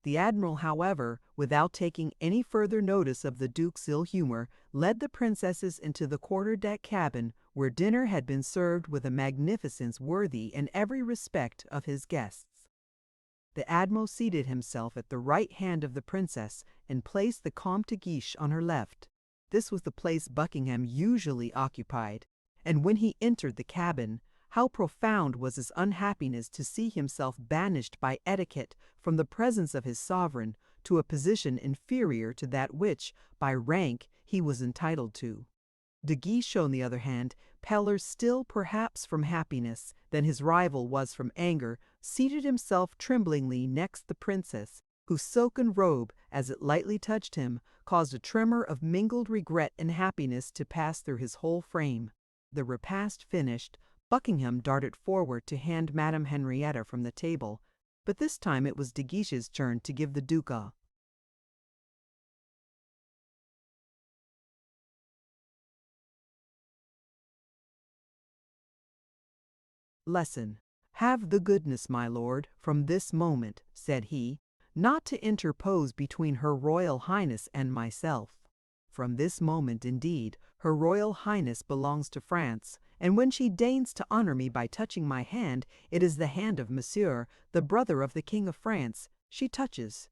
The admiral, however, without taking any further notice of the Duke's ill humor, led the princesses into the quarter-deck cabin, where dinner had been served with a magnificence worthy in every respect of his guests. The admiral seated himself at the right hand of the princess and placed the Comte de Guiche on her left. This was the place Buckingham usually occupied, and when he entered the cabin, how profound was his unhappiness to see himself banished by etiquette from the presence of his sovereign to a position inferior to that which, by rank, he was entitled to. De Guiche, on the other hand, paler still perhaps from happiness than his rival was from anger, seated himself tremblingly next the princess, whose silken robe, as it lightly touched him, caused a tremor of mingled regret and happiness to pass through his whole frame. The repast finished, Buckingham darted forward to hand Madame Henrietta from the table, but this time it was De Guiche's turn to give the Duke a lesson. "Have the goodness, my lord, from this moment," said he, "not to interpose between Her Royal Highness and myself. From this moment, indeed, Her Royal Highness belongs to France, and when she deigns to honor me by touching my hand, it is the hand of Monsieur, the brother of the King of France, she touches."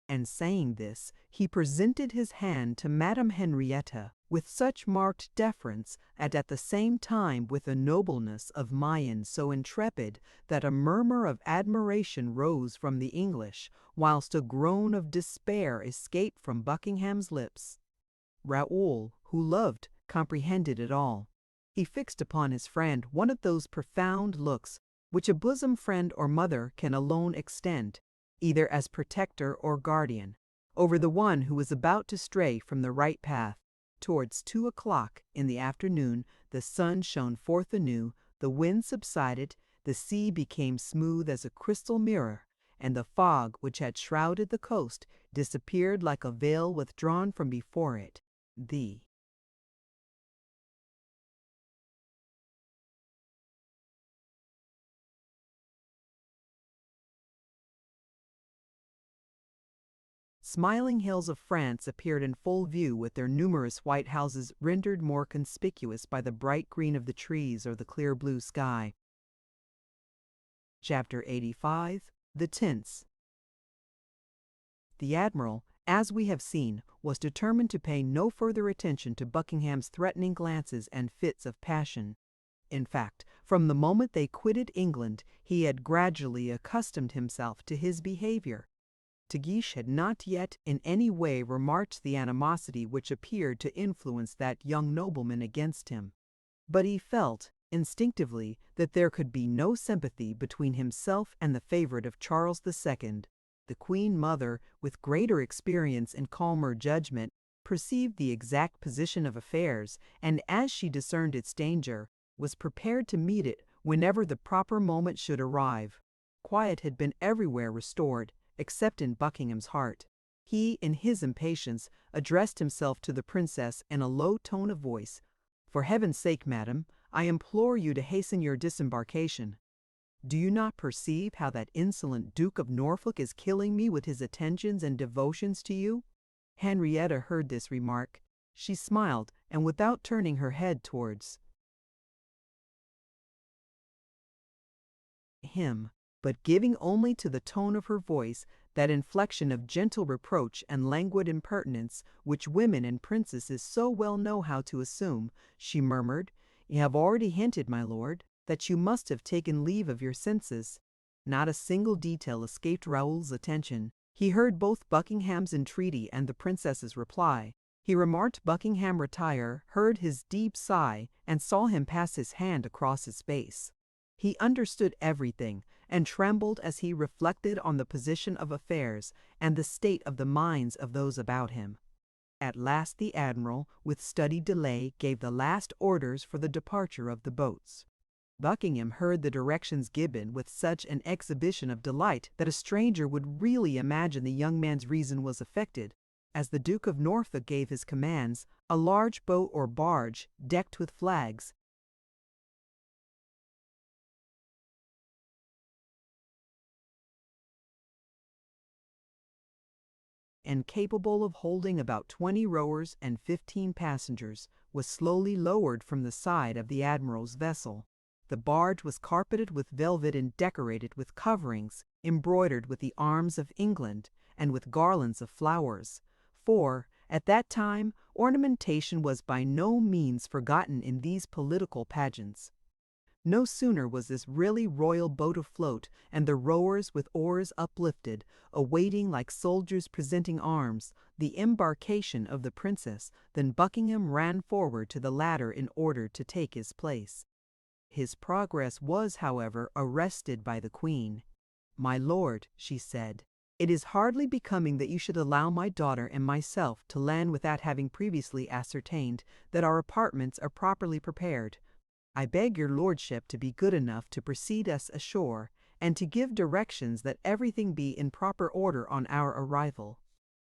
And saying this, he presented his hand to Madame Henrietta with such marked deference, and at the same time with a nobleness of mien so intrepid, that a murmur of admiration rose from the English, whilst a groan of despair escaped from Buckingham's lips. Raoul, who loved, comprehended it all. He fixed upon his friend one of those profound looks which a bosom friend or mother can alone extend, either as protector or guardian, over the one who is about to stray from the right path. Towards 2 o'clock in the afternoon the sun shone forth anew, the wind subsided, the sea became smooth as a crystal mirror, and the fog which had shrouded the coast disappeared like a veil withdrawn from before it. The smiling hills of France appeared in full view, with their numerous white houses rendered more conspicuous by the bright green of the trees or the clear blue sky. Chapter 85. The Tents. The admiral, as we have seen, was determined to pay no further attention to Buckingham's threatening glances and fits of passion. In fact, from the moment they quitted England, he had gradually accustomed himself to his behavior. De Guiche had not yet in any way remarked the animosity which appeared to influence that young nobleman against him, but he felt, instinctively, that there could be no sympathy between himself and the favorite of Charles II. The Queen Mother, with greater experience and calmer judgment, perceived the exact position of affairs, and as she discerned its danger, was prepared to meet it whenever the proper moment should arrive. Quiet had been everywhere restored, except in Buckingham's heart. He, in his impatience, addressed himself to the princess in a low tone of voice. "For heaven's sake, madam, I implore you to hasten your disembarkation. Do you not perceive how that insolent Duke of Norfolk is killing me with his attentions and devotions to you?" Henrietta heard this remark. She smiled, and without turning her head towards him, but giving only to the tone of her voice that inflection of gentle reproach and languid impertinence which women and princesses so well know how to assume, she murmured, "You have already hinted, my lord, that you must have taken leave of your senses." Not a single detail escaped Raoul's attention. He heard both Buckingham's entreaty and the princess's reply. He remarked Buckingham retire, heard his deep sigh, and saw him pass his hand across his face. He understood everything, and trembled as he reflected on the position of affairs and the state of the minds of those about him. At last the admiral, with studied delay, gave the last orders for the departure of the boats. Buckingham heard the directions given with such an exhibition of delight that a stranger would really imagine the young man's reason was affected. As the Duke of Norfolk gave his commands, a large boat or barge, decked with flags, and capable of holding about 20 rowers and 15 passengers, was slowly lowered from the side of the admiral's vessel. The barge was carpeted with velvet and decorated with coverings embroidered with the arms of England and with garlands of flowers, for, at that time, ornamentation was by no means forgotten in these political pageants. No sooner was this really royal boat afloat, and the rowers with oars uplifted, awaiting like soldiers presenting arms the embarkation of the princess, than Buckingham ran forward to the ladder in order to take his place. His progress was, however, arrested by the Queen. "My lord," she said, "it is hardly becoming that you should allow my daughter and myself to land without having previously ascertained that our apartments are properly prepared. I beg your lordship to be good enough to precede us ashore, and to give directions that everything be in proper order on our arrival."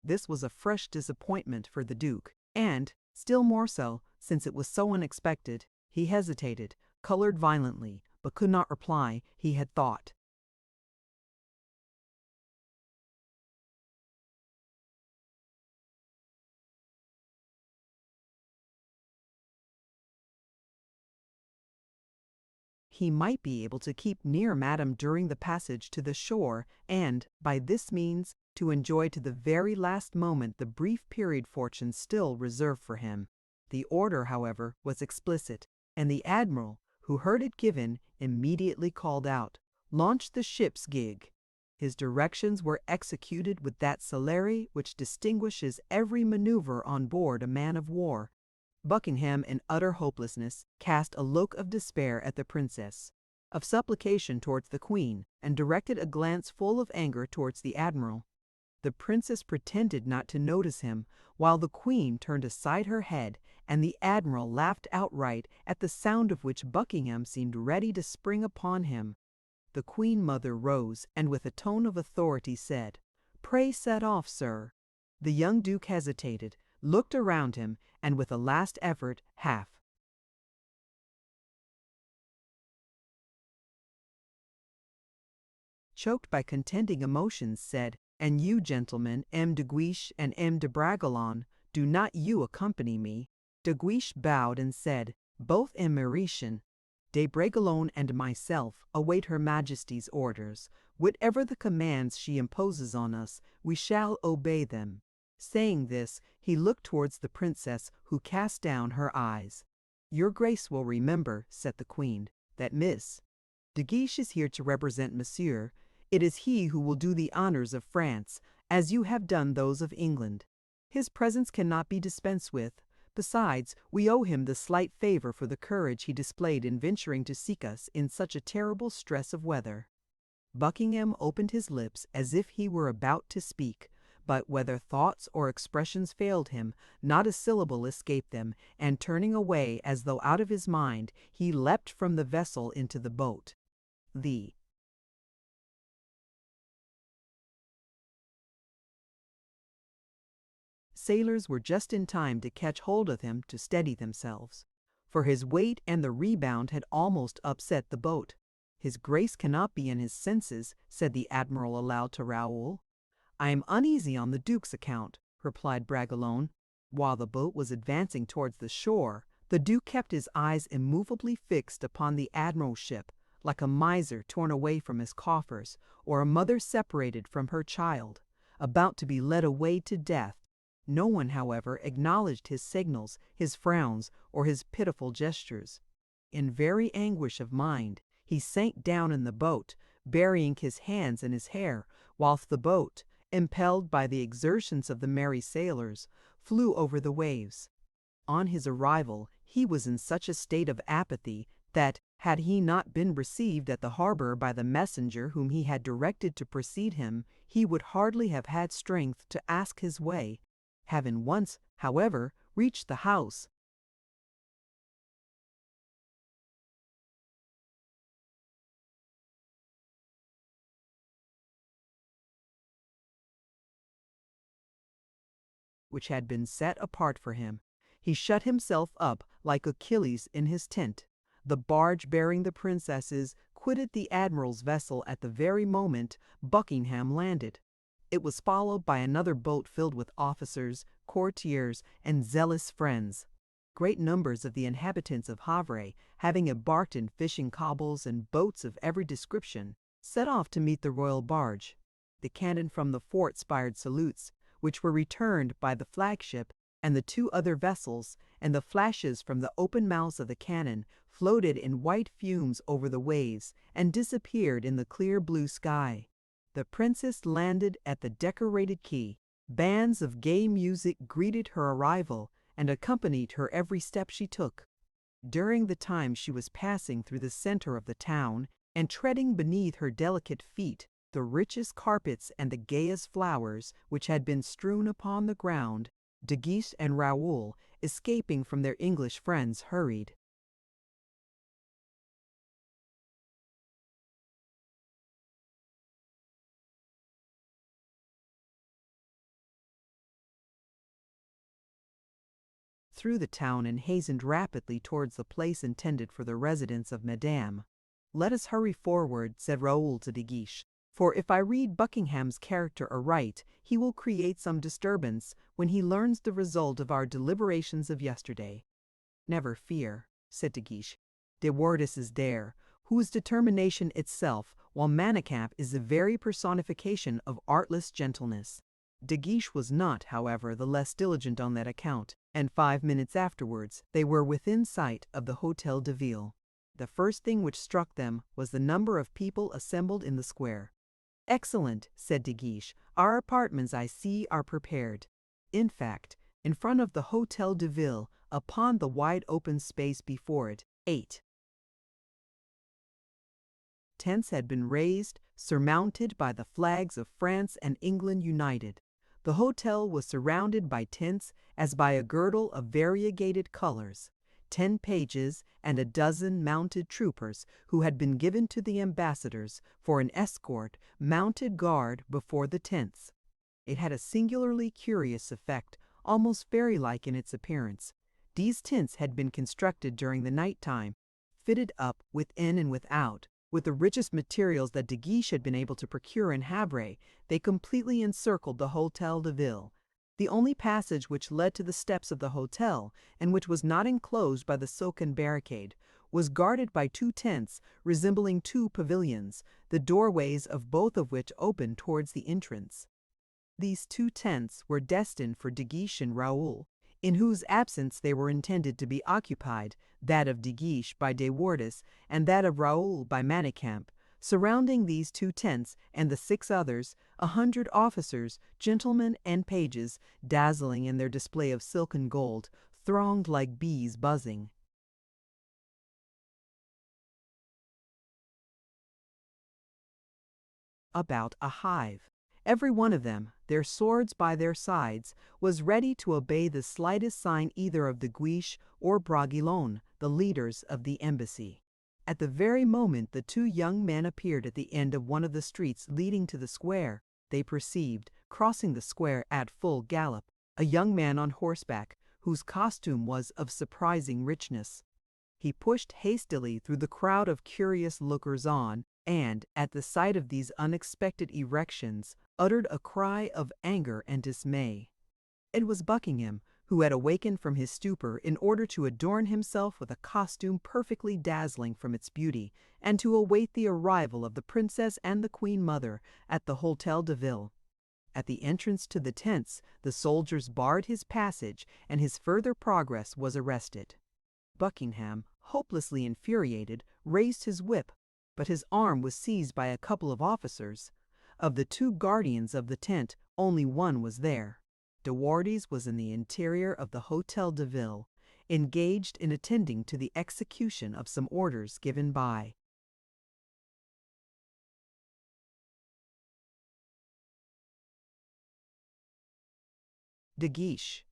This was a fresh disappointment for the Duke, and, still more so, since it was so unexpected. He hesitated, colored violently, but could not reply, he had thought. He might be able to keep near Madame during the passage to the shore, and, by this means, to enjoy to the very last moment the brief period fortune still reserved for him. The order, however, was explicit, and the admiral, who heard it given, immediately called out, "Launch the ship's gig." His directions were executed with that celerity which distinguishes every maneuver on board a man of war. Buckingham, in utter hopelessness, cast a look of despair at the princess, of supplication towards the Queen, and directed a glance full of anger towards the admiral. The princess pretended not to notice him, while the Queen turned aside her head, and the admiral laughed outright, at the sound of which Buckingham seemed ready to spring upon him. The Queen Mother rose, and with a tone of authority said, "Pray set off, sir." The young Duke hesitated, looked around him, and with a last effort, choked by contending emotions, said, "And you, gentlemen, M. de Guiche and M. de Bragelonne, do not you accompany me?" De Guiche bowed and said, "Both in Mauritian. De Bragelonne and myself await Her Majesty's orders. Whatever the commands she imposes on us, we shall obey them." Saying this, he looked towards the princess, who cast down her eyes. "Your Grace will remember," said the Queen, "that Miss de Guiche is here to represent Monsieur. It is he who will do the honors of France, as you have done those of England. His presence cannot be dispensed with. Besides, we owe him the slight favor for the courage he displayed in venturing to seek us in such a terrible stress of weather." Buckingham opened his lips as if he were about to speak, but whether thoughts or expressions failed him, not a syllable escaped them, and turning away as though out of his mind, he leapt from the vessel into the boat. The sailors were just in time to catch hold of him to steady themselves, for his weight and the rebound had almost upset the boat. "His Grace cannot be in his senses," said the admiral aloud to Raoul. "I am uneasy on the Duke's account," replied Bragelonne. While the boat was advancing towards the shore, the Duke kept his eyes immovably fixed upon the admiral's ship, like a miser torn away from his coffers, or a mother separated from her child, about to be led away to death. No one, however, acknowledged his signals, his frowns, or his pitiful gestures. In very anguish of mind, he sank down in the boat, burying his hands in his hair, whilst the boat, impelled by the exertions of the merry sailors, flew over the waves. On his arrival, he was in such a state of apathy that, had he not been received at the harbor by the messenger whom he had directed to precede him, he would hardly have had strength to ask his way. Having once, however, reached the house, which had been set apart for him. He shut himself up like Achilles in his tent. The barge bearing the princesses quitted the admiral's vessel at the very moment Buckingham landed. It was followed by another boat filled with officers, courtiers, and zealous friends. Great numbers of the inhabitants of Havre, having embarked in fishing cobles and boats of every description, set off to meet the royal barge. The cannon from the fort fired salutes, which were returned by the flagship and the two other vessels, and the flashes from the open mouths of the cannon floated in white fumes over the waves and disappeared in the clear blue sky. The princess landed at the decorated quay. Bands of gay music greeted her arrival and accompanied her every step she took. During the time she was passing through the center of the town and treading beneath her delicate feet the richest carpets and the gayest flowers which had been strewn upon the ground, De Guiche and Raoul, escaping from their English friends, hurried. Through the town and hastened rapidly towards the place intended for the residence of Madame. "Let us hurry forward," said Raoul to De Guiche, "for if I read Buckingham's character aright, he will create some disturbance when he learns the result of our deliberations of yesterday." "Never fear," said De Guiche. "De Wardes is there, who is determination itself, while Manicamp is the very personification of artless gentleness." De Guiche was not, however, the less diligent on that account, and 5 minutes afterwards they were within sight of the Hôtel de Ville. The first thing which struck them was the number of people assembled in the square. "Excellent," said De Guiche. "Our apartments, I see, are prepared." In fact, in front of the Hôtel de Ville, upon the wide open space before it, 8 tents had been raised, surmounted by the flags of France and England united. The hotel was surrounded by tents as by a girdle of variegated colors. 10 pages and a dozen mounted troopers who had been given to the ambassadors for an escort mounted guard before the tents. It had a singularly curious effect, almost fairy-like in its appearance. These tents had been constructed during the night time, fitted up within and without with the richest materials that De Guiche had been able to procure in Havre. They completely encircled the Hôtel de Ville. The only passage which led to the steps of the hotel, and which was not enclosed by the silken barricade, was guarded by 2 tents resembling 2 pavilions, the doorways of both of which opened towards the entrance. These 2 tents were destined for De Guiche and Raoul, in whose absence they were intended to be occupied, that of De Guiche by De Wardes and that of Raoul by Manicamp. Surrounding these 2 tents and the 6 others, 100 officers, gentlemen, and pages, dazzling in their display of silk and gold, thronged like bees buzzing. About a hive. Every one of them, their swords by their sides, was ready to obey the slightest sign either of De Guiche or Bragelonne, the leaders of the embassy. At the very moment the 2 young men appeared at the end of one of the streets leading to the square, they perceived, crossing the square at full gallop, a young man on horseback, whose costume was of surprising richness. He pushed hastily through the crowd of curious lookers-on, and, at the sight of these unexpected erections, uttered a cry of anger and dismay. It was Buckingham, who had awakened from his stupor in order to adorn himself with a costume perfectly dazzling from its beauty, and to await the arrival of the princess and the queen mother at the Hôtel de Ville. At the entrance to the tents, the soldiers barred his passage, and his further progress was arrested. Buckingham, hopelessly infuriated, raised his whip, but his arm was seized by a couple of officers. Of the 2 guardians of the tent, only one was there. De Wardes was in the interior of the Hôtel de Ville, engaged in attending to the execution of some orders given by De Guiche.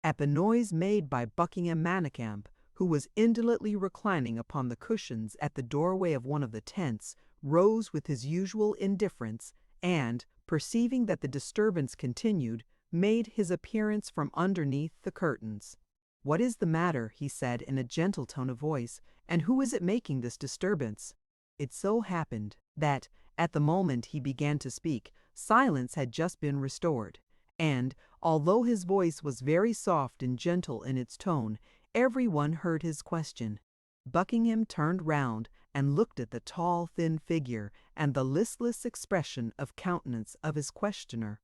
At the noise made by Buckingham Manicamp, who was indolently reclining upon the cushions at the doorway of one of the tents, rose with his usual indifference, and, perceiving that the disturbance continued, made his appearance from underneath the curtains. "What is the matter?" he said in a gentle tone of voice, "and who is it making this disturbance?" It so happened that, at the moment he began to speak, silence had just been restored, and, although his voice was very soft and gentle in its tone, everyone heard his question. Buckingham turned round and looked at the tall, thin figure and the listless expression of countenance of his questioner.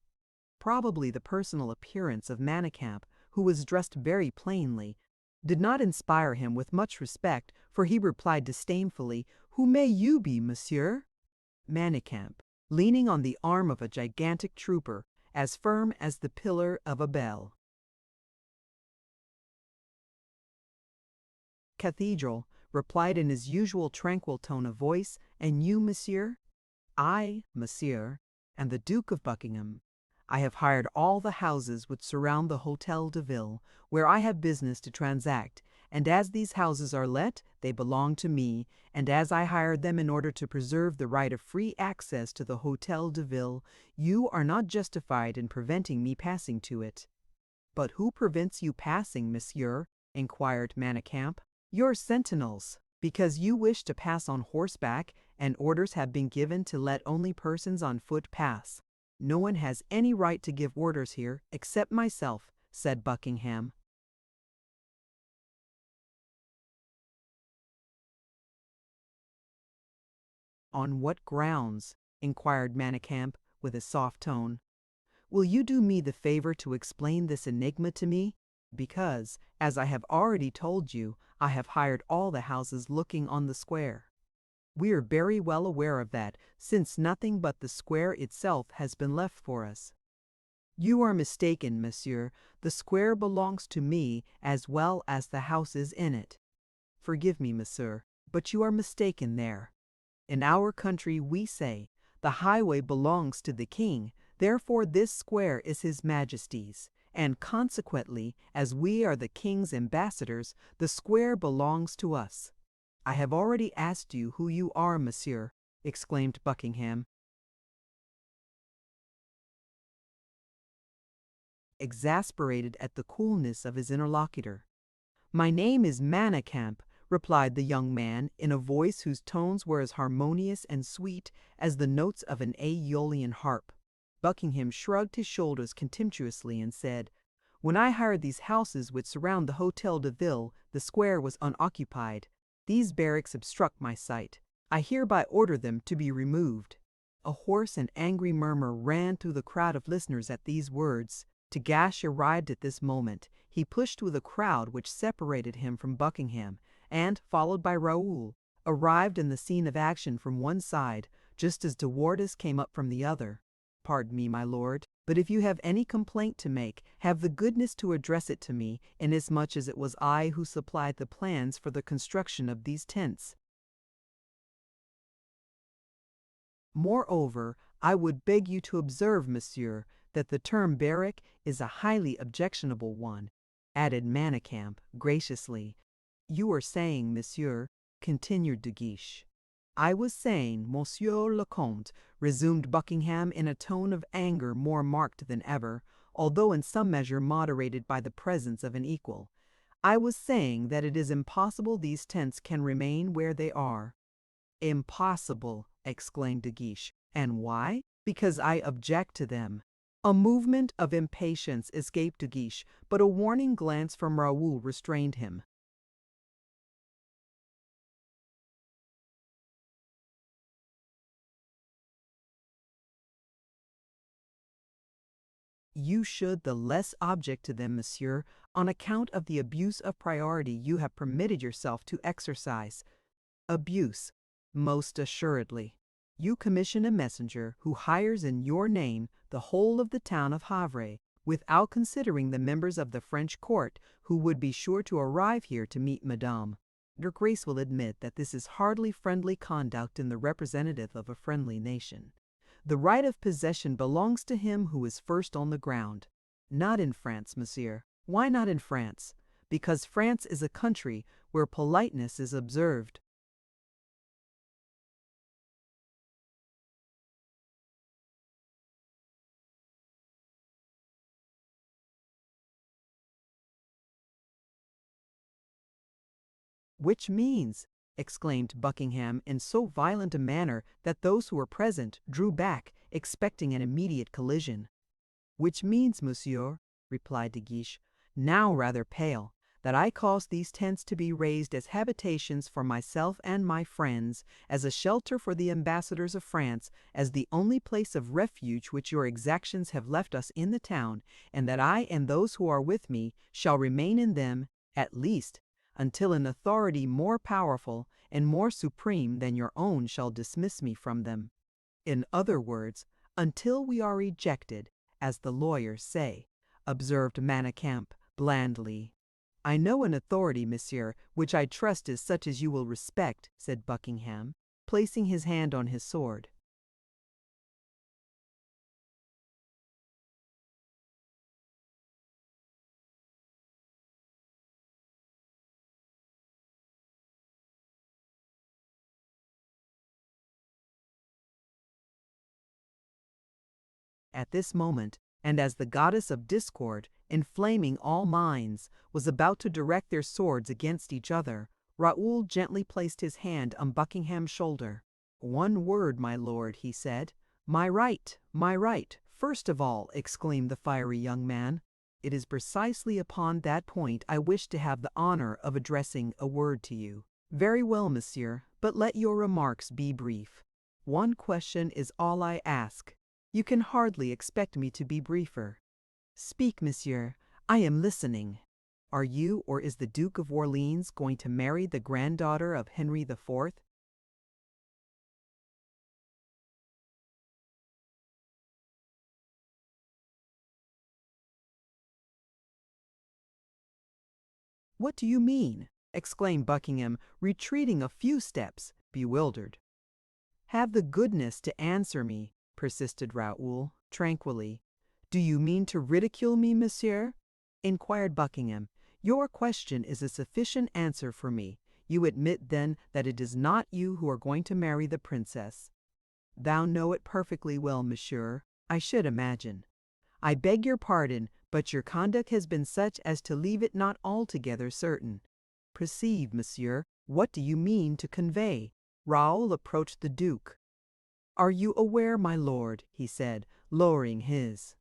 Probably the personal appearance of Manicamp, who was dressed very plainly, did not inspire him with much respect, for he replied disdainfully, "Who may you be, monsieur?" Manicamp, leaning on the arm of a gigantic trooper, as firm as the pillar of a bell. Cathedral replied in his usual tranquil tone of voice, "And you, monsieur?" "I, monsieur, am the Duke of Buckingham. I have hired all the houses which surround the Hôtel de Ville, where I have business to transact, and as these houses are let, they belong to me, and as I hired them in order to preserve the right of free access to the Hôtel de Ville, you are not justified in preventing me passing to it." "But who prevents you passing, monsieur?" inquired Manicamp. "Your sentinels, because you wish to pass on horseback, and orders have been given to let only persons on foot pass." "No one has any right to give orders here except myself," said Buckingham. "On what grounds?" inquired Manicamp, with a soft tone. "Will you do me the favor to explain this enigma to me? Because, as I have already told you, I have hired all the houses looking on the square." "We are very well aware of that, since nothing but the square itself has been left for us." "You are mistaken, monsieur. The square belongs to me as well as the houses in it." "Forgive me, monsieur, but you are mistaken there. In our country we say, 'The highway belongs to the king, therefore this square is his majesty's,' and consequently, as we are the king's ambassadors, the square belongs to us." "I have already asked you who you are, monsieur," exclaimed Buckingham, exasperated at the coolness of his interlocutor. "My name is Manicamp," replied the young man, in a voice whose tones were as harmonious and sweet as the notes of an Aeolian harp. Buckingham shrugged his shoulders contemptuously and said, "When I hired these houses which surround the Hôtel de Ville, the square was unoccupied. These barracks obstruct my sight. I hereby order them to be removed." A hoarse and angry murmur ran through the crowd of listeners at these words. Tagache arrived at this moment. He pushed through the crowd which separated him from Buckingham, and, followed by Raoul, arrived in the scene of action from one side, just as De Wardes came up from the other. "Pardon me, my lord, but if you have any complaint to make, have the goodness to address it to me, inasmuch as it was I who supplied the plans for the construction of these tents. Moreover, I would beg you to observe, monsieur, that the term barrack is a highly objectionable one," added Manicamp, graciously. "You were saying, monsieur," continued De Guiche. "I was saying, monsieur le comte," resumed Buckingham in a tone of anger more marked than ever, although in some measure moderated by the presence of an equal, "I was saying that it is impossible these tents can remain where they are." "Impossible!" exclaimed De Guiche. "And why?" "Because I object to them." A movement of impatience escaped De Guiche, but a warning glance from Raoul restrained him. "You should the less object to them, monsieur, on account of the abuse of priority you have permitted yourself to exercise." "Abuse, most assuredly. You commission a messenger who hires in your name the whole of the town of Havre, without considering the members of the French court who would be sure to arrive here to meet Madame. Your Grace will admit that this is hardly friendly conduct in the representative of a friendly nation. The right of possession belongs to him who is first on the ground." "Not in France, monsieur." "Why not in France?" "Because France is a country where politeness is observed." Which means, exclaimed Buckingham in so violent a manner that those who were present drew back, expecting an immediate collision. Which means, monsieur, replied de Guiche, now rather pale, that I cause these tents to be raised as habitations for myself and my friends, as a shelter for the ambassadors of France, as the only place of refuge which your exactions have left us in the town, and that I and those who are with me shall remain in them, at least, until an authority more powerful and more supreme than your own shall dismiss me from them. In other words, until we are ejected, as the lawyers say, observed Manicamp blandly. I know an authority, monsieur, which I trust is such as you will respect, said Buckingham, placing his hand on his sword. At this moment, and as the goddess of discord, inflaming all minds, was about to direct their swords against each other, Raoul gently placed his hand on Buckingham's shoulder. "One word, my lord," he said. "My right, my right, first of all," exclaimed the fiery young man. "It is precisely upon that point I wish to have the honor of addressing a word to you." "Very well, monsieur, but let your remarks be brief. One question is all I ask. You can hardly expect me to be briefer." "Speak, monsieur. I am listening." "Are you or is the Duke of Orleans going to marry the granddaughter of Henry IV?" "What do you mean?" exclaimed Buckingham, retreating a few steps, bewildered. "Have the goodness to answer me," persisted Raoul, tranquilly. "Do you mean to ridicule me, monsieur?" inquired Buckingham. "Your question is a sufficient answer for me. You admit, then, that it is not you who are going to marry the princess." "Thou know it perfectly well, monsieur, I should imagine." "I beg your pardon, but your conduct has been such as to leave it not altogether certain." "Proceed, monsieur. What do you mean to convey?" Raoul approached the duke. "Are you aware, my lord," he said, lowering his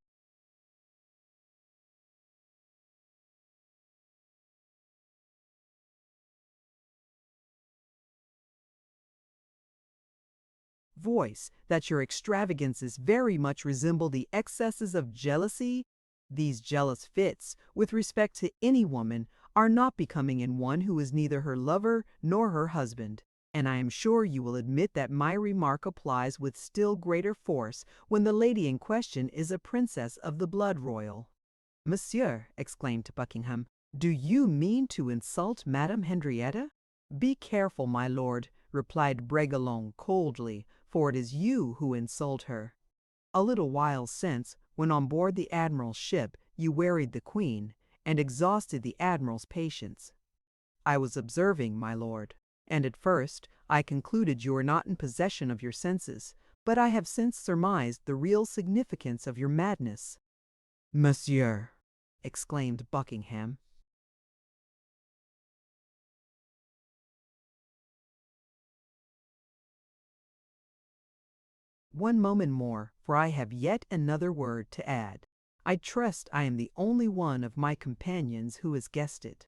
voice, that your extravagances very much resemble the excesses of jealousy? These jealous fits, with respect to any woman, are not becoming in one who is neither her lover nor her husband. And I am sure you will admit that my remark applies with still greater force when the lady in question is a princess of the blood royal. "Monsieur," exclaimed Buckingham, "do you mean to insult Madame Henrietta?" "Be careful, my lord," replied Bragelonne coldly, "for it is you who insult her. A little while since, when on board the admiral's ship, you wearied the queen, and exhausted the admiral's patience." "I was observing, my lord, and at first I concluded you were not in possession of your senses, but I have since surmised the real significance of your madness." "Monsieur!" exclaimed Buckingham. "One moment more, for I have yet another word to add. I trust I am the only one of my companions who has guessed it."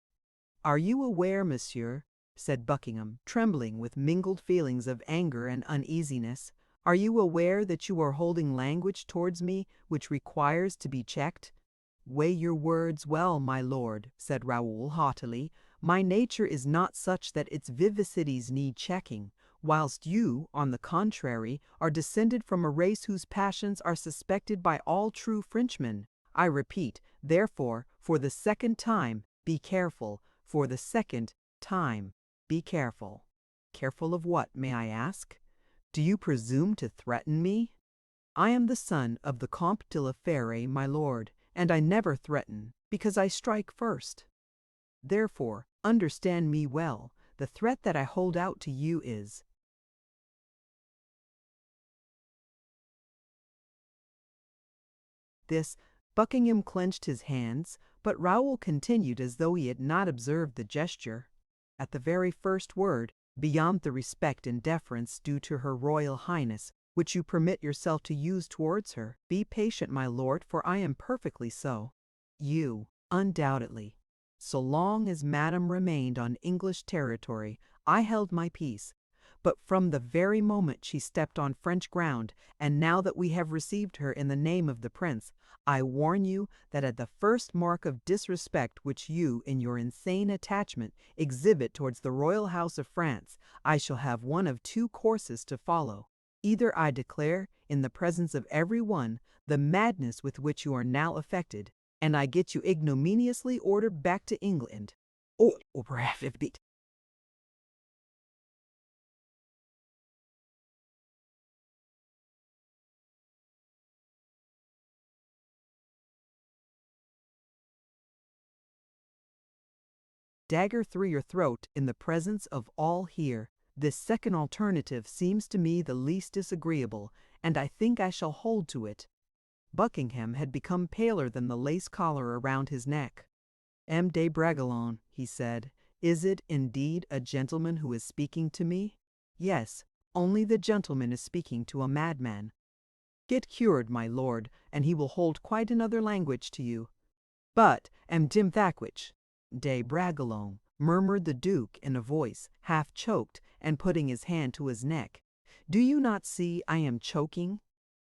"Are you aware, monsieur," said Buckingham, trembling with mingled feelings of anger and uneasiness, "are you aware that you are holding language towards me which requires to be checked?" "Weigh your words well, my lord," said Raoul haughtily. "My nature is not such that its vivicities need checking, whilst you, on the contrary, are descended from a race whose passions are suspected by all true Frenchmen. I repeat, therefore, for the second time, be careful. For the second time, be careful." "Careful of what, may I ask? Do you presume to threaten me?" "I am the son of the Comte de la Fère, my lord, and I never threaten, because I strike first. Therefore, understand me well. The threat that I hold out to you is—" This, Buckingham clenched his hands, but Raoul continued as though he had not observed the gesture. At the very first word, beyond the respect and deference due to Her Royal Highness, which you permit yourself to use towards her, be patient, my lord, for I am perfectly so. You, undoubtedly. So long as Madame remained on English territory, I held my peace. But from the very moment she stepped on French ground, and now that we have received her in the name of the Prince, I warn you that at the first mark of disrespect which you, in your insane attachment, exhibit towards the royal house of France, I shall have one of two courses to follow. Either I declare, in the presence of every one, the madness with which you are now affected, and I get you ignominiously ordered back to England, or perhaps if it dagger through your throat in the presence of all here. This second alternative seems to me the least disagreeable, and I think I shall hold to it. Buckingham had become paler than the lace collar around his neck. M. de Bragelonne, he said, is it indeed a gentleman who is speaking to me? Yes, only the gentleman is speaking to a madman. Get cured, my lord, and he will hold quite another language to you. But, M. Dimthackwich, de Bragelonne, murmured the Duke in a voice half choked and putting his hand to his neck, do you not see I am choking?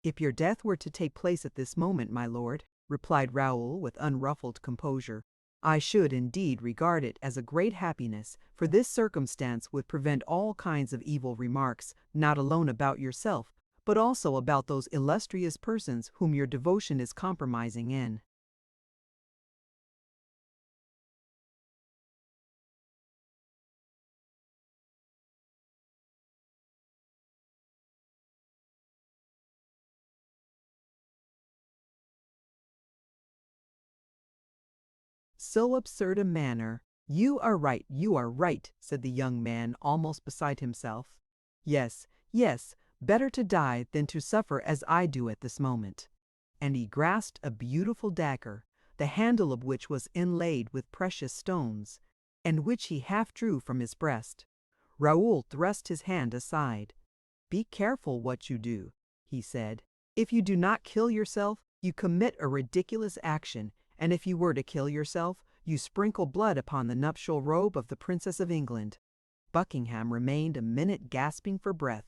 If your death were to take place at this moment, my lord, replied Raoul with unruffled composure, I should indeed regard it as a great happiness, for this circumstance would prevent all kinds of evil remarks, not alone about yourself, but also about those illustrious persons whom your devotion is compromising in. So absurd a manner. You are right, said the young man, almost beside himself. Yes, yes, better to die than to suffer as I do at this moment. And he grasped a beautiful dagger, the handle of which was inlaid with precious stones, and which he half drew from his breast. Raoul thrust his hand aside. Be careful what you do, he said. If you do not kill yourself, you commit a ridiculous action, and if you were to kill yourself, you sprinkle blood upon the nuptial robe of the Princess of England. Buckingham remained a minute gasping for breath.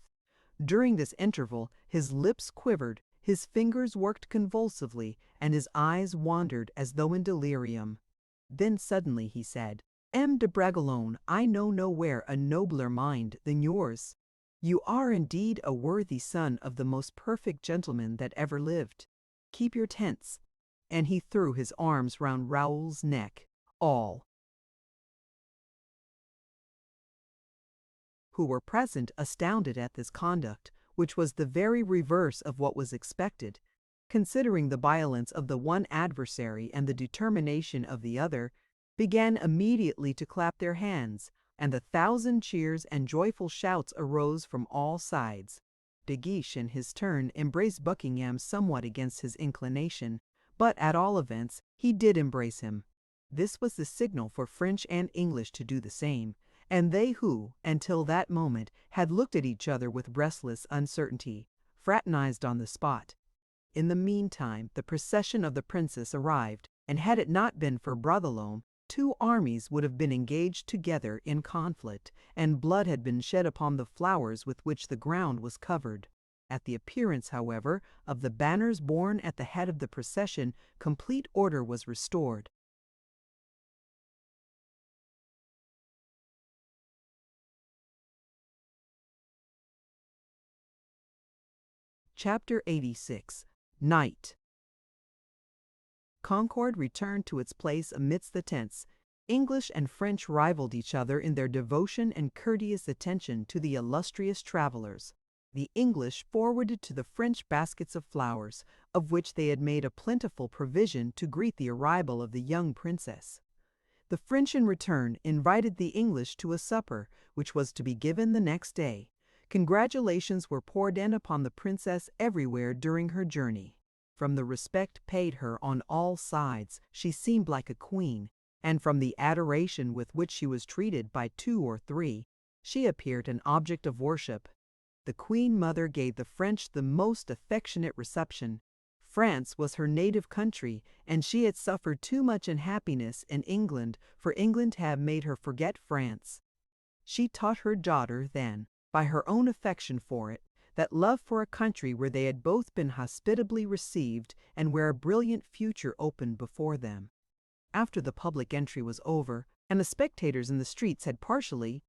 During this interval, his lips quivered, his fingers worked convulsively, and his eyes wandered as though in delirium. Then suddenly he said, M. de Bragelonne, I know nowhere a nobler mind than yours. You are indeed a worthy son of the most perfect gentleman that ever lived. Keep your tents. And he threw his arms round Raoul's neck. All who were present astounded at this conduct, which was the very reverse of what was expected. Considering the violence of the one adversary and the determination of the other, began immediately to clap their hands, and 1,000 cheers and joyful shouts arose from all sides. De Guiche, in his turn, embraced Buckingham somewhat against his inclination, but at all events he did embrace him. This was the signal for French and English to do the same, and they who, until that moment, had looked at each other with restless uncertainty, fraternized on the spot. In the meantime, the procession of the princess arrived, and had it not been for Bragelonne, two armies would have been engaged together in conflict, and blood had been shed upon the flowers with which the ground was covered. At the appearance, however, of the banners borne at the head of the procession, complete order was restored. Chapter 86. Night. Concord returned to its place amidst the tents. English and French rivaled each other in their devotion and courteous attention to the illustrious travelers. The English forwarded to the French baskets of flowers, of which they had made a plentiful provision to greet the arrival of the young princess. The French, in return, invited the English to a supper, which was to be given the next day. Congratulations were poured in upon the princess everywhere during her journey. From the respect paid her on all sides, she seemed like a queen, and from the adoration with which she was treated by 2 or 3, she appeared an object of worship. The Queen Mother gave the French the most affectionate reception. France was her native country, and she had suffered too much unhappiness in England for England to have made her forget France. She taught her daughter, then, by her own affection for it, that love for a country where they had both been hospitably received and where a brilliant future opened before them. After the public entry was over, and the spectators in the streets had partially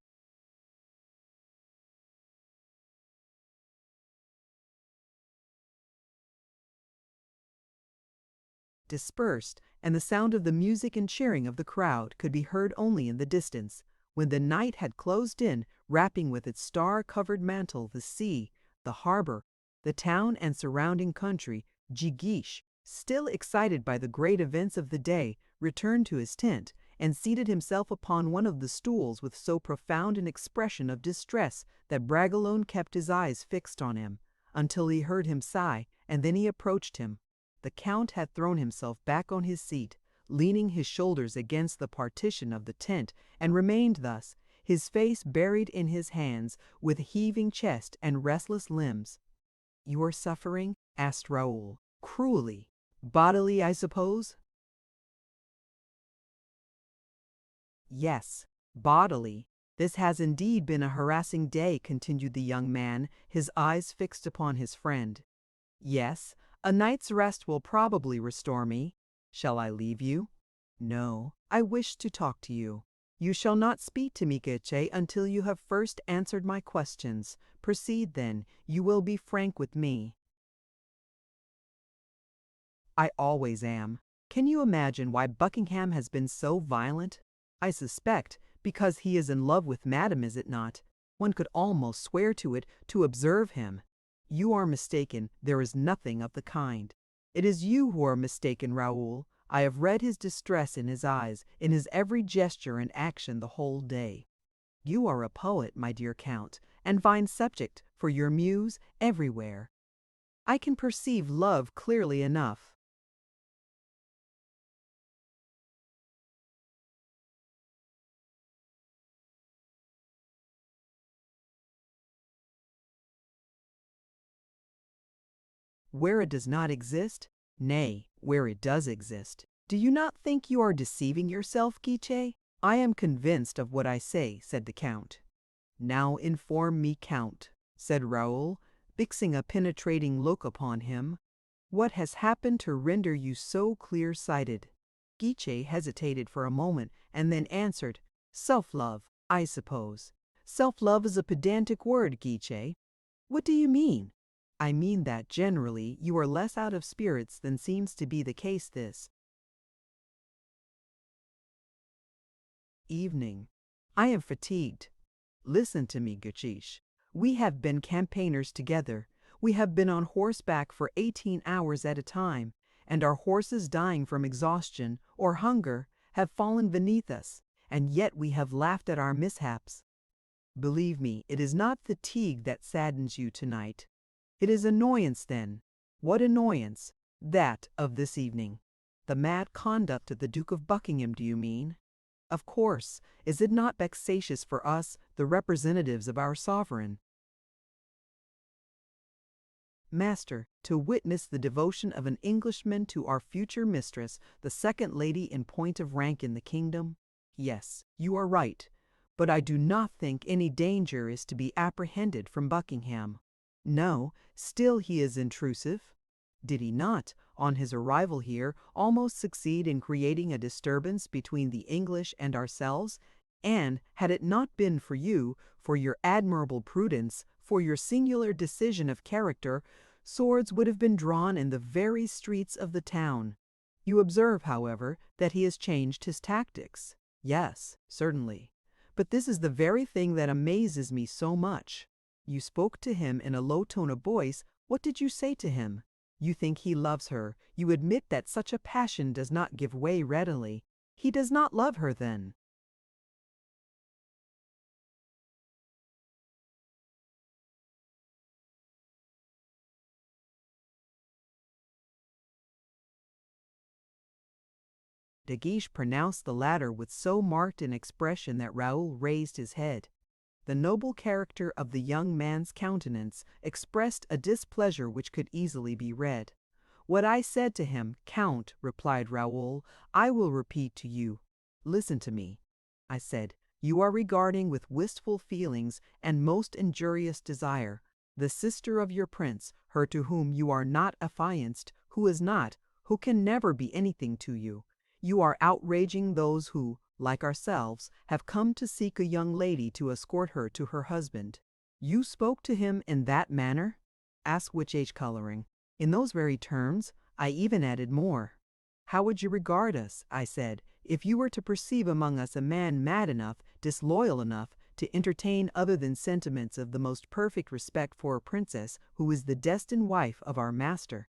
dispersed, and the sound of the music and cheering of the crowd could be heard only in the distance, when the night had closed in, wrapping with its star-covered mantle the sea, the harbor, the town and surrounding country, Guiche, still excited by the great events of the day, returned to his tent, and seated himself upon one of the stools with so profound an expression of distress that Bragelonne kept his eyes fixed on him, until he heard him sigh, and then he approached him. The Count had thrown himself back on his seat, leaning his shoulders against the partition of the tent, and remained thus, his face buried in his hands, with heaving chest and restless limbs. "You are suffering?" asked Raoul, cruelly. "Bodily, I suppose?" "Yes, bodily. This has indeed been a harassing day," continued the young man, his eyes fixed upon his friend. "Yes, a night's rest will probably restore me. Shall I leave you?" "No, I wish to talk to you." "You shall not speak to me, Guiche, until you have first answered my questions. Proceed, then. You will be frank with me." "I always am. Can you imagine why Buckingham has been so violent? I suspect because he is in love with Madame, is it not? One could almost swear to it to observe him." "You are mistaken. There is nothing of the kind." "It is you who are mistaken, Raoul. I have read his distress in his eyes, in his every gesture and action the whole day." "You are a poet, my dear Count, and find subject for your muse everywhere. I can perceive love clearly enough." "Where it does not exist? Nay, where it does exist. Do you not think you are deceiving yourself, Guiche?" "I am convinced of what I say," said the Count. "Now inform me, Count," said Raoul, fixing a penetrating look upon him. "What has happened to render you so clear-sighted?" Guiche hesitated for a moment, and then answered, "Self-love, I suppose." "Self-love is a pedantic word, Guiche." "What do you mean?" "I mean that, generally, you are less out of spirits than seems to be the case this evening. I am fatigued. Listen to me, Guiche. We have been campaigners together. We have been on horseback for 18 hours at a time, and our horses, dying from exhaustion or hunger, have fallen beneath us, and yet we have laughed at our mishaps. Believe me, it is not fatigue that saddens you tonight. It is annoyance, then. What annoyance? That of this evening. The mad conduct of the Duke of Buckingham, do you mean? Of course. Is it not vexatious for us, the representatives of our sovereign, master, to witness the devotion of an Englishman to our future mistress, the second lady in point of rank in the kingdom? Yes, you are right, but I do not think any danger is to be apprehended from Buckingham. No, still he is intrusive. Did he not, on his arrival here, almost succeed in creating a disturbance between the English and ourselves? And, had it not been for you, for your admirable prudence, for your singular decision of character, swords would have been drawn in the very streets of the town. You observe, however, that he has changed his tactics. Yes, certainly. But this is the very thing that amazes me so much. You spoke to him in a low tone of voice. What did you say to him? You think he loves her. You admit that such a passion does not give way readily. He does not love her, then. De Guiche pronounced the latter with so marked an expression that Raoul raised his head. The noble character of the young man's countenance expressed a displeasure which could easily be read. "What I said to him, Count," replied Raoul, "I will repeat to you. Listen to me," I said. "You are regarding with wistful feelings and most injurious desire the sister of your prince, her to whom you are not affianced, who is not, who can never be anything to you. You are outraging those who, like ourselves, have come to seek a young lady to escort her to her husband." "You spoke to him in that manner?" asked Witch, coloring. "In those very terms. I even added more. How would you regard us," I said, "if you were to perceive among us a man mad enough, disloyal enough, to entertain other than sentiments of the most perfect respect for a princess who is the destined wife of our master?"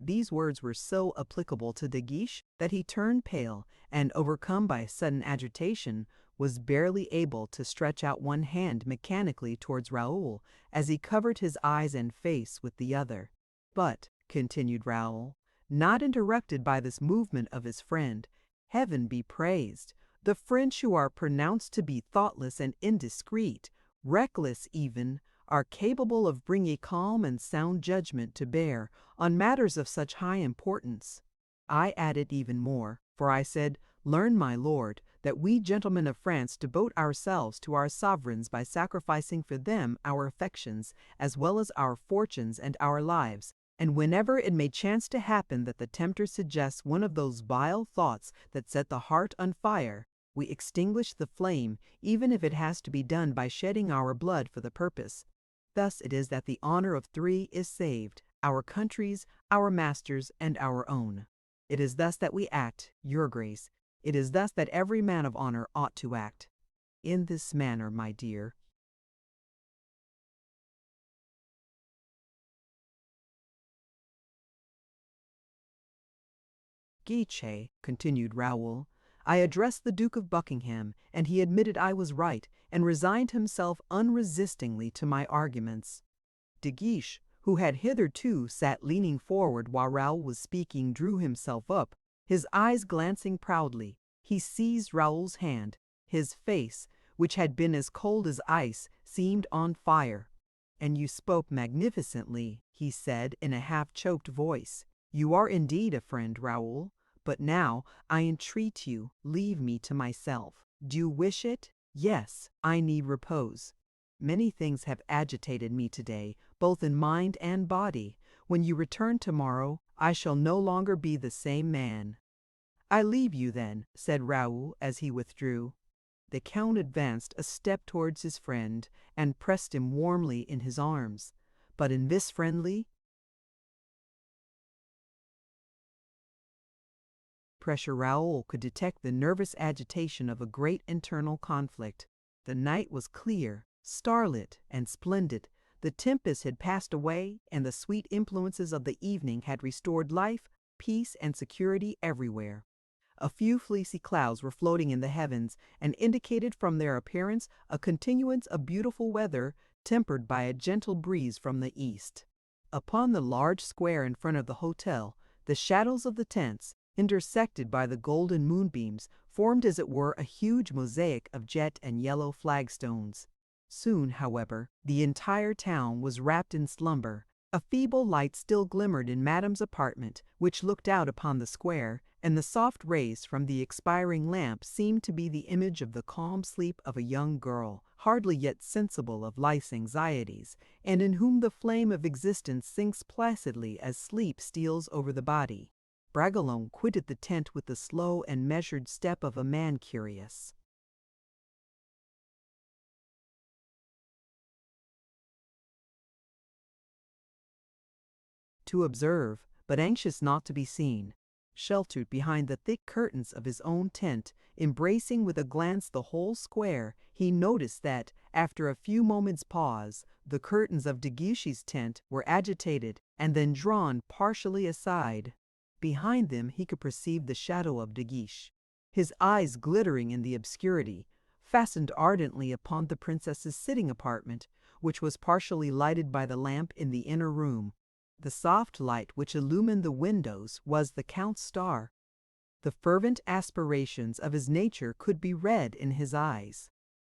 These words were so applicable to De Guiche that he turned pale, and, overcome by sudden agitation, was barely able to stretch out one hand mechanically towards Raoul as he covered his eyes and face with the other. "But," continued Raoul, not interrupted by this movement of his friend, "Heaven be praised! The French, who are pronounced to be thoughtless and indiscreet, reckless even, are capable of bringing calm and sound judgment to bear on matters of such high importance." I added even more, for I said, "Learn, my lord, that we gentlemen of France devote ourselves to our sovereigns by sacrificing for them our affections, as well as our fortunes and our lives, and whenever it may chance to happen that the tempter suggests one of those vile thoughts that set the heart on fire, we extinguish the flame, even if it has to be done by shedding our blood for the purpose. Thus it is that the honor of three is saved, our country's, our master's, and our own. It is thus that we act, your grace. It is thus that every man of honor ought to act. In this manner, my dear." "Guiche," continued Raoul, "I addressed the Duke of Buckingham, and he admitted I was right, and resigned himself unresistingly to my arguments." De Guiche, who had hitherto sat leaning forward while Raoul was speaking, drew himself up, his eyes glancing proudly. He seized Raoul's hand. His face, which had been as cold as ice, seemed on fire. "And you spoke magnificently," he said in a half-choked voice. "You are indeed a friend, Raoul. But now, I entreat you, leave me to myself. Do you wish it? Yes, I need repose. Many things have agitated me today, both in mind and body. When you return tomorrow, I shall no longer be the same man." "I leave you, then," said Raoul as he withdrew. The Count advanced a step towards his friend and pressed him warmly in his arms. But in this friendly pressure Raoul could detect the nervous agitation of a great internal conflict. The night was clear, starlit, and splendid. The tempest had passed away, and the sweet influences of the evening had restored life, peace, and security everywhere. A few fleecy clouds were floating in the heavens, and indicated from their appearance a continuance of beautiful weather, tempered by a gentle breeze from the east. Upon the large square in front of the hotel, the shadows of the tents, intersected by the golden moonbeams, formed as it were a huge mosaic of jet and yellow flagstones. Soon, however, the entire town was wrapped in slumber. A feeble light still glimmered in Madame's apartment, which looked out upon the square, and the soft rays from the expiring lamp seemed to be the image of the calm sleep of a young girl, hardly yet sensible of life's anxieties, and in whom the flame of existence sinks placidly as sleep steals over the body. Bragelonne quitted the tent with the slow and measured step of a man curious to observe, but anxious not to be seen. Sheltered behind the thick curtains of his own tent, embracing with a glance the whole square, he noticed that, after a few moments' pause, the curtains of De Guiche's tent were agitated and then drawn partially aside. Behind them he could perceive the shadow of De Guiche. His eyes glittering in the obscurity, fastened ardently upon the princess's sitting apartment, which was partially lighted by the lamp in the inner room. The soft light which illumined the windows was the Count's star. The fervent aspirations of his nature could be read in his eyes.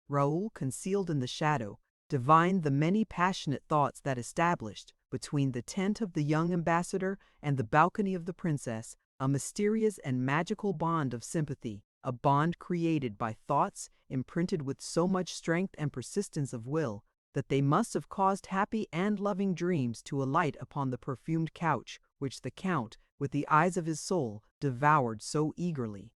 Raoul, concealed in the shadow, divined the many passionate thoughts that established, between the tent of the young ambassador and the balcony of the princess, a mysterious and magical bond of sympathy, a bond created by thoughts imprinted with so much strength and persistence of will that they must have caused happy and loving dreams to alight upon the perfumed couch which the Count, with the eyes of his soul, devoured so eagerly.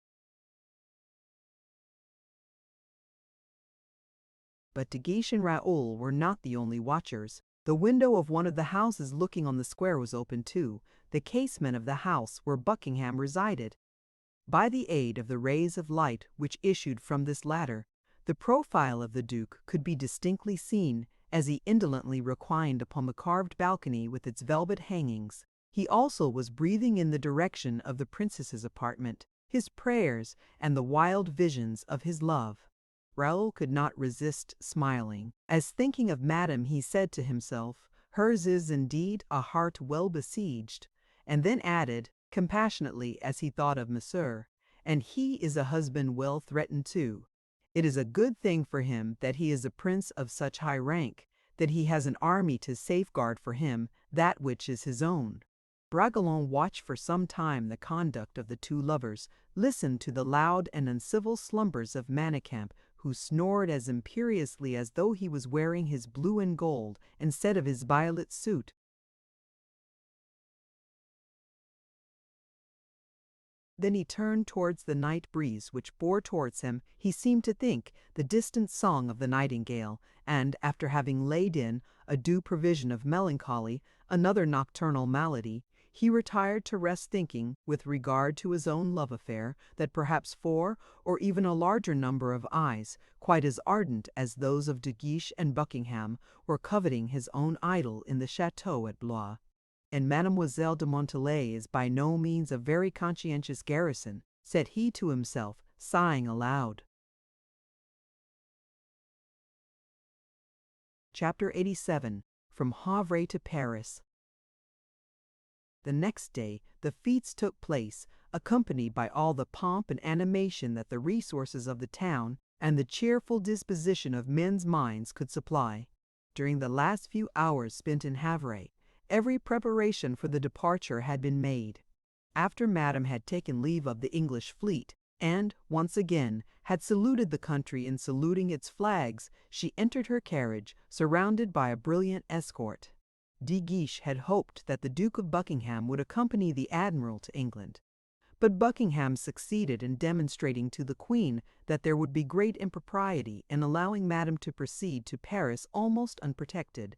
But De Guiche and Raoul were not the only watchers. The window of one of the houses looking on the square was open too, the casement of the house where Buckingham resided. By the aid of the rays of light which issued from this latter, the profile of the Duke could be distinctly seen as he indolently reclined upon the carved balcony with its velvet hangings. He also was breathing in the direction of the princess's apartment, his prayers and the wild visions of his love. Raoul could not resist smiling, as thinking of Madame he said to himself, "Hers is indeed a heart well besieged," and then added, compassionately as he thought of Monsieur, "and he is a husband well threatened too. It is a good thing for him that he is a prince of such high rank, that he has an army to safeguard for him that which is his own." Bragelonne watched for some time the conduct of the two lovers, listened to the loud and uncivil slumbers of Manicamp, who snored as imperiously as though he was wearing his blue and gold instead of his violet suit. Then he turned towards the night breeze which bore towards him, he seemed to think, the distant song of the nightingale, and, after having laid in a due provision of melancholy, another nocturnal malady, he retired to rest, thinking, with regard to his own love affair, that perhaps 4 or even a larger number of eyes, quite as ardent as those of De Guiche and Buckingham, were coveting his own idol in the chateau at Blois. "And Mademoiselle de Montalais is by no means a very conscientious garrison," said he to himself, sighing aloud. Chapter 87. From Havre to Paris. The next day the fetes took place, accompanied by all the pomp and animation that the resources of the town and the cheerful disposition of men's minds could supply. During the last few hours spent in Havre, every preparation for the departure had been made. After Madame had taken leave of the English fleet, and, once again, had saluted the country in saluting its flags, she entered her carriage, surrounded by a brilliant escort. De Guiche had hoped that the Duke of Buckingham would accompany the Admiral to England. But Buckingham succeeded in demonstrating to the Queen that there would be great impropriety in allowing Madame to proceed to Paris almost unprotected.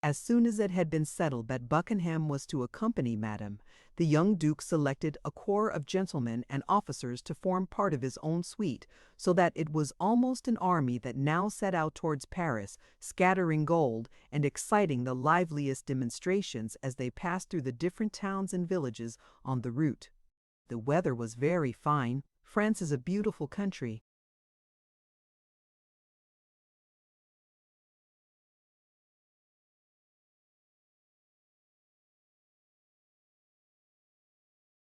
As soon as it had been settled that Buckingham was to accompany Madame, the young Duke selected a corps of gentlemen and officers to form part of his own suite, so that it was almost an army that now set out towards Paris, scattering gold and exciting the liveliest demonstrations as they passed through the different towns and villages on the route. The weather was very fine. France is a beautiful country.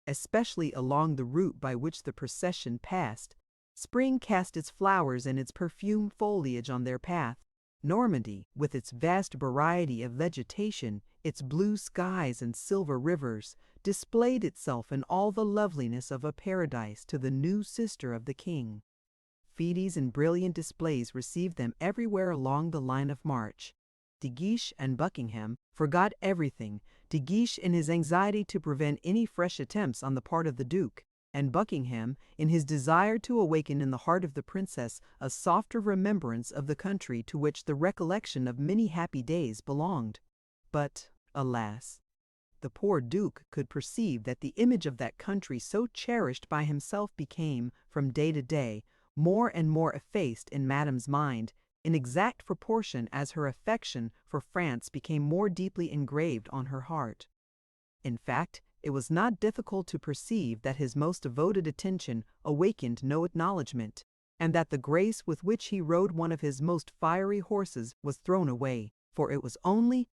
Especially along the route by which the procession passed. Spring cast its flowers and its perfumed foliage on their path. Normandy, with its vast variety of vegetation, its blue skies and silver rivers, displayed itself in all the loveliness of a paradise to the new sister of the king. Fetes and brilliant displays received them everywhere along the line of march. De Guiche and Buckingham forgot everything, De Guiche in his anxiety to prevent any fresh attempts on the part of the Duke, and Buckingham in his desire to awaken in the heart of the princess a softer remembrance of the country to which the recollection of many happy days belonged. But, alas! the poor Duke could perceive that the image of that country so cherished by himself became, from day to day, more and more effaced in Madame's mind, in exact proportion as her affection for France became more deeply engraved on her heart. In fact, it was not difficult to perceive that his most devoted attention awakened no acknowledgment. and that the grace with which he rode one of his most fiery horses was thrown away, for it was only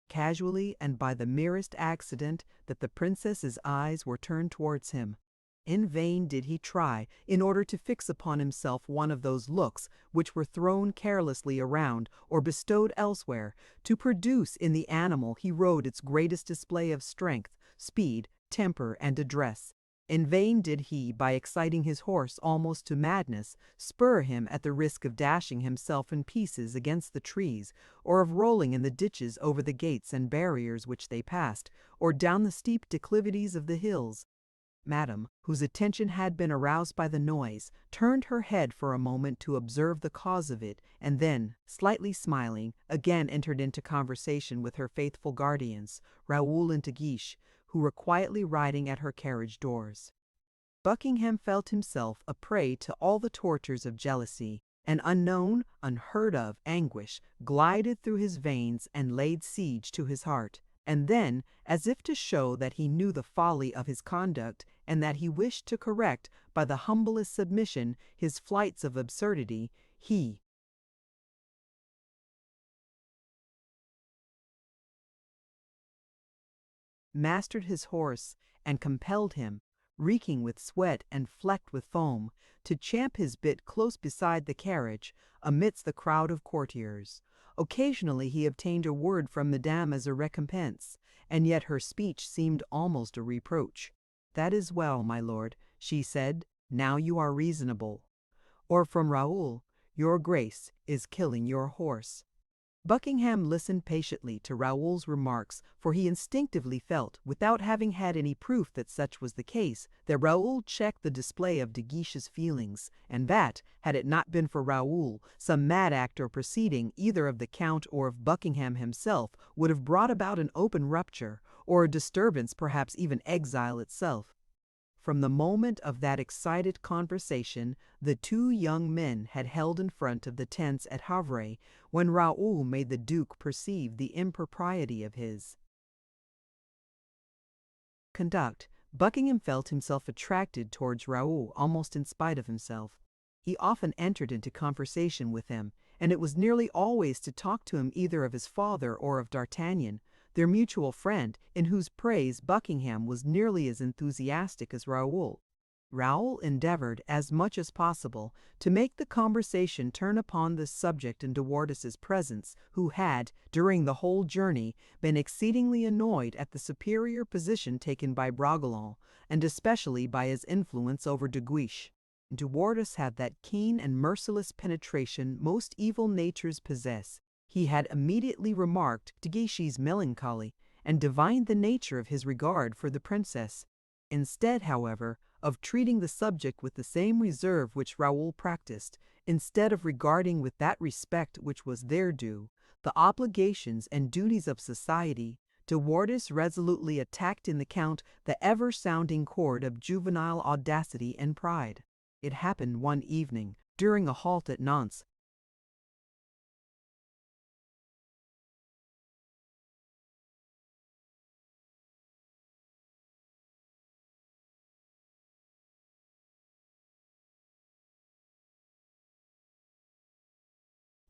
casually and by the merest accident that the princess's eyes were turned towards him. In vain did he try, in order to fix upon himself one of those looks which were thrown carelessly around or bestowed elsewhere, to produce in the animal he rode its greatest display of strength, speed, temper, and address. In vain did he, by exciting his horse almost to madness, spur him at the risk of dashing himself in pieces against the trees, or of rolling in the ditches over the gates and barriers which they passed, or down the steep declivities of the hills. Madame, whose attention had been aroused by the noise, turned her head for a moment to observe the cause of it, and then, slightly smiling, again entered into conversation with her faithful guardians, Raoul and De Guiche, who were quietly riding at her carriage doors. Buckingham felt himself a prey to all the tortures of jealousy. An unknown, unheard of anguish glided through his veins and laid siege to his heart. And then, as if to show that he knew the folly of his conduct, and that he wished to correct, by the humblest submission, his flights of absurdity, he mastered his horse and compelled him, reeking with sweat and flecked with foam, to champ his bit close beside the carriage, amidst the crowd of courtiers. Occasionally he obtained a word from Madame as a recompense, and yet her speech seemed almost a reproach. "That is well, my lord," she said, "now you are reasonable." Or from Raoul, "Your grace is killing your horse." Buckingham listened patiently to Raoul's remarks, for he instinctively felt, without having had any proof that such was the case, that Raoul checked the display of De Guiche's feelings, and that, had it not been for Raoul, some mad act or proceeding, either of the Count or of Buckingham himself, would have brought about an open rupture, or a disturbance, perhaps even exile itself. From the moment of that excited conversation the two young men had held in front of the tents at Havre, when Raoul made the Duke perceive the impropriety of his conduct, Buckingham felt himself attracted towards Raoul almost in spite of himself. He often entered into conversation with him, and it was nearly always to talk to him either of his father or of D'Artagnan, their mutual friend, in whose praise Buckingham was nearly as enthusiastic as Raoul. Raoul endeavored, as much as possible, to make the conversation turn upon this subject in De Wardes's presence, who had, during the whole journey, been exceedingly annoyed at the superior position taken by Bragelonne, and especially by his influence over De Guiche. De Wardes had that keen and merciless penetration most evil natures possess. He had immediately remarked De Guiche's melancholy, and divined the nature of his regard for the princess. Instead, however, of treating the subject with the same reserve which Raoul practiced, instead of regarding with that respect which was their due the obligations and duties of society, De Wardes resolutely attacked in the Count the ever-sounding chord of juvenile audacity and pride. It happened one evening, during a halt at Nantes,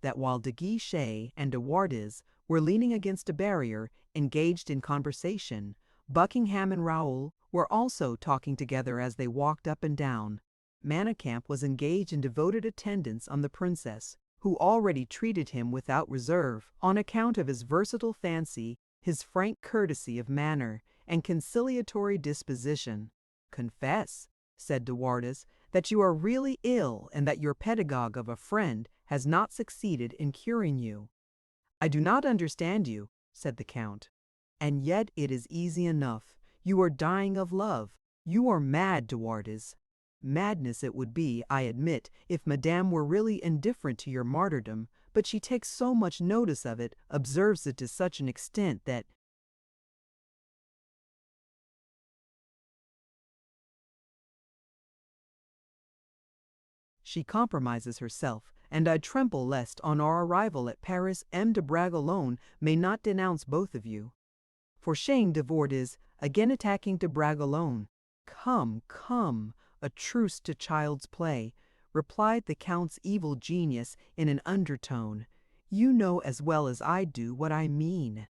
that while De Guiche and De Wardes were leaning against a barrier, engaged in conversation, Buckingham and Raoul were also talking together as they walked up and down. Manicamp was engaged in devoted attendance on the princess, who already treated him without reserve, on account of his versatile fancy, his frank courtesy of manner, and conciliatory disposition. "Confess," said De Wardes, "that you are really ill, and that your pedagogue of a friend has not succeeded in curing you." "I do not understand you," said the Count. "And yet it is easy enough. You are dying of love. You are mad, De Wardes." "Madness it would be, I admit, if Madame were really indifferent to your martyrdom, but she takes so much notice of it, observes it to such an extent, that she compromises herself, and I tremble lest on our arrival at Paris M. de Bragelonne may not denounce both of you. For shame, De Wardes, again attacking de Bragelonne. Come, come, a truce to child's play, replied the Count's evil genius in an undertone. You know as well as I do what I mean.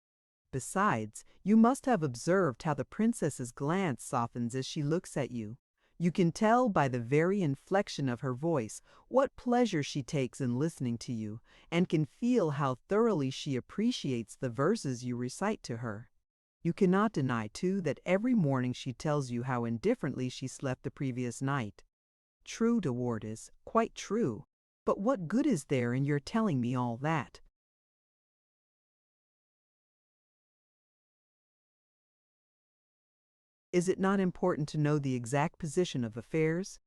Besides, you must have observed how the princess's glance softens as she looks at you. You can tell by the very inflection of her voice what pleasure she takes in listening to you, and can feel how thoroughly she appreciates the verses you recite to her. You cannot deny, too, that every morning she tells you how indifferently she slept the previous night. True, De Wardes, quite true. But what good is there in your telling me all that? Is it not important to know the exact position of affairs?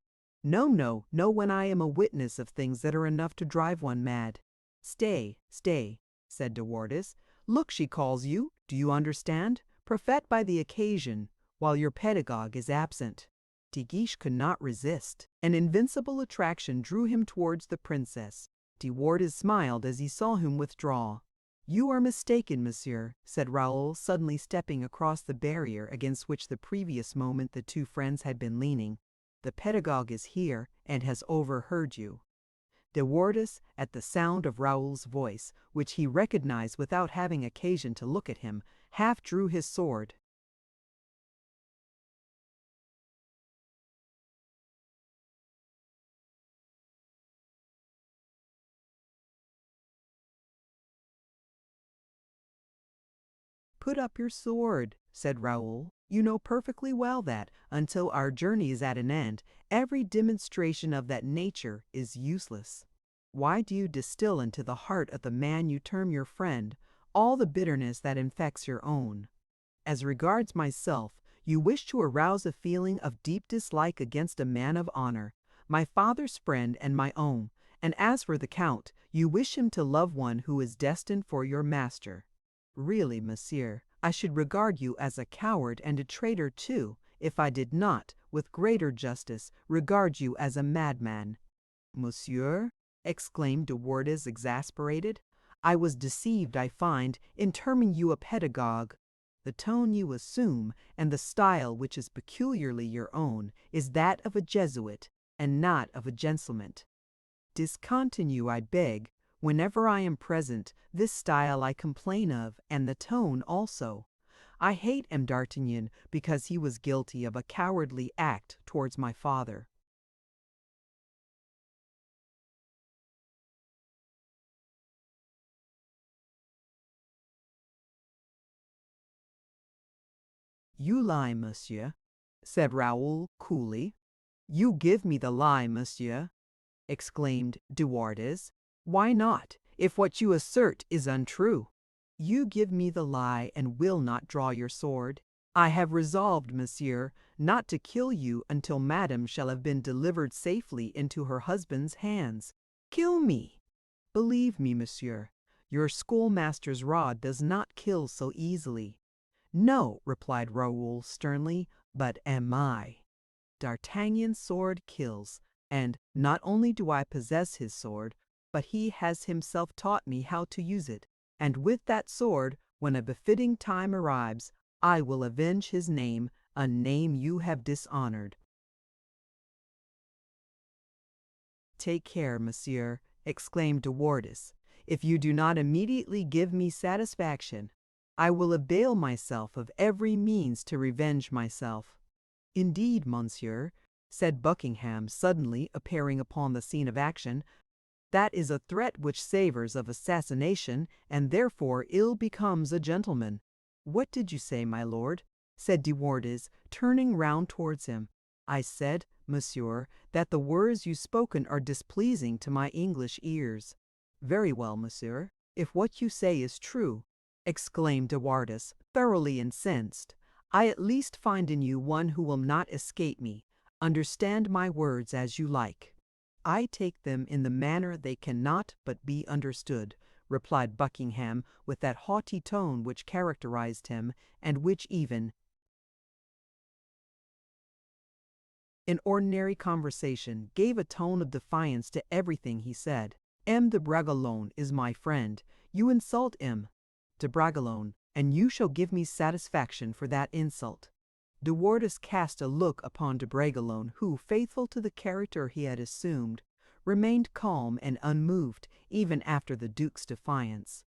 No, no, no, when I am a witness of things that are enough to drive one mad. Stay, stay, said De Wardes. Look, she calls you. Do you understand? Profet by the occasion, while your pedagogue is absent. De Guiche could not resist. An invincible attraction drew him towards the princess. De Wardes smiled as he saw him withdraw. You are mistaken, monsieur, said Raoul, suddenly stepping across the barrier against which the previous moment the two friends had been leaning. The pedagogue is here and has overheard you. De Wardes, at the sound of Raoul's voice, which he recognized without having occasion to look at him, half drew his sword. Put up your sword, said Raoul. You know perfectly well that, until our journey is at an end, every demonstration of that nature is useless. Why do you distill into the heart of the man you term your friend all the bitterness that infects your own? As regards myself, you wish to arouse a feeling of deep dislike against a man of honor, my father's friend and my own, and as for the Count, you wish him to love one who is destined for your master. Really, monsieur, I should regard you as a coward and a traitor too, if I did not, with greater justice, regard you as a madman. Monsieur, exclaimed De Wardes, exasperated, I was deceived, I find, in terming you a pedagogue. The tone you assume, and the style which is peculiarly your own, is that of a Jesuit, and not of a gentleman. Discontinue, I beg. Whenever I am present, this style I complain of, and the tone also. I hate M. d'Artagnan because he was guilty of a cowardly act towards my father. You lie, monsieur, said Raoul coolly. You give me the lie, monsieur, exclaimed De Wardes. Why not, if what you assert is untrue? You give me the lie and will not draw your sword. I have resolved, monsieur, not to kill you until madame shall have been delivered safely into her husband's hands. Kill me! Believe me, monsieur, your schoolmaster's rod does not kill so easily. No, replied Raoul sternly, but am I. D'Artagnan's sword kills, and not only do I possess his sword, but he has himself taught me how to use it, and with that sword, when a befitting time arrives, I will avenge his name, a name you have dishonored. Take care, monsieur, exclaimed De Wardes. If you do not immediately give me satisfaction, I will avail myself of every means to revenge myself. Indeed, monsieur, said Buckingham, suddenly appearing upon the scene of action, that is a threat which savours of assassination, and therefore ill becomes a gentleman. What did you say, my lord? Said De Wardes, turning round towards him. I said, monsieur, that the words you spoken are displeasing to my English ears. Very well, monsieur, if what you say is true, exclaimed De Wardes, thoroughly incensed, I at least find in you one who will not escape me. Understand my words as you like. I take them in the manner they cannot but be understood, replied Buckingham with that haughty tone which characterized him, and which even in ordinary conversation gave a tone of defiance to everything he said. M. de Bragelonne is my friend. You insult M. de Bragelonne, and you shall give me satisfaction for that insult." De Wardes cast a look upon de Bragelonne, who, faithful to the character he had assumed, remained calm and unmoved even after the Duke's defiance.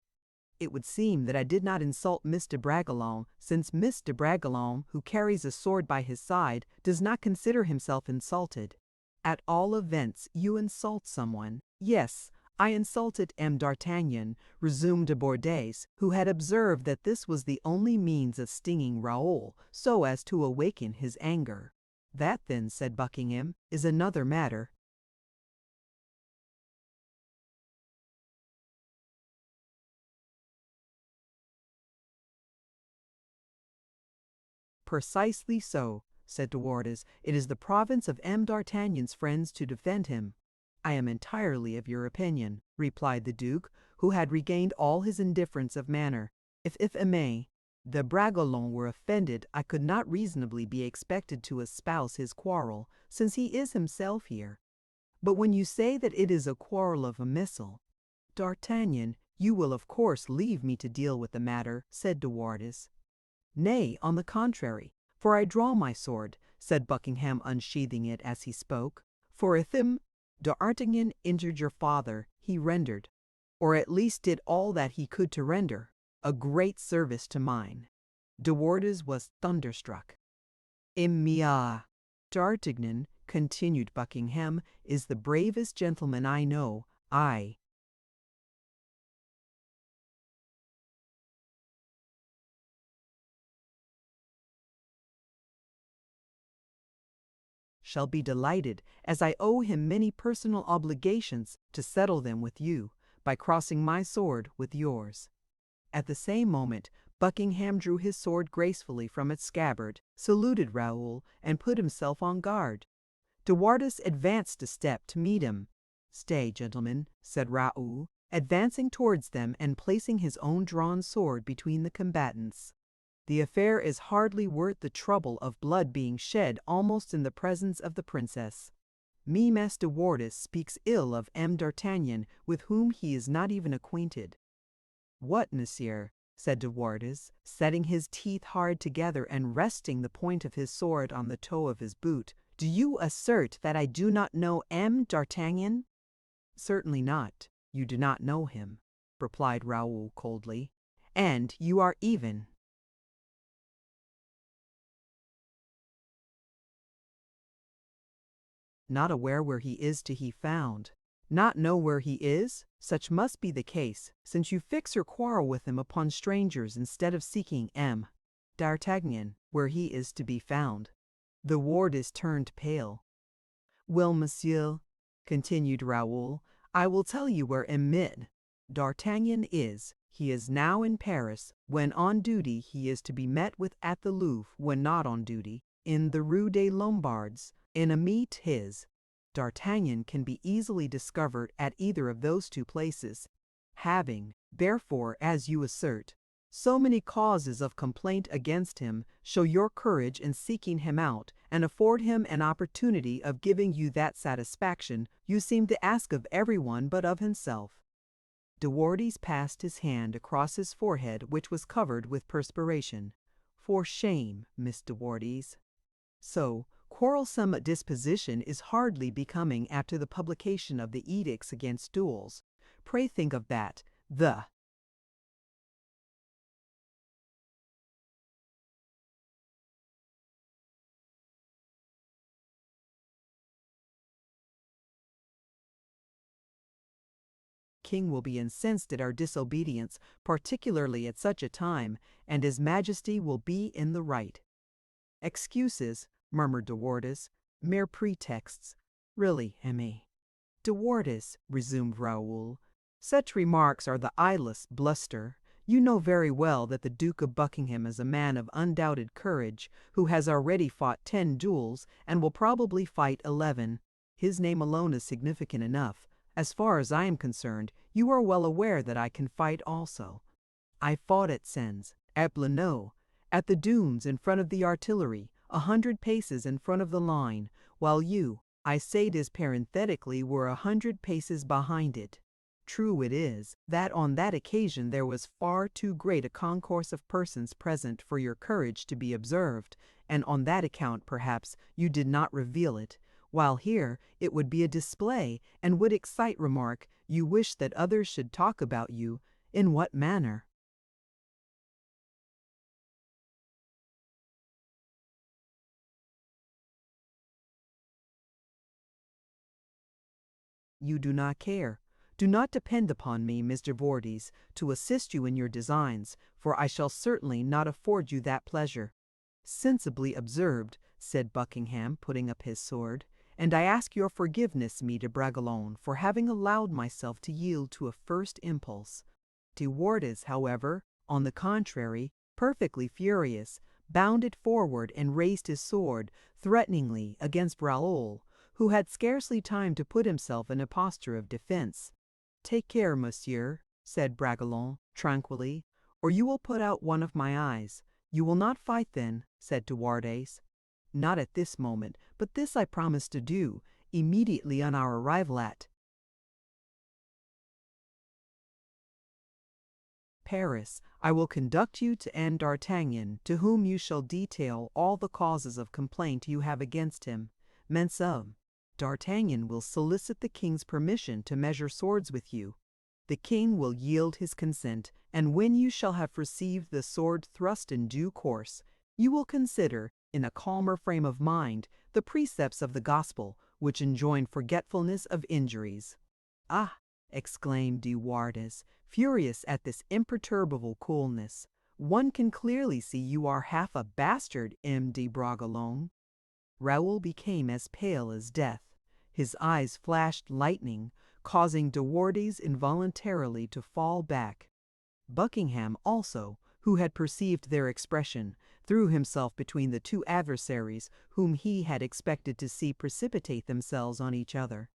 "It would seem that I did not insult Miss de Bragelonne, since Miss de Bragelonne, who carries a sword by his side, does not consider himself insulted." "At all events, you insult someone." "Yes, I insulted M. d'Artagnan," resumed de Bordes, who had observed that this was the only means of stinging Raoul, so as to awaken his anger. "That, then," said Buckingham, "is another matter." "Precisely so," said De Wardes. "It is the province of M. d'Artagnan's friends to defend him." "I am entirely of your opinion," replied the Duke, who had regained all his indifference of manner. If Aimé de Bragelonne were offended, I could not reasonably be expected to espouse his quarrel, since he is himself here. But when you say that it is a quarrel of a missile, D'Artagnan, you will of course leave me to deal with the matter," said De Wardes. "Nay, on the contrary, for I draw my sword," said Buckingham, unsheathing it as he spoke. "For if M. d'Artagnan injured your father, he rendered, or at least did all that he could to render, a great service to mine." De Wardes was thunderstruck. "Emia d'Artagnan," continued Buckingham, "is the bravest gentleman I know. I shall be delighted, as I owe him many personal obligations, to settle them with you, by crossing my sword with yours." At the same moment, Buckingham drew his sword gracefully from its scabbard, saluted Raoul, and put himself on guard. De Wardes advanced a step to meet him. "Stay, gentlemen," said Raoul, advancing towards them and placing his own drawn sword between the combatants. "The affair is hardly worth the trouble of blood being shed almost in the presence of the princess. Mimes de Wardes speaks ill of M. d'Artagnan, with whom he is not even acquainted." "What, monsieur?" said De Wardes, setting his teeth hard together and resting the point of his sword on the toe of his boot. "Do you assert that I do not know M. d'Artagnan?" "Certainly not. You do not know him," replied Raoul coldly. "And you are even not aware where he is to be found." "Not know where he is? Such must be the case, since you fix your quarrel with him upon strangers instead of seeking M. d'Artagnan where he is to be found." The Wardes turned pale. "Well, monsieur," continued Raoul, "I will tell you where M. d'Artagnan is. He is now in Paris. When on duty, he is to be met with at the Louvre; when not on duty, in the Rue des Lombards. Enemy his. D'Artagnan can be easily discovered at either of those two places. Having, therefore, as you assert, so many causes of complaint against him, show your courage in seeking him out, and afford him an opportunity of giving you that satisfaction you seem to ask of everyone but of himself." De Wardes passed his hand across his forehead, which was covered with perspiration. "For shame, Miss de Wardes. So quarrelsome a disposition is hardly becoming after the publication of the edicts against duels. Pray think of that. The king will be incensed at our disobedience, particularly at such a time, and his majesty will be in the right." "Excuses," murmured De Wardes, "mere pretexts. Really, Aimé." "De Wardes," resumed Raoul, "such remarks are the idlest bluster. You know very well that the Duke of Buckingham is a man of undoubted courage, who has already fought 10 duels, and will probably fight 11. His name alone is significant enough. As far as I am concerned, you are well aware that I can fight also. I fought at Sens, at Blenheim, at the dunes in front of the artillery, 100 paces in front of the line, while you, I say this parenthetically, were 100 paces behind it. true it is that on that occasion there was far too great a concourse of persons present for your courage to be observed, and on that account perhaps you did not reveal it, while here it would be a display, and would excite remark. You wish that others should talk about you. In what manner? You do not care. Do not depend upon me, Mr. Voorhees, to assist you in your designs, for I shall certainly not afford you that pleasure. Sensibly observed, said Buckingham, putting up his sword, and I ask your forgiveness, me de Bragelonne, for having allowed myself to yield to a first impulse. De Wardes, however, on the contrary, perfectly furious, bounded forward and raised his sword threateningly against Raoul, who had scarcely time to put himself in a posture of defense. "Take care, monsieur," said Bragelonne, tranquilly, "or you will put out one of my eyes." "You will not fight, then?" said De Wardes. "Not at this moment, but this I promise to do, immediately on our arrival at Paris. I will conduct you to M. d'Artagnan, to whom you shall detail all the causes of complaint you have against him. Mensum. D'Artagnan will solicit the king's permission to measure swords with you. The king will yield his consent, and when you shall have received the sword thrust in due course, you will consider, in a calmer frame of mind, the precepts of the gospel, which enjoin forgetfulness of injuries." "Ah!" exclaimed De Wardes, furious at this imperturbable coolness. "One can clearly see you are half a bastard, M. de Bragelonne." Raoul became as pale as death. His eyes flashed lightning, causing De Wardes involuntarily to fall back. Buckingham also, who had perceived their expression, threw himself between the two adversaries whom he had expected to see precipitate themselves on each other.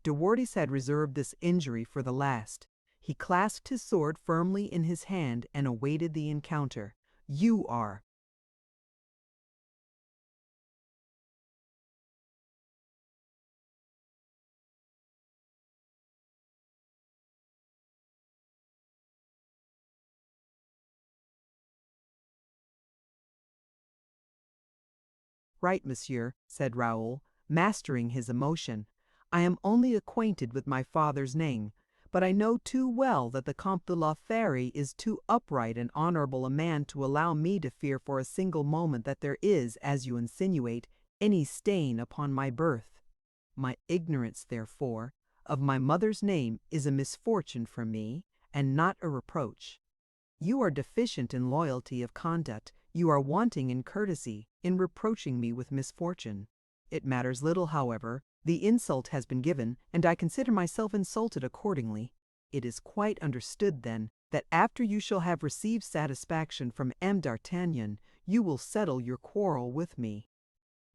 De Wardes had reserved this injury for the last. He clasped his sword firmly in his hand and awaited the encounter. "You are right, monsieur," said Raoul, mastering his emotion. "I am only acquainted with my father's name, but I know too well that the Comte de la Fère is too upright and honorable a man to allow me to fear for a single moment that there is, as you insinuate, any stain upon my birth. My ignorance, therefore, of my mother's name is a misfortune for me, and not a reproach. You are deficient in loyalty of conduct, you are wanting in courtesy, in reproaching me with misfortune. It matters little, however, the insult has been given, and I consider myself insulted accordingly. It is quite understood, then, that after you shall have received satisfaction from M. d'Artagnan, you will settle your quarrel with me."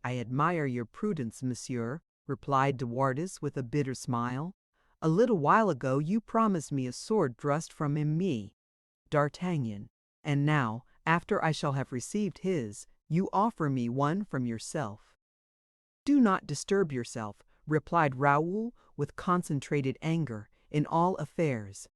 "I admire your prudence, monsieur," replied De Wardes with a bitter smile. "A little while ago you promised me a sword thrust from me, D'Artagnan, and now, after I shall have received his, you offer me one from yourself." "Do not disturb yourself," replied Raoul with concentrated anger, "in all affairs.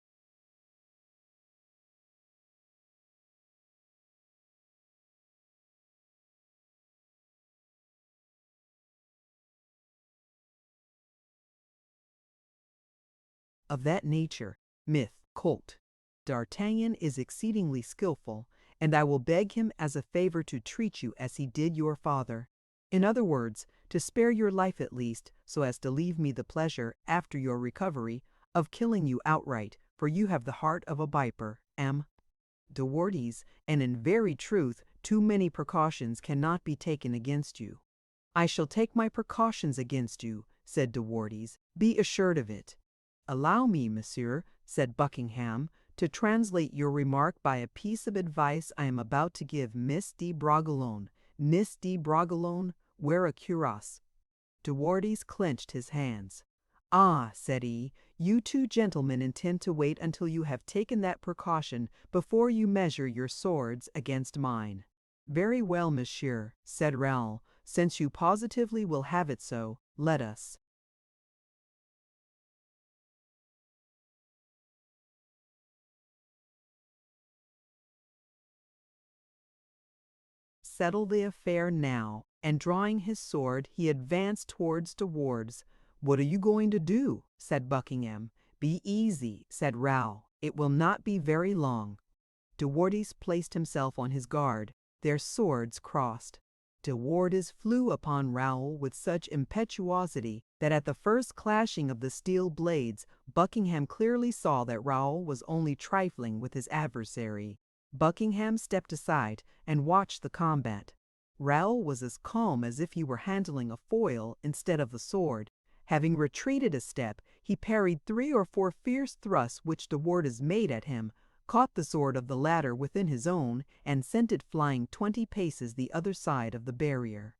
Of that nature, myth, cult. D'Artagnan is exceedingly skilful, and I will beg him as a favor to treat you as he did your father. In other words, to spare your life at least, so as to leave me the pleasure, after your recovery, of killing you outright, for you have the heart of a viper, M. De Wardes, and in very truth, too many precautions cannot be taken against you." "I shall take my precautions against you," said De Wardes, "be assured of it." "Allow me, monsieur," said Buckingham, "to translate your remark by a piece of advice I am about to give Miss de Bragelonne. Miss de Bragelonne, wear a cuirass." De Wardes clenched his hands. "Ah," said he, "you two gentlemen intend to wait until you have taken that precaution before you measure your swords against mine." "Very well, monsieur," said Raoul, "since you positively will have it so, let us." settle the affair now, and drawing his sword, he advanced towards De Wardes. "What are you going to do?" said Buckingham. "Be easy," said Raoul. "It will not be very long." De Wardes placed himself on his guard. Their swords crossed. De Wardes flew upon Raoul with such impetuosity that at the first clashing of the steel blades, Buckingham clearly saw that Raoul was only trifling with his adversary. Buckingham stepped aside and watched the combat. Raoul was as calm as if he were handling a foil instead of a sword. Having retreated a step, he parried 3 or 4 fierce thrusts which De Wardes made at him, caught the sword of the latter within his own, and sent it flying 20 paces the other side of the barrier.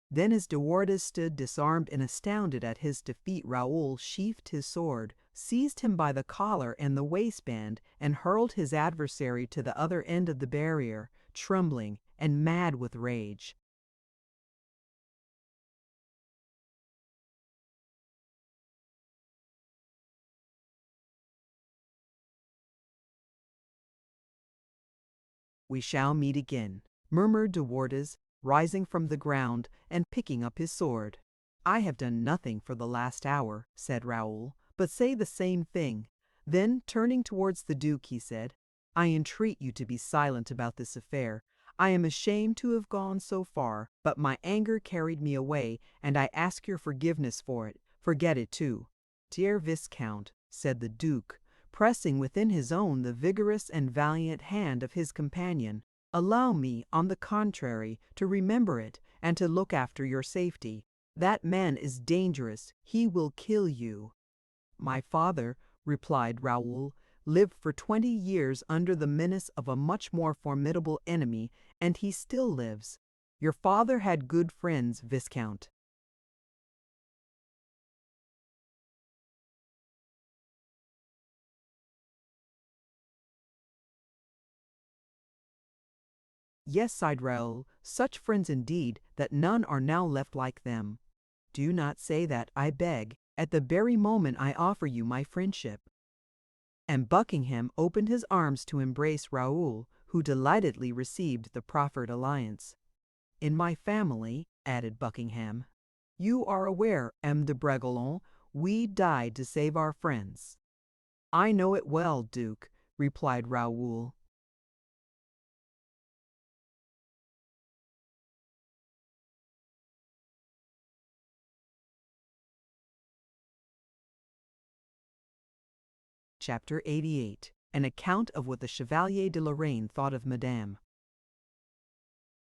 Then as De Wardes stood disarmed and astounded at his defeat, Raoul sheathed his sword, seized him by the collar and the waistband, and hurled his adversary to the other end of the barrier, trembling and mad with rage. "We shall meet again," murmured De Wardes, rising from the ground and picking up his sword. "I have done nothing for the last hour," said Raoul, "but say the same thing." Then, turning towards the Duke, he said, "I entreat you to be silent about this affair. I am ashamed to have gone so far, but my anger carried me away, and I ask your forgiveness for it. Forget it too." "Dear Viscount," said the Duke, pressing within his own the vigorous and valiant hand of his companion, "allow me, on the contrary, to remember it, and to look after your safety. That man is dangerous. He will kill you." "My father," replied Raoul, "lived for 20 years under the menace of a much more formidable enemy, and he still lives. Your father had good friends, Viscount." "Yes," sighed Raoul, "such friends indeed, that none are now left like them." "Do not say that, I beg, at the very moment I offer you my friendship." And Buckingham opened his arms to embrace Raoul, who delightedly received the proffered alliance. "In my family," added Buckingham, "you are aware, M. de Bragelonne, we died to save our friends." "I know it well, Duke," replied Raoul. Chapter 88. An account of what the Chevalier de Lorraine thought of Madame.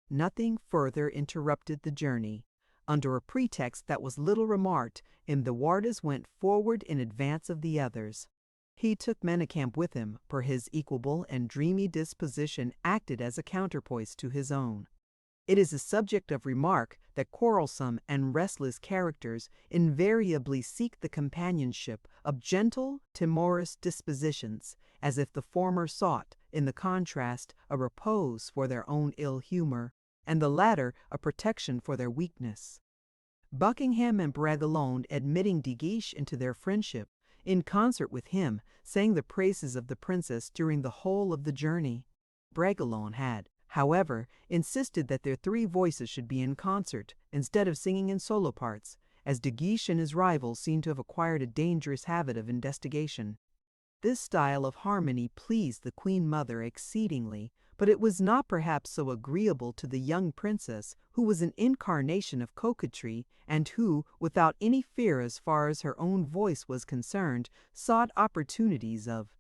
Nothing further interrupted the journey. Under a pretext that was little remarked, De Wardes went forward in advance of the others. He took Manicamp with him, for his equable and dreamy disposition acted as a counterpoise to his own. It is a subject of remark that quarrelsome and restless characters invariably seek the companionship of gentle, timorous dispositions, as if the former sought, in the contrast, a repose for their own ill humour, and the latter a protection for their weakness. Buckingham and Bragelonne, admitting De Guiche into their friendship, in concert with him, sang the praises of the princess during the whole of the journey. Bragelonne had, however, insisted that their 3 voices should be in concert, instead of singing in solo parts, as De Guiche and his rival seemed to have acquired a dangerous habit of investigation. This style of harmony pleased the Queen Mother exceedingly, but it was not perhaps so agreeable to the young princess, who was an incarnation of coquetry, and who, without any fear as far as her own voice was concerned, sought opportunities of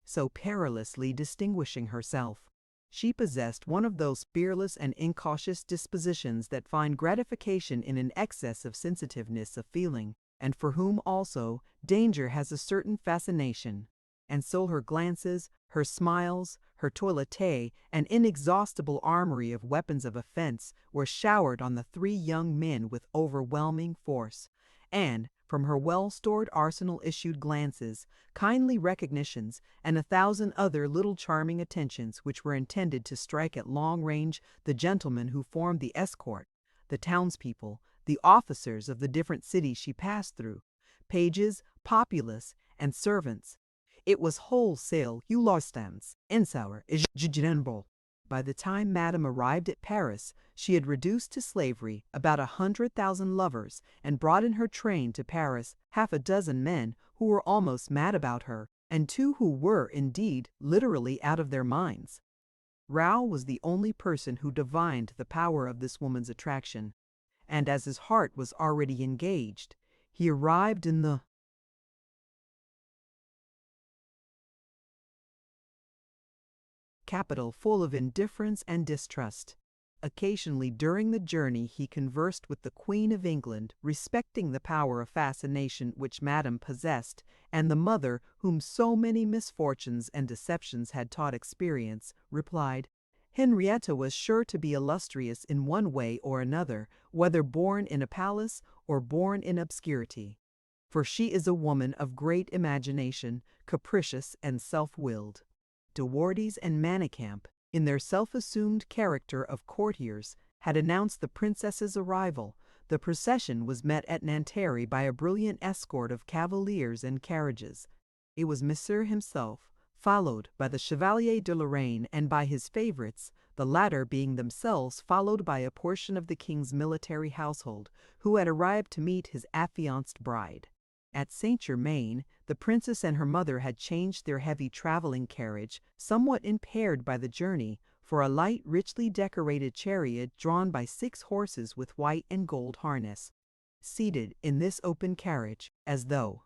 so perilously distinguishing herself. She possessed one of those fearless and incautious dispositions that find gratification in an excess of sensitiveness of feeling, and for whom also danger has a certain fascination. And so her glances, her smiles, her toiletté, an inexhaustible armory of weapons of offense, were showered on the 3 young men with overwhelming force. And, from her well-stored arsenal issued glances, kindly recognitions, and 1,000 other little charming attentions which were intended to strike at long range the gentlemen who formed the escort. the townspeople, the officers of the different cities she passed through, pages, populace, and servants. It was wholesale Ulostans, Ensauer, Ijgenbo. By the time Madame arrived at Paris, she had reduced to slavery about 100,000 lovers and brought in her train to Paris half a dozen men who were almost mad about her, and two who were, indeed, literally out of their minds. Raoul was the only person who divined the power of this woman's attraction, and as his heart was already engaged, he arrived in the capital full of indifference and distrust. Occasionally during the journey he conversed with the Queen of England respecting the power of fascination which Madame possessed, and the mother, whom so many misfortunes and deceptions had taught experience, replied, "Henrietta was sure to be illustrious in one way or another, whether born in a palace or born in obscurity. For she is a woman of great imagination, capricious and self-willed." De Wardes and Manicamp, in their self-assumed character of courtiers, had announced the princess's arrival. The procession was met at Nanterre by a brilliant escort of cavaliers and carriages. It was Monsieur himself, followed by the Chevalier de Lorraine and by his favorites, the latter being themselves followed by a portion of the king's military household, who had arrived to meet his affianced bride. At Saint-Germain, the princess and her mother had changed their heavy traveling carriage, somewhat impaired by the journey, for a light, richly decorated chariot drawn by 6 horses with white and gold harness. Seated in this open carriage, as though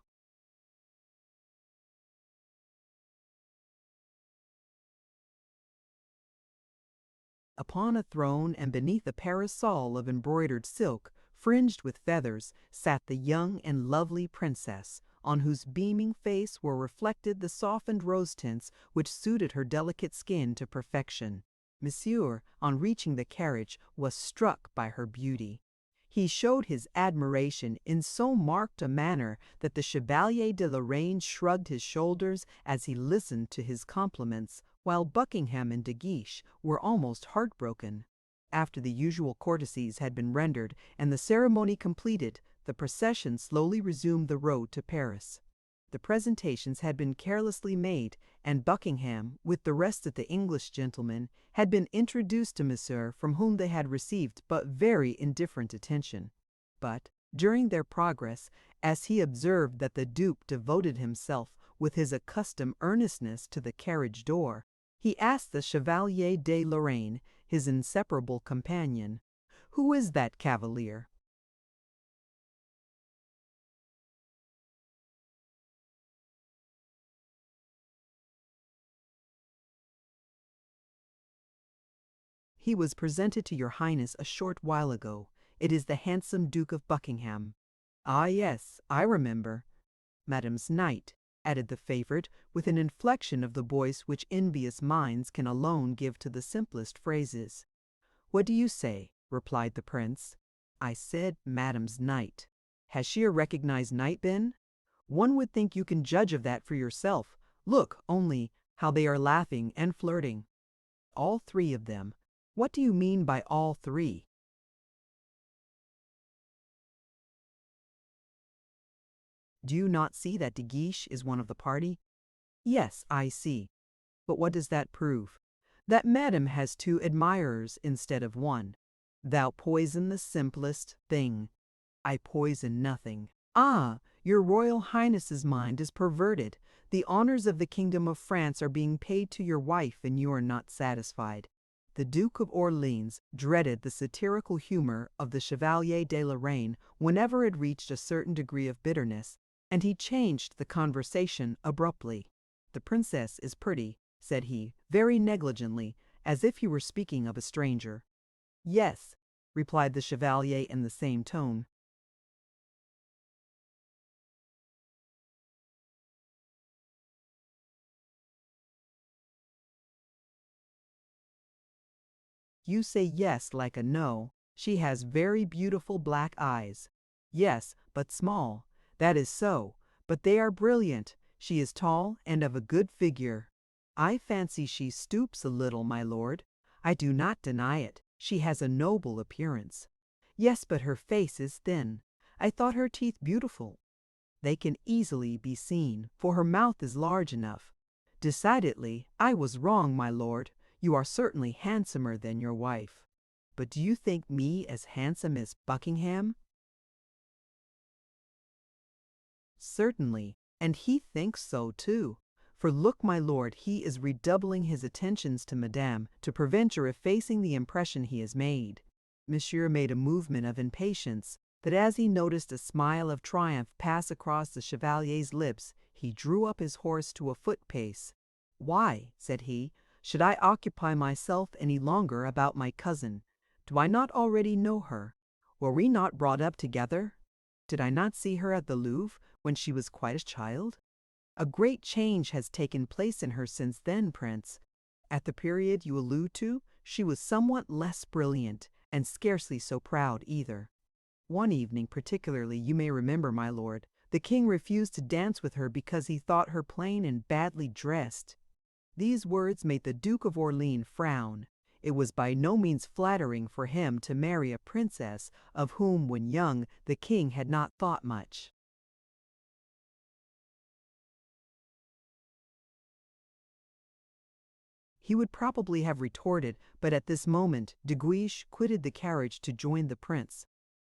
upon a throne and beneath a parasol of embroidered silk, fringed with feathers, sat the young and lovely princess, on whose beaming face were reflected the softened rose tints which suited her delicate skin to perfection. Monsieur, on reaching the carriage, was struck by her beauty. He showed his admiration in so marked a manner that the Chevalier de Lorraine shrugged his shoulders as he listened to his compliments, while Buckingham and de Guiche were almost heartbroken. After the usual courtesies had been rendered and the ceremony completed, the procession slowly resumed the road to Paris. The presentations had been carelessly made, and Buckingham, with the rest of the English gentlemen, had been introduced to Monsieur, from whom they had received but very indifferent attention. But, during their progress, as he observed that the Duke devoted himself with his accustomed earnestness to the carriage door, he asked the Chevalier de Lorraine, his inseparable companion, "Who is that cavalier?" "He was presented to your Highness a short while ago. It is the handsome Duke of Buckingham." "Ah, yes, I remember. Madame's knight," added the favorite, with an inflection of the voice which envious minds can alone give to the simplest phrases. "What do you say?" replied the prince. "I said Madame's knight. Has she a recognized knight, then? One would think you can judge of that for yourself. Look, only, how they are laughing and flirting. All 3 of them. What do you mean by all 3? Do you not see that de Guiche is one of the party?" "Yes, I see. But what does that prove?" "That Madame has 2 admirers instead of 1. Thou poison the simplest thing." "I poison nothing." "Ah, your Royal Highness's mind is perverted. The honors of the Kingdom of France are being paid to your wife, and you are not satisfied." The Duke of Orleans dreaded the satirical humor of the Chevalier de Lorraine whenever it reached a certain degree of bitterness, and he changed the conversation abruptly. "The princess is pretty," said he, very negligently, as if he were speaking of a stranger. "Yes," replied the Chevalier in the same tone. "You say yes like a no. She has very beautiful black eyes." "Yes, but small." "That is so, but they are brilliant. She is tall and of a good figure." "I fancy she stoops a little, my lord." "I do not deny it. She has a noble appearance." Yes, but her face is thin. I thought her teeth beautiful. They can easily be seen, for her mouth is large enough. Decidedly, I was wrong, my lord. You are certainly handsomer than your wife. But do you think me as handsome as Buckingham? Certainly, and he thinks so too. For look, my lord, he is redoubling his attentions to Madame to prevent her effacing the impression he has made. Monsieur made a movement of impatience, that as he noticed a smile of triumph pass across the chevalier's lips, he drew up his horse to a foot-pace. "Why," said he, "should I occupy myself any longer about my cousin? Do I not already know her? Were we not brought up together? Did I not see her at the Louvre when she was quite a child? A great change has taken place in her since then, Prince. At the period you allude to, she was somewhat less brilliant, and scarcely so proud either. One evening particularly, you may remember, my lord, the king refused to dance with her because he thought her plain and badly dressed. These words made the Duke of Orleans frown. It was by no means flattering for him to marry a princess of whom, when young, the king had not thought much. He would probably have retorted, but at this moment De Guiche quitted the carriage to join the prince.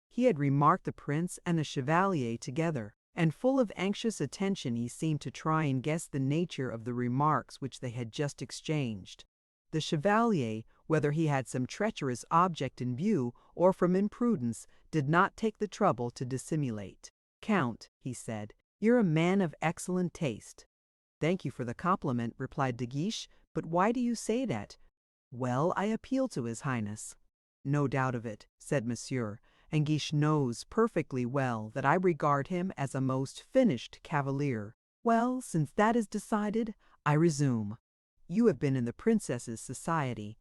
He had remarked the prince and the chevalier together, and full of anxious attention he seemed to try and guess the nature of the remarks which they had just exchanged. The chevalier, whether he had some treacherous object in view or from imprudence, did not take the trouble to dissimulate. "Count," he said, "you're a man of excellent taste." "Thank you for the compliment," replied De Guiche, "but why do you say that?" "Well, I appeal to his highness." "No doubt of it," said Monsieur, "and Guiche knows perfectly well that I regard him as a most finished cavalier. Well, since that is decided, I resume. You have been in the princess's society."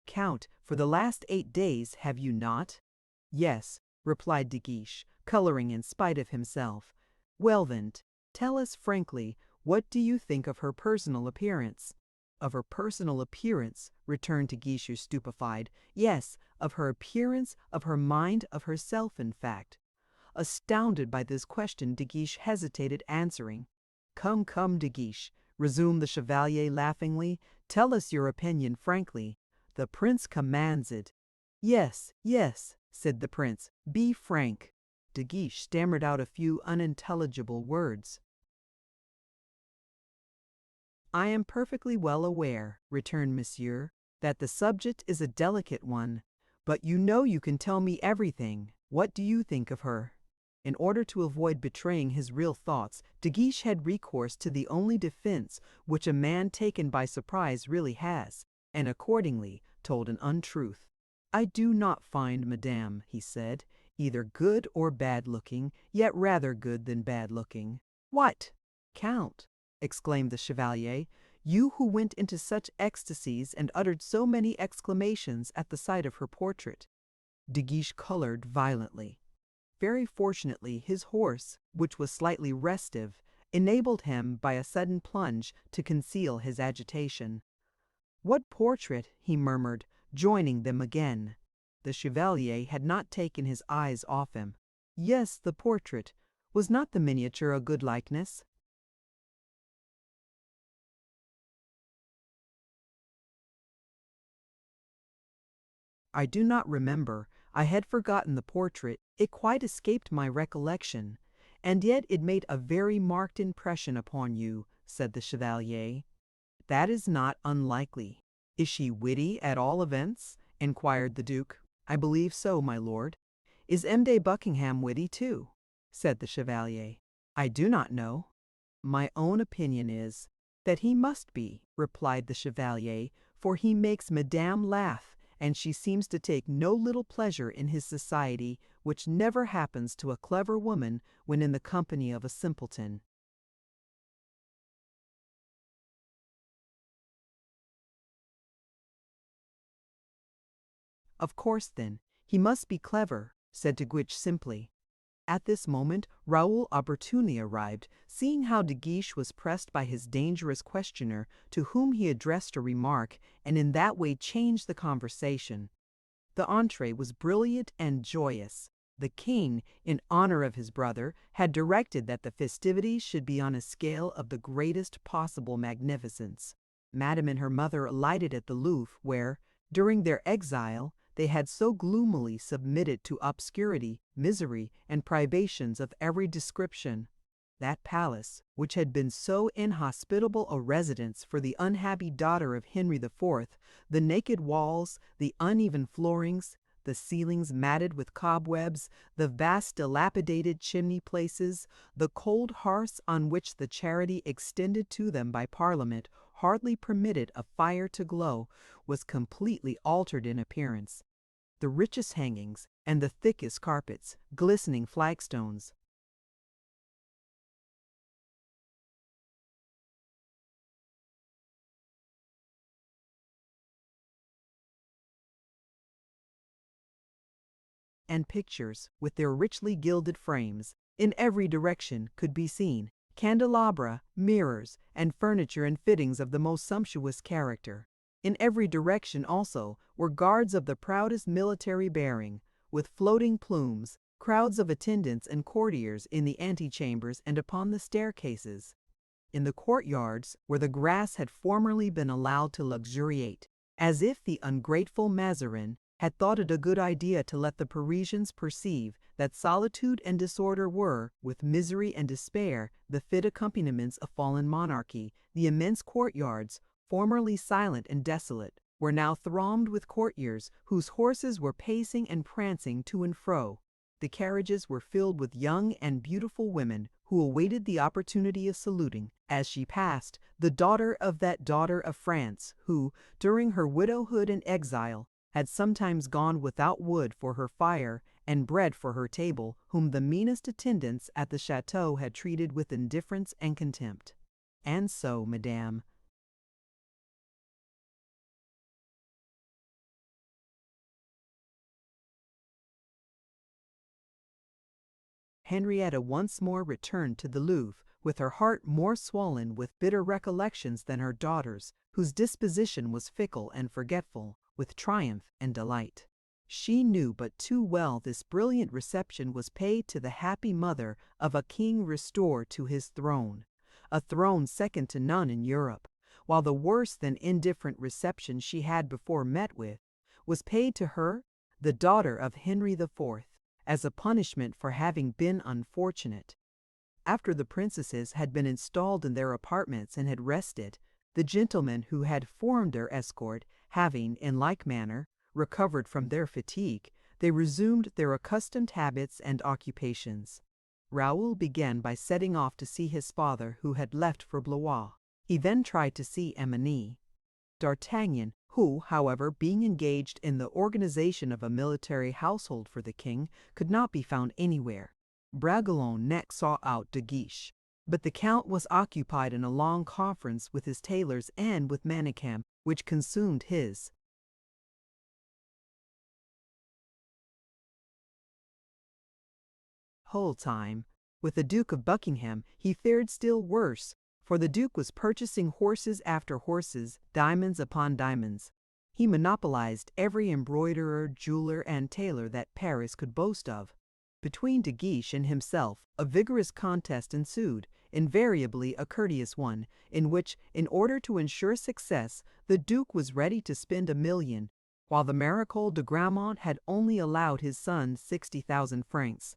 "Count, for the last 8 days, have you not?" "Yes," replied De Guiche, coloring in spite of himself. "Well then, tell us frankly, what do you think of her personal appearance?" "Of her personal appearance," returned De Guiche, stupefied. "Yes, of her appearance, of her mind, of herself, in fact." Astounded by this question, De Guiche hesitated answering. "Come, come, De Guiche," resumed the chevalier laughingly, "tell us your opinion frankly. The prince commands it." "Yes, yes," said the prince, "be frank." De Guiche stammered out a few unintelligible words. "I am perfectly well aware," returned Monsieur, "that the subject is a delicate one, but you know you can tell me everything. What do you think of her?" In order to avoid betraying his real thoughts, De Guiche had recourse to the only defense which a man taken by surprise really has, and accordingly told an untruth. "I do not find Madame," he said, "either good or bad looking, yet rather good than bad looking." "What, Count!" exclaimed the chevalier, "you who went into such ecstasies and uttered so many exclamations at the sight of her portrait." De Guiche colored violently. Very fortunately his horse, which was slightly restive, enabled him by a sudden plunge to conceal his agitation. "What portrait?" he murmured, joining them again. The chevalier had not taken his eyes off him. "Yes, the portrait. Was not the miniature a good likeness?" "I do not remember. I had forgotten the portrait. It quite escaped my recollection. And yet it made a very marked impression upon you," said the chevalier. "That is not unlikely. Is she witty, at all events?" inquired the duke. "I believe so, my lord." "Is M. de Buckingham witty too?" said the chevalier. "I do not know." "My own opinion is that he must be," replied the chevalier, "for he makes Madame laugh, and she seems to take no little pleasure in his society, which never happens to a clever woman when in the company of a simpleton." "Of course, then, he must be clever," said De Guiche simply. At this moment, Raoul opportunely arrived, seeing how De Guiche was pressed by his dangerous questioner, to whom he addressed a remark, and in that way changed the conversation. The entree was brilliant and joyous. The king, in honor of his brother, had directed that the festivities should be on a scale of the greatest possible magnificence. Madame and her mother alighted at the Louvre, where, during their exile, they had so gloomily submitted to obscurity, misery, and privations of every description. That palace, which had been so inhospitable a residence for the unhappy daughter of Henry IV, the naked walls, the uneven floorings, the ceilings matted with cobwebs, the vast dilapidated chimney places, the cold hearths on which the charity extended to them by Parliament hardly permitted a fire to glow, was completely altered in appearance. The richest hangings and the thickest carpets, glistening flagstones, and pictures, with their richly gilded frames, in every direction could be seen, candelabra, mirrors, and furniture and fittings of the most sumptuous character. In every direction, also, were guards of the proudest military bearing, with floating plumes, crowds of attendants and courtiers in the antechambers and upon the staircases. In the courtyards, where the grass had formerly been allowed to luxuriate, as if the ungrateful Mazarin had thought it a good idea to let the Parisians perceive that solitude and disorder were, with misery and despair, the fit accompaniments of fallen monarchy. The immense courtyards, formerly silent and desolate, were now thronged with courtiers whose horses were pacing and prancing to and fro. The carriages were filled with young and beautiful women who awaited the opportunity of saluting, as she passed, the daughter of that daughter of France who, during her widowhood and exile, had sometimes gone without wood for her fire and bread for her table, whom the meanest attendants at the chateau had treated with indifference and contempt. And so, madame, Henrietta once more returned to the Louvre, with her heart more swollen with bitter recollections than her daughter's, whose disposition was fickle and forgetful, with triumph and delight. She knew but too well this brilliant reception was paid to the happy mother of a king restored to his throne, a throne second to none in Europe, while the worse than indifferent reception she had before met with was paid to her, the daughter of Henry IV, as a punishment for having been unfortunate. After the princesses had been installed in their apartments and had rested, the gentlemen who had formed their escort, having, in like manner, recovered from their fatigue, they resumed their accustomed habits and occupations. Raoul began by setting off to see his father, who had left for Blois. He then tried to see Emilie. D'Artagnan, who, however, being engaged in the organization of a military household for the king, could not be found anywhere. Bragelonne next sought out De Guiche, but the count was occupied in a long conference with his tailors and with Manicamp, which consumed his whole time. With the Duke of Buckingham he fared still worse, for the Duke was purchasing horses after horses, diamonds upon diamonds. He monopolized every embroiderer, jeweler, and tailor that Paris could boast of. Between De Guiche and himself a vigorous contest ensued, invariably a courteous one, in which, in order to ensure success, the Duke was ready to spend 1,000,000, while the Marechal de Gramont had only allowed his son 60,000 francs.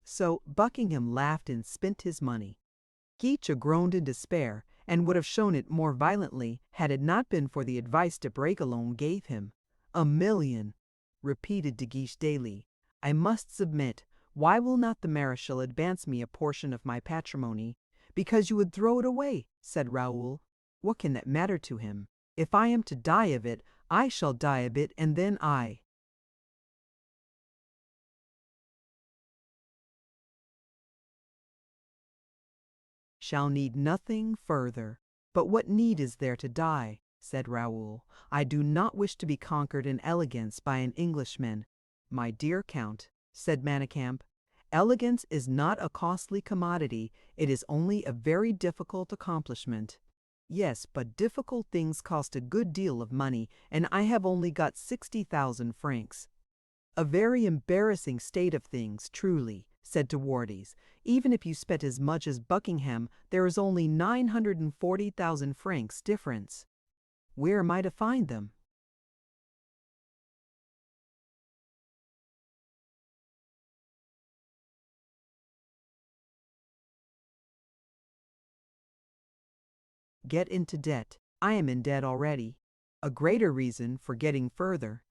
So Buckingham laughed and spent his money. Guiche groaned in despair, and would have shown it more violently had it not been for the advice de Bragelonne gave him. 1,000,000, repeated De Guiche daily. I must submit. Why will not the Marechal advance me a portion of my patrimony? Because you would throw it away, said Raoul. What can that matter to him? If I am to die of it, I shall die of it, and then I shall need nothing further. But what need is there to die? Said Raoul. I do not wish to be conquered in elegance by an Englishman. My dear Count, said Manicamp, Elegance is not a costly commodity, it is only a very difficult accomplishment. Yes, but difficult things cost a good deal of money, and I have only got 60,000 francs. A very embarrassing state of things, truly, said De Wardes. Even if you spent as much as Buckingham, there is only 940,000 francs difference. Where am I to find them? Get into debt. I am in debt already. A greater reason for getting further.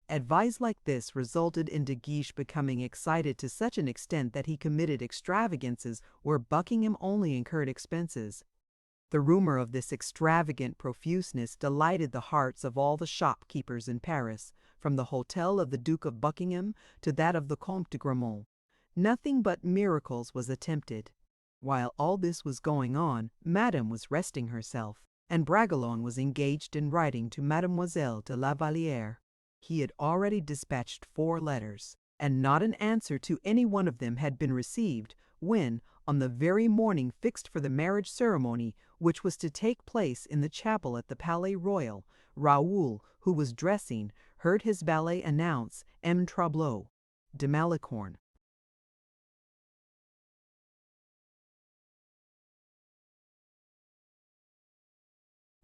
Advice like this resulted in De Guiche becoming excited to such an extent that he committed extravagances where Buckingham only incurred expenses. The rumor of this extravagant profuseness delighted the hearts of all the shopkeepers in Paris, from the hotel of the Duke of Buckingham to that of the Comte de Gramont. Nothing but miracles was attempted. While all this was going on, Madame was resting herself, and Bragelonne was engaged in writing to Mademoiselle de la Vallière. He had already dispatched 4 letters, and not an answer to any one of them had been received when, on the very morning fixed for the marriage ceremony, which was to take place in the chapel at the Palais Royal, Raoul, who was dressing, heard his valet announce M. Trableau de Malicorne.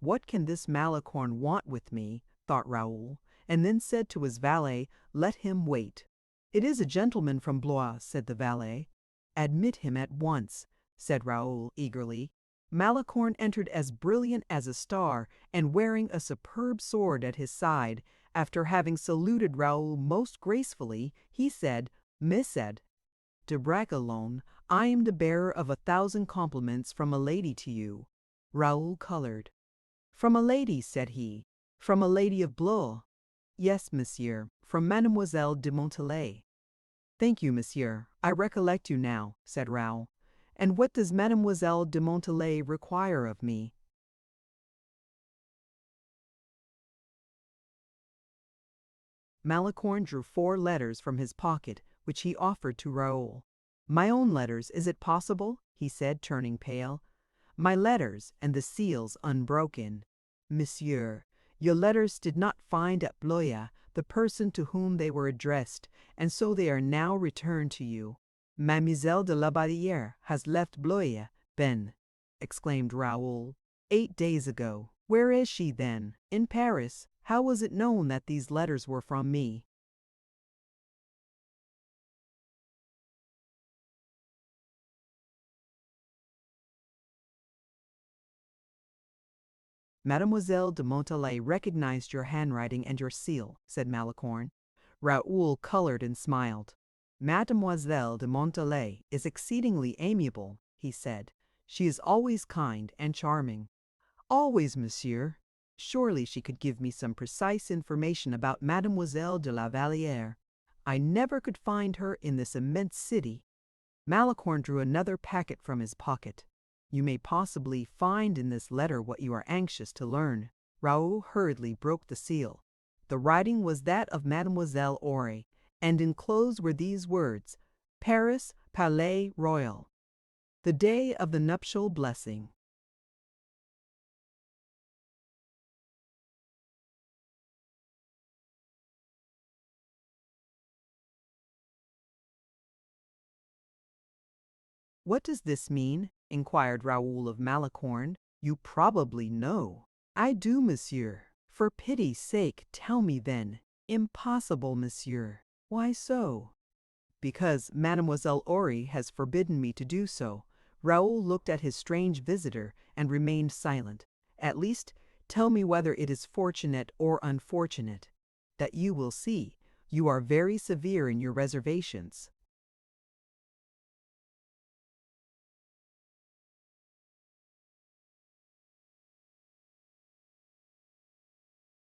What can this Malicorne want with me? Thought Raoul, and then said to his valet, "Let him wait." "It is a gentleman from Blois," said the valet. "Admit him at once," said Raoul eagerly. Malicorne entered as brilliant as a star, and wearing a superb sword at his side. After having saluted Raoul most gracefully, he said, "Messed de Bragelonne, I am the bearer of 1,000 compliments from a lady to you." Raoul colored. "From a lady," said he. "From a lady of Blois." "Yes, monsieur, from Mademoiselle de Montalais." "Thank you, monsieur. I recollect you now," said Raoul. "And what does Mademoiselle de Montalais require of me?" Malicorne drew 4 letters from his pocket, which he offered to Raoul. "My own letters, is it possible?" he said, turning pale. "My letters, and the seals unbroken. Monsieur, your letters did not find at Blois the person to whom they were addressed, and so they are now returned to you." "Mademoiselle de la Vallière has left Blois, then," exclaimed Raoul. "8 days ago. Where is she, then?" "In Paris. How was it known that these letters were from me?" "Mademoiselle de Montalais recognized your handwriting and your seal," said Malicorne. Raoul colored and smiled. "Mademoiselle de Montalais is exceedingly amiable," he said. "She is always kind and charming." "Always, monsieur. Surely she could give me some precise information about Mademoiselle de la Vallière. I never could find her in this immense city." Malicorne drew another packet from his pocket. "You may possibly find in this letter what you are anxious to learn." Raoul hurriedly broke the seal. The writing was that of Mademoiselle Aure, and enclosed were these words: "Paris, Palais Royal. The day of the nuptial blessing." "What does this mean?" inquired Raoul of Malicorne. "You probably know." "I do, monsieur." "For pity's sake, tell me then." "Impossible, monsieur." "Why so?" "Because Mademoiselle Aure has forbidden me to do so." Raoul looked at his strange visitor and remained silent. "At least, tell me whether it is fortunate or unfortunate." "That you will see. You are very severe in your reservations."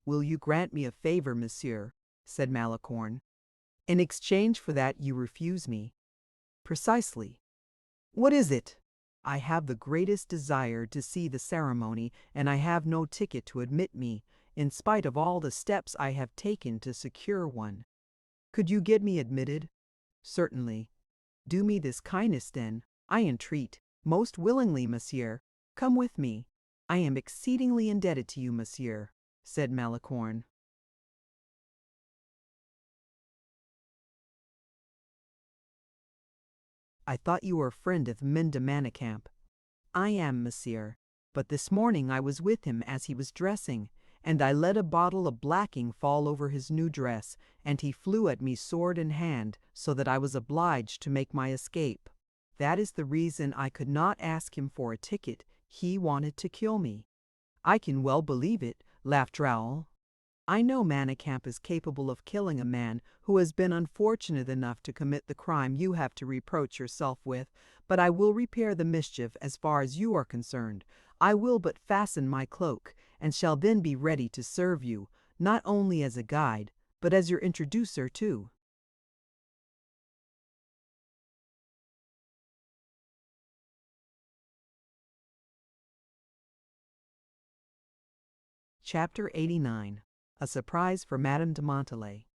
"Will you grant me a favor, monsieur?" said Malicorne. "In exchange for that you refuse me." "Precisely." "What is it?" "I have the greatest desire to see the ceremony, and I have no ticket to admit me, in spite of all the steps I have taken to secure one." "Could you get me admitted?" "Certainly." Do me this kindness then, I entreat. Most willingly, monsieur. Come with me. I am exceedingly indebted to you, monsieur, said Malicorne. I thought you were a friend of Mende Manicamp. I am, monsieur. But this morning I was with him as he was dressing, and I let a bottle of blacking fall over his new dress, and he flew at me sword in hand, so that I was obliged to make my escape. That is the reason I could not ask him for a ticket. He wanted to kill me. I can well believe it, laughed Raoul. I know Manicamp is capable of killing a man who has been unfortunate enough to commit the crime you have to reproach yourself with, but I will repair the mischief as far as you are concerned. I will but fasten my cloak, and shall then be ready to serve you, not only as a guide, but as your introducer too. Chapter 89. A Surprise for Madame de Montalais.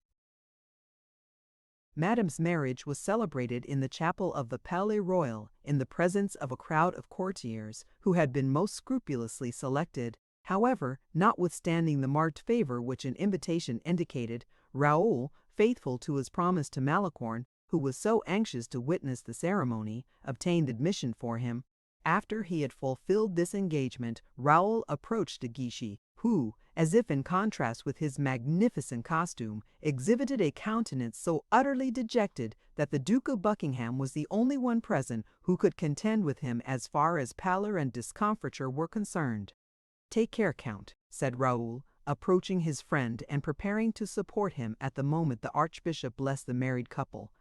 Madame's marriage was celebrated in the chapel of the Palais Royal in the presence of a crowd of courtiers who had been most scrupulously selected. However, notwithstanding the marked favor which an invitation indicated, Raoul, faithful to his promise to Malicorne, who was so anxious to witness the ceremony, obtained admission for him. After he had fulfilled this engagement, Raoul approached de Guiche, who, as if in contrast with his magnificent costume, exhibited a countenance so utterly dejected that the Duke of Buckingham was the only one present who could contend with him as far as pallor and discomfiture were concerned. "Take care, Count," said Raoul, approaching his friend and preparing to support him at the moment the Archbishop blessed the married couple.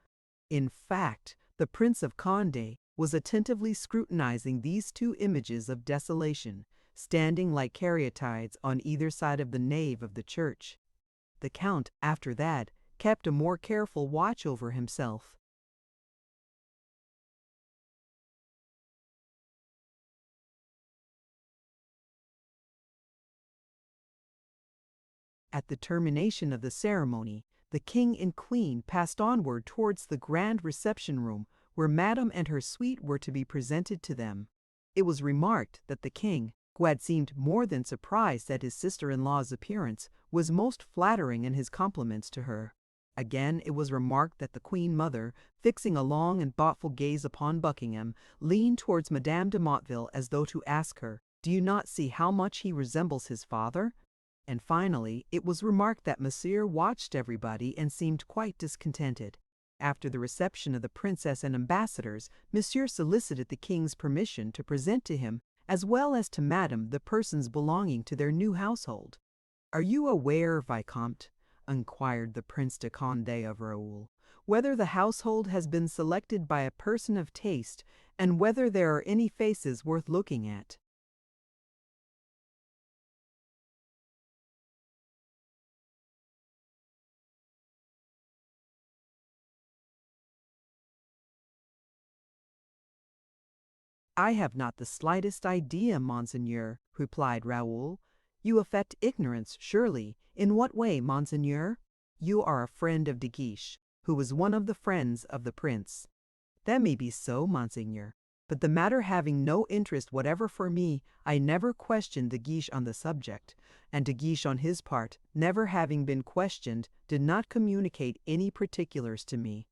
In fact, the Prince of Condé was attentively scrutinizing these two images of desolation, standing like caryatides on either side of the nave of the church. The Count, after that, kept a more careful watch over himself. At the termination of the ceremony, the King and Queen passed onward towards the grand reception room, where Madame and her suite were to be presented to them. It was remarked that the King, who had seemed more than surprised at his sister-in-law's appearance, was most flattering in his compliments to her. Again, it was remarked that the Queen Mother, fixing a long and thoughtful gaze upon Buckingham, leaned towards Madame de Motteville as though to ask her, "Do you not see how much he resembles his father?" And finally, it was remarked that Monsieur watched everybody and seemed quite discontented. After the reception of the Princess and ambassadors, Monsieur solicited the King's permission to present to him, as well as to Madame, the persons belonging to their new household. "Are you aware, Vicomte," inquired the Prince de Condé of Raoul, "whether the household has been selected by a person of taste, and whether there are any faces worth looking at?" "I have not the slightest idea, monseigneur," replied Raoul. "You affect ignorance, surely. In what way, monseigneur?" "You are a friend of de Guiche, who was one of the friends of the prince." "That may be so, monseigneur. But the matter having no interest whatever for me, I never questioned de Guiche on the subject, and de Guiche on his part, never having been questioned, did not communicate any particulars to me.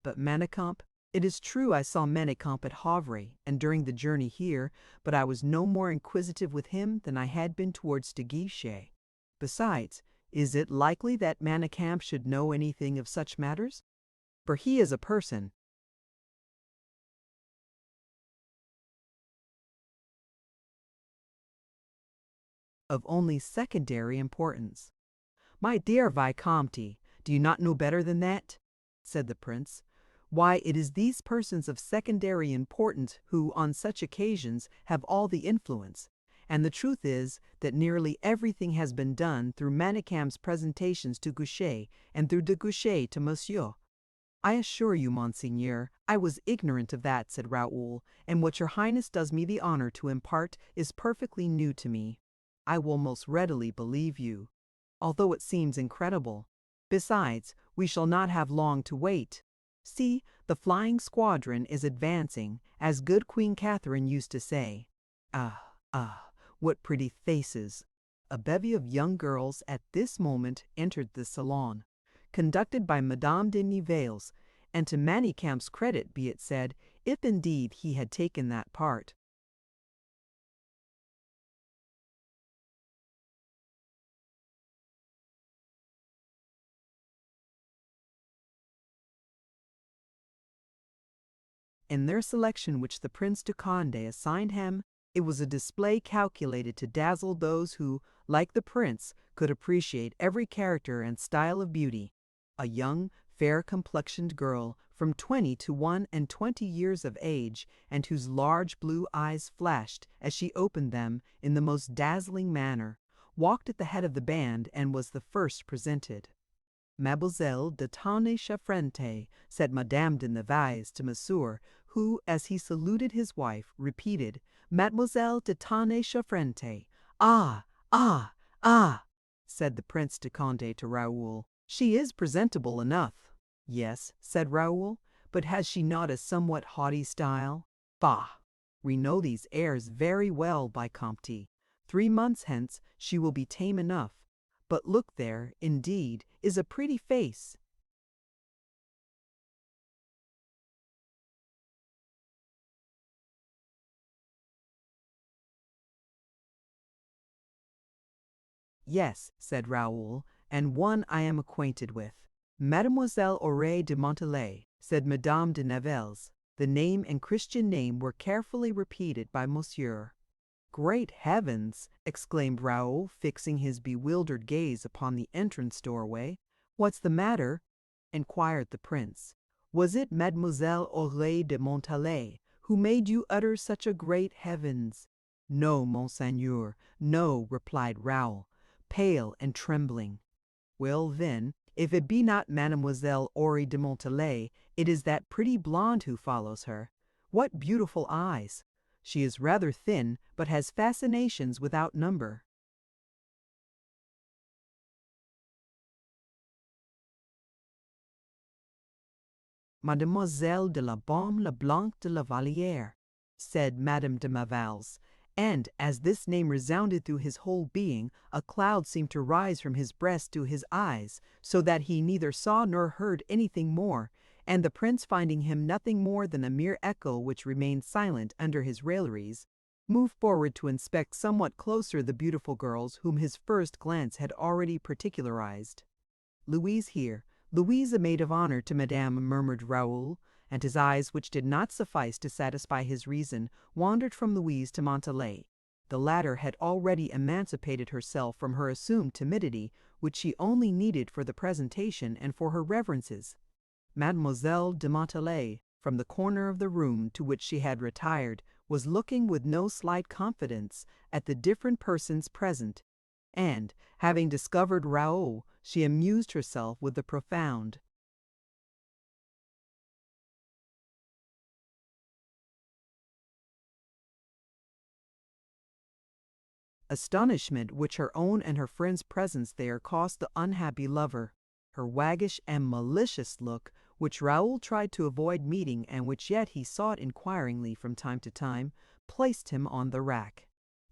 But Manicamp? It is true I saw Manicamp at Havre and during the journey here, but I was no more inquisitive with him than I had been towards de Guiche. Besides, is it likely that Manicamp should know anything of such matters? For he is a person of only secondary importance." "My dear Vicomte, do you not know better than that?" said the prince. "Why, it is these persons of secondary importance who, on such occasions, have all the influence. And the truth is, that nearly everything has been done through Manicamp's presentations to Goucher, and through de Goucher to Monsieur." "I assure you, monseigneur, I was ignorant of that," said Raoul, "and what your highness does me the honor to impart is perfectly new to me. I will most readily believe you, although it seems incredible. Besides, we shall not have long to wait." See, the flying squadron is advancing, as good Queen Catherine used to say. Ah, ah, what pretty faces! A bevy of young girls at this moment entered the salon, conducted by Madame de Nivelles, and to Manicamp's credit be it said, if indeed he had taken that part. In their selection which the Prince de Condé assigned him, it was a display calculated to dazzle those who, like the Prince, could appreciate every character and style of beauty. A young, fair-complexioned girl, from 20 to 21 years of age, and whose large blue eyes flashed, as she opened them, in the most dazzling manner, walked at the head of the band and was the first presented. Mademoiselle de Tonnay-Charente, said Madame de Nivelles to Monsieur, who, as he saluted his wife, repeated, Mademoiselle de Tonnay-Charente. Ah, ah, ah, said the Prince de Condé to Raoul. She is presentable enough. Yes, said Raoul, but has she not a somewhat haughty style? Bah! We know these airs very well, Vicomte. 3 months hence she will be tame enough. But look there, indeed, is a pretty face. Yes, said Raoul, and one I am acquainted with. Mademoiselle Aurore de Montalais, said Madame de Nivelles. The name and Christian name were carefully repeated by Monsieur. Great heavens! Exclaimed Raoul, fixing his bewildered gaze upon the entrance doorway. What's the matter? Inquired the prince. Was it Mademoiselle Aurore de Montalais who made you utter such a great heavens? No, monseigneur, no, replied Raoul, pale and trembling. Well, then, if it be not Mademoiselle Aurore de Montalais, it is that pretty blonde who follows her. What beautiful eyes! She is rather thin, but has fascinations without number. Mademoiselle de la Baume le Blanc de la Vallière, said Madame de Nivelles, and as this name resounded through his whole being, a cloud seemed to rise from his breast to his eyes, so that he neither saw nor heard anything more, and the prince, finding him nothing more than a mere echo which remained silent under his railleries, moved forward to inspect somewhat closer the beautiful girls whom his first glance had already particularized. Louise here, Louise a maid of honor to Madame, murmured Raoul, and his eyes, which did not suffice to satisfy his reason, wandered from Louise to Montalais. The latter had already emancipated herself from her assumed timidity, which she only needed for the presentation and for her reverences. Mademoiselle de Montalais, from the corner of the room to which she had retired, was looking with no slight confidence at the different persons present, and, having discovered Raoul, she amused herself with the profound astonishment which her own and her friend's presence there caused the unhappy lover. Her waggish and malicious look, which Raoul tried to avoid meeting and which yet he sought inquiringly from time to time, placed him on the rack.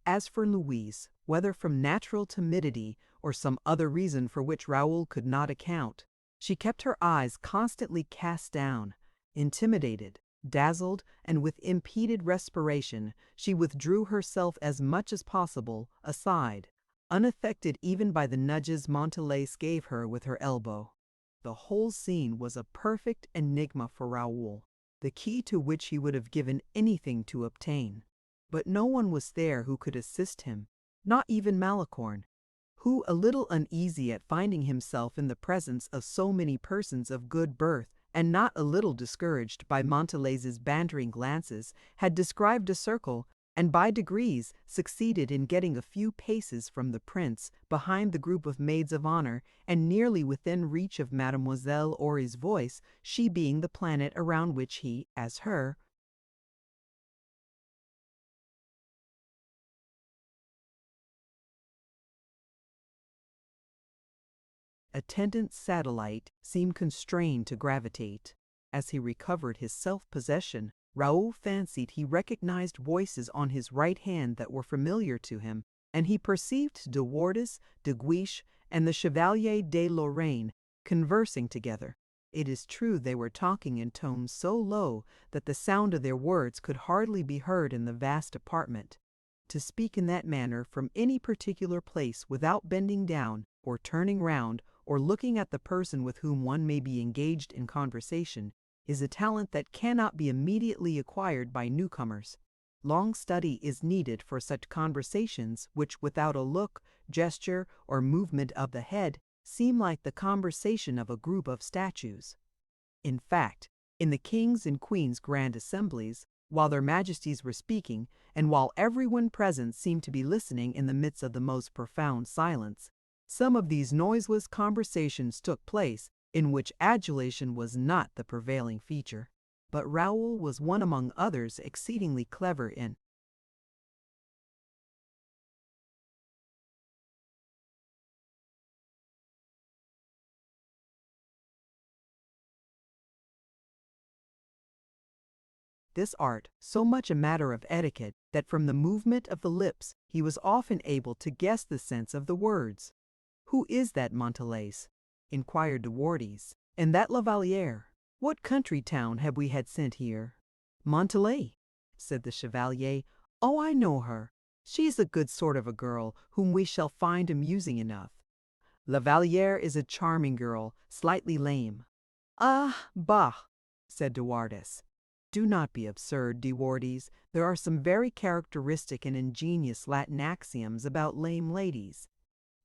As for Louise, whether from natural timidity or some other reason for which Raoul could not account, she kept her eyes constantly cast down. Intimidated, dazzled, and with impeded respiration, she withdrew herself as much as possible aside, unaffected even by the nudges Montalais gave her with her elbow. The whole scene was a perfect enigma for Raoul, the key to which he would have given anything to obtain. But no one was there who could assist him, not even Malicorne, who, a little uneasy at finding himself in the presence of so many persons of good birth, and not a little discouraged by Montalais's bantering glances, had described a circle, and by degrees succeeded in getting a few paces from the prince, behind the group of maids of honor, and nearly within reach of Mademoiselle Auré's voice, she being the planet around which he, as her attendant satellite, seemed constrained to gravitate. As he recovered his self-possession, Raoul fancied he recognized voices on his right hand that were familiar to him, and he perceived De Wardes, De Guiche, and the Chevalier de Lorraine conversing together. It is true they were talking in tones so low that the sound of their words could hardly be heard in the vast apartment. To speak in that manner from any particular place without bending down, or turning round, or looking at the person with whom one may be engaged in conversation, is a talent that cannot be immediately acquired by newcomers. Long study is needed for such conversations which, without a look, gesture, or movement of the head, seem like the conversation of a group of statues. In fact, in the king's and queen's grand assemblies, while their majesties were speaking, and while everyone present seemed to be listening in the midst of the most profound silence, some of these noiseless conversations took place in which adulation was not the prevailing feature, but Raoul was one among others exceedingly clever in. This art, so much a matter of etiquette that from the movement of the lips he was often able to guess the sense of the words. "Who is that Montalais?" inquired De Wardes. "And that La Valliere? What country town have we had sent here?" "Montalais," said the Chevalier. "Oh, I know her. She's a good sort of a girl whom we shall find amusing enough. La Valliere is a charming girl, slightly lame." "Ah, bah!" said De Wardes. "Do not be absurd, De Wardes. There are some very characteristic and ingenious Latin axioms about lame ladies."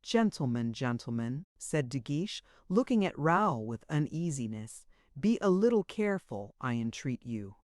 "Gentlemen, gentlemen," said De Guiche, looking at Raoul with uneasiness, "be a little careful, I entreat you."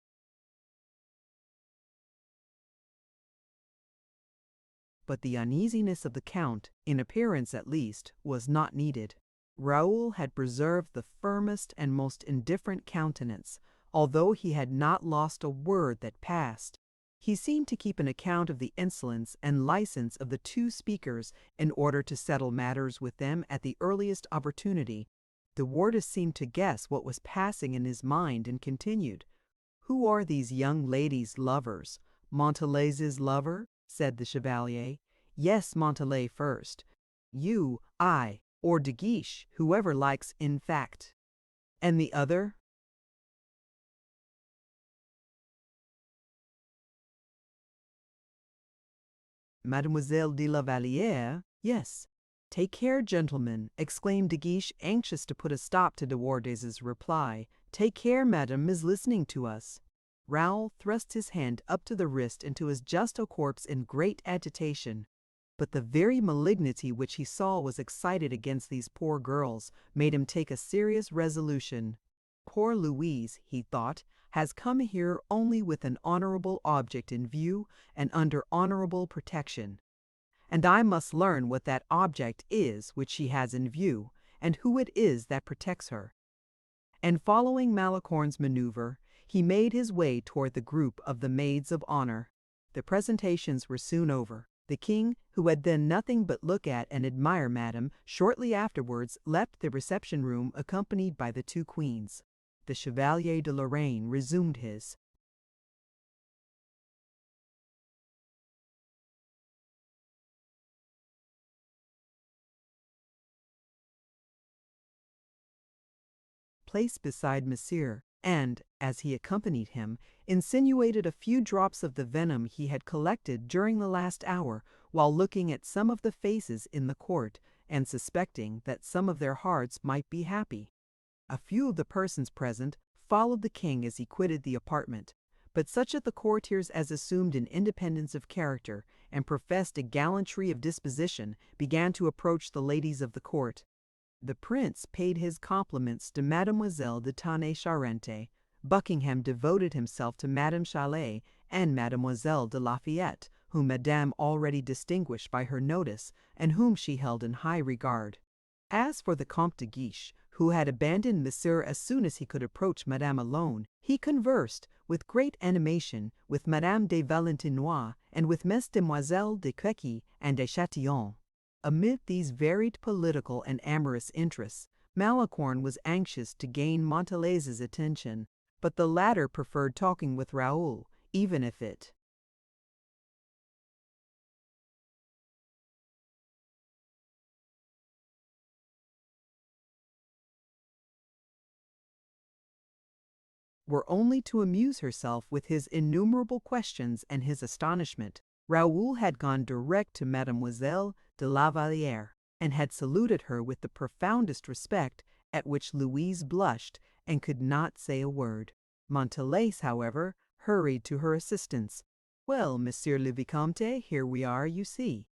But the uneasiness of the Count, in appearance at least, was not needed. Raoul had preserved the firmest and most indifferent countenance, although he had not lost a word that passed. He seemed to keep an account of the insolence and license of the two speakers in order to settle matters with them at the earliest opportunity. De Wardes seemed to guess what was passing in his mind and continued, "Who are these young ladies' lovers? Montalais's lover?" said the Chevalier. "Yes, Montalais first. You, I, or De Guiche, whoever likes, in fact." "And the other?" "Mademoiselle de la Valliere? Yes." "Take care, gentlemen," exclaimed De Guiche, anxious to put a stop to De Wardes's reply. "Take care, madame is listening to us." Raoul thrust his hand up to the wrist into his justo corpse in great agitation. But the very malignity which he saw was excited against these poor girls made him take a serious resolution. "Poor Louise," he thought, "has come here only with an honorable object in view and under honorable protection. And I must learn what that object is which she has in view, and who it is that protects her." And following Malicorne's maneuver, he made his way toward the group of the maids of honor. The presentations were soon over. The king, who had then nothing but look at and admire Madame, shortly afterwards left the reception room accompanied by the two queens. The Chevalier de Lorraine resumed his. Place beside Monsieur, and, as he accompanied him, insinuated a few drops of the venom he had collected during the last hour while looking at some of the faces in the court, and suspecting that some of their hearts might be happy. A few of the persons present followed the king as he quitted the apartment, but such of the courtiers as assumed an independence of character and professed a gallantry of disposition began to approach the ladies of the court. The prince paid his compliments to Mademoiselle de Tonnay-Charente. Buckingham devoted himself to Madame Chalais and Mademoiselle de Lafayette, whom Madame already distinguished by her notice, and whom she held in high regard. As for the Comte de Guiche, who had abandoned Monsieur as soon as he could approach Madame alone, he conversed, with great animation, with Madame de Valentinois, and with Mesdemoiselles de Crequy and de Chatillon. Amid these varied political and amorous interests, Malicorne was anxious to gain Montalais's attention, but the latter preferred talking with Raoul, even if it were only to amuse herself with his innumerable questions and his astonishment. Raoul had gone direct to Mademoiselle de la Vallière, and had saluted her with the profoundest respect, at which Louise blushed and could not say a word. Montalais, however, hurried to her assistance. "Well, Monsieur le Vicomte, here we are, you see."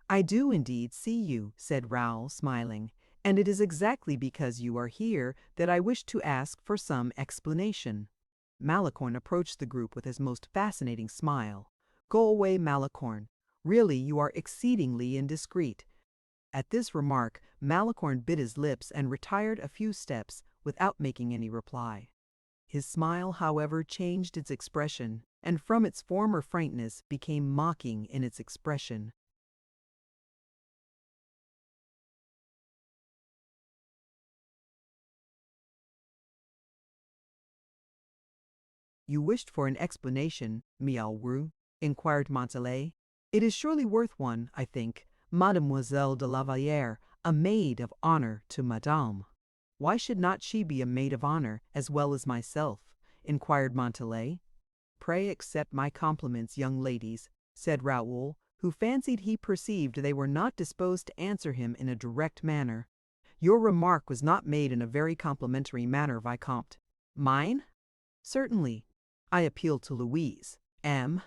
"I do indeed see you," said Raoul, smiling, "and it is exactly because you are here that I wish to ask for some explanation." Malicorne approached the group with his most fascinating smile. "Go away, Malicorne. Really, you are exceedingly indiscreet." At this remark, Malicorne bit his lips and retired a few steps without making any reply. His smile, however, changed its expression, and from its former frankness became mocking in its expression. "You wished for an explanation, Miaourou?" inquired Montalais. "It is surely worth one, I think. Mademoiselle de la Vallière, a maid of honor to Madame." "Why should not she be a maid of honor as well as myself?" inquired Montalais. "Pray accept my compliments, young ladies," said Raoul, who fancied he perceived they were not disposed to answer him in a direct manner. "Your remark was not made in a very complimentary manner, Vicomte." "Mine?" "Certainly. I appeal to Louise. M.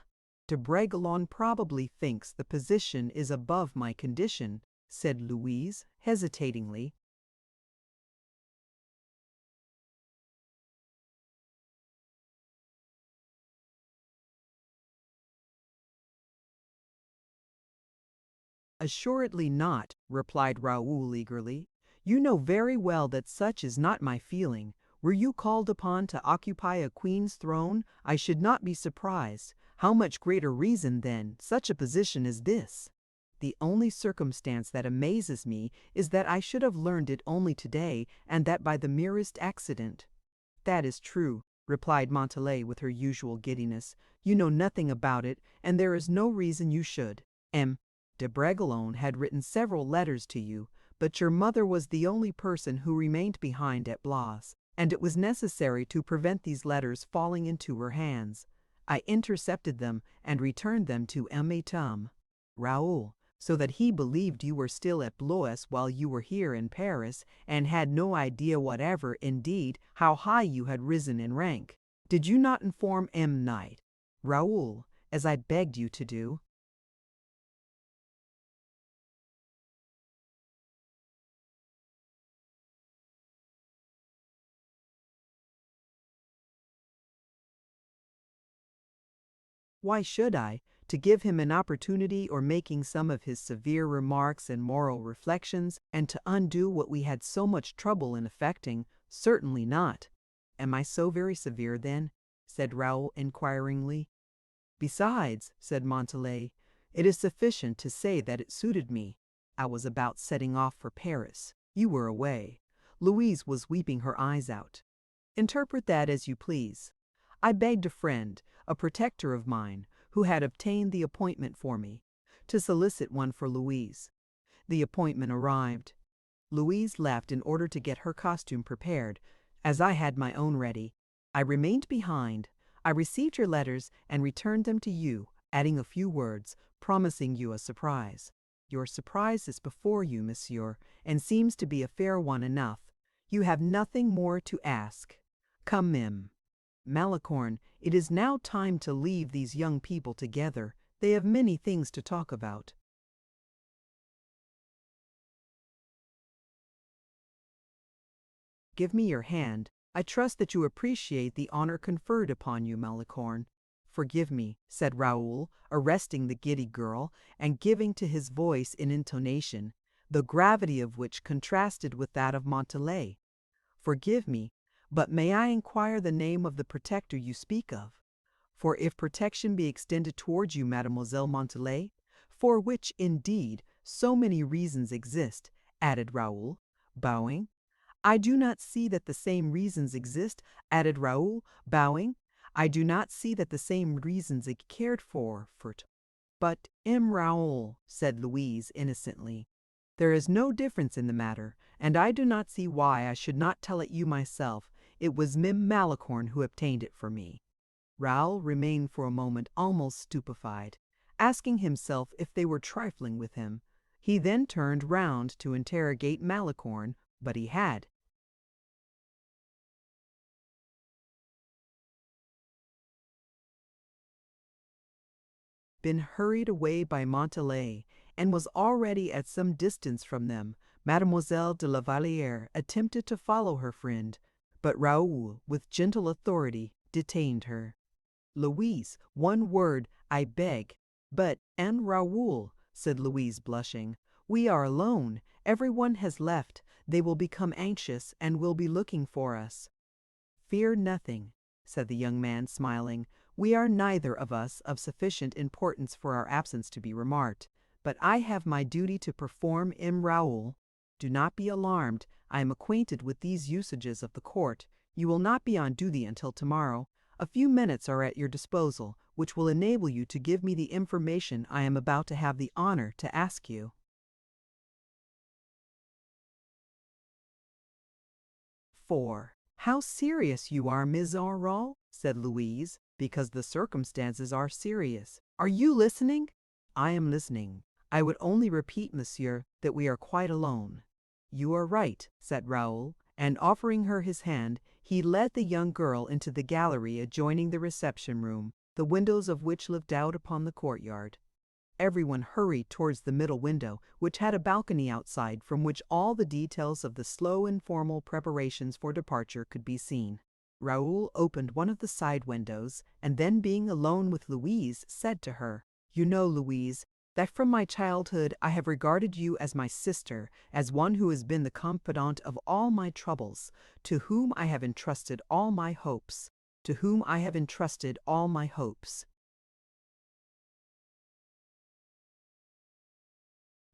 de Bragelonne probably thinks the position is above my condition," said Louise, hesitatingly. "Assuredly not," replied Raoul eagerly. "You know very well that such is not my feeling. Were you called upon to occupy a queen's throne, I should not be surprised. How much greater reason, then, such a position as this? The only circumstance that amazes me is that I should have learned it only today, and that by the merest accident." "That is true," replied Montalais with her usual giddiness. "You know nothing about it, and there is no reason you should. M. de Bragelonne had written several letters to you, but your mother was the only person who remained behind at Blois, and it was necessary to prevent these letters falling into her hands. I intercepted them and returned them to M. Raoul, so that he believed you were still at Blois while you were here in Paris, and had no idea whatever, indeed, how high you had risen in rank. Did you not inform M. Knight, Raoul, as I begged you to do?" "Why should I? To give him an opportunity or making some of his severe remarks and moral reflections, and to undo what we had so much trouble in effecting? Certainly not." "Am I so very severe, then?" said Raoul inquiringly. "Besides," said Montalais, "it is sufficient to say that it suited me. I was about setting off for Paris. You were away. Louise was weeping her eyes out. Interpret that as you please. I begged a friend, a protector of mine, who had obtained the appointment for me, to solicit one for Louise. The appointment arrived. Louise left in order to get her costume prepared, as I had my own ready. I remained behind. I received your letters and returned them to you, adding a few words, promising you a surprise. Your surprise is before you, monsieur, and seems to be a fair one enough. You have nothing more to ask. Come, Mim. Malicorne, it is now time to leave these young people together. They have many things to talk about." "Give me your hand. I trust that you appreciate the honor conferred upon you, Malicorne." "Forgive me," said Raoul, arresting the giddy girl, and giving to his voice an intonation, the gravity of which contrasted with that of Montalais. "Forgive me, but may I inquire the name of the protector you speak of? For if protection be extended towards you, Mademoiselle Montalais, for which, indeed, so many reasons exist," added Raoul, bowing, I do not see that the same reasons exist, added Raoul, bowing. I do not see that the same reasons are cared for. But, Raoul, said Louise innocently, there is no difference in the matter, and I do not see why I should not tell it you myself. It was Mim Malicorne who obtained it for me. Raoul remained for a moment almost stupefied, asking himself if they were trifling with him. He then turned round to interrogate Malicorne, but he had been hurried away by Montalais, and was already at some distance from them. Mademoiselle de la Vallière attempted to follow her friend, but Raoul, with gentle authority, detained her. Louise, one word, I beg. But, and Raoul, said Louise, blushing, we are alone. Everyone has left. They will become anxious and will be looking for us. Fear nothing, said the young man, smiling. We are neither of us of sufficient importance for our absence to be remarked, but I have my duty to perform. Raoul, do not be alarmed. I am acquainted with these usages of the court. You will not be on duty until tomorrow. A few minutes are at your disposal, which will enable you to give me the information I am about to have the honor to ask you. 4. How serious you are, Miss Aurore, said Louise, because the circumstances are serious. Are you listening? I am listening. I would only repeat, monsieur, that we are quite alone. You are right, said Raoul, and offering her his hand, he led the young girl into the gallery adjoining the reception room, the windows of which looked out upon the courtyard. Everyone hurried towards the middle window, which had a balcony outside from which all the details of the slow and formal preparations for departure could be seen. Raoul opened one of the side windows, and then being alone with Louise, said to her, You know, Louise, that from my childhood I have regarded you as my sister, as one who has been the confidant of all my troubles, to whom I have entrusted all my hopes,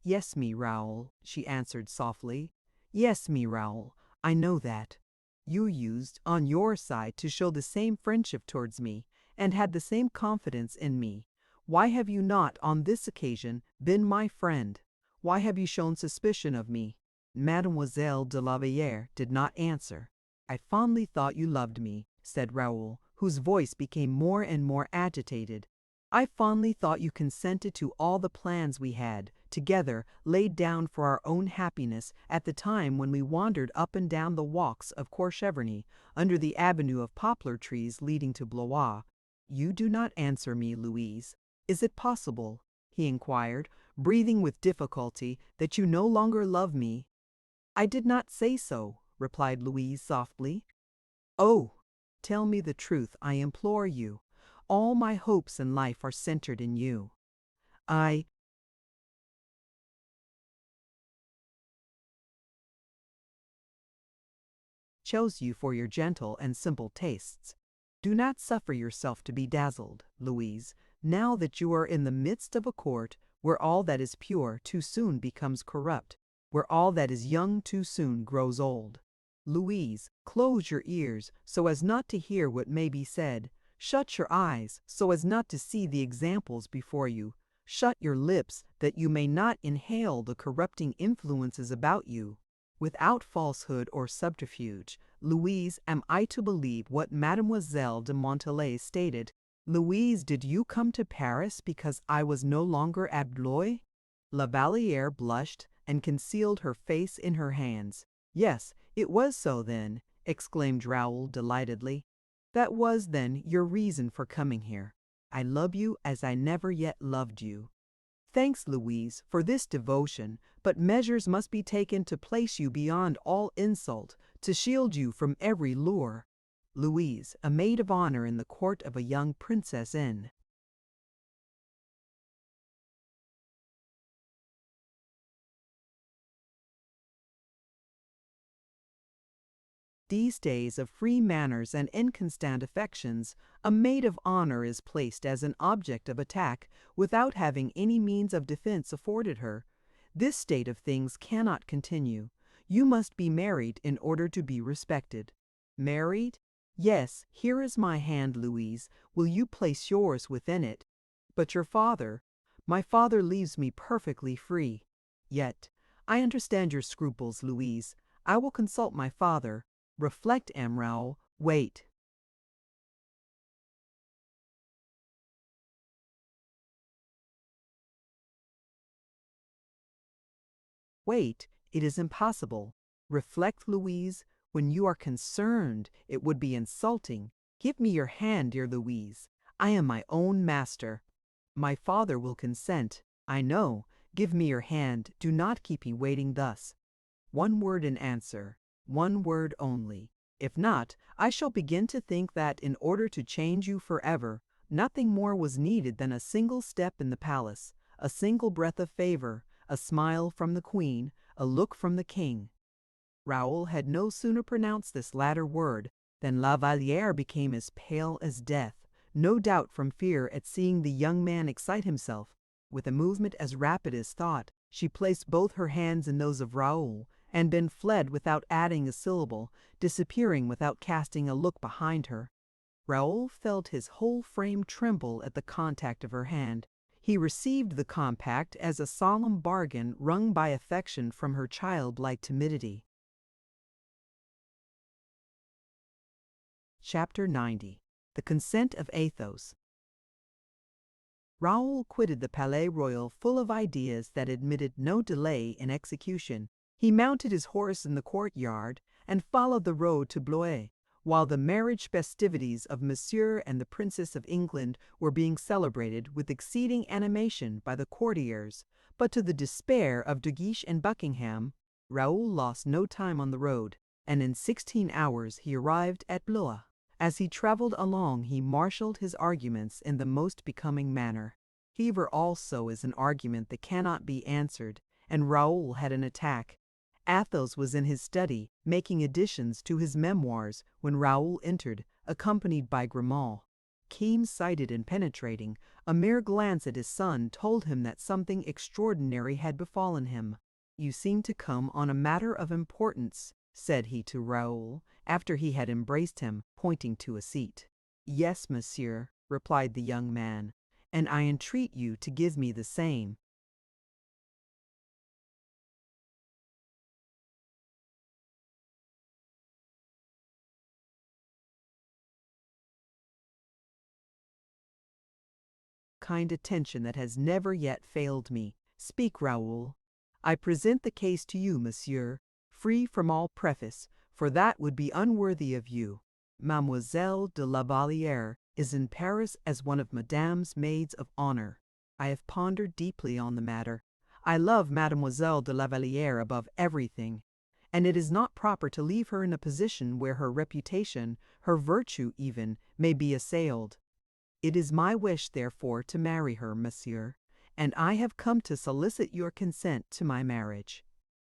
Yes, me, Raoul, she answered softly. Yes, me, Raoul, I know that. You used, on your side, to show the same friendship towards me, and had the same confidence in me. Why have you not, on this occasion, been my friend? Why have you shown suspicion of me? Mademoiselle de la Vallière did not answer. I fondly thought you loved me, said Raoul, whose voice became more and more agitated. I fondly thought you consented to all the plans we had, together, laid down for our own happiness at the time when we wandered up and down the walks of Courcheverny, under the avenue of poplar trees leading to Blois. You do not answer me, Louise. Is it possible, he inquired, breathing with difficulty, that you no longer love me? I did not say so, replied Louise softly. Oh, tell me the truth, I implore you. All my hopes in life are centered in you. I chose you for your gentle and simple tastes. Do not suffer yourself to be dazzled, Louise, now that you are in the midst of a court where all that is pure too soon becomes corrupt, where all that is young too soon grows old. Louise, close your ears so as not to hear what may be said. Shut your eyes so as not to see the examples before you. Shut your lips that you may not inhale the corrupting influences about you. Without falsehood or subterfuge, Louise, am I to believe what Mademoiselle de Montalais stated? Louise, did you come to Paris because I was no longer at Blois? La Vallière blushed and concealed her face in her hands. Yes, it was so then, exclaimed Raoul delightedly. That was, then, your reason for coming here. I love you as I never yet loved you. Thanks, Louise, for this devotion, but measures must be taken to place you beyond all insult, to shield you from every lure. Louise, a maid of honor in the court of a young princess in these days of free manners and inconstant affections, a maid of honor is placed as an object of attack without having any means of defense afforded her. This state of things cannot continue. You must be married in order to be respected. Married? Yes, here is my hand, Louise. Will you place yours within it? But your father? My father leaves me perfectly free. Yet, I understand your scruples, Louise. I will consult my father. Reflect, Raoul. Wait. Wait, it is impossible. Reflect, Louise. When you are concerned, it would be insulting. Give me your hand, dear Louise. I am my own master. My father will consent. I know. Give me your hand. Do not keep me waiting thus. One word in answer. One word only. If not, I shall begin to think that in order to change you forever, nothing more was needed than a single step in the palace, a single breath of favor, a smile from the queen, a look from the king. Raoul had no sooner pronounced this latter word than La Valliere became as pale as death, no doubt from fear at seeing the young man excite himself. With a movement as rapid as thought, she placed both her hands in those of Raoul, and then fled without adding a syllable, disappearing without casting a look behind her. Raoul felt his whole frame tremble at the contact of her hand. He received the compact as a solemn bargain wrung by affection from her childlike timidity. Chapter 90. The Consent of Athos. Raoul quitted the Palais Royal full of ideas that admitted no delay in execution. He mounted his horse in the courtyard and followed the road to Blois, while the marriage festivities of Monsieur and the Princess of England were being celebrated with exceeding animation by the courtiers. But to the despair of De Guiche and Buckingham, Raoul lost no time on the road, and in 16 hours he arrived at Blois. As he traveled along, he marshaled his arguments in the most becoming manner. Fever also is an argument that cannot be answered, and Raoul had an attack. Athos was in his study, making additions to his memoirs, when Raoul entered, accompanied by Grimaud. Keen-sighted and penetrating, a mere glance at his son told him that something extraordinary had befallen him. "You seem to come on a matter of importance," said he to Raoul, after he had embraced him, pointing to a seat. "Yes, monsieur," replied the young man, "and I entreat you to give me the same." Kind attention that has never yet failed me. Speak, Raoul. I present the case to you, monsieur, free from all preface, for that would be unworthy of you. Mademoiselle de la Valliere is in Paris as one of Madame's maids of honor. I have pondered deeply on the matter. I love Mademoiselle de la Valliere above everything, and it is not proper to leave her in a position where her reputation, her virtue even, may be assailed. It is my wish, therefore, to marry her, monsieur, and I have come to solicit your consent to my marriage."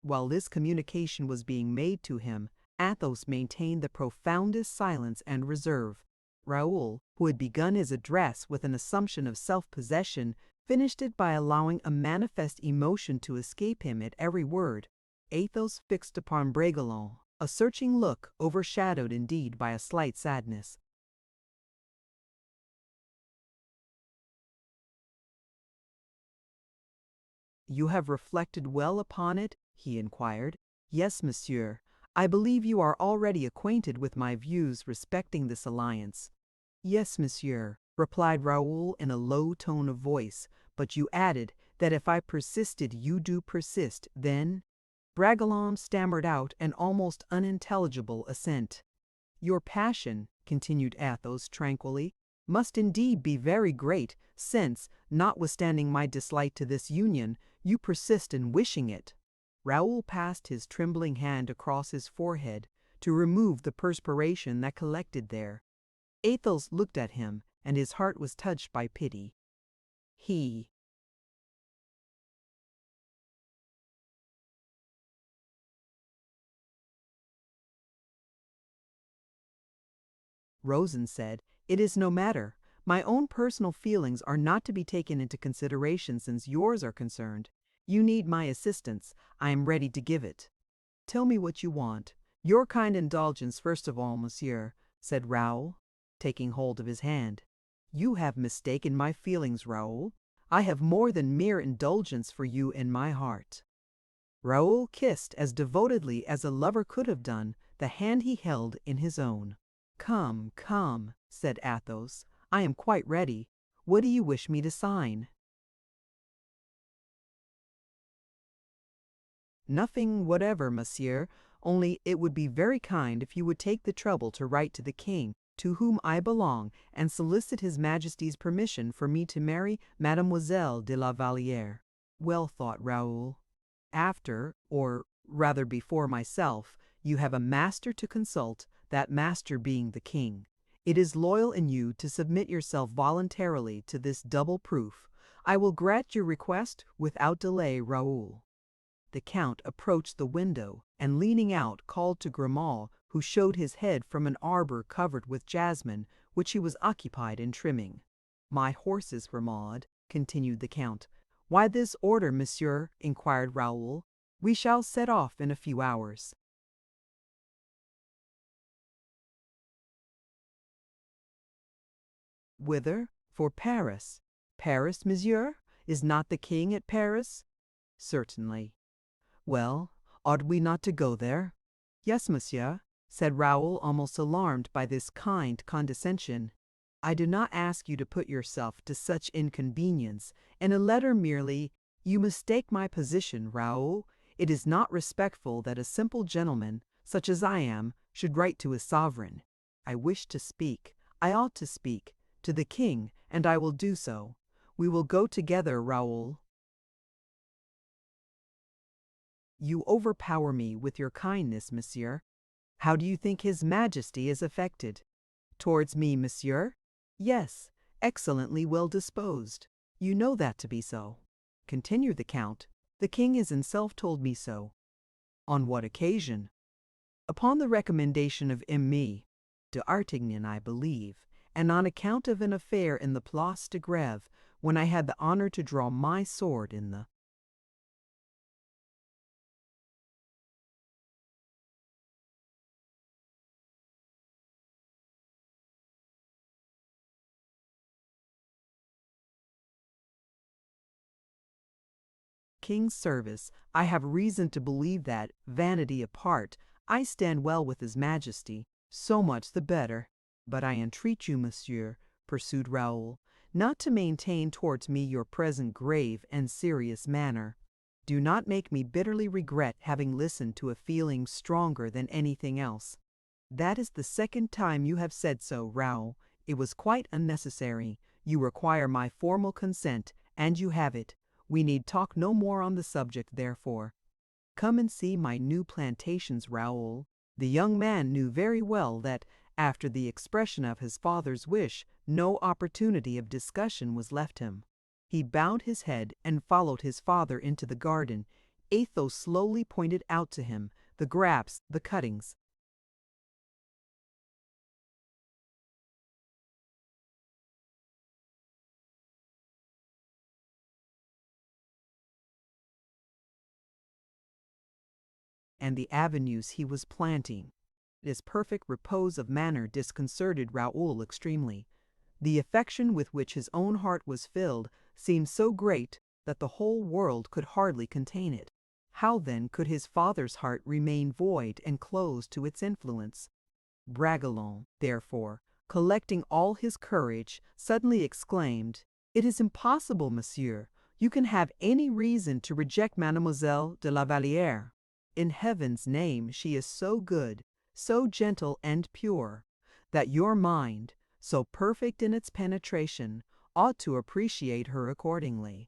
While this communication was being made to him, Athos maintained the profoundest silence and reserve. Raoul, who had begun his address with an assumption of self-possession, finished it by allowing a manifest emotion to escape him at every word. Athos fixed upon Bragelonne a searching look, overshadowed indeed by a slight sadness. "You have reflected well upon it?" he inquired. "Yes, monsieur. I believe you are already acquainted with my views respecting this alliance." "Yes, monsieur," replied Raoul in a low tone of voice, "but you added that if I persisted you do persist, then—" Bragelonne stammered out an almost unintelligible assent. "Your passion," continued Athos tranquilly, "must indeed be very great, since, notwithstanding my dislike to this union, you persist in wishing it." Raoul passed his trembling hand across his forehead to remove the perspiration that collected there. Athos looked at him, and his heart was touched by pity. He Rosen said, "It is no matter. My own personal feelings are not to be taken into consideration since yours are concerned. You need my assistance. I am ready to give it." Tell me what you want. Your kind indulgence first of all, monsieur, said Raoul, taking hold of his hand. You have mistaken my feelings, Raoul. I have more than mere indulgence for you in my heart. Raoul kissed as devotedly as a lover could have done the hand he held in his own. Come, come, said Athos. I am quite ready. What do you wish me to sign? Nothing whatever, monsieur, only it would be very kind if you would take the trouble to write to the king, to whom I belong, and solicit his majesty's permission for me to marry Mademoiselle de la Vallière. Well thought, Raoul. After, or rather before myself, you have a master to consult, that master being the king. It is loyal in you to submit yourself voluntarily to this double proof. I will grant your request without delay, Raoul. The count approached the window, and leaning out, called to Grimaud, who showed his head from an arbor covered with jasmine, which he was occupied in trimming. My horses, Grimaud, continued the count. Why this order, monsieur? Inquired Raoul. We shall set off in a few hours. Whither? For Paris. Paris, monsieur? Is not the king at Paris? Certainly. Well, ought we not to go there? Yes, monsieur, said Raoul, almost alarmed by this kind condescension. I do not ask you to put yourself to such inconvenience. In a letter merely, you mistake my position, Raoul. It is not respectful that a simple gentleman, such as I am, should write to his sovereign. I wish to speak, I ought to speak, to the king, and I will do so. We will go together, Raoul. You overpower me with your kindness, monsieur. How do you think His Majesty is affected? Towards me, monsieur? Yes, excellently well disposed. You know that to be so. Continued the count. The king has himself told me so. On what occasion? Upon the recommendation of M. d'Artagnan, I believe, and on account of an affair in the Place de Grève, when I had the honor to draw my sword in the king's service. I have reason to believe that, vanity apart, I stand well with His Majesty. So much the better. But I entreat you, monsieur, pursued Raoul, not to maintain towards me your present grave and serious manner. Do not make me bitterly regret having listened to a feeling stronger than anything else. That is the second time you have said so, Raoul. It was quite unnecessary. You require my formal consent, and you have it. We need talk no more on the subject, therefore. Come and see my new plantations, Raoul. The young man knew very well that, after the expression of his father's wish, no opportunity of discussion was left him. He bowed his head and followed his father into the garden. Athos slowly pointed out to him the grapes, the cuttings. And the avenues he was planting. This perfect repose of manner disconcerted Raoul extremely. The affection with which his own heart was filled seemed so great that the whole world could hardly contain it. How then could his father's heart remain void and closed to its influence? Bragelonne, therefore, collecting all his courage, suddenly exclaimed, "It is impossible, monsieur. You can have any reason to reject Mademoiselle de la Vallière. In heaven's name, she is so good, so gentle and pure, that your mind, so perfect in its penetration, ought to appreciate her accordingly.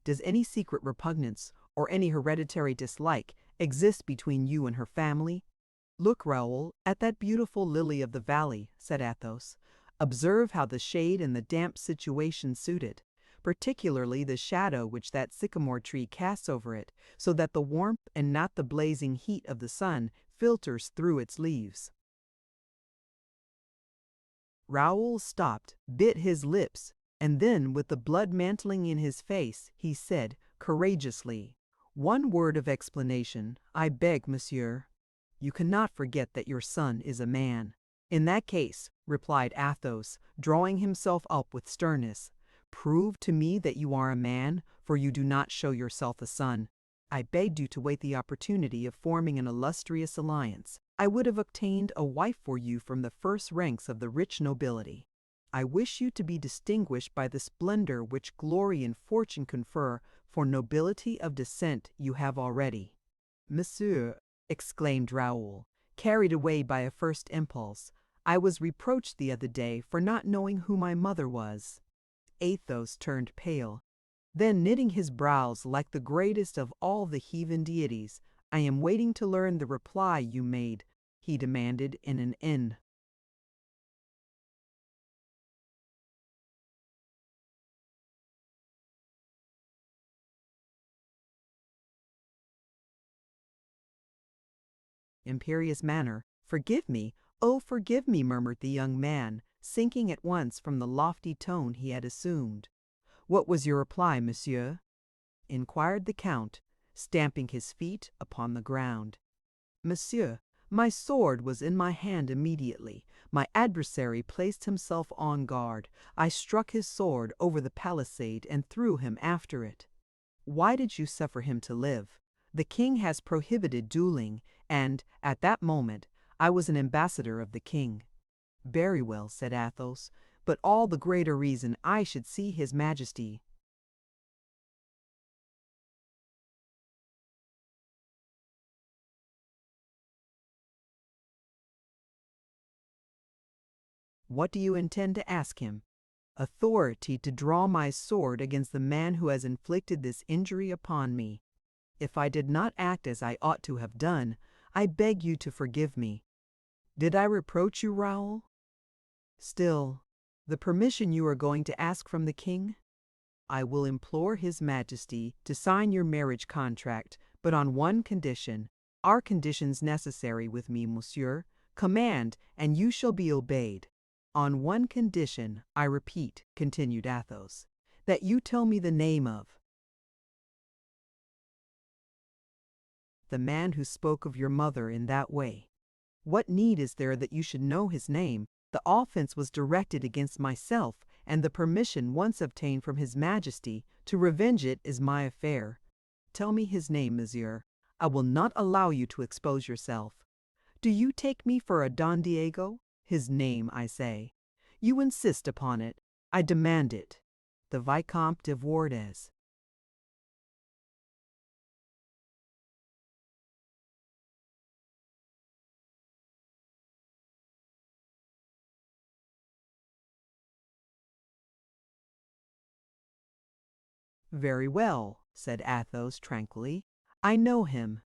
Does any secret repugnance, or any hereditary dislike, exist between you and her family? Look, Raoul, at that beautiful lily of the valley," said Athos. "Observe how the shade and the damp situation suit it, particularly the shadow which that sycamore tree casts over it, so that the warmth and not the blazing heat of the sun filters through its leaves." Raoul stopped, bit his lips, and then, with the blood mantling in his face, he said, courageously, One word of explanation, I beg, monsieur. You cannot forget that your son is a man. In that case, replied Athos, drawing himself up with sternness, prove to me that you are a man, for you do not show yourself a son. I begged you to wait the opportunity of forming an illustrious alliance. I would have obtained a wife for you from the first ranks of the rich nobility. I wish you to be distinguished by the splendor which glory and fortune confer, for nobility of descent you have already. Monsieur, exclaimed Raoul, carried away by a first impulse, I was reproached the other day for not knowing who my mother was. Athos turned pale. Then, knitting his brows like the greatest of all the heathen deities, I am waiting to learn the reply you made, he demanded in an imperious manner. Forgive me, oh, forgive me, murmured the young man, sinking at once from the lofty tone he had assumed. What was your reply, monsieur? Inquired the count, stamping his feet upon the ground. Monsieur, my sword was in my hand immediately. My adversary placed himself on guard. I struck his sword over the palisade and threw him after it. Why did you suffer him to live? The king has prohibited dueling, and, at that moment, I was an ambassador of the king. Very well, said Athos, but all the greater reason I should see his majesty. What do you intend to ask him? Authority to draw my sword against the man who has inflicted this injury upon me. If I did not act as I ought to have done, I beg you to forgive me. Did I reproach you, Raoul? Still, the permission you are going to ask from the king? I will implore his majesty to sign your marriage contract, but on one condition. Are conditions necessary with me, monsieur? Command, and you shall be obeyed. On one condition, I repeat, continued Athos, that you tell me the name of the man who spoke of your mother in that way. What need is there that you should know his name? The offense was directed against myself, and the permission once obtained from his majesty to revenge it is my affair. Tell me his name, monsieur. I will not allow you to expose yourself. Do you take me for a Don Diego? His name, I say. You insist upon it. I demand it. The Vicomte de Wardes. Very well, said Athos tranquilly. I know him.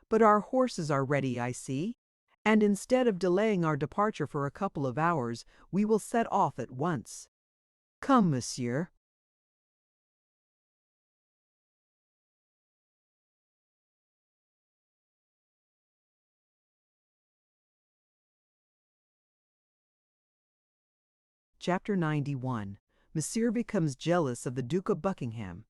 But our horses are ready, I see, and instead of delaying our departure for a couple of hours, we will set off at once. Come, monsieur. Chapter 91. Monsieur becomes jealous of the Duke of Buckingham.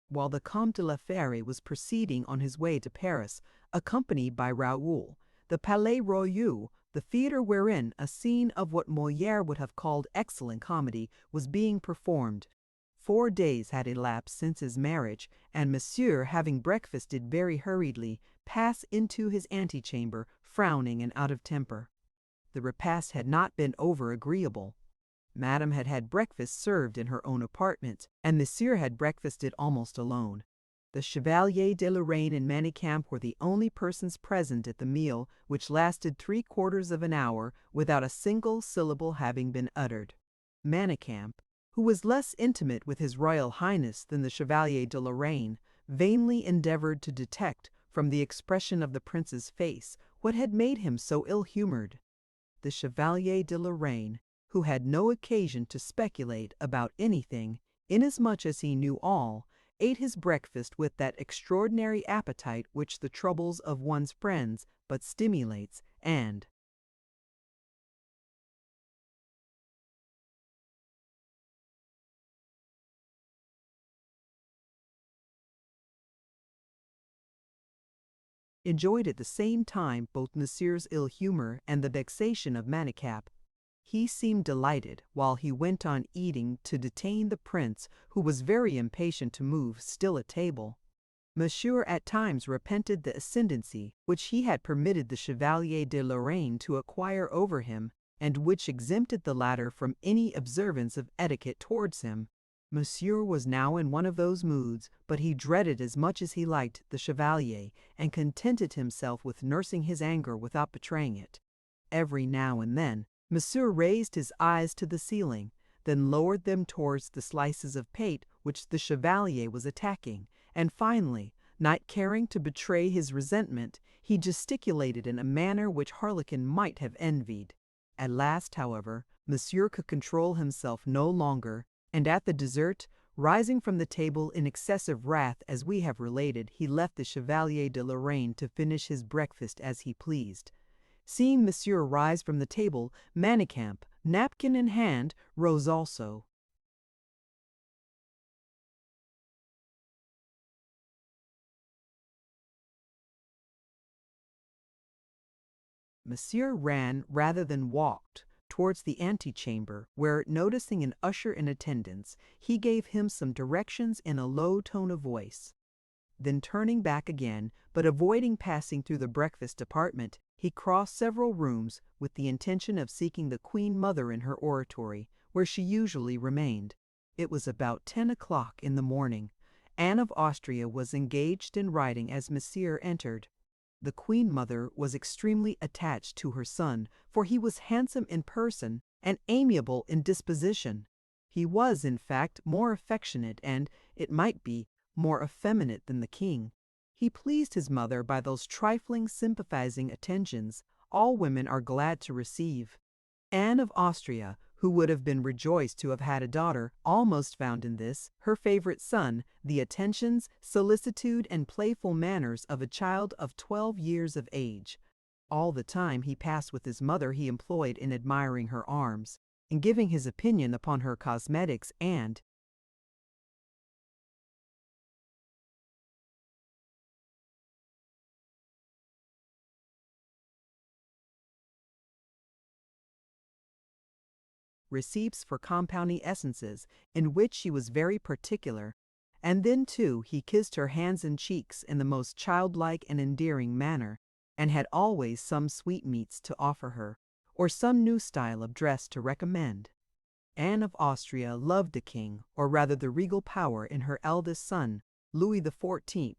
While the Comte de la Fère was proceeding on his way to Paris, accompanied by Raoul, the Palais Royal, the theatre wherein a scene of what Molière would have called excellent comedy, was being performed. 4 days had elapsed since his marriage, and Monsieur, having breakfasted very hurriedly, passed into his antechamber, frowning and out of temper. The repast had not been over agreeable. Madame had had breakfast served in her own apartment, and Monsieur had breakfasted almost alone. The Chevalier de Lorraine and Manicamp were the only persons present at the meal, which lasted 3/4 of an hour without a single syllable having been uttered. Manicamp, who was less intimate with His Royal Highness than the Chevalier de Lorraine, vainly endeavored to detect, from the expression of the prince's face, what had made him so ill-humored. The Chevalier de Lorraine, who had no occasion to speculate about anything, inasmuch as he knew all, ate his breakfast with that extraordinary appetite which the troubles of one's friends but stimulates, and, enjoyed at the same time both Monsieur's ill humor and the vexation of Manicamp. He seemed delighted, while he went on eating, to detain the prince, who was very impatient to move, still at table. Monsieur at times repented the ascendancy which he had permitted the Chevalier de Lorraine to acquire over him, and which exempted the latter from any observance of etiquette towards him. Monsieur was now in one of those moods, but he dreaded as much as he liked the Chevalier, and contented himself with nursing his anger without betraying it. Every now and then Monsieur raised his eyes to the ceiling, then lowered them towards the slices of pate which the Chevalier was attacking, and finally, not caring to betray his resentment, he gesticulated in a manner which Harlequin might have envied. At last, however, Monsieur could control himself no longer, and at the dessert, rising from the table in excessive wrath as we have related, he left the Chevalier de Lorraine to finish his breakfast as he pleased. Seeing Monsieur rise from the table, Manicamp, napkin in hand, rose also. Monsieur ran rather than walked towards the antechamber, where, noticing an usher in attendance, he gave him some directions in a low tone of voice. Then turning back again, but avoiding passing through the breakfast apartment, he crossed several rooms with the intention of seeking the Queen Mother in her oratory, where she usually remained. It was about 10 o'clock in the morning. Anne of Austria was engaged in writing as Monsieur entered. The Queen Mother was extremely attached to her son, for he was handsome in person and amiable in disposition. He was, in fact, more affectionate and, it might be, more effeminate than the king. He pleased his mother by those trifling, sympathizing attentions all women are glad to receive. Anne of Austria, who would have been rejoiced to have had a daughter, almost found in this, her favorite son, the attentions, solicitude, and playful manners of a child of 12 years of age. All the time he passed with his mother he employed in admiring her arms, in giving his opinion upon her cosmetics, and receipts for compounding essences, in which she was very particular, and then, too, he kissed her hands and cheeks in the most childlike and endearing manner, and had always some sweetmeats to offer her, or some new style of dress to recommend. Anne of Austria loved the king, or rather the regal power in her eldest son, Louis XIV,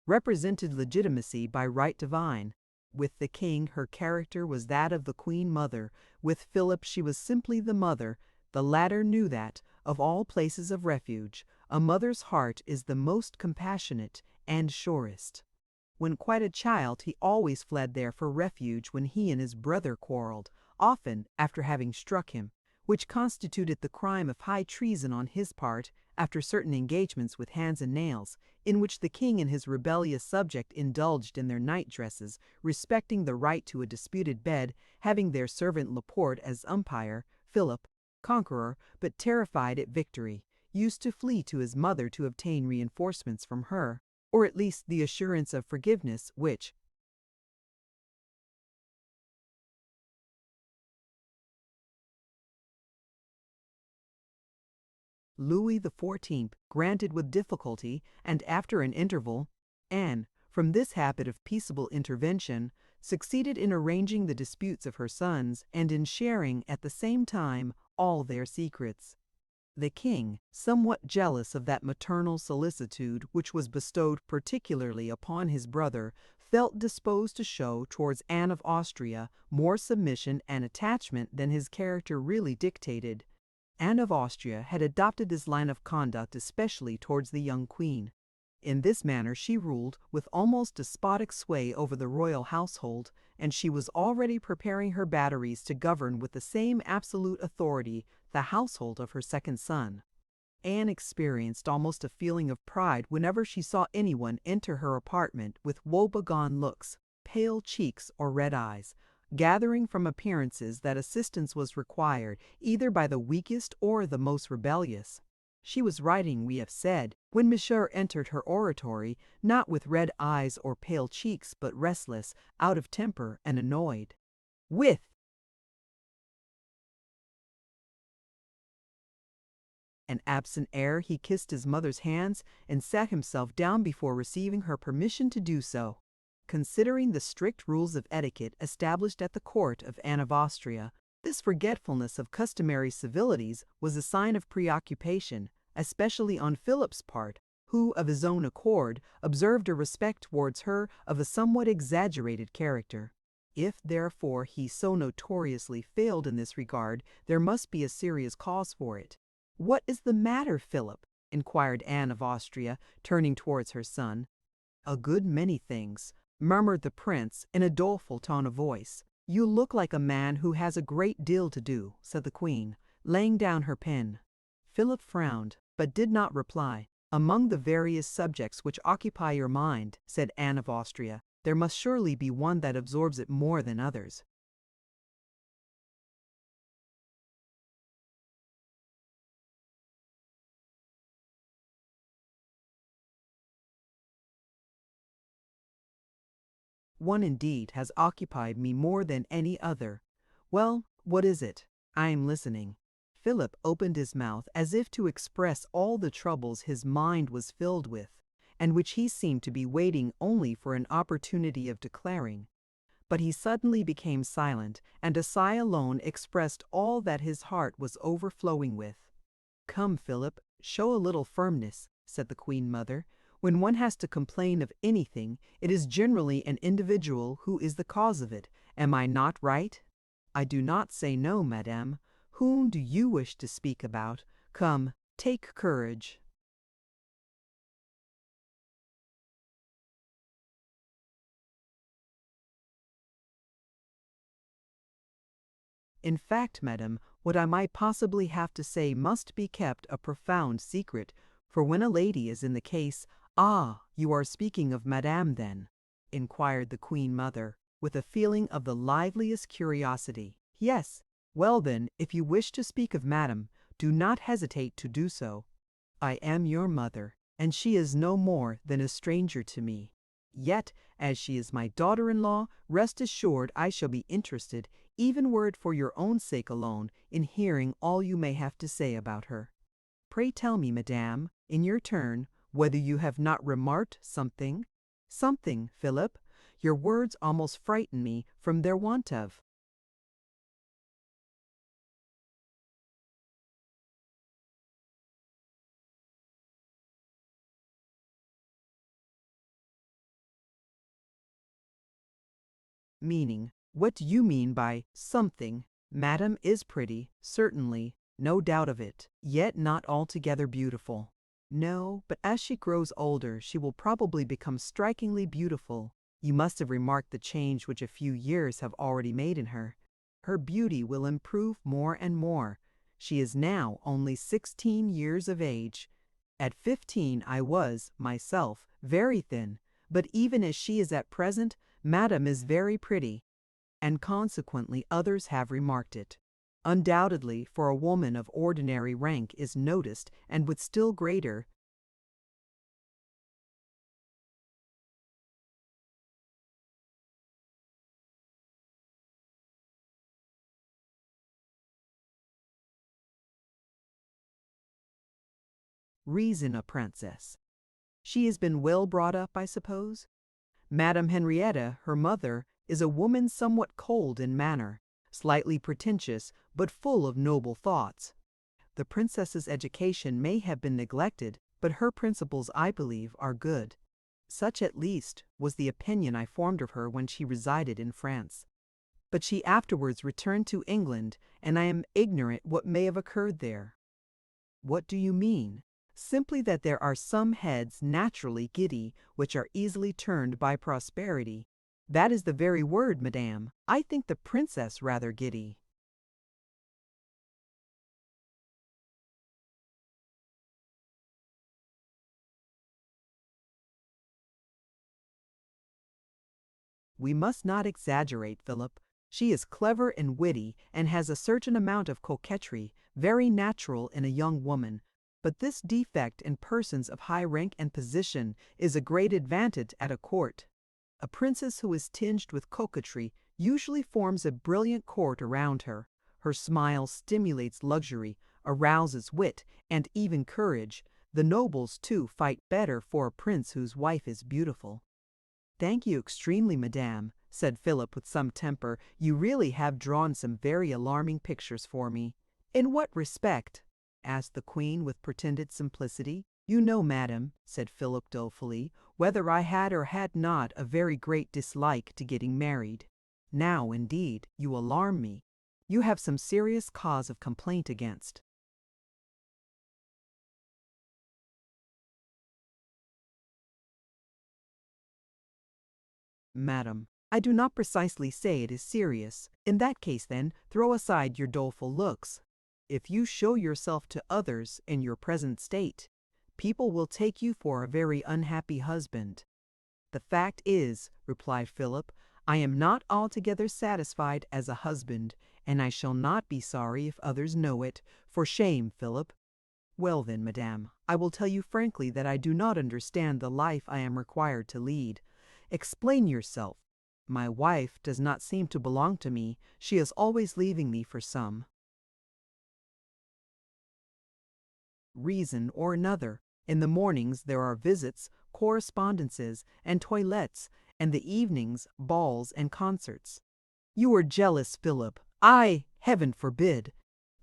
represented legitimacy by right divine. With the king her character was that of the Queen Mother, with Philip she was simply the mother. The latter knew that, of all places of refuge, a mother's heart is the most compassionate and surest. When quite a child he always fled there for refuge when he and his brother quarreled, often after having struck him, which constituted the crime of high treason on his part, after certain engagements with hands and nails, in which the king and his rebellious subject indulged in their night-dresses, respecting the right to a disputed bed, having their servant Laporte as umpire. Philip, conqueror, but terrified at victory, used to flee to his mother to obtain reinforcements from her, or at least the assurance of forgiveness which, Louis XIV granted with difficulty, and after an interval. Anne, from this habit of peaceable intervention, succeeded in arranging the disputes of her sons, and in sharing, at the same time, all their secrets. The king, somewhat jealous of that maternal solicitude which was bestowed particularly upon his brother, felt disposed to show towards Anne of Austria more submission and attachment than his character really dictated. Anne of Austria had adopted this line of conduct especially towards the young queen. In this manner she ruled with almost despotic sway over the royal household, and she was already preparing her batteries to govern with the same absolute authority the household of her second son. Anne experienced almost a feeling of pride whenever she saw anyone enter her apartment with woebegone looks, pale cheeks, or red eyes, gathering from appearances that assistance was required either by the weakest or the most rebellious. She was writing, we have said, when Monsieur entered her oratory, not with red eyes or pale cheeks, but restless, out of temper, and annoyed. With an absent air, he kissed his mother's hands and sat himself down before receiving her permission to do so. Considering the strict rules of etiquette established at the court of Anne of Austria, this forgetfulness of customary civilities was a sign of preoccupation, especially on Philip's part, who, of his own accord, observed a respect towards her of a somewhat exaggerated character. If, therefore, he so notoriously failed in this regard, there must be a serious cause for it. "What is the matter, Philip?" inquired Anne of Austria, turning towards her son. "A good many things," murmured the prince in a doleful tone of voice. "You look like a man who has a great deal to do," said the queen, laying down her pen. Philip frowned, but did not reply. "Among the various subjects which occupy your mind," said Anne of Austria, "there must surely be one that absorbs it more than others." "One indeed has occupied me more than any other." "Well, what is it? I am listening." Philip opened his mouth as if to express all the troubles his mind was filled with, and which he seemed to be waiting only for an opportunity of declaring. But he suddenly became silent, and a sigh alone expressed all that his heart was overflowing with. "Come, Philip, show a little firmness," said the Queen Mother. "When one has to complain of anything, it is generally an individual who is the cause of it. Am I not right?" "I do not say no, madame. Whom do you wish to speak about? Come, take courage." "In fact, madame, what I might possibly have to say must be kept a profound secret, for when a lady is in the case—" "Ah, you are speaking of madame, then?" inquired the Queen Mother, with a feeling of the liveliest curiosity. "Yes. Well, then, if you wish to speak of madame, do not hesitate to do so. I am your mother, and she is no more than a stranger to me. Yet, as she is my daughter-in-law, rest assured I shall be interested, even were it for your own sake alone, in hearing all you may have to say about her. Pray tell me, madame, in your turn, whether you have not remarked something." "Something, Philip? Your words almost frighten me from their want of." "Meaning, what do you mean by something? Madame is pretty, certainly, no doubt of it, yet not altogether beautiful." "No, but as she grows older, she will probably become strikingly beautiful. You must have remarked the change which a few years have already made in her. Her beauty will improve more and more. She is now only 16 years of age. At 15 I was, myself, very thin, but even as she is at present, Madame is very pretty, and consequently others have remarked it. Undoubtedly, for a woman of ordinary rank is noticed, and with still greater reason a princess. She has been well brought up, I suppose? Madame Henrietta, her mother, is a woman somewhat cold in manner, slightly pretentious, but full of noble thoughts. The princess's education may have been neglected, but her principles, I believe, are good. Such, at least, was the opinion I formed of her when she resided in France. But she afterwards returned to England, and I am ignorant what may have occurred there." "What do you mean?" "Simply that there are some heads naturally giddy, which are easily turned by prosperity." "That is the very word, madame. I think the princess rather giddy." "We must not exaggerate, Philip. She is clever and witty, and has a certain amount of coquetry, very natural in a young woman, but this defect in persons of high rank and position is a great advantage at a court. A princess who is tinged with coquetry usually forms a brilliant court around her. Her smile stimulates luxury, arouses wit, and even courage. The nobles, too, fight better for a prince whose wife is beautiful. "Thank you extremely, madame," said Philip with some temper. "You really have drawn some very alarming pictures for me." "In what respect?" asked the queen with pretended simplicity. "You know, madam," said Philip dolefully, "whether I had or had not a very great dislike to getting married. Now, indeed, you alarm me. You have some serious cause of complaint against." "Madam, I do not precisely say it is serious. In that case, then, throw aside your doleful looks. If you show yourself to others in your present state, people will take you for a very unhappy husband." "The fact is," replied Philip, "I am not altogether satisfied as a husband, and I shall not be sorry if others know it. For shame, Philip." "Well then, madame, I will tell you frankly that I do not understand the life I am required to lead. Explain yourself. My wife does not seem to belong to me. She is always leaving me for some reason or another. In the mornings there are visits, correspondences, and toilettes, and the evenings, balls and concerts." "You are jealous, Philip." Heaven forbid!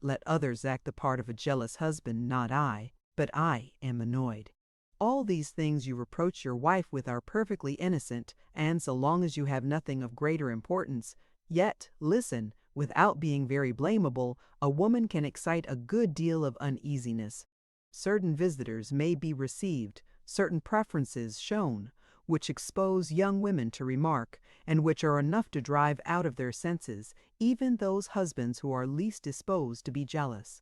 Let others act the part of a jealous husband, not I. But I am annoyed. All these things you reproach your wife with are perfectly innocent, and so long as you have nothing of greater importance. Yet, listen, without being very blamable, a woman can excite a good deal of uneasiness. Certain visitors may be received, certain preferences shown, which expose young women to remark, and which are enough to drive out of their senses even those husbands who are least disposed to be jealous.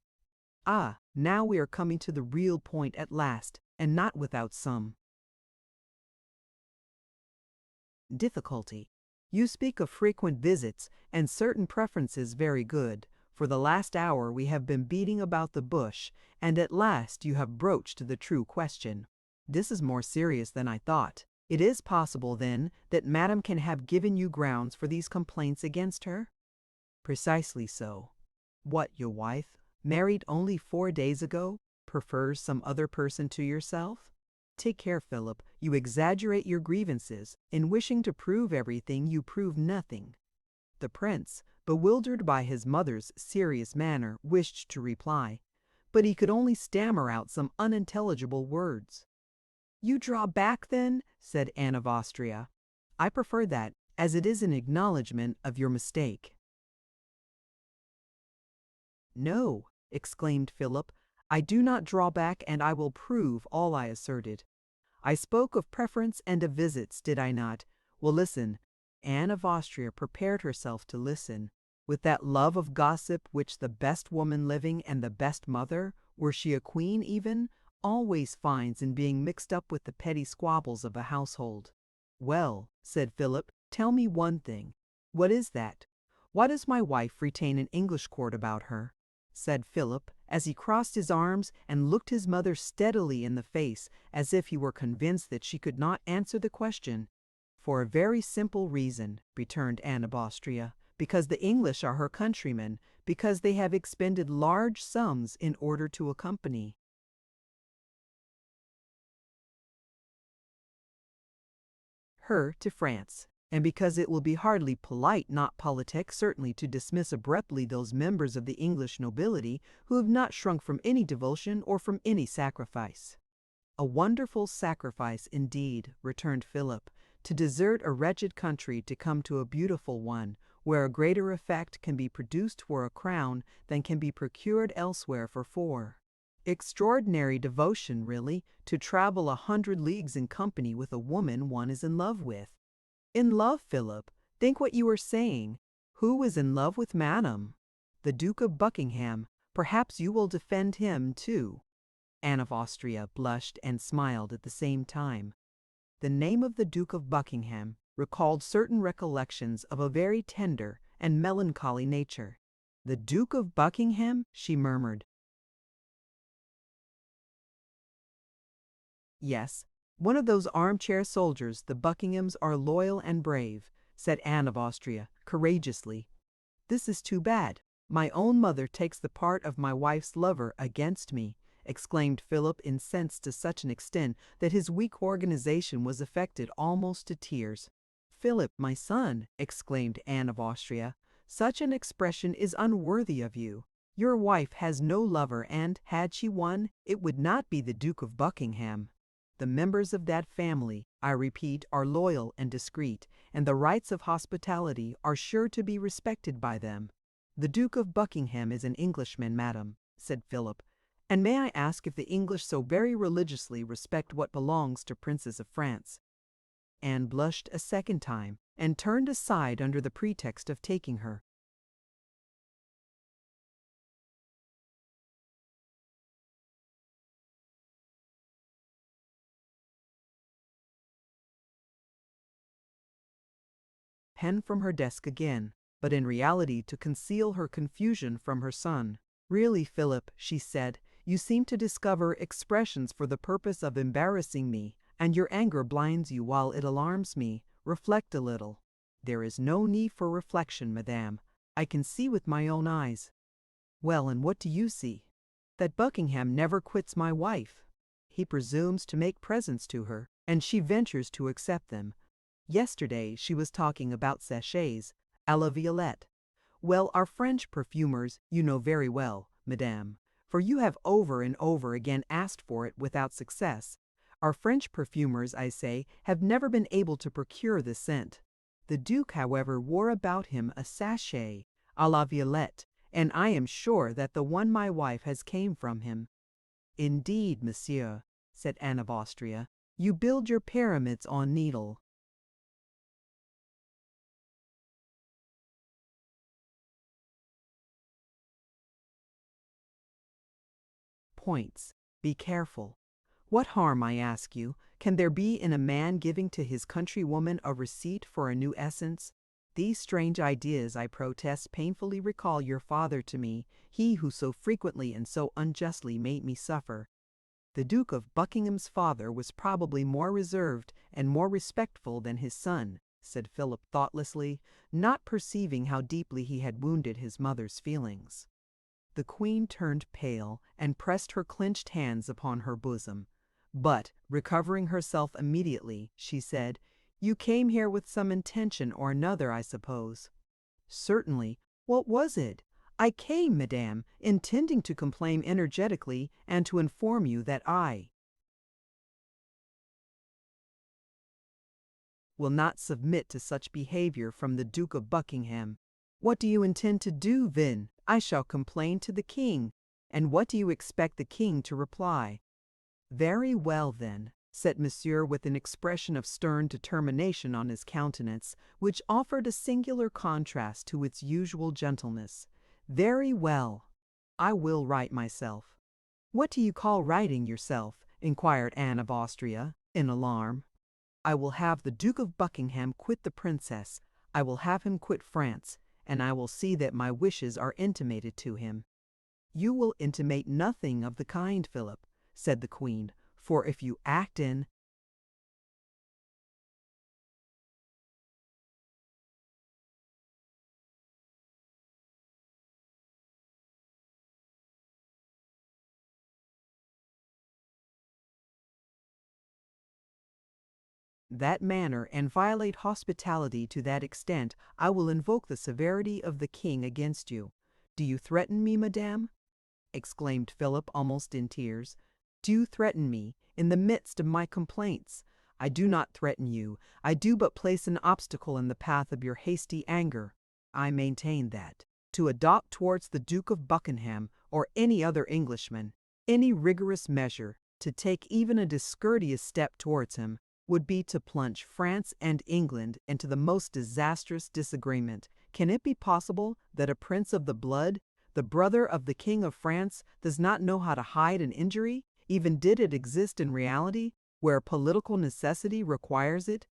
Ah, now we are coming to the real point at last, and not without some difficulty. You speak of frequent visits and certain preferences very good. For the last hour we have been beating about the bush, and at last you have broached the true question. This is more serious than I thought. It is possible, then, that Madame can have given you grounds for these complaints against her? Precisely so. What, your wife, married only 4 days ago, prefers some other person to yourself? Take care, Philip. You exaggerate your grievances. In wishing to prove everything, you prove nothing. The prince, bewildered by his mother's serious manner, wished to reply, but he could only stammer out some unintelligible words. "You draw back, then?" said Anne of Austria. "I prefer that, as it is an acknowledgment of your mistake." "No," exclaimed Philip, "I do not draw back, and I will prove all I asserted. I spoke of preference and of visits, did I not? Well, listen." Anne of Austria prepared herself to listen, with that love of gossip which the best woman living and the best mother, were she a queen even, always finds in being mixed up with the petty squabbles of a household. "Well," said Philip, "tell me one thing." "What is that?" "Why does my wife retain an English court about her?" said Philip, as he crossed his arms and looked his mother steadily in the face, as if he were convinced that she could not answer the question. "For a very simple reason," returned Anne of Austria, "because the English are her countrymen, because they have expended large sums in order to accompany her to France, and because it will be hardly polite, not politic certainly, to dismiss abruptly those members of the English nobility who have not shrunk from any devotion or from any sacrifice." "A wonderful sacrifice indeed," returned Philip, "to desert a wretched country to come to a beautiful one, where a greater effect can be produced for a crown than can be procured elsewhere for 4. Extraordinary devotion, really, to travel 100 leagues in company with a woman one is in love with." "In love, Philip? Think what you are saying. Who is in love with Madame?" "The Duke of Buckingham. Perhaps you will defend him, too." Anne of Austria blushed and smiled at the same time. The name of the Duke of Buckingham recalled certain recollections of a very tender and melancholy nature. "The Duke of Buckingham?" she murmured. Yes, one of those armchair soldiers. The Buckinghams are loyal and brave, said Anne of Austria, courageously. This is too bad. My own mother takes the part of my wife's lover against me, exclaimed Philip, incensed to such an extent that his weak organization was affected almost to tears. Philip, my son, exclaimed Anne of Austria, such an expression is unworthy of you. Your wife has no lover, and, had she one, it would not be the Duke of Buckingham. The members of that family, I repeat, are loyal and discreet, and the rights of hospitality are sure to be respected by them. The Duke of Buckingham is an Englishman, madam, said Philip. And may I ask if the English so very religiously respect what belongs to princes of France? Anne blushed a second time, and turned aside under the pretext of taking her. Pen from her desk again, but in reality to conceal her confusion from her son. Really, Philip, she said, you seem to discover expressions for the purpose of embarrassing me, and your anger blinds you while it alarms me. Reflect a little. There is no need for reflection, madame. I can see with my own eyes. Well, and what do you see? That Buckingham never quits my wife. He presumes to make presents to her, and she ventures to accept them. Yesterday she was talking about sachets, à la violette. Well, our French perfumers, you know very well, madame, for you have over and over again asked for it without success. Our French perfumers, I say, have never been able to procure the scent. The Duke, however, wore about him a sachet, à la violette, and I am sure that the one my wife has came from him. Indeed, monsieur, said Anne of Austria, you build your pyramids on needle. Points. Be careful. What harm, I ask you, can there be in a man giving to his countrywoman a receipt for a new essence? These strange ideas, I protest, painfully recall your father to me, he who so frequently and so unjustly made me suffer. The Duke of Buckingham's father was probably more reserved and more respectful than his son, said Philip thoughtlessly, not perceiving how deeply he had wounded his mother's feelings. The Queen turned pale and pressed her clenched hands upon her bosom. But, recovering herself immediately, she said, "You came here with some intention or another, I suppose." "Certainly. What was it?" "I came, madame, intending to complain energetically and to inform you that I will not submit to such behavior from the Duke of Buckingham." "What do you intend to do, then?" "I shall complain to the king." "And what do you expect the king to reply?" "Very well, then," said Monsieur with an expression of stern determination on his countenance, which offered a singular contrast to its usual gentleness. "Very well. I will write myself." "What do you call writing yourself?" inquired Anne of Austria, in alarm. "I will have the Duke of Buckingham quit the princess. I will have him quit France, and I will see that my wishes are intimated to him." "You will intimate nothing of the kind, Philip," said the Queen, "for if you act in that manner and violate hospitality to that extent, I will invoke the severity of the king against you. Do you threaten me, madame?" exclaimed Philip, almost in tears. "Do you threaten me, in the midst of my complaints?" "I do not threaten you. I do but place an obstacle in the path of your hasty anger. I maintain that, to adopt towards the Duke of Buckingham, or any other Englishman, any rigorous measure, to take even a discourteous step towards him, would be to plunge France and England into the most disastrous disagreement. Can it be possible that a prince of the blood, the brother of the King of France, does not know how to hide an injury, even did it exist in reality, where political necessity requires it?"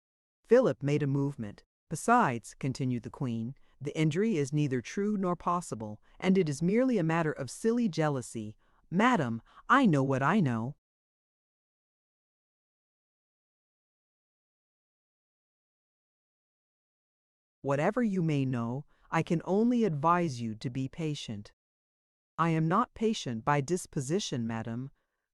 Philip made a movement. "Besides," continued the Queen, "the injury is neither true nor possible, and it is merely a matter of silly jealousy. Madam, I know what I know." Whatever you may know, I can only advise you to be patient." "I am not patient by disposition, madam."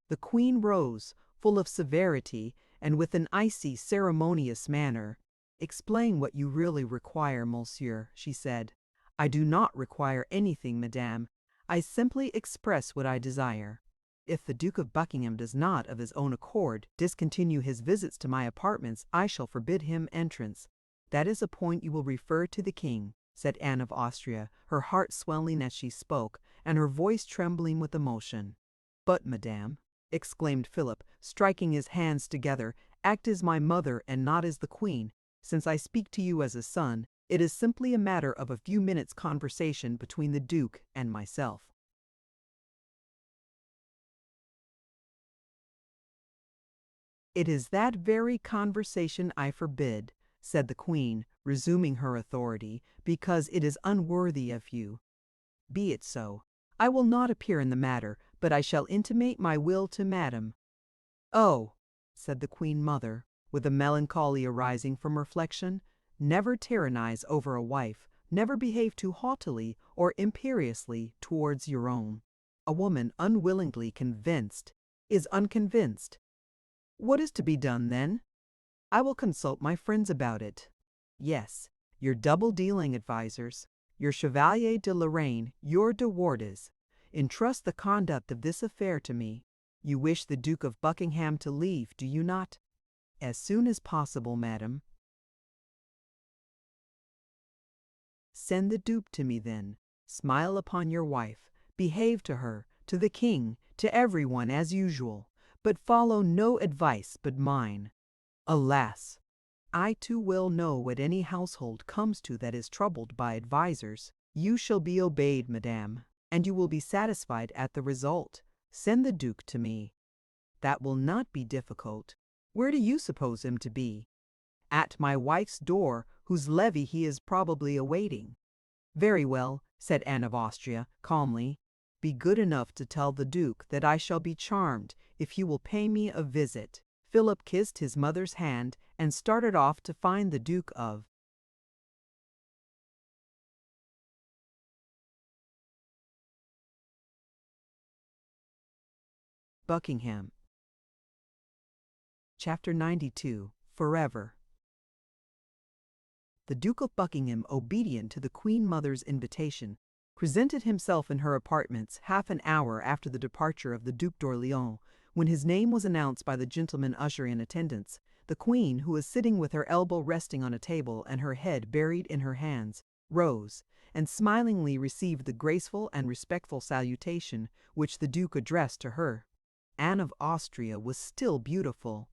The queen rose, full of severity, and with an icy, ceremonious manner. "Explain what you really require, monsieur," she said. "I do not require anything, madame. I simply express what I desire. If the Duke of Buckingham does not, of his own accord, discontinue his visits to my apartments, I shall forbid him entrance." "That is a point you will refer to the king," said Anne of Austria, her heart swelling as she spoke, and her voice trembling with emotion. "But, madame," exclaimed Philip, striking his hands together, "act as my mother and not as the queen. Since I speak to you as a son, it is simply a matter of a few minutes' conversation between the Duke and myself." "It is that very conversation I forbid," said the queen, resuming her authority, "because it is unworthy of you. Be it so. I will not appear in the matter, but I shall intimate my will to madam." "Oh," said the queen mother, with a melancholy arising from reflection, "never tyrannize over a wife, never behave too haughtily or imperiously towards your own. A woman unwillingly convinced is unconvinced. What is to be done then? I will consult my friends about it. Yes, your double-dealing advisers, your Chevalier de Lorraine, your de Wardes. Entrust the conduct of this affair to me. You wish the Duke of Buckingham to leave, do you not?" "As soon as possible, madam." "Send the Duke to me, then. Smile upon your wife. Behave to her, to the king, to everyone as usual. But follow no advice but mine. Alas! I too well know what any household comes to that is troubled by advisers. You shall be obeyed, madame, and you will be satisfied at the result. Send the Duke to me." "That will not be difficult. Where do you suppose him to be?" "At my wife's door, whose levee he is probably awaiting." "Very well," said Anne of Austria, calmly. "Be good enough to tell the Duke that I shall be charmed if he will pay me a visit." Philip kissed his mother's hand and started off to find the Duke of Buckingham. Chapter 92. Forever. The Duke of Buckingham, obedient to the Queen Mother's invitation, presented himself in her apartments half an hour after the departure of the Duc d'Orléans. When his name was announced by the gentleman usher in attendance, the Queen, who was sitting with her elbow resting on a table and her head buried in her hands, rose, and smilingly received the graceful and respectful salutation which the Duke addressed to her. Anne of Austria was still beautiful.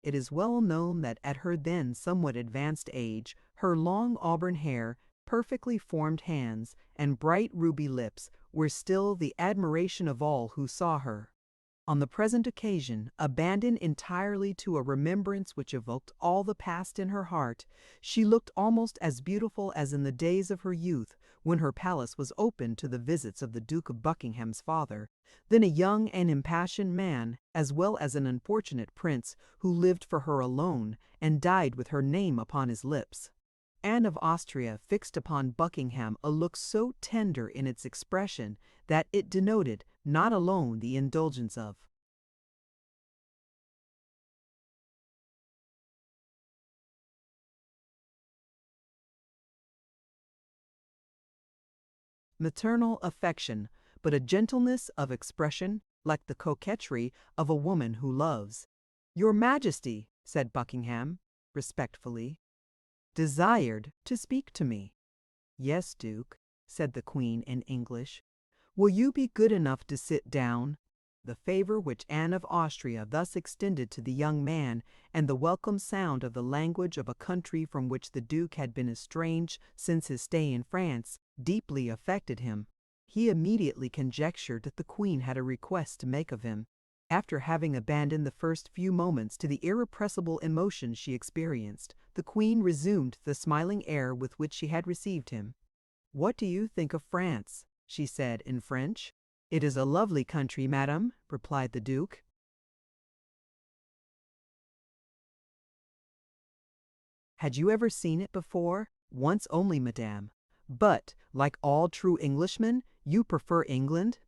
It is well known that at her then somewhat advanced age, her long auburn hair, perfectly formed hands, and bright ruby lips were still the admiration of all who saw her. On the present occasion, abandoned entirely to a remembrance which evoked all the past in her heart, she looked almost as beautiful as in the days of her youth, when her palace was open to the visits of the Duke of Buckingham's father, then a young and impassioned man, as well as an unfortunate prince who lived for her alone and died with her name upon his lips. Anne of Austria fixed upon Buckingham a look so tender in its expression that it denoted not alone the indulgence of maternal affection, but a gentleness of expression like the coquetry of a woman who loves. "Your Majesty," said Buckingham, respectfully, "desired to speak to me." "Yes, Duke," said the Queen in English. "Will you be good enough to sit down?" The favor which Anne of Austria thus extended to the young man, and the welcome sound of the language of a country from which the Duke had been estranged since his stay in France, deeply affected him. He immediately conjectured that the Queen had a request to make of him. After having abandoned the first few moments to the irrepressible emotion she experienced, the Queen resumed the smiling air with which she had received him. "What do you think of France?" she said in French. "It is a lovely country, madam," replied the Duke. "Had you ever seen it before?" Once only, madame. But, like all true Englishmen, you prefer England?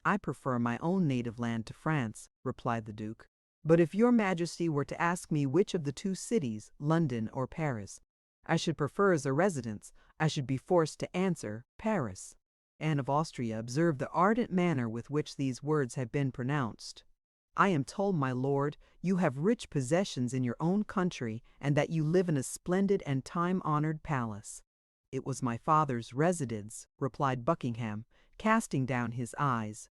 I prefer my own native land to France, replied the Duke. But if your Majesty were to ask me which of the two cities, London or Paris, I should prefer as a residence, I should be forced to answer Paris. Anne of Austria observed the ardent manner with which these words had been pronounced. I am told, my lord, you have rich possessions in your own country, and that you live in a splendid and time-honored palace. It was my father's residence, replied Buckingham, casting down his eyes.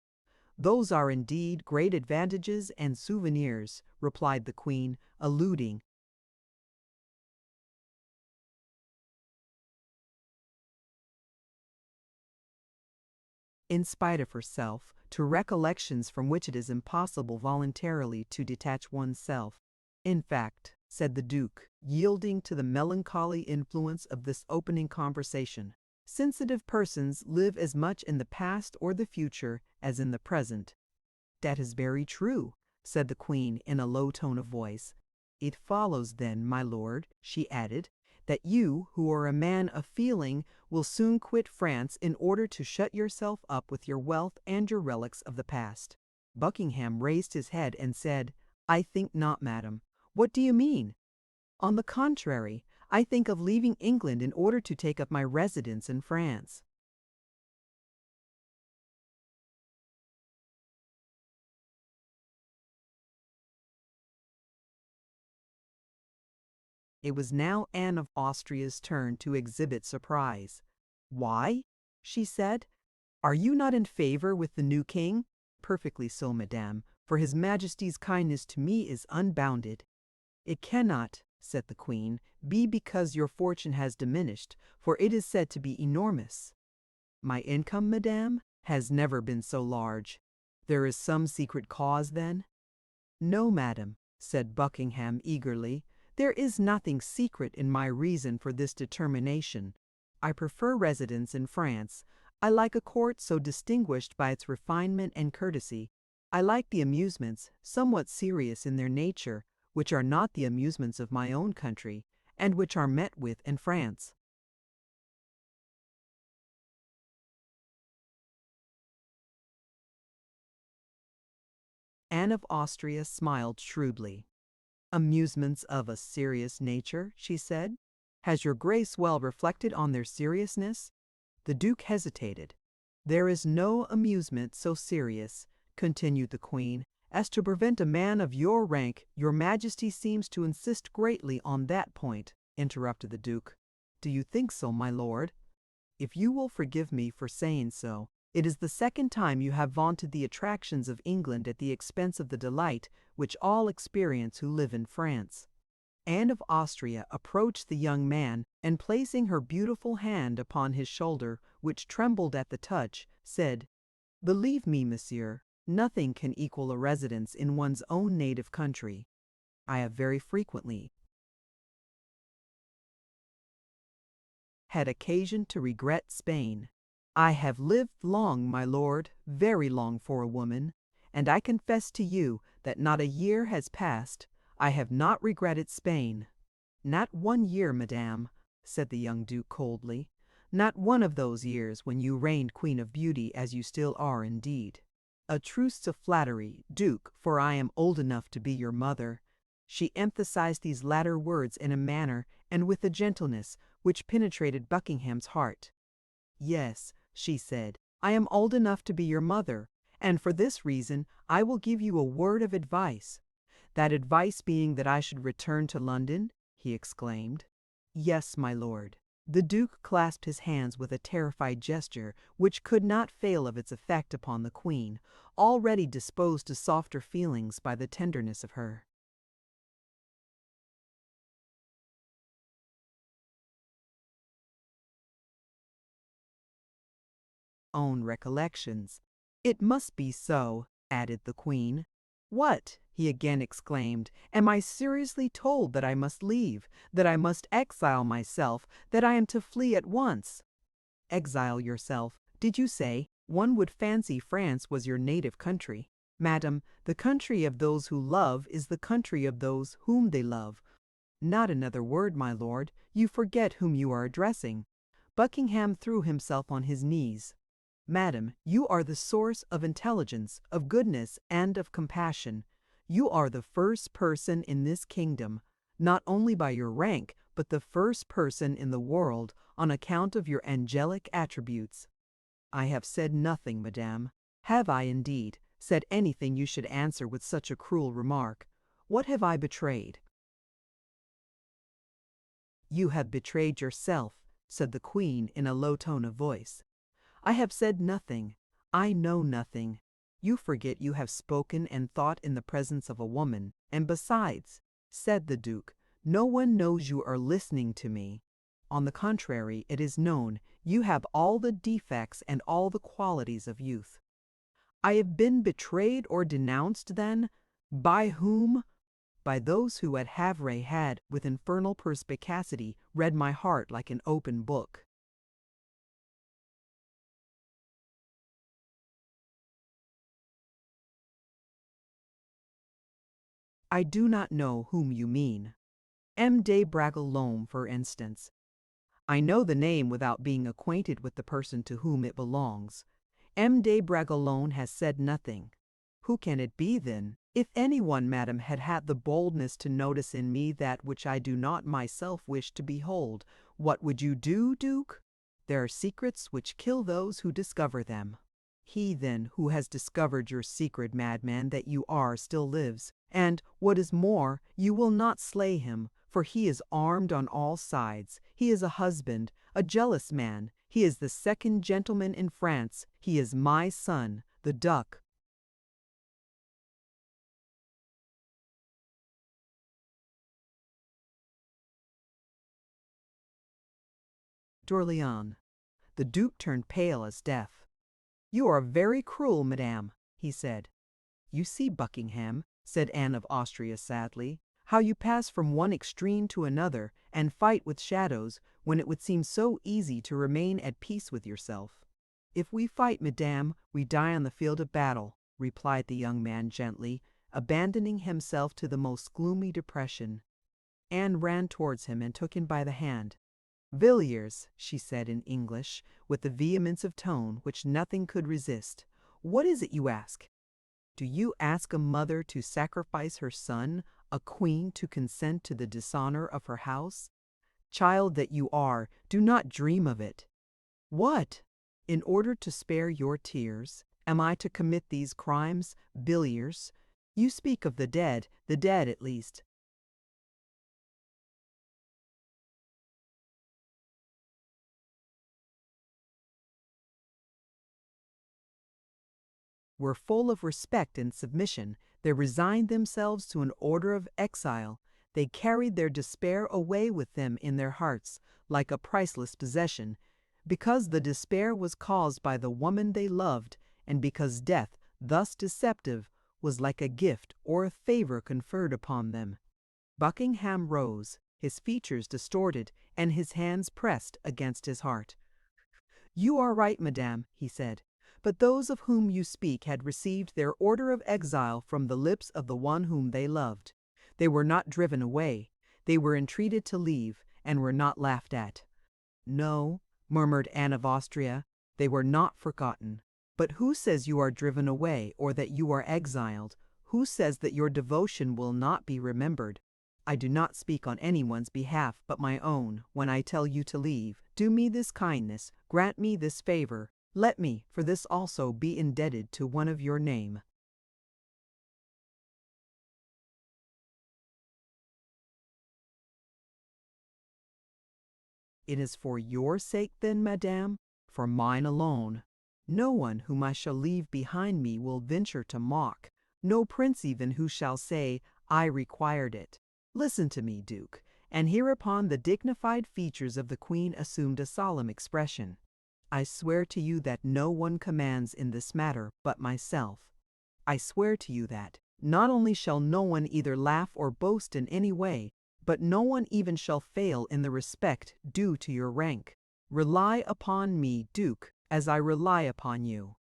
Those are indeed great advantages and souvenirs, replied the Queen, alluding, in spite of herself, to recollections from which it is impossible voluntarily to detach oneself. In fact, said the Duke, yielding to the melancholy influence of this opening conversation, sensitive persons live as much in the past or the future as in the present. That is very true, said the Queen in a low tone of voice. It follows then, my lord, she added, that you, who are a man of feeling, will soon quit France in order to shut yourself up with your wealth and your relics of the past. Buckingham raised his head and said, I think not, madam. What do you mean? On the contrary, I think of leaving England in order to take up my residence in France. It was now Anne of Austria's turn to exhibit surprise. Why? She said. Are you not in favor with the new king? Perfectly so, madame, for his Majesty's kindness to me is unbounded. It cannot, said the Queen, be because your fortune has diminished, for it is said to be enormous. My income, madame, has never been so large. There is some secret cause, then? No, madam, said Buckingham eagerly. There is nothing secret in my reason for this determination. I prefer residence in France. I like a court so distinguished by its refinement and courtesy. I like the amusements, somewhat serious in their nature, which are not the amusements of my own country, and which are met with in France. Anne of Austria smiled shrewdly. Amusements of a serious nature, she said. Has your Grace well reflected on their seriousness? The Duke hesitated. There is no amusement so serious, continued the Queen, as to prevent a man of your rank. Your Majesty seems to insist greatly on that point, interrupted the Duke. Do you think so, my lord? If you will forgive me for saying so, it is the second time you have vaunted the attractions of England at the expense of the delight which all experience who live in France. Anne of Austria approached the young man, and placing her beautiful hand upon his shoulder, which trembled at the touch, said, Believe me, monsieur, nothing can equal a residence in one's own native country. I have very frequently had occasion to regret Spain. I have lived long, my lord, very long for a woman, and I confess to you that not a year has passed I have not regretted Spain. Not 1 year, madame, said the young Duke coldly. Not one of those years when you reigned Queen of Beauty, as you still are indeed. A truce to flattery, Duke, for I am old enough to be your mother. She emphasized these latter words in a manner and with a gentleness which penetrated Buckingham's heart. Yes, she said, I am old enough to be your mother, and for this reason I will give you a word of advice. That advice being that I should return to London, he exclaimed. Yes, my lord. The Duke clasped his hands with a terrified gesture which could not fail of its effect upon the Queen, already disposed to softer feelings by the tenderness of her own recollections. It must be so, added the Queen. What? He again exclaimed. Am I seriously told that I must leave, that I must exile myself, that I am to flee at once? Exile yourself, did you say? One would fancy France was your native country. Madam, the country of those who love is the country of those whom they love. Not another word, my lord. You forget whom you are addressing. Buckingham threw himself on his knees. Madam, you are the source of intelligence, of goodness, and of compassion. You are the first person in this kingdom, not only by your rank, but the first person in the world on account of your angelic attributes. I have said nothing, madame. Have I indeed said anything you should answer with such a cruel remark? What have I betrayed? You have betrayed yourself, said the queen in a low tone of voice. I have said nothing. I know nothing. You forget you have spoken and thought in the presence of a woman, and besides, said the duke, no one knows you are listening to me. On the contrary, it is known you have all the defects and all the qualities of youth. I have been betrayed or denounced, then? By whom? By those who at Havre had, with infernal perspicacity, read my heart like an open book. I do not know whom you mean. M. de Bragelonne, for instance. I know the name without being acquainted with the person to whom it belongs. M. de Bragelonne has said nothing. Who can it be, then? If anyone, madam, had had the boldness to notice in me that which I do not myself wish to behold, what would you do, Duke? There are secrets which kill those who discover them. He, then, who has discovered your secret, madman, that you are, still lives, and, what is more, you will not slay him, for he is armed on all sides. He is a husband, a jealous man. He is the second gentleman in France. He is my son, the Duc. d'Orléans. The Duke turned pale as death. You are very cruel, madame, he said. You see, Buckingham, said Anne of Austria sadly, how you pass from one extreme to another and fight with shadows when it would seem so easy to remain at peace with yourself. If we fight, madame, we die on the field of battle, replied the young man gently, abandoning himself to the most gloomy depression. Anne ran towards him and took him by the hand. Villiers, she said in English, with the vehemence of tone which nothing could resist, what is it you ask? Do you ask a mother to sacrifice her son, a queen to consent to the dishonor of her house? Child that you are, do not dream of it. What? In order to spare your tears, am I to commit these crimes, Villiers? You speak of the dead at least. Were full of respect and submission. They resigned themselves to an order of exile. They carried their despair away with them in their hearts, like a priceless possession, because the despair was caused by the woman they loved, and because death, thus deceptive, was like a gift or a favor conferred upon them. Buckingham rose, his features distorted, and his hands pressed against his heart. You are right, madame, he said. But those of whom you speak had received their order of exile from the lips of the one whom they loved. They were not driven away. They were entreated to leave, and were not laughed at. No, murmured Anne of Austria, they were not forgotten. But who says you are driven away, or that you are exiled? Who says that your devotion will not be remembered? I do not speak on anyone's behalf but my own when I tell you to leave. Do me this kindness, grant me this favor. Let me, for this also, be indebted to one of your name. It is for your sake, then, madame? For mine alone. No one whom I shall leave behind me will venture to mock, no prince even who shall say, I required it. Listen to me, Duke. And hereupon the dignified features of the queen assumed a solemn expression. I swear to you that no one commands in this matter but myself. I swear to you that not only shall no one either laugh or boast in any way, but no one even shall fail in the respect due to your rank. Rely upon me, Duke, as I rely upon you.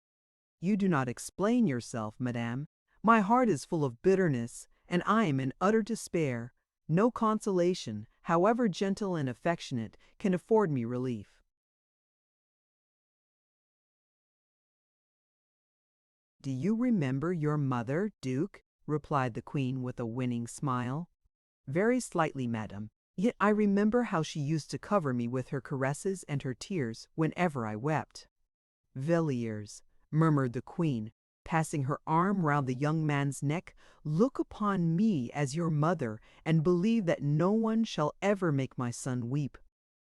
You do not explain yourself, madame. My heart is full of bitterness, and I am in utter despair. No consolation, however gentle and affectionate, can afford me relief. Do you remember your mother, Duke? Replied the Queen with a winning smile. Very slightly, madam. Yet I remember how she used to cover me with her caresses and her tears whenever I wept. Villiers, murmured the Queen, passing her arm round the young man's neck, look upon me as your mother, and believe that no one shall ever make my son weep.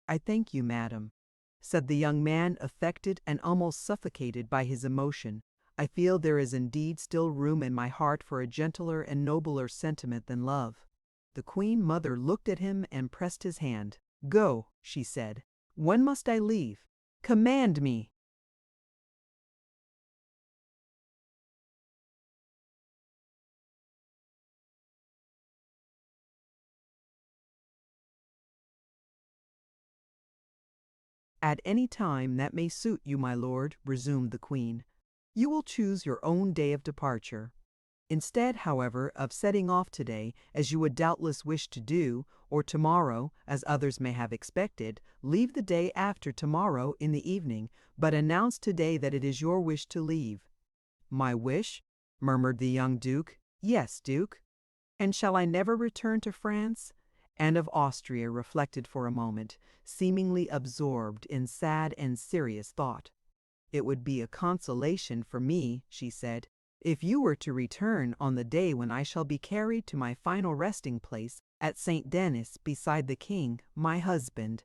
I thank you, madam, said the young man, affected and almost suffocated by his emotion. I feel there is indeed still room in my heart for a gentler and nobler sentiment than love. The Queen Mother looked at him and pressed his hand. Go, she said. When must I leave? Command me. At any time that may suit you, my lord, resumed the Queen. You will choose your own day of departure. Instead, however, of setting off today, as you would doubtless wish to do, or tomorrow, as others may have expected, leave the day after tomorrow in the evening, but announce today that it is your wish to leave. My wish? Murmured the young Duke. Yes, Duke. And shall I never return to France? Anne of Austria reflected for a moment, seemingly absorbed in sad and serious thought. It would be a consolation for me, she said, if you were to return on the day when I shall be carried to my final resting place at St. Denis beside the king, my husband.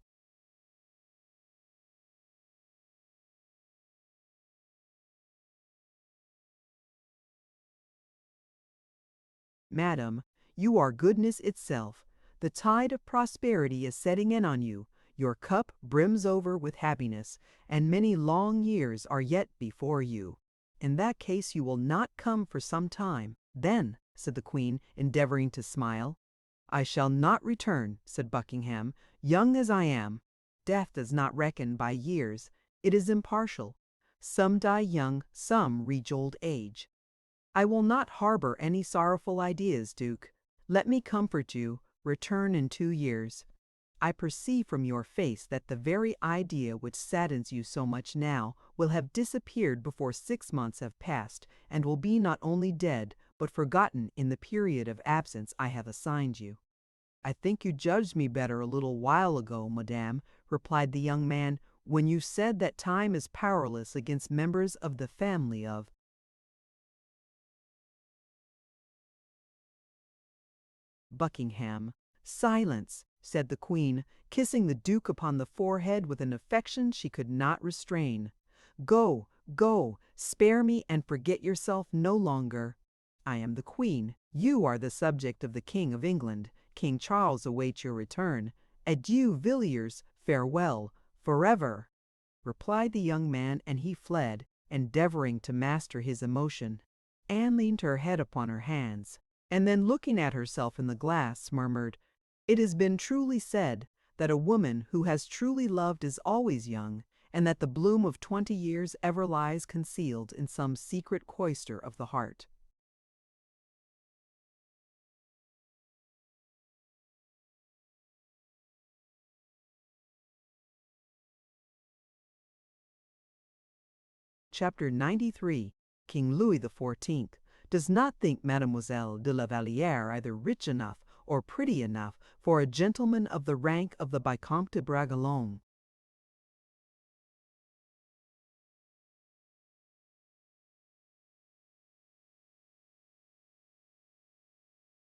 Madam, you are goodness itself. The tide of prosperity is setting in on you. Your cup brims over with happiness, and many long years are yet before you. In that case you will not come for some time. Then, said the Queen, endeavoring to smile. I shall not return, said Buckingham, young as I am. Death does not reckon by years. It is impartial. Some die young, some reach old age. I will not harbor any sorrowful ideas, Duke. Let me comfort you. Return in 2 years. I perceive from your face that the very idea which saddens you so much now will have disappeared before 6 months have passed, and will be not only dead, but forgotten in the period of absence I have assigned you. I think you judged me better a little while ago, madame, replied the young man, when you said that time is powerless against members of the family of Buckingham. Silence, said the Queen, kissing the Duke upon the forehead with an affection she could not restrain. Go, go, spare me and forget yourself no longer. I am the Queen. You are the subject of the King of England. King Charles awaits your return. Adieu, Villiers, farewell, forever, replied the young man, and he fled, endeavoring to master his emotion. Anne leaned her head upon her hands, and then looking at herself in the glass, murmured, It has been truly said that a woman who has truly loved is always young, and that the bloom of 20 years ever lies concealed in some secret cloister of the heart. Chapter 93. King Louis XIV. Does not think Mademoiselle de la Vallière either rich enough or pretty enough for a gentleman of the rank of the Vicomte de Bragelonne.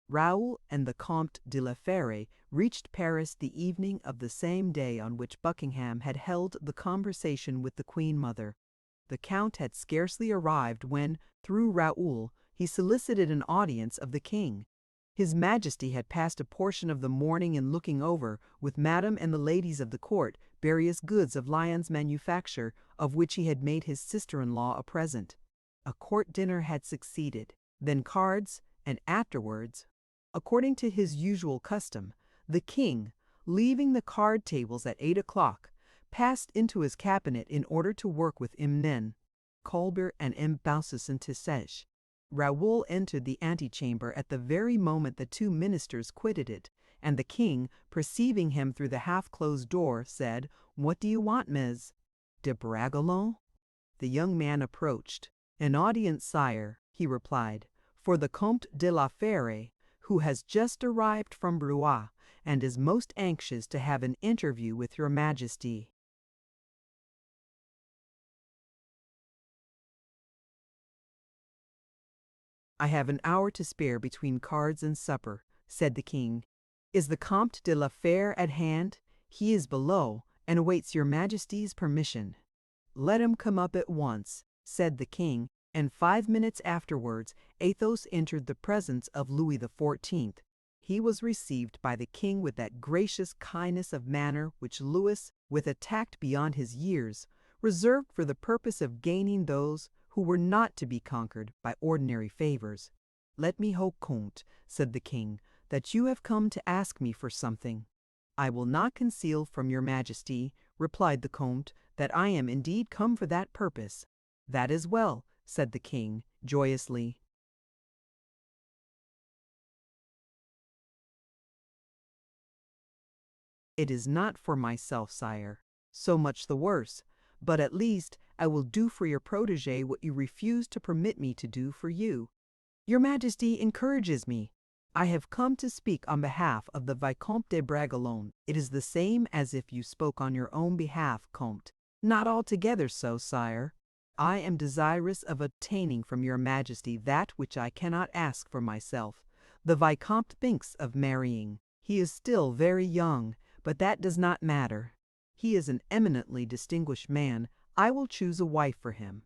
Raoul and the Comte de la Fère reached Paris the evening of the same day on which Buckingham had held the conversation with the Queen Mother. The Count had scarcely arrived when, through Raoul, he solicited an audience of the king. His Majesty had passed a portion of the morning in looking over, with Madame and the ladies of the court, various goods of Lyon's manufacture, of which he had made his sister-in-law a present. A court dinner had succeeded, then cards, and afterwards, according to his usual custom, the king, leaving the card tables at 8 o'clock, passed into his cabinet in order to work with Imnen, Colbert, and M. Beaussus and Tissèche. Raoul entered the antechamber at the very moment the two ministers quitted it, and the king, perceiving him through the half-closed door, said, "What do you want, Mes?" "De Bragelonne?" The young man approached. "An audience, sire," he replied, "for the Comte de la Fère, who has just arrived from Blois, and is most anxious to have an interview with your Majesty." "I have an hour to spare between cards and supper," said the king. "Is the Comte de la Fère at hand? He is below, and awaits your Majesty's permission." "Let him come up at once," said the king, and 5 minutes afterwards Athos entered the presence of Louis XIV. He was received by the king with that gracious kindness of manner which Louis, with a tact beyond his years, reserved for the purpose of gaining those who were not to be conquered by ordinary favors. "Let me hope, Comte," said the king, "that you have come to ask me for something." "I will not conceal from your Majesty," replied the Comte, "that I am indeed come for that purpose." "That is well," said the king, joyously. "It is not for myself, sire. So much the worse. But at least I will do for your protégé what you refuse to permit me to do for you. Your Majesty encourages me. I have come to speak on behalf of the Vicomte de Bragelonne. It is the same as if you spoke on your own behalf, Comte." "Not altogether so, sire. I am desirous of obtaining from your Majesty that which I cannot ask for myself. The Vicomte thinks of marrying. He is still very young, but that does not matter. He is an eminently distinguished man. I will choose a wife for him."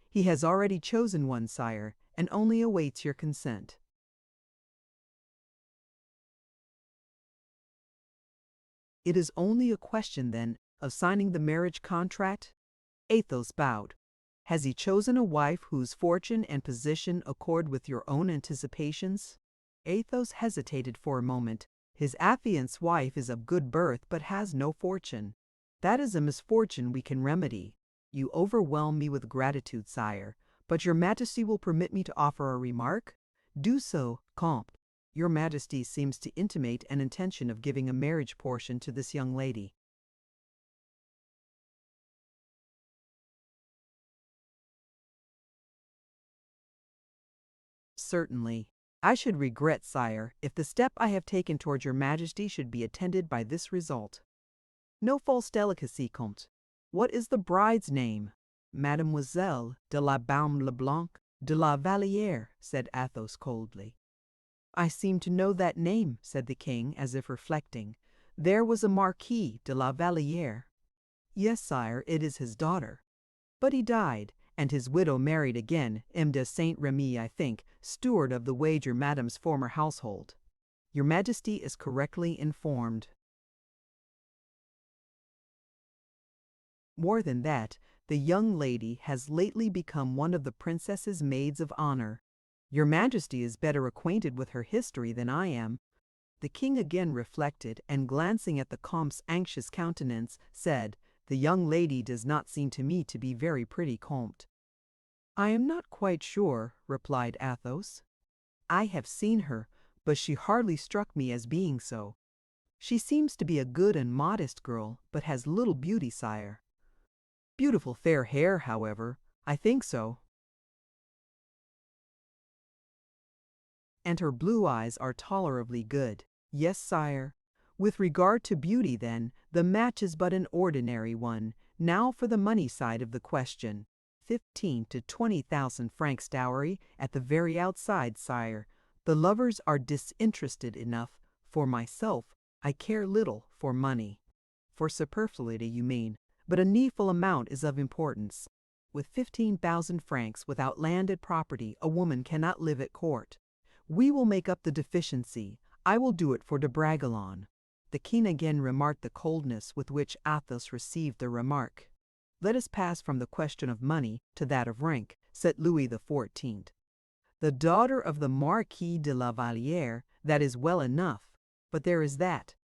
"He has already chosen one, sire, and only awaits your consent." "It is only a question, then, of signing the marriage contract?" Athos bowed. "Has he chosen a wife whose fortune and position accord with your own anticipations?" Athos hesitated for a moment. "His affianced wife is of good birth, but has no fortune." "That is a misfortune we can remedy." "You overwhelm me with gratitude, sire, but your Majesty will permit me to offer a remark?" "Do so, Comte." "Your Majesty seems to intimate an intention of giving a marriage portion to this young lady." "Certainly. I should regret, sire, if the step I have taken towards your Majesty should be attended by this result." "No false delicacy, Comte. What is the bride's name?" "Mademoiselle de la Baume le Blanc de la Vallière," said Athos coldly. "I seem to know that name," said the king, as if reflecting. "There was a Marquis de la Vallière." "Yes, sire, it is his daughter." "But he died, and his widow married again, M. de Saint Remy, I think, steward of the wager Madame's former household." "Your Majesty is correctly informed." "More than that, the young lady has lately become one of the princess's maids of honor. Your Majesty is better acquainted with her history than I am." The king again reflected, and glancing at the Comte's anxious countenance, said, "The young lady does not seem to me to be very pretty, Comte." "I am not quite sure," replied Athos. "I have seen her, but she hardly struck me as being so. She seems to be a good and modest girl, but has little beauty, sire." "Beautiful fair hair, however." "I think so." "And her blue eyes are tolerably good." "Yes, sire." "With regard to beauty, then, the match is but an ordinary one. Now for the money side of the question. 15 to 20,000 francs dowry at the very outside, sire. The lovers are disinterested enough. For myself, I care little for money." "For superfluity, you mean. But a needful amount is of importance. With 15,000 francs without landed property, a woman cannot live at court. We will make up the deficiency. I will do it for de Bragelonne." The king again remarked the coldness with which Athos received the remark. "Let us pass from the question of money to that of rank," said Louis XIV. "The daughter of the Marquis de la Vallière, that is well enough, but there is that."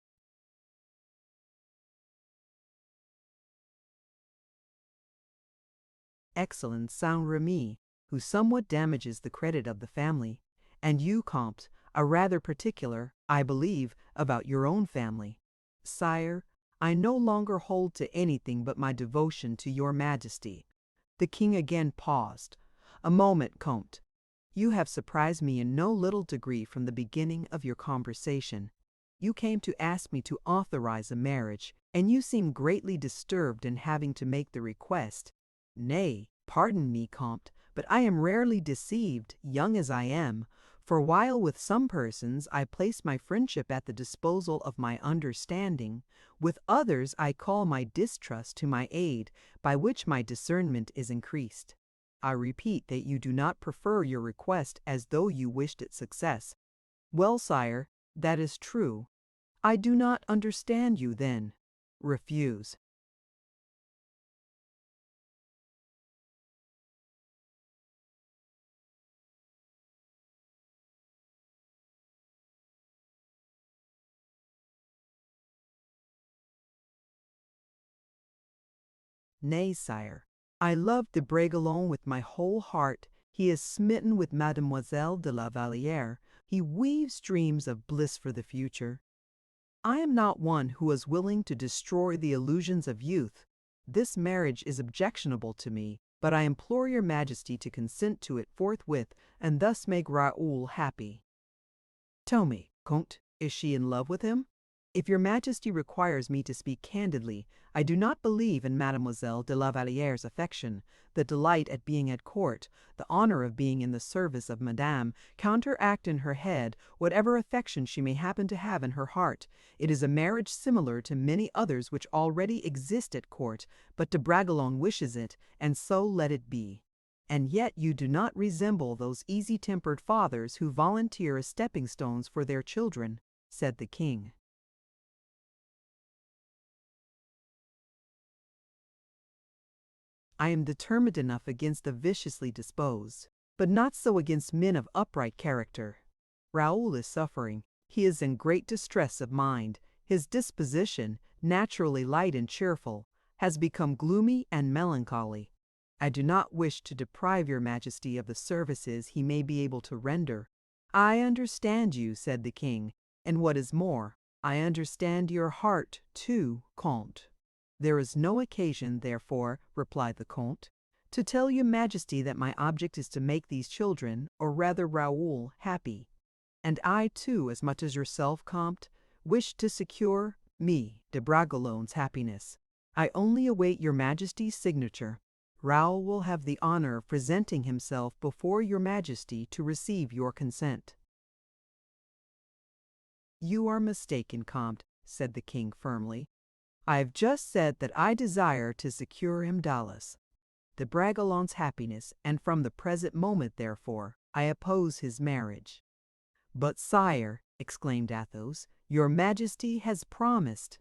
"Excellent Saint Remy." who somewhat damages the credit of the family, and you, Comte, are rather particular, I believe, about your own family. Sire, I no longer hold to anything but my devotion to your Majesty." The king again paused. "A moment, Comte. You have surprised me in no little degree from the beginning of your conversation. You came to ask me to authorize a marriage, and you seem greatly disturbed in having to make the request. Nay, pardon me, Comte, but I am rarely deceived, young as I am, for while with some persons I place my friendship at the disposal of my understanding, with others I call my distrust to my aid, by which my discernment is increased. I repeat that you do not prefer your request as though you wished it success. Well, sire, that is true. I do not understand you then. Refuse." "Nay, sire. I love de Bragelonne with my whole heart. He is smitten with Mademoiselle de la Vallière. He weaves dreams of bliss for the future. I am not one who is willing to destroy the illusions of youth. This marriage is objectionable to me, but I implore your Majesty to consent to it forthwith and thus make Raoul happy." "Tell me, Comte, is she in love with him? If your Majesty requires me to speak candidly, I do not believe in Mademoiselle de la Valliere's affection. The delight at being at court, the honor of being in the service of Madame, counteract in her head whatever affection she may happen to have in her heart. It is a marriage similar to many others which already exist at court, but de Bragelonne wishes it, and so let it be. And yet you do not resemble those easy-tempered fathers who volunteer as stepping-stones for their children," said the king. "I am determined enough against the viciously disposed, but not so against men of upright character. Raoul is suffering. He is in great distress of mind. His disposition, naturally light and cheerful, has become gloomy and melancholy. I do not wish to deprive your Majesty of the services he may be able to render." "I understand you," said the king, "and what is more, I understand your heart too, Comte." "There is no occasion, therefore," replied the Comte, "to tell your Majesty that my object is to make these children, or rather Raoul, happy. And I too, as much as yourself, Comte, wish to secure me, de Bragelonne's happiness. I only await your Majesty's signature. Raoul will have the honor of presenting himself before your Majesty to receive your consent." "You are mistaken, Comte," said the king firmly. "I have just said that I desire to secure him Dallas, de Bragelonne's happiness, and from the present moment, therefore, I oppose his marriage." "But, sire," exclaimed Athos, "your Majesty has promised."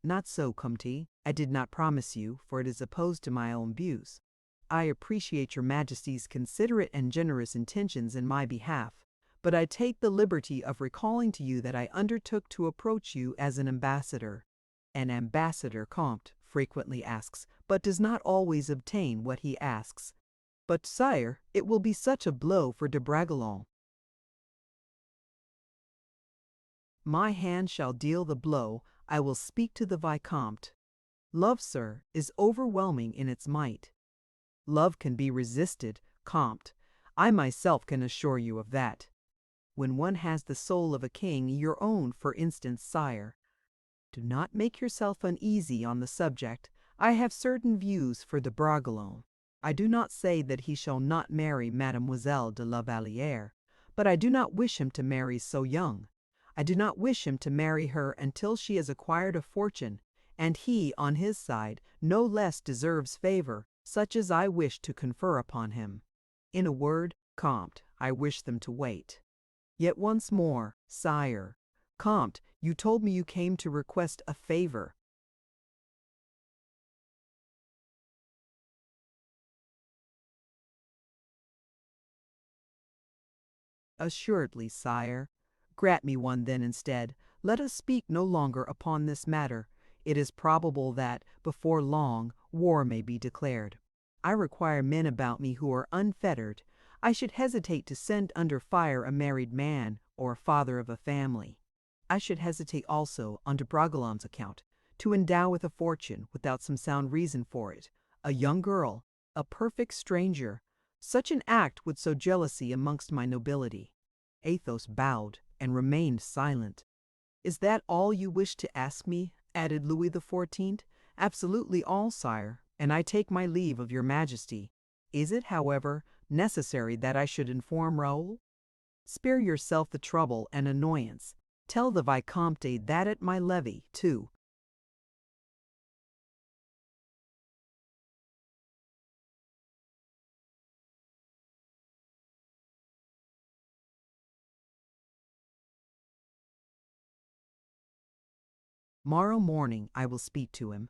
"Not so, Comte. I did not promise you, for it is opposed to my own views. I appreciate your Majesty's considerate and generous intentions in my behalf, but I take the liberty of recalling to you that I undertook to approach you as an ambassador. An ambassador, Comte, frequently asks, but does not always obtain what he asks. But, sire, it will be such a blow for de Bragelonne." "My hand shall deal the blow. I will speak to the Vicomte. Love, sir, is overwhelming in its might. Love can be resisted, Comte. I myself can assure you of that. When one has the soul of a king, your own, for instance, sire. Do not make yourself uneasy on the subject. I have certain views for de Bragelonne. I do not say that he shall not marry Mademoiselle de la Vallière, but I do not wish him to marry so young. I do not wish him to marry her until she has acquired a fortune, and he, on his side, no less deserves favor, such as I wish to confer upon him. In a word, Comte, I wish them to wait. Yet once more, sire. Comte, you told me you came to request a favor." "Assuredly, sire. Grant me one then instead. Let us speak no longer upon this matter. It is probable that, before long, war may be declared. I require men about me who are unfettered. I should hesitate to send under fire a married man or a father of a family. I should hesitate also, on de Bragelonne's account, to endow with a fortune, without some sound reason for it, a young girl, a perfect stranger. Such an act would sow jealousy amongst my nobility." Athos bowed and remained silent. "Is that all you wish to ask me?" added Louis XIV. "Absolutely all, sire, and I take my leave of your Majesty. Is it, however, necessary that I should inform Raoul?" "Spare yourself the trouble and annoyance. Tell the Vicomte that at my levee, too." "Tomorrow morning I will speak to him.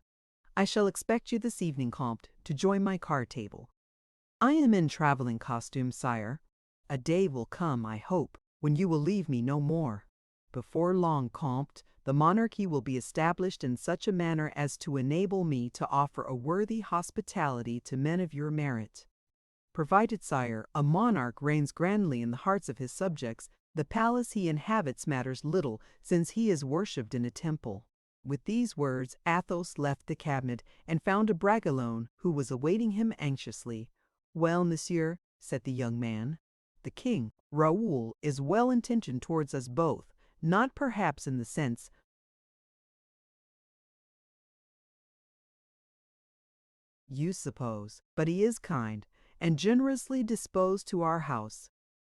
I shall expect you this evening, Comte, to join my card table. I am in traveling costume, sire. A day will come, I hope, when you will leave me no more. Before long, Comte, the monarchy will be established in such a manner as to enable me to offer a worthy hospitality to men of your merit. Provided, sire, a monarch reigns grandly in the hearts of his subjects, the palace he inhabits matters little, since he is worshipped in a temple." With these words, Athos left the cabinet and found de Bragelonne, who was awaiting him anxiously. "Well, monsieur," said the young man, "the king, Raoul, is well intentioned towards us both, not perhaps in the sense you suppose, but he is kind, and generously disposed to our house."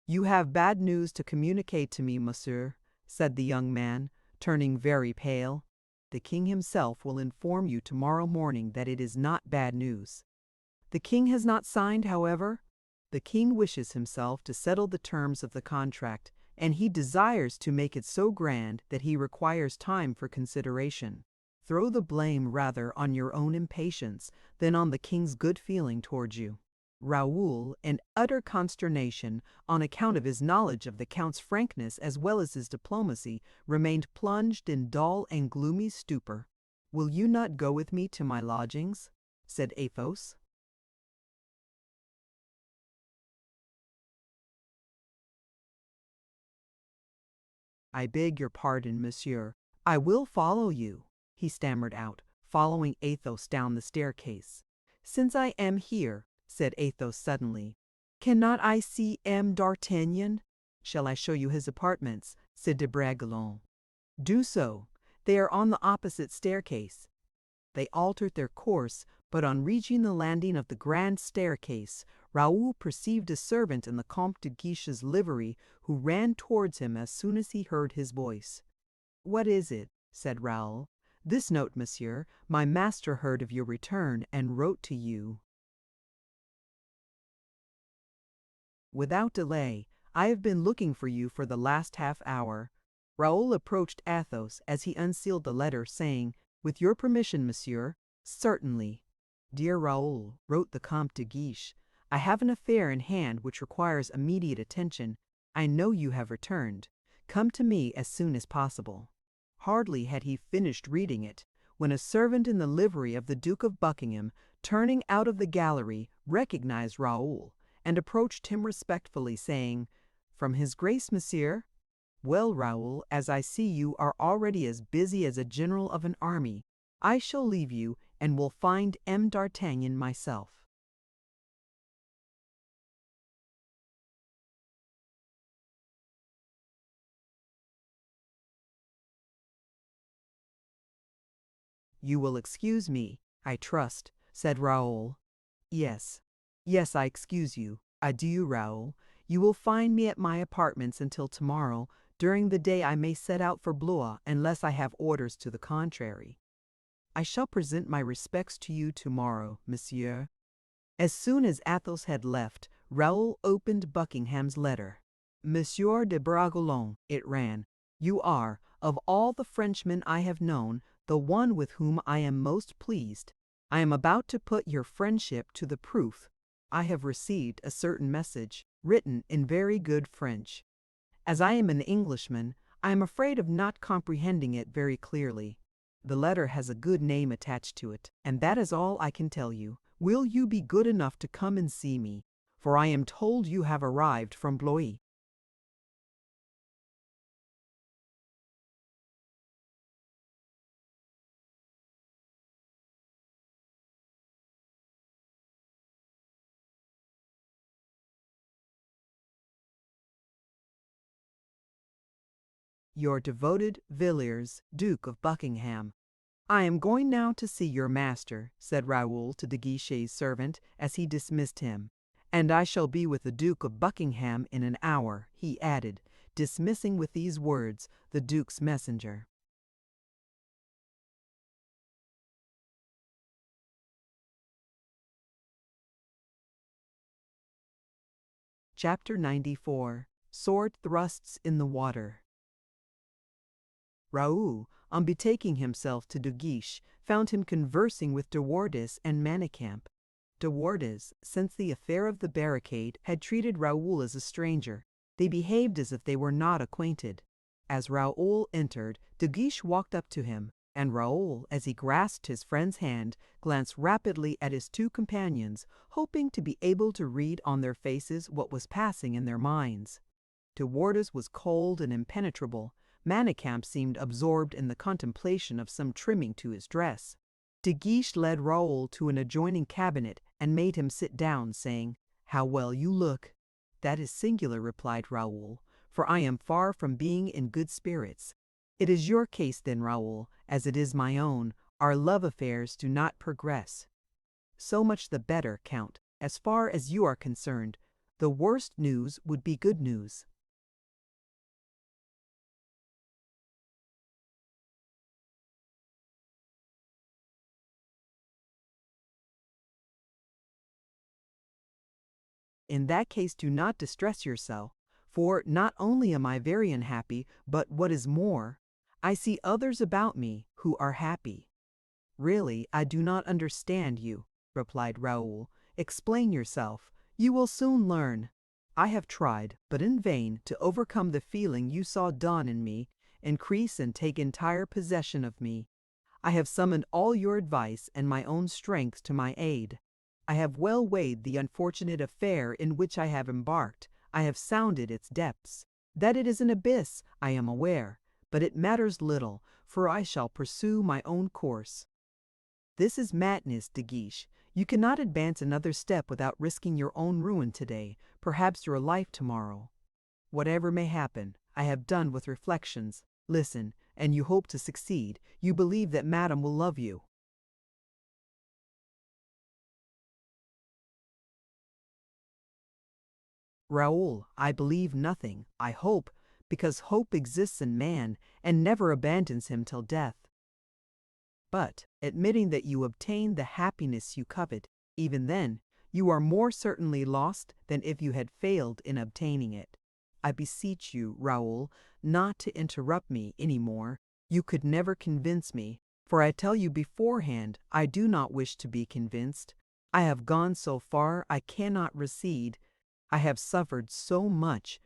"You have bad news to communicate to me, monsieur," said the young man, turning very pale. "The king himself will inform you tomorrow morning that it is not bad news." "The king has not signed, however?" "The king wishes himself to settle the terms of the contract, and he desires to make it so grand that he requires time for consideration. Throw the blame rather on your own impatience than on the king's good feeling towards you." Raoul, in utter consternation, on account of his knowledge of the count's frankness as well as his diplomacy, remained plunged in dull and gloomy stupor. "Will you not go with me to my lodgings?" said Athos. "I beg your pardon, monsieur. I will follow you," he stammered out, following Athos down the staircase. "Since I am here," said Athos suddenly, "cannot I see M. d'Artagnan?" "Shall I show you his apartments?" said de Bragelonne. "Do so. They are on the opposite staircase." They altered their course, but on reaching the landing of the grand staircase, Raoul perceived a servant in the Comte de Guiche's livery, who ran towards him as soon as he heard his voice. "What is it?" said Raoul. "This note, monsieur. My master heard of your return and wrote to you. Without delay. I have been looking for you for the last half-hour." Raoul approached Athos as he unsealed the letter, saying, "With your permission, monsieur." "Certainly." "Dear Raoul," wrote the Comte de Guiche, "I have an affair in hand which requires immediate attention. I know you have returned. Come to me as soon as possible." Hardly had he finished reading it, when a servant in the livery of the Duke of Buckingham, turning out of the gallery, recognized Raoul, and approached him respectfully, saying, "From his Grace, monsieur?" "Well, Raoul, as I see you are already as busy as a general of an army, I shall leave you, and will find M. d'Artagnan myself." "You will excuse me, I trust," said Raoul. "Yes, yes, I excuse you. Adieu, Raoul. You will find me at my apartments until tomorrow. During the day I may set out for Blois, unless I have orders to the contrary. I shall present my respects to you tomorrow, monsieur." As soon as Athos had left, Raoul opened Buckingham's letter. "Monsieur de Bragelonne," it ran, "you are, of all the Frenchmen I have known, the one with whom I am most pleased. I am about to put your friendship to the proof. I have received a certain message, written in very good French. As I am an Englishman, I am afraid of not comprehending it very clearly. The letter has a good name attached to it, and that is all I can tell you. will you be good enough to come and see me? For I am told you have arrived from Blois. Your devoted Villiers, Duke of Buckingham. I am going now to see your master, said Raoul to De Guichet's servant as he dismissed him. And I shall be with the Duke of Buckingham in an hour, he added, dismissing with these words the Duke's messenger. Chapter 94. Sword Thrusts in the Water. Raoul, on betaking himself to De Guiche, found him conversing with De Wardes and Manicamp. De Wardes, since the affair of the barricade, had treated Raoul as a stranger. They behaved as if they were not acquainted. As Raoul entered, De Guiche walked up to him, and Raoul, as he grasped his friend's hand, glanced rapidly at his two companions, hoping to be able to read on their faces what was passing in their minds. De Wardes was cold and impenetrable. Manicamp seemed absorbed in the contemplation of some trimming to his dress. De Guiche led Raoul to an adjoining cabinet and made him sit down, saying, "How well you look!" "That is singular," replied Raoul, "for I am far from being in good spirits." "It is your case then, Raoul, as it is my own. Our love affairs do not progress." "So much the better, Count. As far as you are concerned, the worst news would be good news." "In that case do not distress yourself, for not only am I very unhappy, but what is more, I see others about me who are happy." "Really, I do not understand you," replied Raoul. "Explain yourself. You will soon learn. I have tried, but in vain, to overcome the feeling you saw dawn in me, increase and take entire possession of me. I have summoned all your advice and my own strength to my aid. I have well weighed the unfortunate affair in which I have embarked. I have sounded its depths. That it is an abyss, I am aware, but it matters little, for I shall pursue my own course." "This is madness, De Guiche. You cannot advance another step without risking your own ruin today, perhaps your life tomorrow." "Whatever may happen, I have done with reflections. Listen, and you hope to succeed. You believe that Madame will love you." "Raoul, I believe nothing. I hope, because hope exists in man, and never abandons him till death." "But, admitting that you obtain the happiness you covet, even then, you are more certainly lost than if you had failed in obtaining it. I beseech you, Raoul, not to interrupt me any more. You could never convince me, for I tell you beforehand I do not wish to be convinced. I have gone so far I cannot recede. I have suffered so much.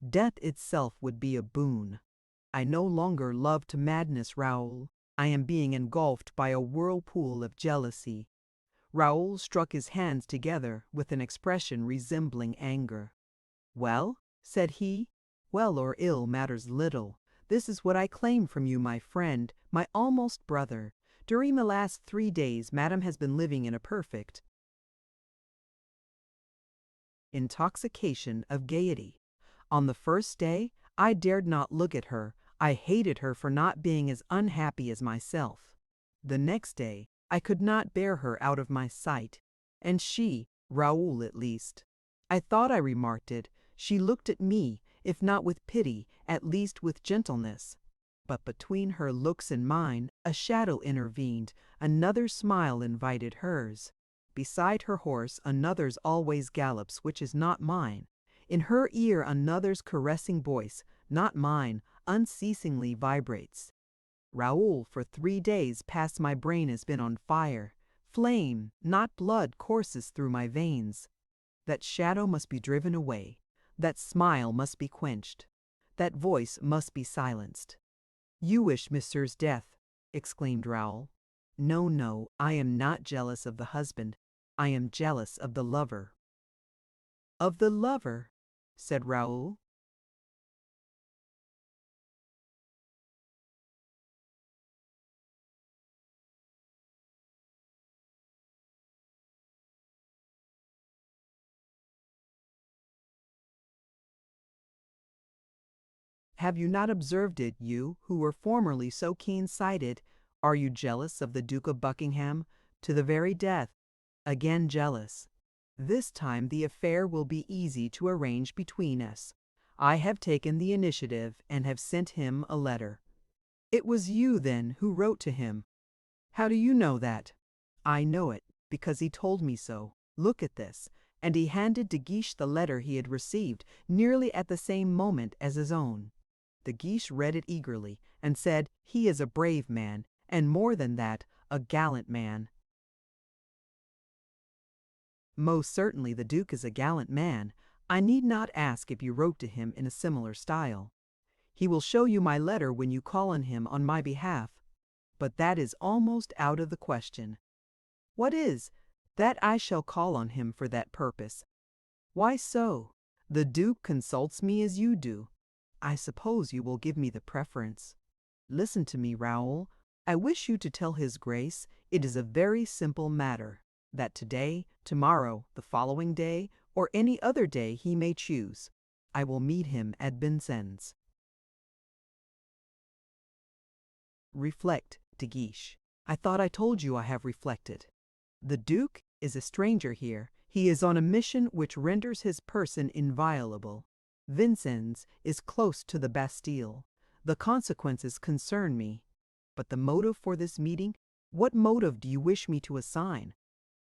Death itself would be a boon. I no longer love to madness, Raoul. I am being engulfed by a whirlpool of jealousy." Raoul struck his hands together with an expression resembling anger. "Well?" said he. "Well or ill matters little. This is what I claim from you, my friend, my almost brother. During the last 3 days, Madame has been living in a perfect intoxication of gaiety. On the first day, I dared not look at her. I hated her for not being as unhappy as myself. The next day, I could not bear her out of my sight. And she, Raoul at least. I thought I remarked it. She looked at me, if not with pity, at least with gentleness. But between her looks and mine, a shadow intervened. Another smile invited hers. Beside her horse, another's always gallops, which is not mine. In her ear, another's caressing voice, not mine, unceasingly vibrates. Raoul, for 3 days past my brain has been on fire. Flame, not blood, courses through my veins. That shadow must be driven away. That smile must be quenched. That voice must be silenced." "You wish Monsieur's death," exclaimed Raoul. "No, no, I am not jealous of the husband. I am jealous of the lover." "Of the lover?" said Raoul. "Have you not observed it, you who were formerly so keen-sighted? Are you jealous of the Duke of Buckingham to the very death? Again jealous. This time the affair will be easy to arrange between us. I have taken the initiative and have sent him a letter." "It was you, then, who wrote to him?" "How do you know that?" "I know it, because he told me so. Look at this." And he handed De Guiche the letter he had received nearly at the same moment as his own. De Guiche read it eagerly, and said, "He is a brave man, and more than that, a gallant man." "Most certainly the Duke is a gallant man. I need not ask if you wrote to him in a similar style. He will show you my letter when you call on him on my behalf. But that is almost out of the question." "What is?" "That I shall call on him for that purpose." "Why so?" "The Duke consults me as you do. I suppose you will give me the preference." "Listen to me, Raoul. I wish you to tell His Grace it is a very simple matter, that today, tomorrow, the following day, or any other day he may choose, I will meet him at Vincennes." Reflect, De Guiche. "I thought I told you I have reflected. The Duke is a stranger here. He is on a mission which renders his person inviolable. Vincennes is close to the Bastille. The consequences concern me. But the motive for this meeting, what motive do you wish me to assign?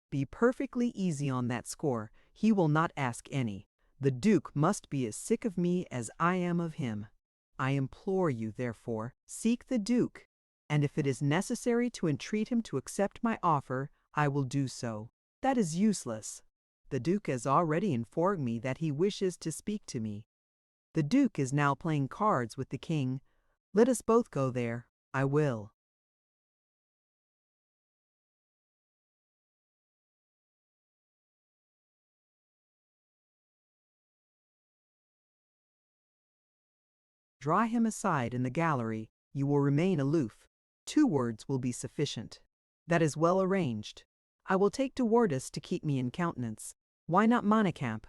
Be perfectly easy on that score. He will not ask any. The Duke must be as sick of me as I am of him. I implore you, therefore, seek the Duke, and if it is necessary to entreat him to accept my offer, I will do so. That is useless. The Duke has already informed me that he wishes to speak to me. The Duke is now playing cards with the King. Let us both go there. I will." "Draw him aside in the gallery. You will remain aloof. 2 words will be sufficient." "That is well arranged. I will take De Wardes to keep me in countenance. Why not Manicamp?"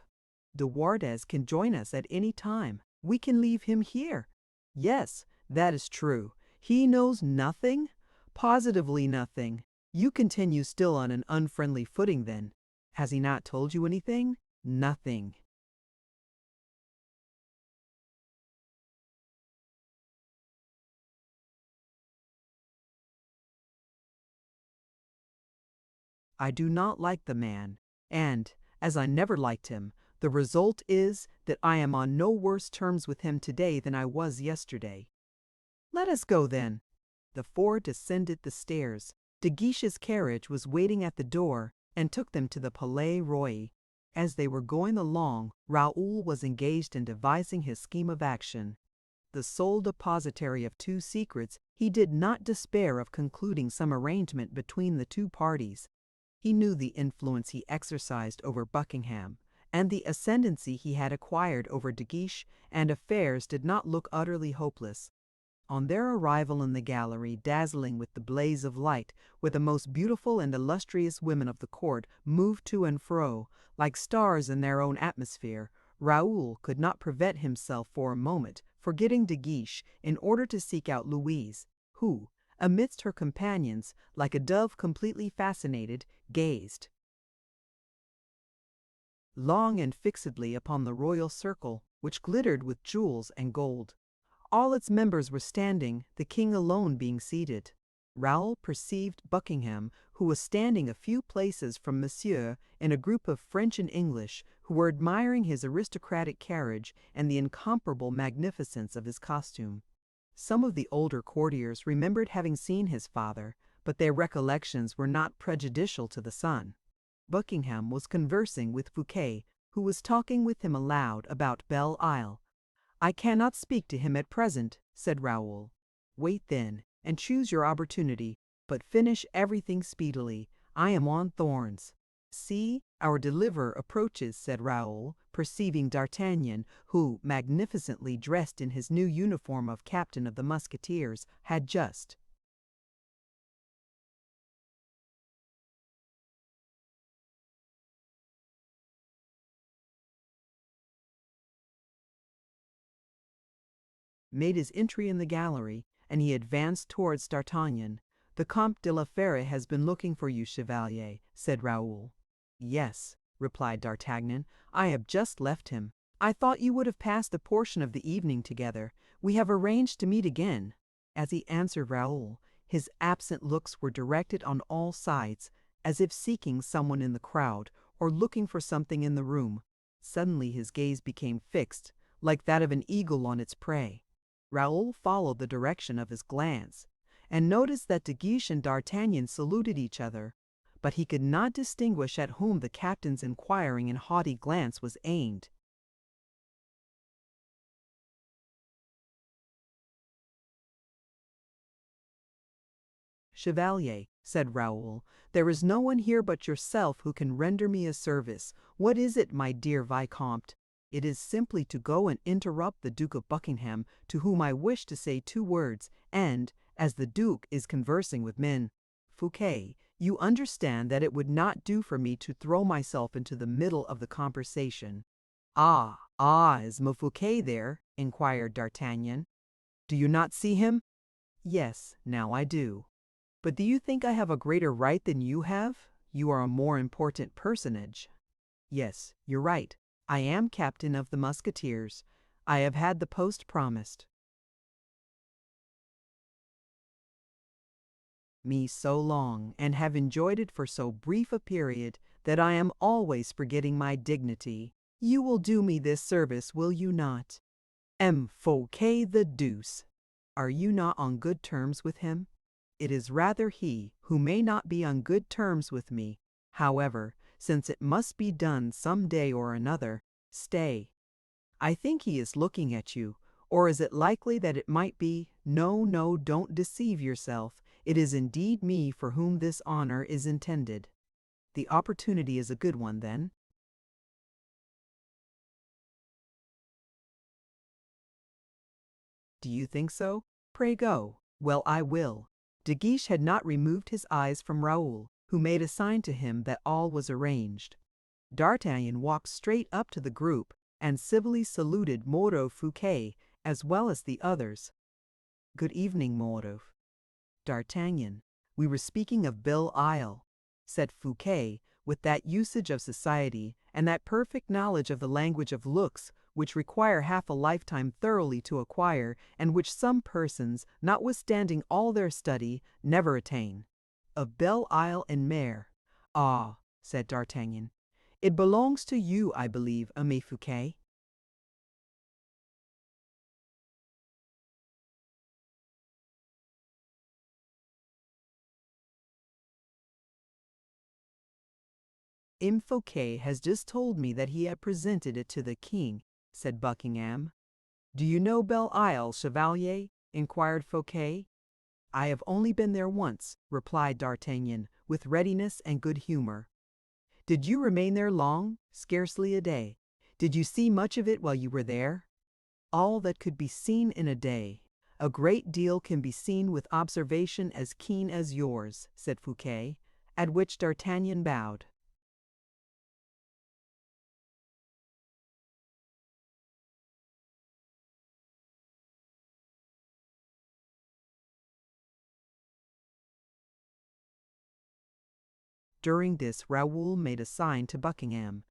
"De Wardes can join us at any time. We can leave him here." "Yes, that is true. He knows nothing?" "Positively nothing." "You continue still on an unfriendly footing, then. Has he not told you anything?" "Nothing." "I do not like the man, and, as I never liked him, the result is that I am on no worse terms with him today than I was yesterday." "Let us go, then." The 4 descended the stairs. De Guiche's carriage was waiting at the door, and took them to the Palais Roy. As they were going along, Raoul was engaged in devising his scheme of action. The sole depositary of 2 secrets, he did not despair of concluding some arrangement between the 2 parties. He knew the influence he exercised over Buckingham, and the ascendancy he had acquired over De Guiche, and affairs did not look utterly hopeless. On their arrival in the gallery, dazzling with the blaze of light, where the most beautiful and illustrious women of the court moved to and fro, like stars in their own atmosphere, Raoul could not prevent himself for a moment forgetting De Guiche in order to seek out Louise, who, amidst her companions, like a dove completely fascinated, gazed long and fixedly upon the royal circle, which glittered with jewels and gold. All its members were standing, the king alone being seated. Raoul perceived Buckingham, who was standing a few places from Monsieur, in a group of French and English, who were admiring his aristocratic carriage and the incomparable magnificence of his costume. Some of the older courtiers remembered having seen his father, but their recollections were not prejudicial to the son. Buckingham was conversing with Fouquet, who was talking with him aloud about Belle Isle. "I cannot speak to him at present," said Raoul. "Wait, then, and choose your opportunity, but finish everything speedily. I am on thorns." See, our deliverer approaches, said Raoul, perceiving D'Artagnan, who, magnificently dressed in his new uniform of captain of the Musketeers, had just made his entry in the gallery, and he advanced towards D'Artagnan. "The Comte de la Fère has been looking for you, Chevalier," said Raoul. "Yes," replied D'Artagnan, "I have just left him. I thought you would have passed a portion of the evening together. We have arranged to meet again." As he answered Raoul, his absent looks were directed on all sides, as if seeking someone in the crowd, or looking for something in the room. Suddenly his gaze became fixed, like that of an eagle on its prey. Raoul followed the direction of his glance, and noticed that De Guiche and D'Artagnan saluted each other, but he could not distinguish at whom the captain's inquiring and haughty glance was aimed. "Chevalier," said Raoul, "there is no one here but yourself who can render me a service. What is it, my dear Vicomte?" "It is simply to go and interrupt the Duke of Buckingham, to whom I wish to say 2 words, and, as the Duke is conversing with men, Fouquet, you understand that it would not do for me to throw myself into the middle of the conversation." Is Fouquet there?" inquired D'Artagnan. "Do you not see him?" "Yes, now I do." "But do you think I have a greater right than you have? You are a more important personage." "Yes, you're right. I am captain of the Musketeers. I have had the post promised me so long, and have enjoyed it for so brief a period, that I am always forgetting my dignity. You will do me this service, will you not?" Fouquet the deuce! Are you not on good terms with him? It is rather he who may not be on good terms with me. However, since it must be done some day or another, stay. I think he is looking at you, or is it likely that it might be? No, no, don't deceive yourself. It is indeed me for whom this honor is intended. The opportunity is a good one, then. Do you think so? Pray go. Well, I will. De Guiche had not removed his eyes from Raoul, who made a sign to him that all was arranged. D'Artagnan walked straight up to the group, and civilly saluted Moreau Fouquet, as well as the others. "Good evening, Moreau." "D'Artagnan, we were speaking of Belle-Isle," said Fouquet, with that usage of society, and that perfect knowledge of the language of looks which require half a lifetime thoroughly to acquire, and which some persons, notwithstanding all their study, never attain. "Of Belle-Isle and Mer." "Ah," said D'Artagnan. "It belongs to you, I believe, Aimé Fouquet." "M. Fouquet has just told me that he had presented it to the king," said Buckingham. "Do you know Belle-Isle, Chevalier?" inquired Fouquet. "I have only been there once," replied D'Artagnan, with readiness and good humor. "Did you remain there long?" "Scarcely a day." "Did you see much of it while you were there?" "All that could be seen in a day. A great deal can be seen with observation as keen as yours," said Fouquet, at which D'Artagnan bowed. During this Raoul made a sign to Buckingham.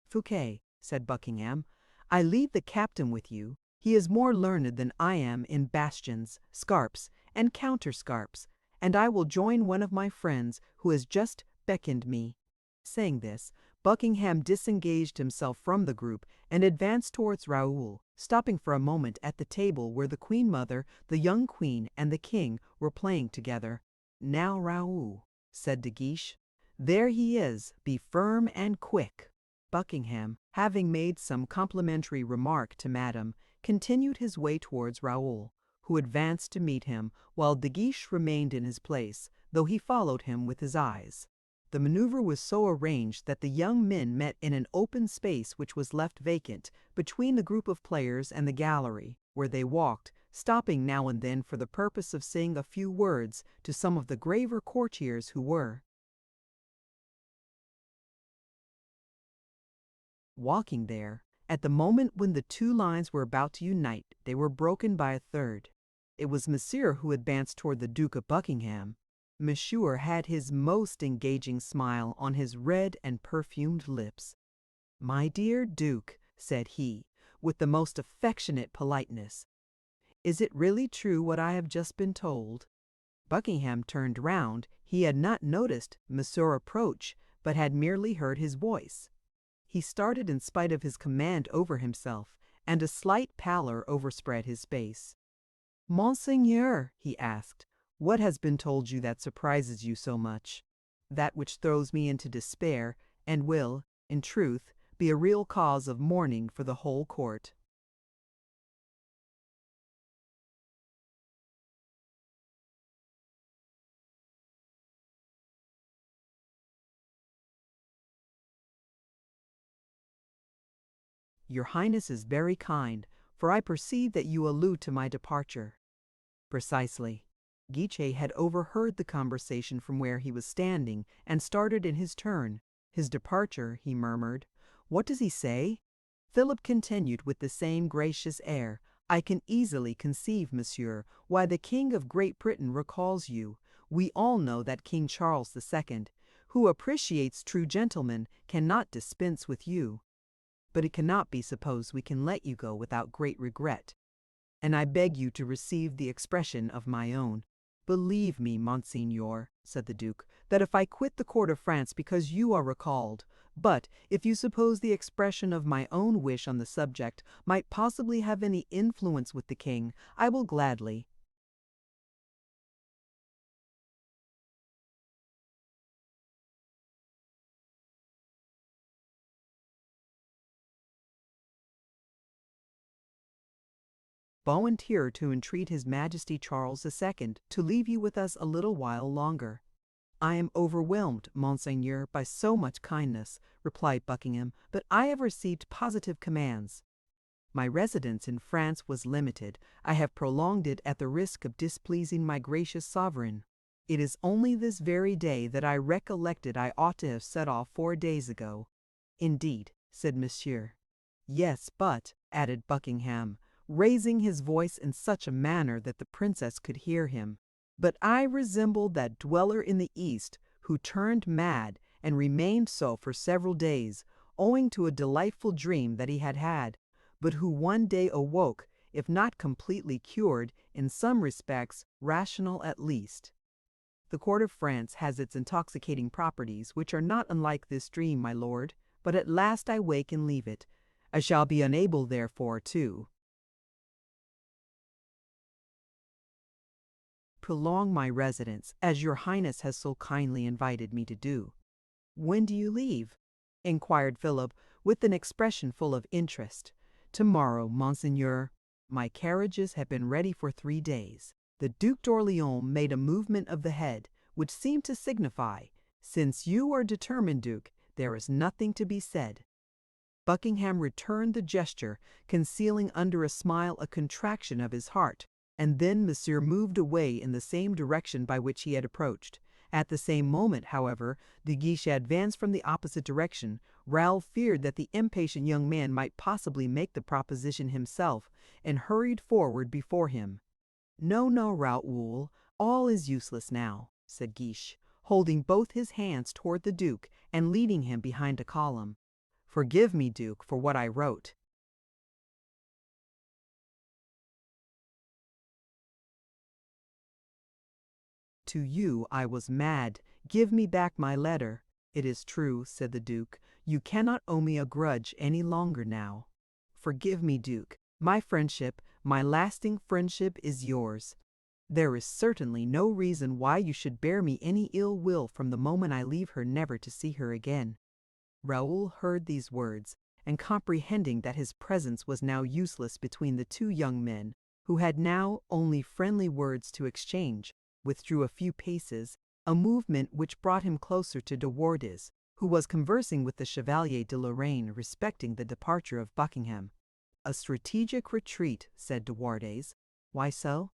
Fouquet," said Buckingham, "I leave the captain with you. He is more learned than I am in bastions, scarps, and counterscarps, and I will join one of my friends who has just beckoned me." Saying this, Buckingham disengaged himself from the group and advanced towards Raoul, stopping for a moment at the table where the Queen Mother, the young Queen, and the King were playing together. "Now, Raoul," said De Guiche, "there he is, be firm and quick." Buckingham, having made some complimentary remark to Madame, continued his way towards Raoul, who advanced to meet him, while De Guiche remained in his place, though he followed him with his eyes. The maneuver was so arranged that the young men met in an open space which was left vacant between the group of players and the gallery, where they walked, stopping now and then for the purpose of saying a few words to some of the graver courtiers who were walking there. At the moment when the two lines were about to unite, they were broken by a third. It was Monsieur who advanced toward the Duke of Buckingham. Monsieur had his most engaging smile on his red and perfumed lips. "My dear Duke," said he, with the most affectionate politeness, "is it really true what I have just been told?" Buckingham turned round. He had not noticed Monsieur approach, but had merely heard his voice. He started in spite of his command over himself, and a slight pallor overspread his face. "Monseigneur," he asked, "what has been told you that surprises you so much? That which throws me into despair, and will, in truth, be a real cause of mourning for the whole court." "Your Highness is very kind, for I perceive that you allude to my departure." "Precisely." Guiche had overheard the conversation from where he was standing, and started in his turn. "His departure," he murmured. "What does he say?" Philip continued with the same gracious air. "I can easily conceive, monsieur, why the King of Great Britain recalls you. We all know that King Charles II, who appreciates true gentlemen, cannot dispense with you. But it cannot be supposed we can let you go without great regret, and I beg you to receive the expression of my own." "Believe me, Monseigneur," said the Duke, "that if I quit the court of France because you are recalled, but if you suppose the expression of my own wish on the subject might possibly have any influence with the king, I will gladly." "Volunteer to entreat His Majesty Charles II to leave you with us a little while longer." "I am overwhelmed, Monseigneur, by so much kindness," replied Buckingham, "but I have received positive commands. My residence in France was limited. I have prolonged it at the risk of displeasing my gracious sovereign. It is only this very day that I recollected I ought to have set off 4 days ago." "Indeed," said Monsieur. "Yes, but," added Buckingham, raising his voice in such a manner that the princess could hear him, "but I resembled that dweller in the East who turned mad and remained so for several days, owing to a delightful dream that he had had, but who one day awoke, if not completely cured, in some respects rational at least. The court of France has its intoxicating properties, which are not unlike this dream, my lord, but at last I wake and leave it. I shall be unable, therefore, to prolong my residence, as your Highness has so kindly invited me to do." "When do you leave?" inquired Philip, with an expression full of interest. "Tomorrow, Monseigneur. My carriages have been ready for 3 days." The Duc d'Orléans made a movement of the head, which seemed to signify, "Since you are determined, Duke, there is nothing to be said." Buckingham returned the gesture, concealing under a smile a contraction of his heart, and then Monsieur moved away in the same direction by which he had approached. At the same moment, however, De Guiche advanced from the opposite direction. Raoul feared that the impatient young man might possibly make the proposition himself, and hurried forward before him. "No, no, Raoul, all is useless now," said Guiche, holding both his hands toward the Duke and leading him behind a column. "Forgive me, Duke, for what I wrote. To you I was mad. Give me back my letter." "It is true," said the Duke. "You cannot owe me a grudge any longer now." "Forgive me, Duke. My friendship, my lasting friendship, is yours. There is certainly no reason why you should bear me any ill will from the moment I leave her never to see her again." Raoul heard these words, and comprehending that his presence was now useless between the two young men, who had now only friendly words to exchange, withdrew a few paces, a movement which brought him closer to De Wardes, who was conversing with the Chevalier de Lorraine respecting the departure of Buckingham. "A strategic retreat," said De Wardes. "Why so?"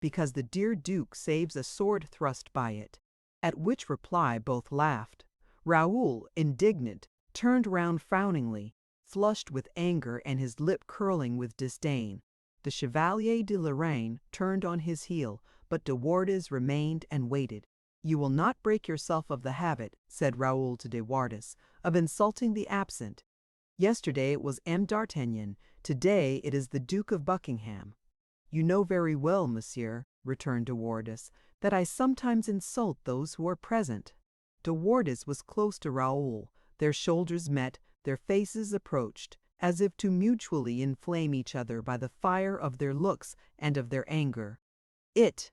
"Because the dear Duke saves a sword thrust by it." At which reply both laughed. Raoul, indignant, turned round frowningly, flushed with anger and his lip curling with disdain. The Chevalier de Lorraine turned on his heel, but De Wardes remained and waited. "You will not break yourself of the habit," said Raoul to De Wardes, "of insulting the absent. Yesterday it was M. d'Artagnan, today it is the Duke of Buckingham." "You know very well, monsieur," returned De Wardes, "that I sometimes insult those who are present." De Wardes was close to Raoul. Their shoulders met, their faces approached, as if to mutually inflame each other by the fire of their looks and of their anger. It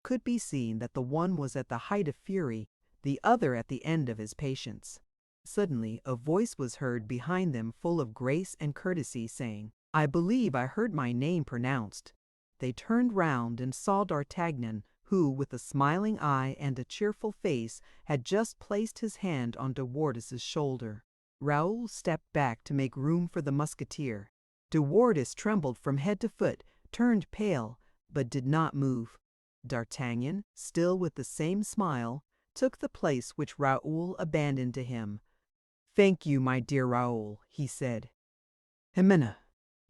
could be seen that the one was at the height of fury, the other at the end of his patience. Suddenly a voice was heard behind them full of grace and courtesy, saying, "I believe I heard my name pronounced." They turned round and saw D'Artagnan, who, with a smiling eye and a cheerful face, had just placed his hand on De Wardes's shoulder. Raoul stepped back to make room for the musketeer. De Wardes trembled from head to foot, turned pale, but did not move. D'Artagnan, still with the same smile, took the place which Raoul abandoned to him. "Thank you, my dear Raoul," he said. "Jimena."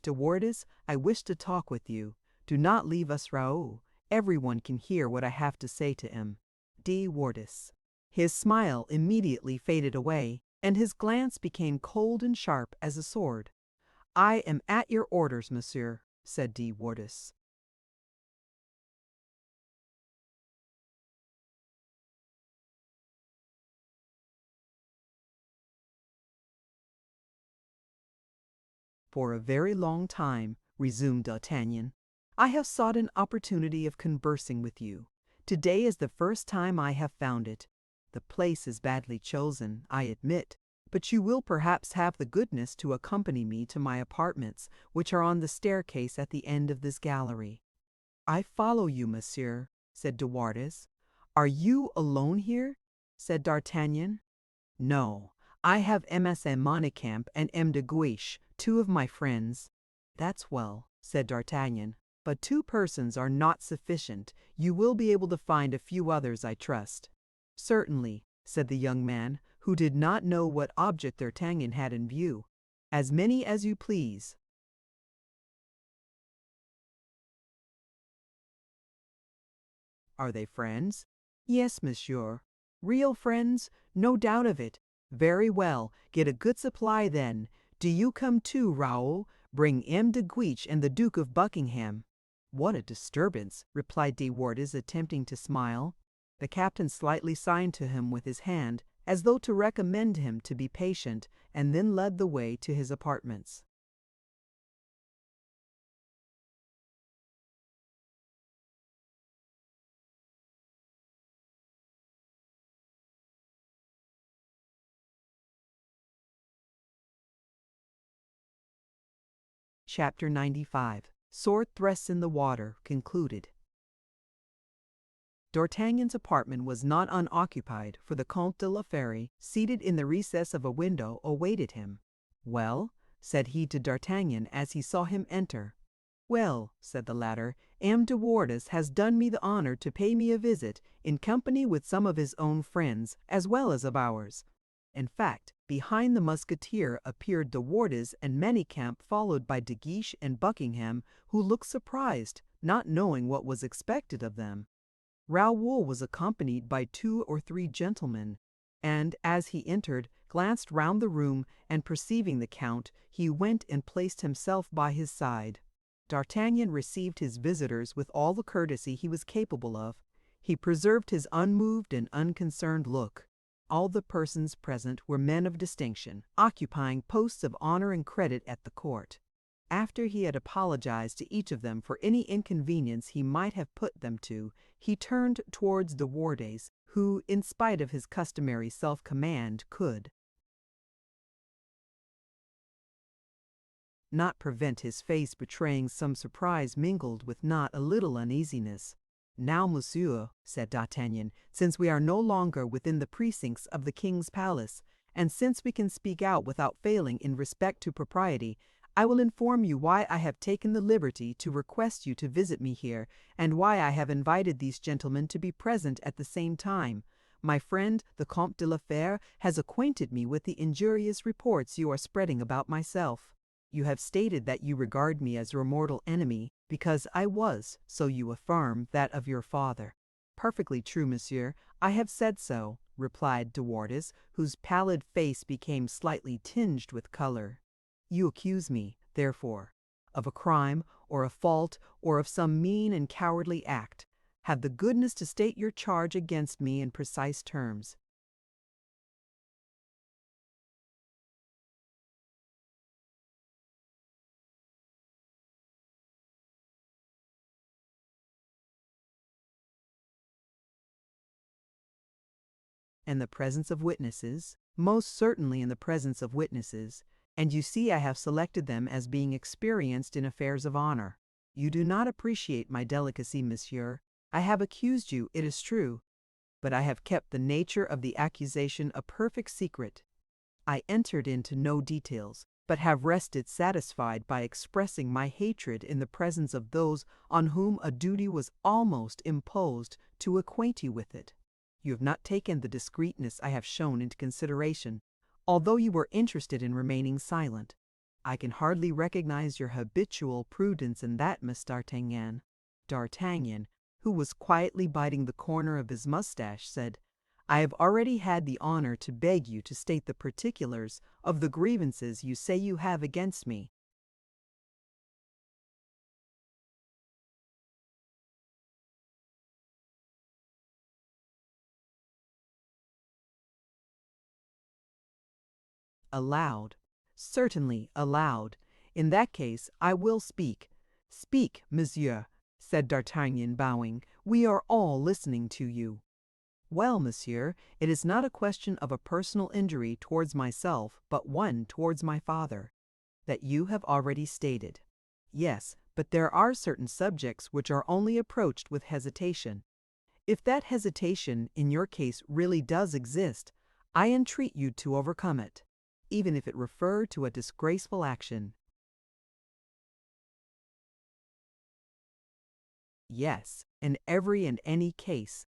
"De Wardes, I wish to talk with you. Do not leave us, Raoul. Everyone can hear what I have to say to him." De Wardes. His smile immediately faded away, and his glance became cold and sharp as a sword. "I am at your orders, monsieur," said De Wardes. "For a very long time," resumed D'Artagnan, "I have sought an opportunity of conversing with you. Today is the first time I have found it. The place is badly chosen, I admit, but you will perhaps have the goodness to accompany me to my apartments, which are on the staircase at the end of this gallery." "I follow you, monsieur," said De Wardes. "Are you alone here?" said D'Artagnan. "No, I have M.S. Manicamp and M. de Guiche, two of my friends." "That's well," said D'Artagnan, "but two persons are not sufficient. You will be able to find a few others, I trust." "Certainly," said the young man, who did not know what object D'Artagnan had in view. "As many as you please." "Are they friends?" "Yes, monsieur." "Real friends? No doubt of it. Very well, get a good supply then. Do you come too, Raoul. Bring M. de Guiche and the Duke of Buckingham." "What a disturbance!" replied De Wardes, attempting to smile. The captain slightly signed to him with his hand, as though to recommend him to be patient, and then led the way to his apartments. Chapter 95. Sword Thrusts in the Water, concluded. D'Artagnan's apartment was not unoccupied, for the Comte de la Fère, seated in the recess of a window, awaited him. "Well?" said he to D'Artagnan as he saw him enter. "Well," said the latter, "M. de Wardes has done me the honor to pay me a visit, in company with some of his own friends, as well as of ours." In fact, behind the musketeer appeared De Wardes and Manicamp, followed by De Guiche and Buckingham, who looked surprised, not knowing what was expected of them. Raoul was accompanied by 2 or 3 gentlemen, and, as he entered, glanced round the room, and perceiving the Count, he went and placed himself by his side. D'Artagnan received his visitors with all the courtesy he was capable of. He preserved his unmoved and unconcerned look. All the persons present were men of distinction, occupying posts of honor and credit at the court. After he had apologized to each of them for any inconvenience he might have put them to, he turned towards De Wardes, who, in spite of his customary self-command, could not prevent his face betraying some surprise mingled with not a little uneasiness. "Now, monsieur," said D'Artagnan, "since we are no longer within the precincts of the king's palace, and since we can speak out without failing in respect to propriety, I will inform you why I have taken the liberty to request you to visit me here, and why I have invited these gentlemen to be present at the same time. My friend, the Comte de la Fère, has acquainted me with the injurious reports you are spreading about myself. You have stated that you regard me as your mortal enemy, because I was, so you affirm, that of your father." "Perfectly true, monsieur. I have said so," replied De Wardes, whose pallid face became slightly tinged with color. "You accuse me, therefore, of a crime, or a fault, or of some mean and cowardly act. Have the goodness to state your charge against me in precise terms." "In the presence of witnesses?" "Most certainly in the presence of witnesses, and you see I have selected them as being experienced in affairs of honor. You do not appreciate my delicacy, monsieur. I have accused you, it is true, but I have kept the nature of the accusation a perfect secret. I entered into no details, but have rested satisfied by expressing my hatred in the presence of those on whom a duty was almost imposed to acquaint you with it. You have not taken the discreetness I have shown into consideration, although you were interested in remaining silent. I can hardly recognize your habitual prudence in that, Miss D'Artagnan." D'Artagnan, who was quietly biting the corner of his mustache, said, "I have already had the honor to beg you to state the particulars of the grievances you say you have against me." Aloud. "Certainly, aloud. In that case, I will speak." "Speak, monsieur," said D'Artagnan, bowing. "We are all listening to you." "Well, monsieur, it is not a question of a personal injury towards myself, but one towards my father, that you have already stated." "Yes, but there are certain subjects which are only approached with hesitation. If that hesitation in your case really does exist, I entreat you to overcome it, even if it refer to a disgraceful action." "Yes, in every and any case.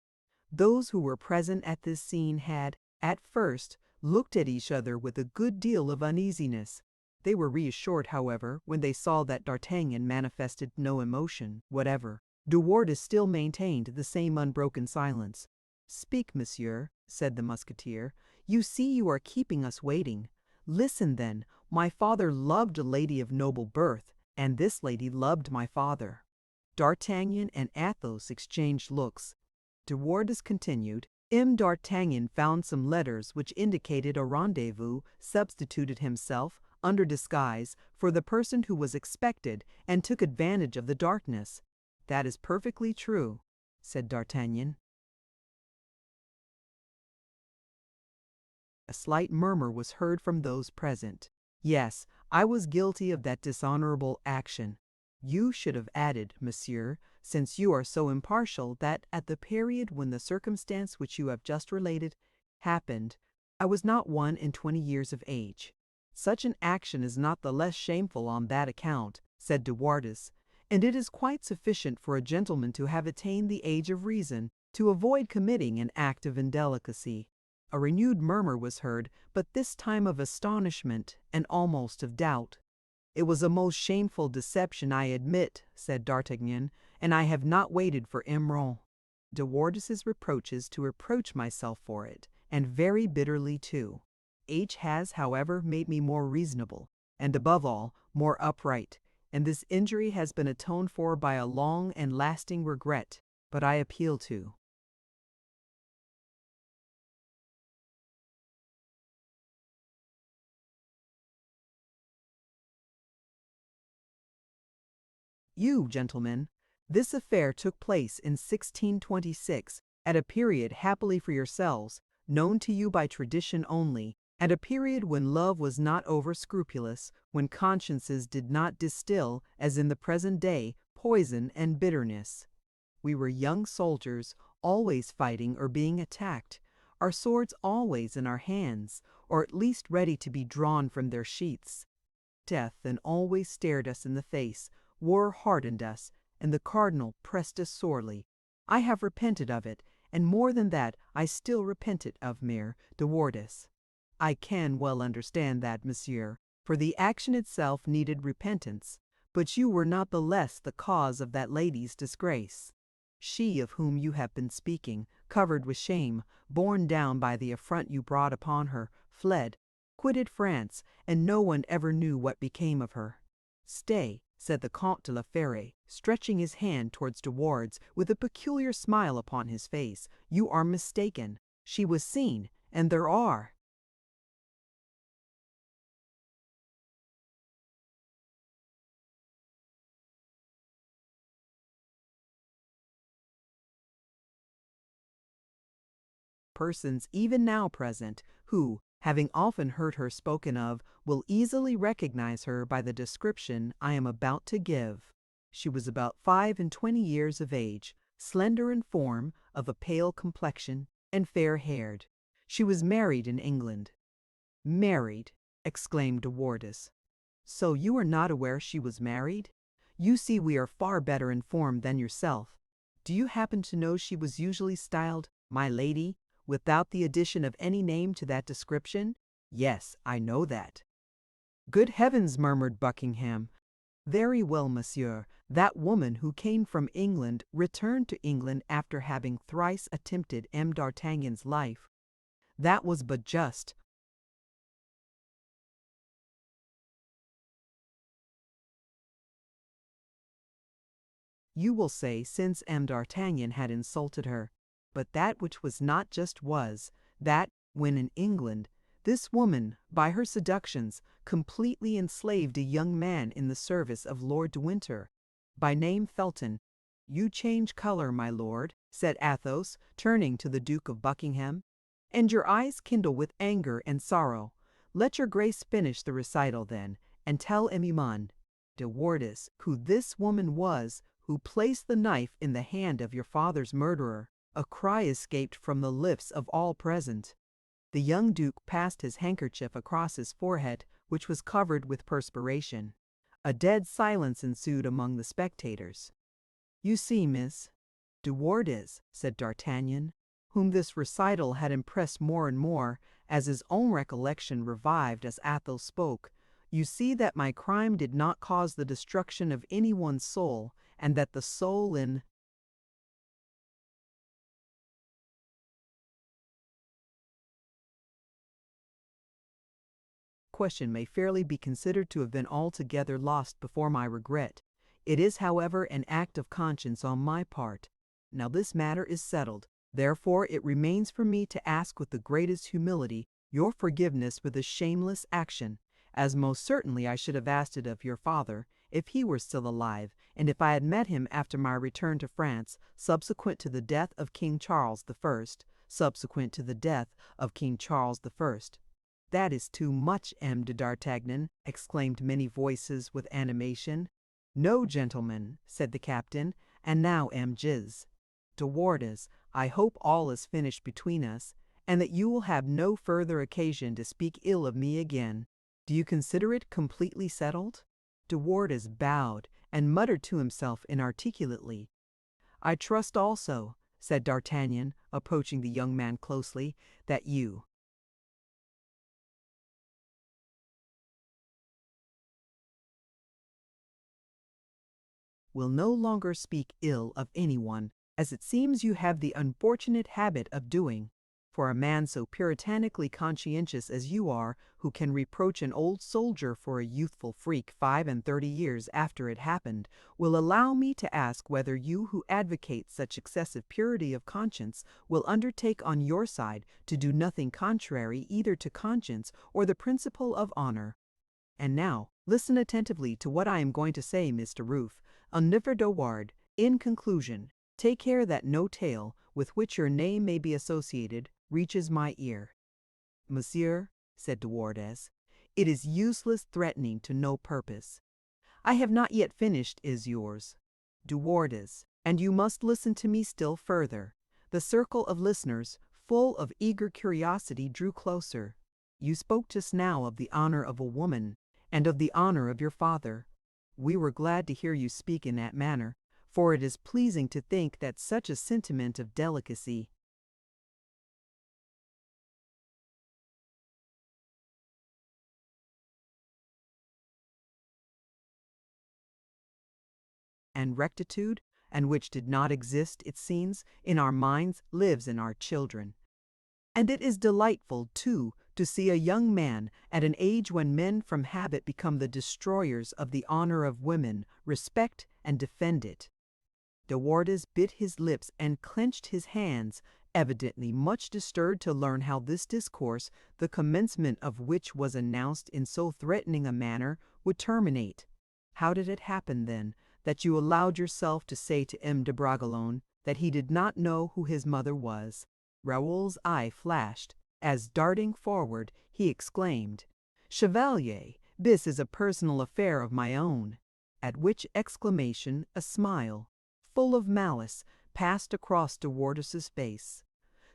Those who were present at this scene had, at first, looked at each other with a good deal of uneasiness. They were reassured, however, when they saw that D'Artagnan manifested no emotion whatever. De Wardes still maintained the same unbroken silence. "Speak, monsieur," said the Musketeer. "You see you are keeping us waiting. Listen, then. My father loved a lady of noble birth, and this lady loved my father." D'Artagnan and Athos exchanged looks. De Wardes continued, "M. D'Artagnan found some letters which indicated a rendezvous, substituted himself, under disguise, for the person who was expected, and took advantage of the darkness." "That is perfectly true," said D'Artagnan. A slight murmur was heard from those present. "Yes, I was guilty of that dishonorable action. You should have added, monsieur, since you are so impartial, that at the period when the circumstance which you have just related happened, I was not 21 years of age. Such an action is not the less shameful on that account," said De Wardes, "and it is quite sufficient for a gentleman to have attained the age of reason to avoid committing an act of indelicacy." A renewed murmur was heard, but this time of astonishment and almost of doubt. "It was a most shameful deception, I admit," said D'Artagnan, "and I have not waited for Immerse, De Wardes's reproaches to reproach myself for it, and very bitterly too. H has, however, made me more reasonable, and above all, more upright, and this injury has been atoned for by a long and lasting regret. But I appeal to You, gentlemen, this affair took place in 1626, at a period happily for yourselves, known to you by tradition only, at a period when love was not over-scrupulous, when consciences did not distill, as in the present day, poison and bitterness. We were young soldiers, always fighting or being attacked, our swords always in our hands, or at least ready to be drawn from their sheaths. Death then always stared us in the face, war hardened us, and the cardinal pressed us sorely. I have repented of it, and more than that, I still repent it of mere de Wardes. I can well understand that, monsieur, for the action itself needed repentance, but you were not the less the cause of that lady's disgrace. She of whom you have been speaking, covered with shame, borne down by the affront you brought upon her, fled, quitted France, and no one ever knew what became of her. Stay, said the Comte de la Fère, stretching his hand towards De Wardes with a peculiar smile upon his face. You are mistaken. She was seen, and there are. Persons even now present, who, having often heard her spoken of, will easily recognize her by the description I am about to give. She was about 25 years of age, slender in form, of a pale complexion, and fair-haired. She was married in England. Married, exclaimed De Wardes. So you are not aware she was married? You see we are far better informed than yourself. Do you happen to know she was usually styled my lady, without the addition of any name to that description? Yes, I know that. Good heavens, murmured Buckingham. Very well, monsieur. That woman who came from England returned to England after having thrice attempted M. d'Artagnan's life. That was but just. You will say, since M. d'Artagnan had insulted her. But that which was not just was, that, when in England, this woman, by her seductions, completely enslaved a young man in the service of Lord de Winter, by name Felton. You change color, my lord, said Athos, turning to the Duke of Buckingham, and your eyes kindle with anger and sorrow. Let your grace finish the recital, then, and tell Emimond, de Wardes, who this woman was, who placed the knife in the hand of your father's murderer. A cry escaped from the lips of all present. The young duke passed his handkerchief across his forehead, which was covered with perspiration. A dead silence ensued among the spectators. You see, Miss De Wardes, said D'Artagnan, whom this recital had impressed more and more, as his own recollection revived as Athos spoke, you see that my crime did not cause the destruction of any one's soul, and that the soul in question may fairly be considered to have been altogether lost before my regret. It is, however, an act of conscience on my part. Now this matter is settled. Therefore it remains for me to ask with the greatest humility your forgiveness for this shameless action, as most certainly I should have asked it of your father, if he were still alive, and if I had met him after my return to France, subsequent to the death of King Charles I. That is too much, M. de d'Artagnan, exclaimed many voices with animation. No, gentlemen, said the captain, and now, M. Giz. De Wardes, I hope all is finished between us, and that you will have no further occasion to speak ill of me again. Do you consider it completely settled? De Wardes bowed, and muttered to himself inarticulately. I trust also, said D'Artagnan, approaching the young man closely, that you will no longer speak ill of anyone, as it seems you have the unfortunate habit of doing. For a man so puritanically conscientious as you are, who can reproach an old soldier for a youthful freak 35 years after it happened, will allow me to ask whether you who advocate such excessive purity of conscience will undertake on your side to do nothing contrary either to conscience or the principle of honor. And now, Listen attentively to what I am going to say, Mr. Roof. Never de ward. In conclusion, take care that no tale with which your name may be associated reaches my ear. Monsieur, said de Wardes, it is useless threatening to no purpose. I have not yet finished is yours. De Wardes, and you must listen to me still further. The circle of listeners, full of eager curiosity, drew closer. You spoke just now of the honor of a woman, and of the honor of your father. We were glad to hear you speak in that manner, for it is pleasing to think that such a sentiment of delicacy and rectitude, and which did not exist, it seems, in our minds, lives in our children. And it is delightful, too, to see a young man, at an age when men from habit become the destroyers of the honor of women, respect and defend it. De Wardes bit his lips and clenched his hands, evidently much disturbed to learn how this discourse, the commencement of which was announced in so threatening a manner, would terminate. How did it happen, then, that you allowed yourself to say to M. de Bragelonne that he did not know who his mother was? Raoul's eye flashed, as, darting forward, he exclaimed, "Chevalier, this is a personal affair of my own." At which exclamation a smile, full of malice, passed across de Wardes's face.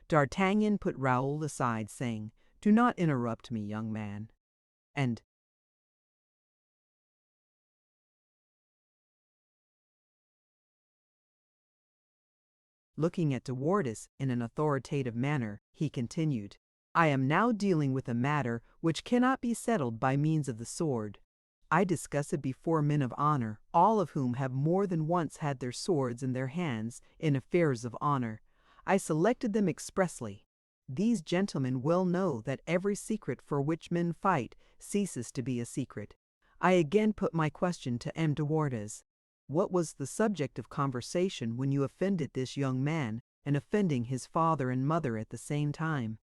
D'Artagnan put Raoul aside, saying, "Do not interrupt me, young man." And looking at de Wardes in an authoritative manner, he continued, "I am now dealing with a matter which cannot be settled by means of the sword. I discuss it before men of honor, all of whom have more than once had their swords in their hands in affairs of honor. I selected them expressly. These gentlemen well know that every secret for which men fight ceases to be a secret. I again put my question to M. de Wardes. What was the subject of conversation when you offended this young man, and offending his father and mother at the same time?"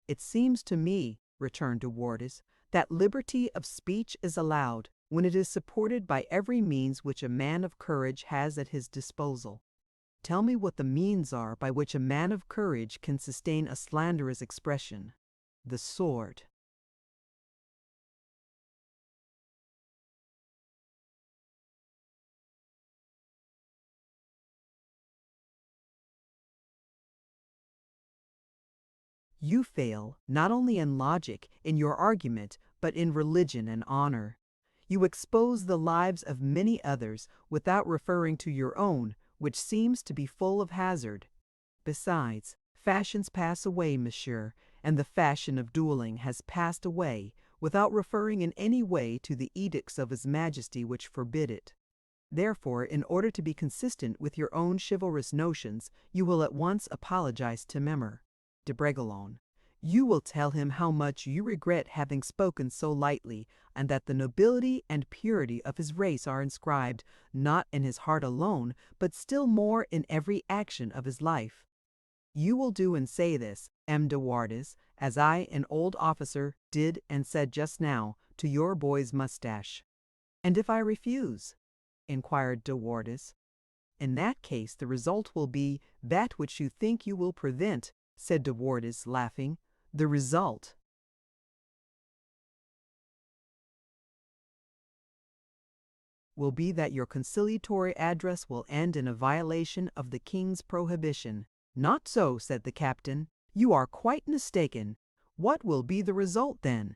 "It seems to me," returned de Wardes, "that liberty of speech is allowed when it is supported by every means which a man of courage has at his disposal." "Tell me what the means are by which a man of courage can sustain a slanderous expression." "The sword." You fail, not only in logic, in your argument, but in religion and honor. You expose the lives of many others without referring to your own, which seems to be full of hazard. Besides, fashions pass away, monsieur, and the fashion of dueling has passed away without referring in any way to the edicts of His Majesty which forbid it. Therefore, in order to be consistent with your own chivalrous notions, you will at once apologize to Memor de Bragelonne. You will tell him how much you regret having spoken so lightly, and that the nobility and purity of his race are inscribed, not in his heart alone, but still more in every action of his life. You will do and say this, M. de Wardes, as I, an old officer, did and said just now, to your boy's moustache. "And if I refuse?" inquired de Wardes. "In that case the result will be that which you think you will prevent," said de Wardes, laughing. "The result will be that your conciliatory address will end in a violation of the king's prohibition." "Not so," said the captain. "You are quite mistaken. What will be the result, then?"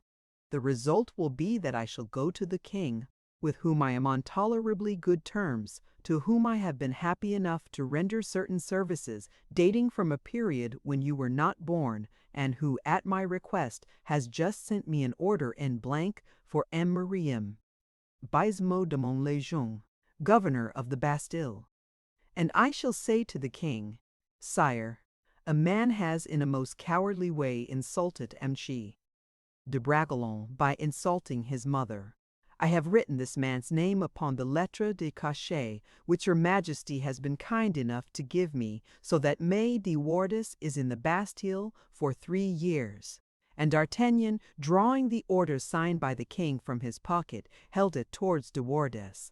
"The result will be that I shall go to the king, with whom I am on tolerably good terms, to whom I have been happy enough to render certain services dating from a period when you were not born, and who, at my request, has just sent me an order in blank for M. Meriem, Baismot de Montlejon, governor of the Bastille. And I shall say to the king, 'Sire, a man has in a most cowardly way insulted M. de Bragelonne by insulting his mother. I have written this man's name upon the lettre de cachet which your Majesty has been kind enough to give me, so that May de Wardes is in the Bastille for 3 years. and D'Artagnan, drawing the order signed by the king from his pocket, held it towards De Wardes.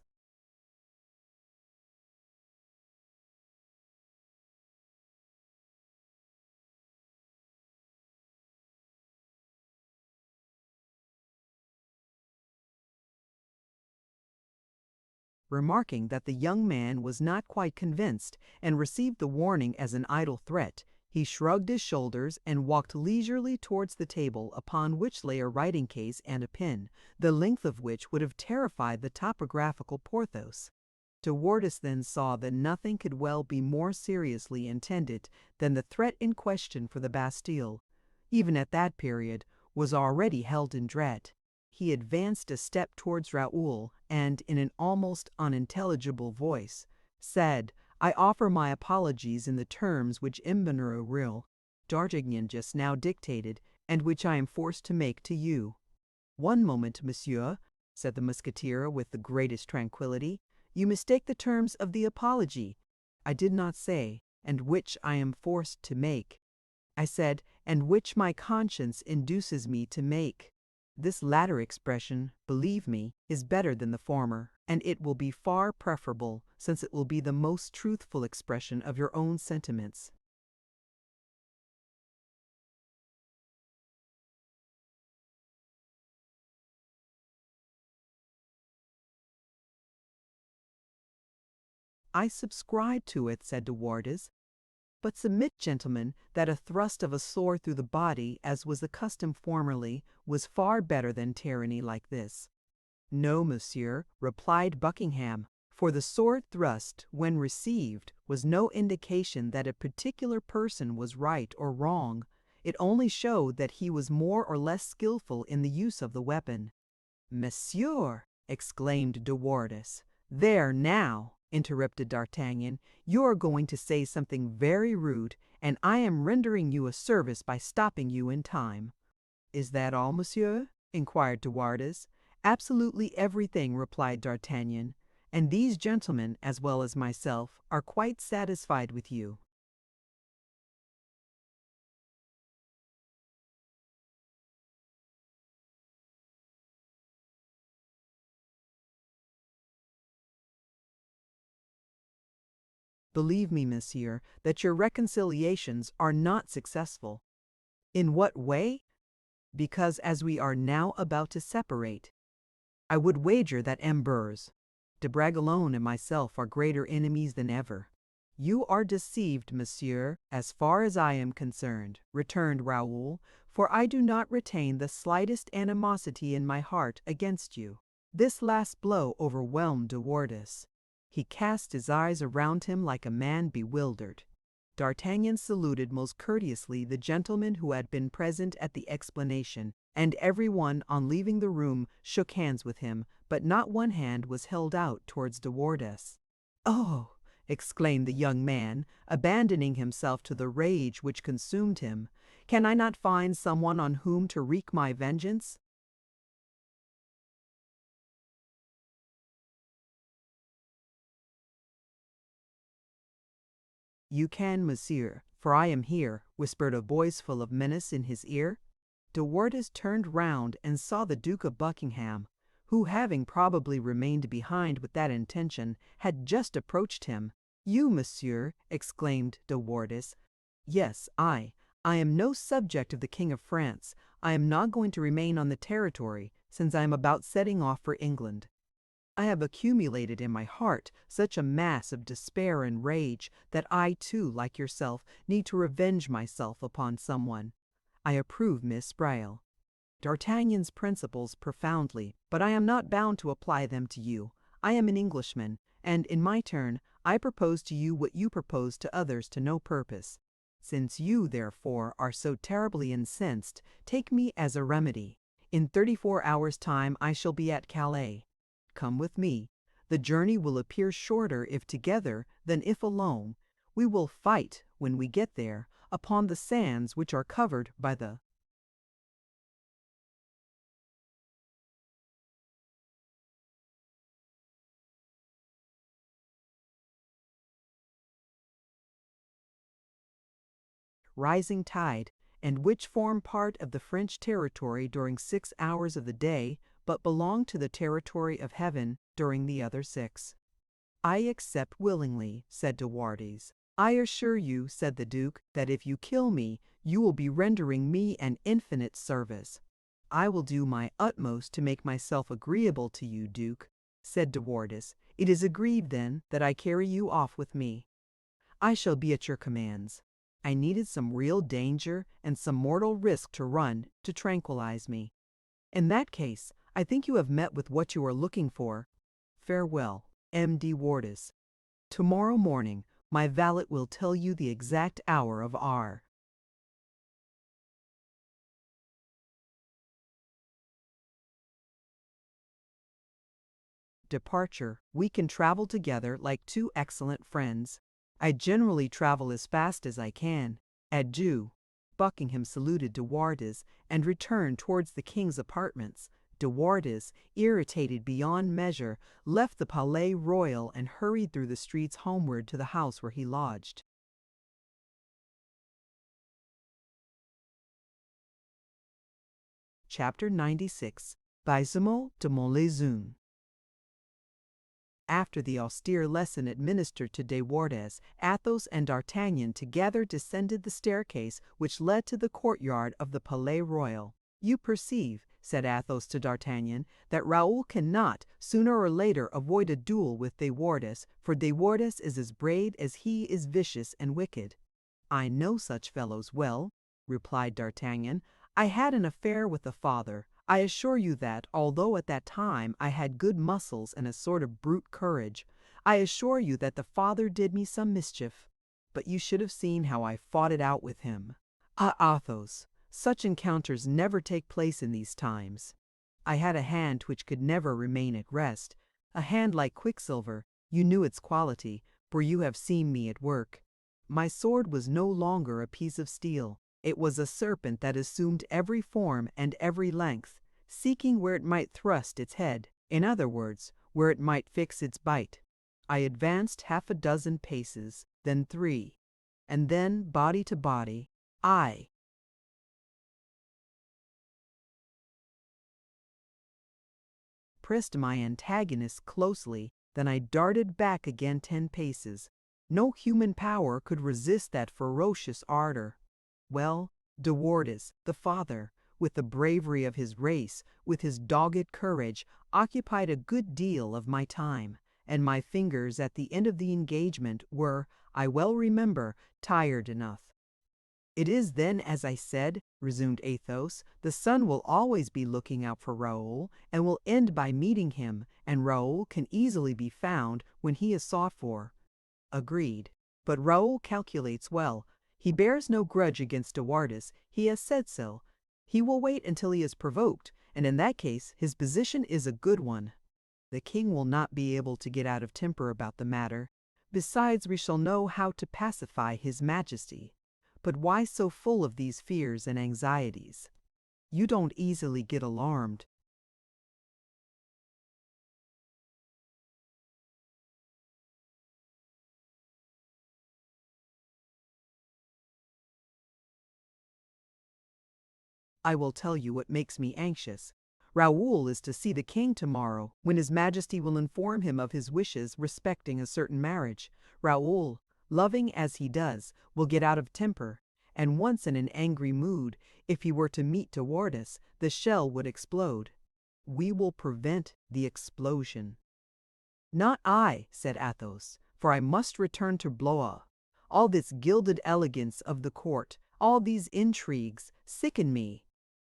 Remarking that the young man was not quite convinced and received the warning as an idle threat, he shrugged his shoulders and walked leisurely towards the table upon which lay a writing case and a pen, the length of which would have terrified the topographical Porthos. De Wardes then saw that nothing could well be more seriously intended than the threat in question, for the Bastille, even at that period, was already held in dread. He advanced a step towards Raoul, and, in an almost unintelligible voice, said, "I offer my apologies in the terms which Immerse D'Artagnan just now dictated, and which I am forced to make to you." "One moment, monsieur," said the Musketeer with the greatest tranquillity. "You mistake the terms of the apology. I did not say, and which I am forced to make. I said, and which my conscience induces me to make. This latter expression, believe me, is better than the former, and it will be far preferable, since it will be the most truthful expression of your own sentiments." "I subscribe to it," said De Wardes. "But submit, gentlemen, that a thrust of a sword through the body, as was the custom formerly, was far better than tyranny like this." "No, monsieur," replied Buckingham, "for the sword thrust, when received, was no indication that a particular person was right or wrong. It only showed that he was more or less skilful in the use of the weapon." "Monsieur!" exclaimed De Wardes. "There now," interrupted D'Artagnan, "you are going to say something very rude, and I am rendering you a service by stopping you in time." "Is that all, monsieur?" inquired De Wardes. "Absolutely everything," replied D'Artagnan, "and these gentlemen, as well as myself, are quite satisfied with you." "Believe me, monsieur, that your reconciliations are not successful." "In what way?" "Because, as we are now about to separate, I would wager that Immerse, de Bragelonne, and myself are greater enemies than ever." "You are deceived, monsieur, as far as I am concerned," returned Raoul, "for I do not retain the slightest animosity in my heart against you." This last blow overwhelmed De Wardes. He cast his eyes around him like a man bewildered. D'Artagnan saluted most courteously the gentlemen who had been present at the explanation, and every one, on leaving the room, shook hands with him, but not one hand was held out towards De Wardes. "Oh!" exclaimed the young man, abandoning himself to the rage which consumed him, "can I not find someone on whom to wreak my vengeance?" "You can, monsieur, for I am here," whispered a voice full of menace in his ear. De Wardes turned round and saw the Duke of Buckingham, who, having probably remained behind with that intention, had just approached him. "You, monsieur!" exclaimed De Wardes. "Yes, I. I am no subject of the King of France. I am not going to remain on the territory, since I am about setting off for England. I have accumulated in my heart such a mass of despair and rage that I, too, like yourself, need to revenge myself upon someone. I approve Miss Braille, D'Artagnan's principles profoundly, but I am not bound to apply them to you. I am an Englishman, and, in my turn, I propose to you what you propose to others to no purpose. Since you, therefore, are so terribly incensed, take me as a remedy. In 34 hours' time I shall be at Calais. Come with me. The journey will appear shorter if together than if alone. We will fight, when we get there, upon the sands which are covered by the rising tide, and which form part of the French territory during 6 hours of the day, but belong to the territory of heaven during the other 6. I accept willingly, said de Wardes. I assure you, said the Duke, that if you kill me, you will be rendering me an infinite service. I will do my utmost to make myself agreeable to you, Duke, said de Wardes. It is agreed, then, that I carry you off with me. I shall be at your commands. I needed some real danger and some mortal risk to run to tranquilize me. In that case, I think you have met with what you are looking for. Farewell, M. de Wardes. Tomorrow morning, my valet will tell you the exact hour of our departure. We can travel together like two excellent friends. I generally travel as fast as I can. Adieu. Buckingham saluted de Wardes and returned towards the king's apartments. De Wardes, irritated beyond measure, left the Palais Royal and hurried through the streets homeward to the house where he lodged. Chapter 96. Baisemeaux de Montlezun. After the austere lesson administered to de Wardes, Athos and D'Artagnan together descended the staircase which led to the courtyard of the Palais Royal. You perceive, said Athos to D'Artagnan, that Raoul cannot, sooner or later, avoid a duel with de Wardes, for de Wardes is as brave as he is vicious and wicked. I know such fellows well, replied D'Artagnan. I had an affair with the father. I assure you that, although at that time I had good muscles and a sort of brute courage, I assure you that the father did me some mischief. But you should have seen how I fought it out with him. Ah, Athos, such encounters never take place in these times. I had a hand which could never remain at rest, a hand like quicksilver. You knew its quality, for you have seen me at work. My sword was no longer a piece of steel. It was a serpent that assumed every form and every length, seeking where it might thrust its head, in other words, where it might fix its bite. I advanced 6 paces, then 3, and then, body to body, I pressed my antagonist closely, then I darted back again 10 paces. No human power could resist that ferocious ardor. Well, de Wardes, the father, with the bravery of his race, with his dogged courage, occupied a good deal of my time, and my fingers at the end of the engagement were, I well remember, tired enough. It is then as I said, resumed Athos, the sun will always be looking out for Raoul, and will end by meeting him, and Raoul can easily be found when he is sought for. Agreed. But Raoul calculates well. He bears no grudge against de Wardes. He has said so. He will wait until he is provoked, and in that case his position is a good one. The king will not be able to get out of temper about the matter. Besides, we shall know how to pacify his majesty. But why so full of these fears and anxieties? You don't easily get alarmed. I will tell you what makes me anxious. Raoul is to see the king tomorrow, when his majesty will inform him of his wishes respecting a certain marriage. Raoul, loving as he does, will get out of temper, and once in an angry mood, if he were to meet de Wardes, the shell would explode. We will prevent the explosion. Not I, said Athos, for I must return to Blois. All this gilded elegance of the court, all these intrigues, sicken me.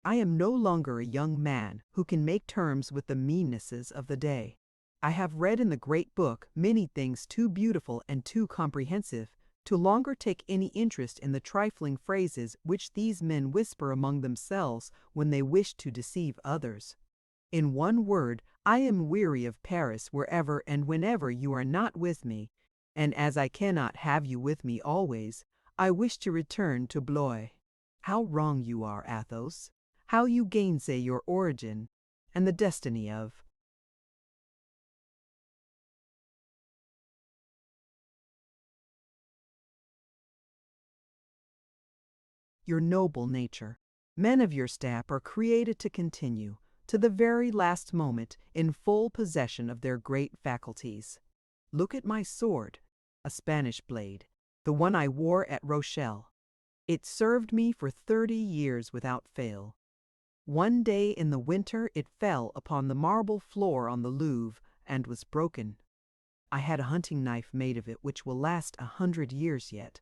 I am no longer a young man who can make terms with the meannesses of the day. I have read in the great book many things too beautiful and too comprehensive to longer take any interest in the trifling phrases which these men whisper among themselves when they wish to deceive others. In one word, I am weary of Paris wherever and whenever you are not with me, and as I cannot have you with me always, I wish to return to Blois. How wrong you are, Athos! How you gainsay your origin and the destiny of your noble nature. Men of your stamp are created to continue, to the very last moment, in full possession of their great faculties. Look at my sword, a Spanish blade, the one I wore at Rochelle. It served me for 30 years without fail. One day in the winter it fell upon the marble floor on the Louvre and was broken. I had a hunting knife made of it which will last 100 years yet.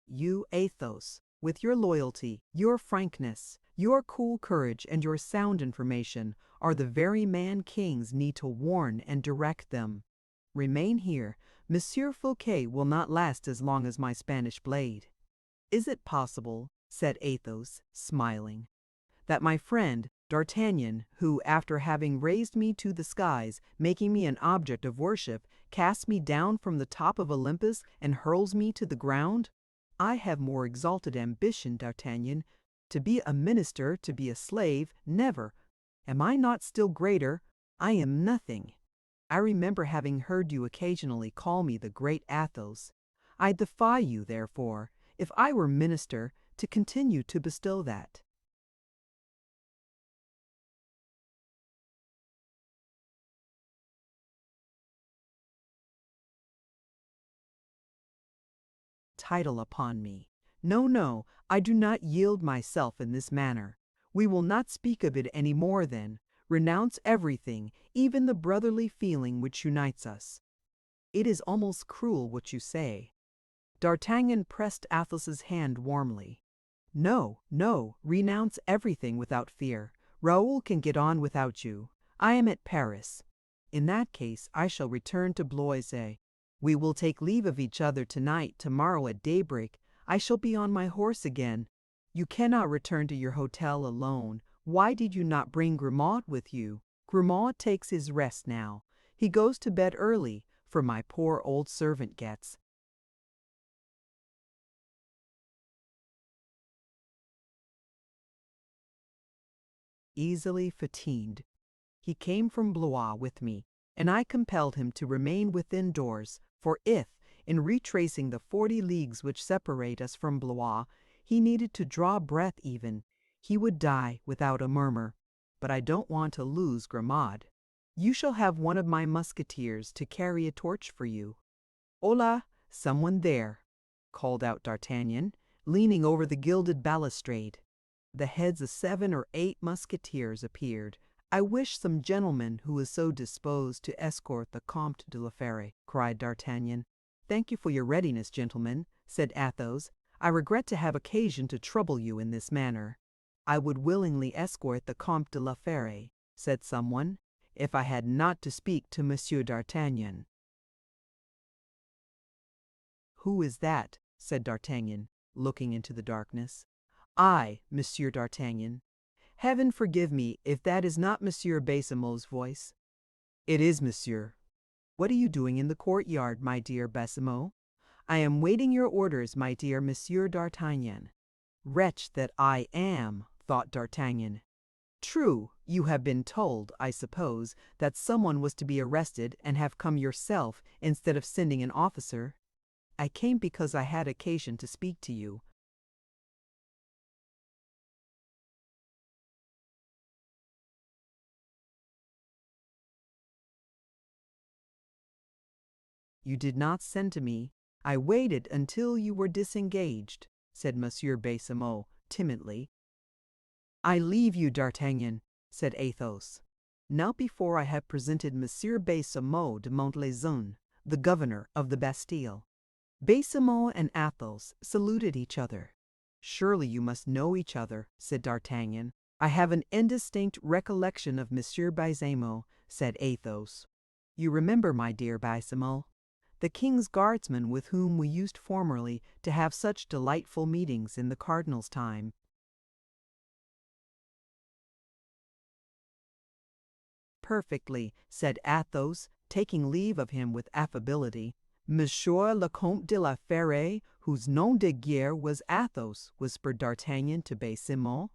You, Athos, with your loyalty, your frankness, your cool courage, and your sound information, are the very man kings need to warn and direct them. Remain here. Monsieur Fouquet will not last as long as my Spanish blade. Is it possible, said Athos, smiling, that my friend, D'Artagnan, who, after having raised me to the skies, making me an object of worship, casts me down from the top of Olympus and hurls me to the ground? I have more exalted ambition, D'Artagnan. To be a minister, to be a slave, never. Am I not still greater? I am nothing. I remember having heard you occasionally call me the great Athos. I defy you, therefore, if I were minister, to continue to bestow that. Title upon me. No, no, I do not yield myself in this manner. We will not speak of it any more then. Renounce everything, even the brotherly feeling which unites us. It is almost cruel what you say. D'Artagnan pressed Athos's hand warmly. No, no, renounce everything without fear. Raoul can get on without you. I am at Paris. In that case, I shall return to Blois. We will take leave of each other tonight. Tomorrow at daybreak, I shall be on my horse again. You cannot return to your hotel alone. Why did you not bring Grimaud with you? Grimaud takes his rest now. He goes to bed early, for my poor old servant gets. Easily fatigued. He came from Blois with me, and I compelled him to remain within doors, for if, in retracing the 40 leagues which separate us from Blois, he needed to draw breath even, he would die without a murmur. But I don't want to lose Grimaud. You shall have one of my musketeers to carry a torch for you. Hola, someone there, called out D'Artagnan, leaning over the gilded balustrade. The heads of 7 or 8 musketeers appeared. I wish some gentleman who is so disposed to escort the Comte de la Fère, cried D'Artagnan. Thank you for your readiness, gentlemen, said Athos. I regret to have occasion to trouble you in this manner. I would willingly escort the Comte de la Fère, said someone, if I had not to speak to Monsieur d'Artagnan. Who is that? Said D'Artagnan, looking into the darkness. I, Monsieur d'Artagnan. Heaven forgive me if that is not Monsieur Baisemeaux's voice. It is, monsieur. What are you doing in the courtyard, my dear Baisemeaux? I am waiting your orders, my dear Monsieur d'Artagnan. Wretch that I am, thought D'Artagnan. True, you have been told, I suppose, that someone was to be arrested and have come yourself instead of sending an officer. I came because I had occasion to speak to you. You did not send to me. I waited until you were disengaged, said Monsieur Baisemeaux timidly. I leave you, D'Artagnan, said Athos. Not before I have presented Monsieur Baisemeaux de Montlezun, the governor of the Bastille. Baisemeaux and Athos saluted each other. Surely you must know each other, said D'Artagnan. I have an indistinct recollection of Monsieur Baisemeaux, said Athos. You remember, my dear Baisemeaux, the king's guardsman with whom we used formerly to have such delightful meetings in the cardinal's time. Perfectly, said Athos, taking leave of him with affability. Monsieur le Comte de la Fère, whose nom de guerre was Athos, whispered D'Artagnan to Baisemeaux.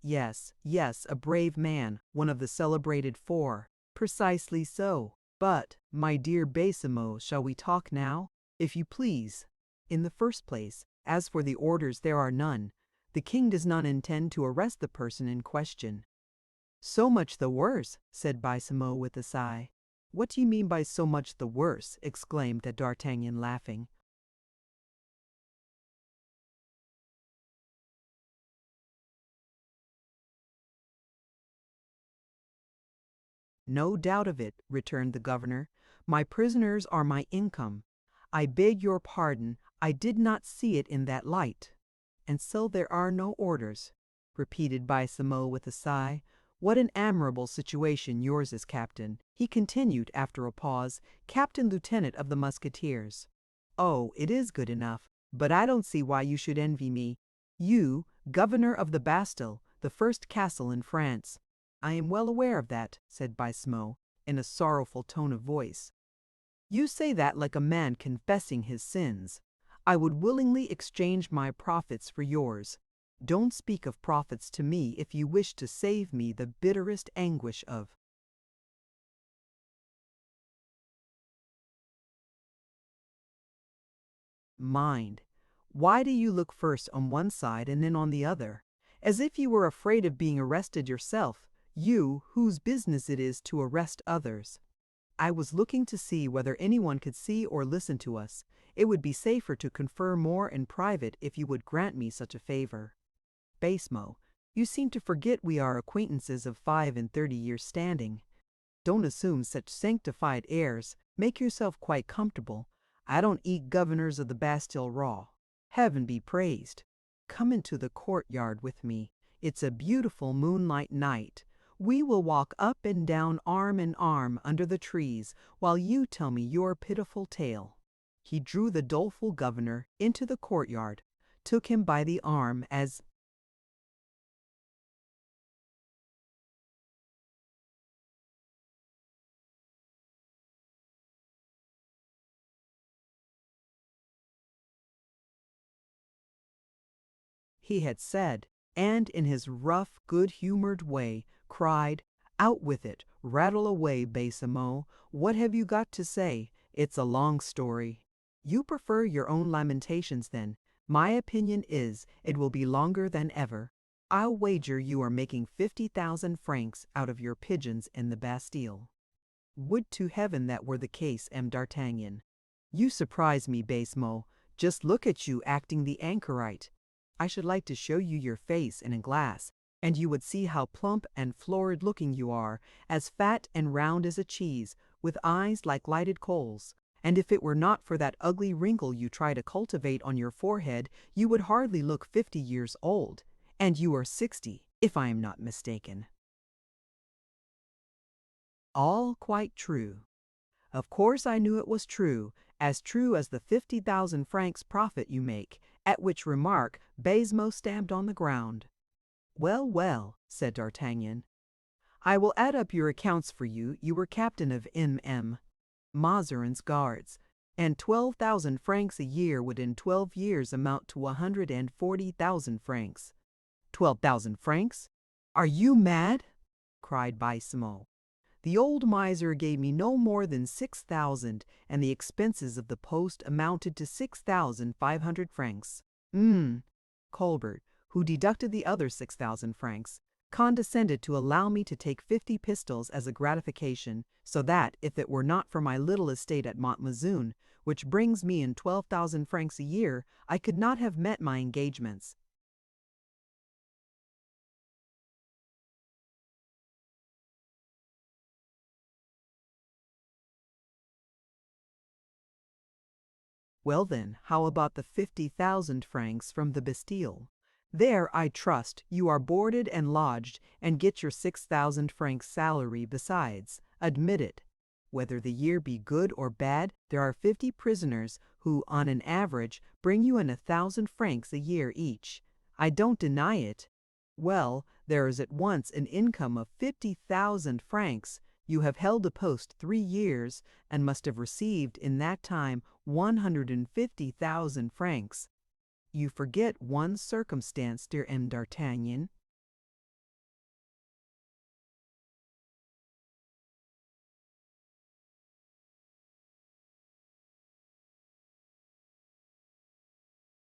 Yes, yes, a brave man, one of the celebrated 4. Precisely so. But, my dear Baisemeaux, shall we talk now? If you please. In the first place, as for the orders, there are none. The king does not intend to arrest the person in question." "So much the worse," said Baisemeaux with a sigh. "What do you mean by so much the worse?" exclaimed D'Artagnan, laughing. "No doubt of it," returned the governor. "My prisoners are my income. I beg your pardon, I did not see it in that light." "And so there are no orders," repeated Baisemeaux with a sigh. "What an admirable situation yours is, Captain," he continued after a pause, "Captain Lieutenant of the Musketeers." "Oh, it is good enough, but I don't see why you should envy me. You, Governor of the Bastille, the first castle in France." "I am well aware of that," said Baisemeaux, in a sorrowful tone of voice. "You say that like a man confessing his sins. I would willingly exchange my profits for yours. Don't speak of profits to me if you wish to save me the bitterest anguish of mind. Why do you look first on one side and then on the other? As if you were afraid of being arrested yourself, you whose business it is to arrest others." "I was looking to see whether anyone could see or listen to us. It would be safer to confer more in private if you would grant me such a favor." "Baisemeaux, you seem to forget we are acquaintances of 35 years' standing. Don't assume such sanctified airs. Make yourself quite comfortable. I don't eat governors of the Bastille raw. Heaven be praised. Come into the courtyard with me. It's a beautiful moonlight night. We will walk up and down arm in arm under the trees while you tell me your pitiful tale." He drew the doleful governor into the courtyard, took him by the arm as he had said, and in his rough, good-humored way, cried, "Out with it! Rattle away, Baisemeaux. What have you got to say? It's a long story." "You prefer your own lamentations, then. My opinion is, it will be longer than ever. I'll wager you are making 50,000 francs out of your pigeons in the Bastille." "Would to heaven that were the case, D'Artagnan." "You surprise me, Baisemeaux. Just look at you acting the anchorite. I should like to show you your face in a glass, and you would see how plump and florid looking you are, as fat and round as a cheese, with eyes like lighted coals. And if it were not for that ugly wrinkle you try to cultivate on your forehead, you would hardly look 50 years old. And you are 60, if I am not mistaken." "All quite true." "Of course I knew it was true as the 50,000 francs profit you make," at which remark Baisemeaux stamped on the ground. "Well, well," said D'Artagnan, "I will add up your accounts for you. You were captain of M.M. Mazarin's guards, and 12,000 francs a year would in 12 years amount to 140,000 francs." "12,000 francs? Are you mad?" cried Baisemeaux. "The old miser gave me no more than 6,000, and the expenses of the post amounted to 6,500 francs. Colbert, who deducted the other 6,000 francs, condescended to allow me to take 50 pistoles as a gratification, so that, if it were not for my little estate at Montmazoun, which brings me in 12,000 francs a year, I could not have met my engagements." "Well then, how about the 50,000 francs from the Bastille? There, I trust, you are boarded and lodged, and get your 6,000 francs salary besides. Admit it. Whether the year be good or bad, there are 50 prisoners who, on an average, bring you in 1,000 francs a year each. I don't deny it. Well, there is at once an income of 50,000 francs. You have held a post 3 years, and must have received in that time 150,000 francs. You forget one circumstance, dear D'Artagnan."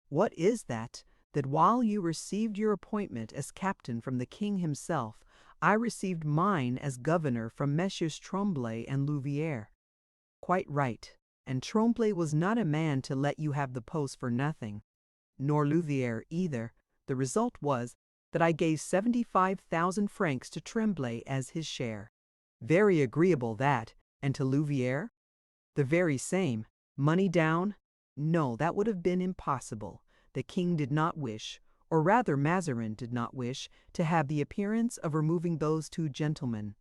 "What is that?" that while you received your appointment as captain from the king himself, I received mine as governor from Messieurs Tremblay and Louvière. Quite right, and Tremblay was not a man to let you have the post for nothing, nor Louvière either. The result was that I gave 75,000 francs to Tremblay as his share. Very agreeable that, and to Louvière? The very same. Money down? No, that would have been impossible. The king did not wish, or rather Mazarin did not wish, to have the appearance of removing those two gentlemen.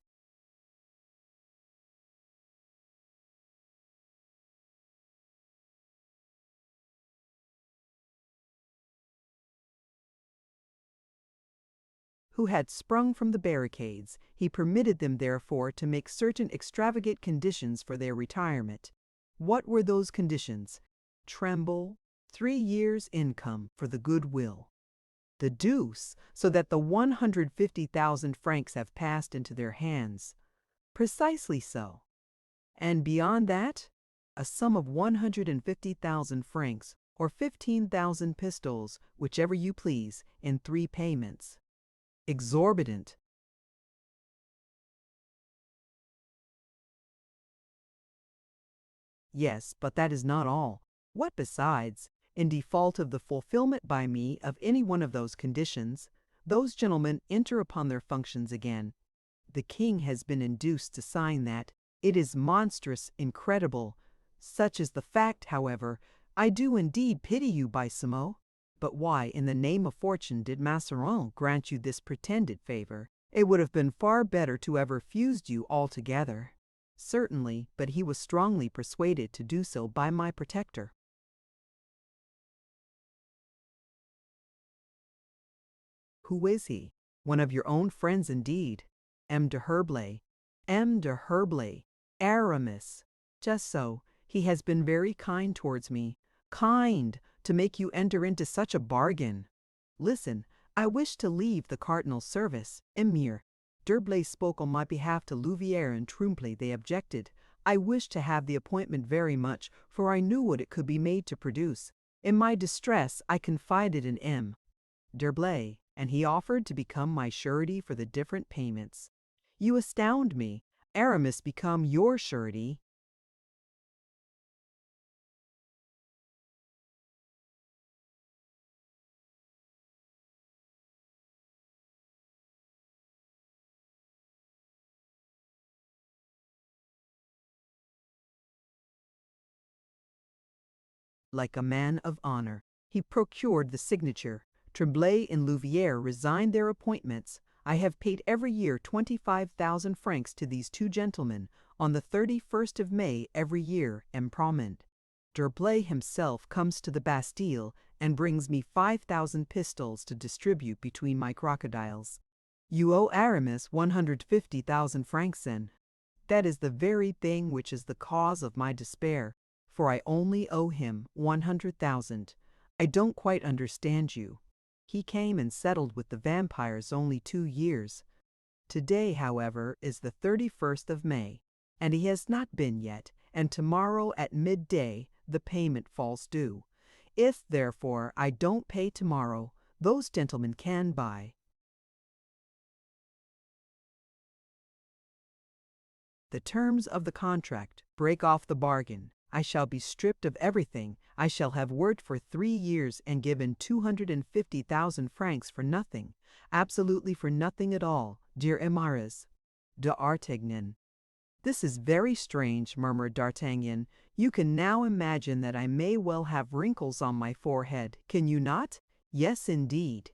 Who had sprung from the barricades. He permitted them therefore to make certain extravagant conditions for their retirement. What were those conditions? Tremble, 3 years' income for the goodwill. The deuce, so that the 150,000 francs have passed into their hands. Precisely so. And beyond that, a sum of 150,000 francs, or 15,000 pistoles, whichever you please, in 3 payments. Exorbitant. Yes, but that is not all. What besides? In default of the fulfillment by me of any one of those conditions, those gentlemen enter upon their functions again. The king has been induced to sign that. It is monstrous, incredible. Such is the fact, however. I do indeed pity you, by Samo. But why, in the name of fortune, did Mazarin grant you this pretended favor? It would have been far better to have refused you altogether. Certainly, but he was strongly persuaded to do so by my protector. Who is he? One of your own friends indeed. M. de Herblay. M. de Herblay. Aramis. Just so. He has been very kind towards me. Kind! To make you enter into such a bargain. Listen, I wish to leave the cardinal's service. Emir. D'Herblay spoke on my behalf to Louvière and Tremblay. They objected. I wished to have the appointment very much, for I knew what it could be made to produce. In my distress, I confided in M. D'Herblay, and he offered to become my surety for the different payments. You astound me. Aramis become your surety? Like a man of honor, he procured the signature. Tremblay and Louvière resigned their appointments. I have paid every year 25,000 francs to these two gentlemen, on the 31st of May every year, imprompt. D'Herblay himself comes to the Bastille and brings me 5,000 pistoles to distribute between my crocodiles. You owe Aramis 150,000 francs then. That is the very thing which is the cause of my despair, for I only owe him 100,000. I don't quite understand you. He came and settled with the vampires only 2 years. Today, however, is the 31st of May, and he has not been yet, and tomorrow at midday the payment falls due. If, therefore, I don't pay tomorrow, those gentlemen can buy. The terms of the contract break off the bargain. I shall be stripped of everything. I shall have worked for 3 years and given 250,000 francs for nothing, absolutely for nothing at all, dear Immerse. D'Artagnan. This is very strange, murmured D'Artagnan. You can now imagine that I may well have wrinkles on my forehead, can you not? Yes, indeed.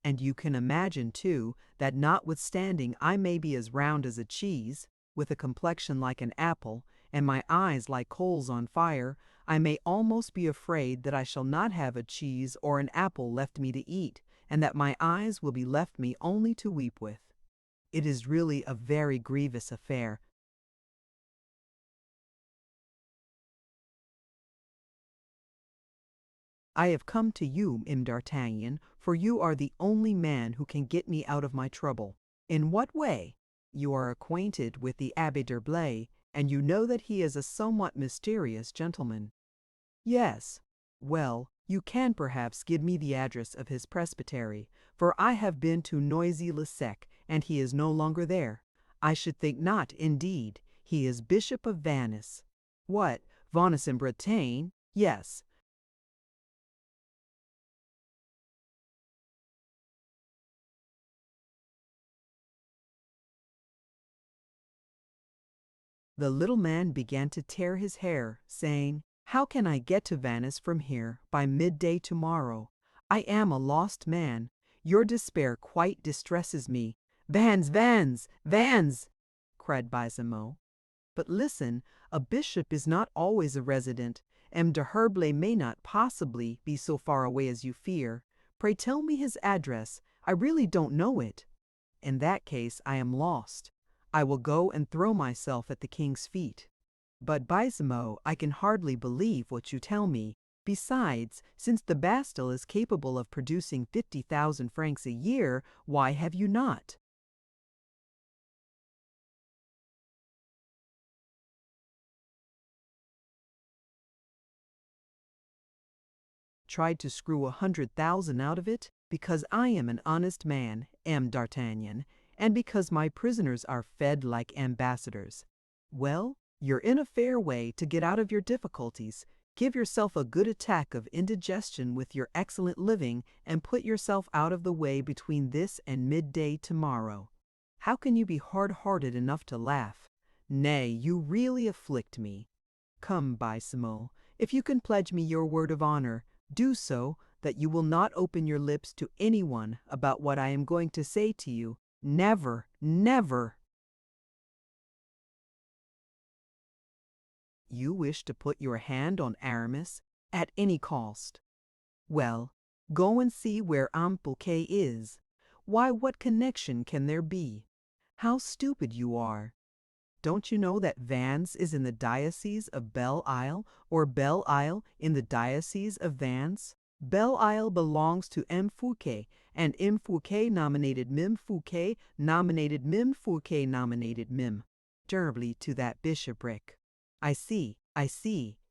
And you can imagine, too, that notwithstanding I may be as round as a cheese, with a complexion like an apple, and my eyes like coals on fire, I may almost be afraid that I shall not have a cheese or an apple left me to eat, and that my eyes will be left me only to weep with. It is really a very grievous affair. I have come to you, M. D'Artagnan, for you are the only man who can get me out of my trouble. In what way? You are acquainted with the Abbé d'Herblay, and you know that he is a somewhat mysterious gentleman. Yes. Well, You can perhaps give me the address of his presbytery, for I have been to Noisy-le-Sec, and he is no longer there. I should think not, indeed. He is Bishop of Vannes. What, Vannes in Bretagne? Yes. The little man began to tear his hair, saying, "How can I get to Vannes from here by midday tomorrow? I am a lost man. Your despair quite distresses me." "Vannes, Vannes, Vannes!" cried Baisemeaux. "But listen, a bishop is not always a resident. M. de Herblay may not possibly be so far away as you fear. Pray tell me his address. I really don't know it." "In that case I am lost. I will go and throw myself at the king's feet." "But, Baisemeaux, I can hardly believe what you tell me. Besides, since the Bastille is capable of producing 50,000 francs a year, why have you not?" "Tried to screw 100,000 out of it? Because I am an honest man, M. d'Artagnan, and because my prisoners are fed like ambassadors. Well, you're in a fair way to get out of your difficulties. Give yourself a good attack of indigestion with your excellent living, and put yourself out of the way between this and midday tomorrow. How can you be hard-hearted enough to laugh? Nay, you really afflict me. Come, Baisemeaux, if you can pledge me your word of honor, do so, that you will not open your lips to anyone about what I am going to say to you. Never, never." "You wish to put your hand on Aramis at any cost. Well, go and see where Fouquet is. Why, what connection can there be? How stupid you are! Don't you know that Vannes is in the diocese of Belle Isle, or Belle Isle in the diocese of Vannes? Belle Isle belongs to M. Fouquet, and M. Fouquet nominated Mim Fouquet, nominated Mim Fouquet, nominated Mim. Terribly to that bishopric. I see,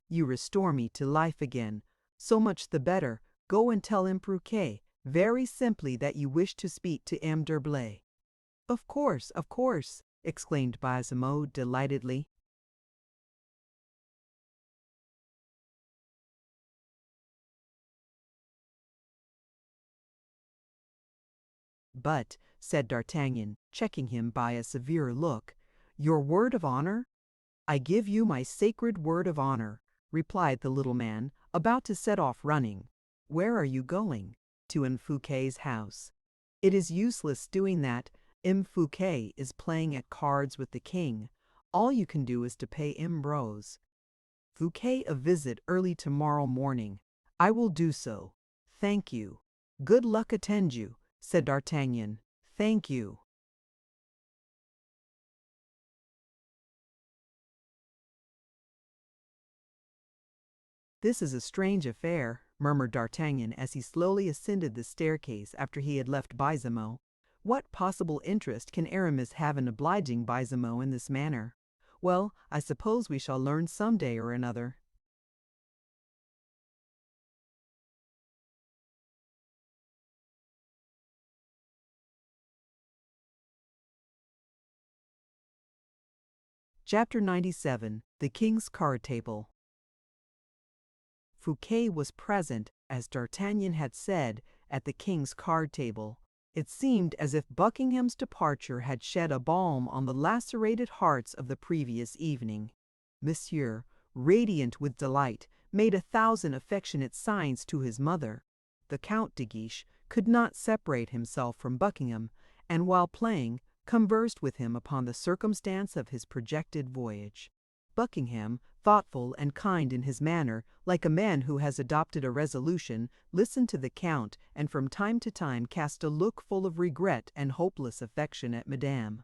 you restore me to life again. So much the better. Go and tell M. Fouquet very simply that you wish to speak to M. d'Herblay." Of course," exclaimed Baisemeaux delightedly. "But," said D'Artagnan, checking him by a severe look, "your word of honor?" "I give you my sacred word of honor," replied the little man, about to set off running. "Where are you going?" "To M. Fouquet's house." "It is useless doing that. M. Fouquet is playing at cards with the king. All you can do is to pay Ambrose Fouquet a visit early tomorrow morning. I will do so. Thank you." "Good luck attend you," said D'Artagnan. "Thank you." "This is a strange affair," murmured D'Artagnan as he slowly ascended the staircase after he had left Baisemeaux. "What possible interest can Aramis have in obliging Baisemeaux in this manner? Well, I suppose we shall learn some day or another." Chapter 97. The King's Card Table. Fouquet was present, as D'Artagnan had said, at the king's card table. It seemed as if Buckingham's departure had shed a balm on the lacerated hearts of the previous evening. Monsieur, radiant with delight, made 1,000 affectionate signs to his mother. The Count de Guiche could not separate himself from Buckingham, and while playing, conversed with him upon the circumstance of his projected voyage. Buckingham, thoughtful and kind in his manner, like a man who has adopted a resolution, listened to the Count, and from time to time cast a look full of regret and hopeless affection at Madame.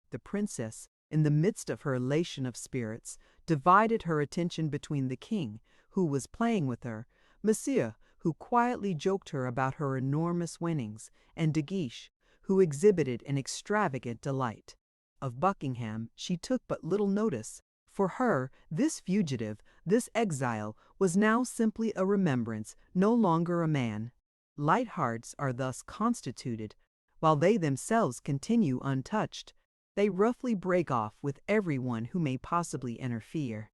The princess, in the midst of her elation of spirits, divided her attention between the king, who was playing with her, Monsieur, who quietly joked her about her enormous winnings, and De Guiche, who exhibited an extravagant delight. Of Buckingham she took but little notice, For her, this fugitive, this exile, was now simply a remembrance, no longer a man. Light hearts are thus constituted, while they themselves continue untouched. They roughly break off with everyone who may possibly interfere.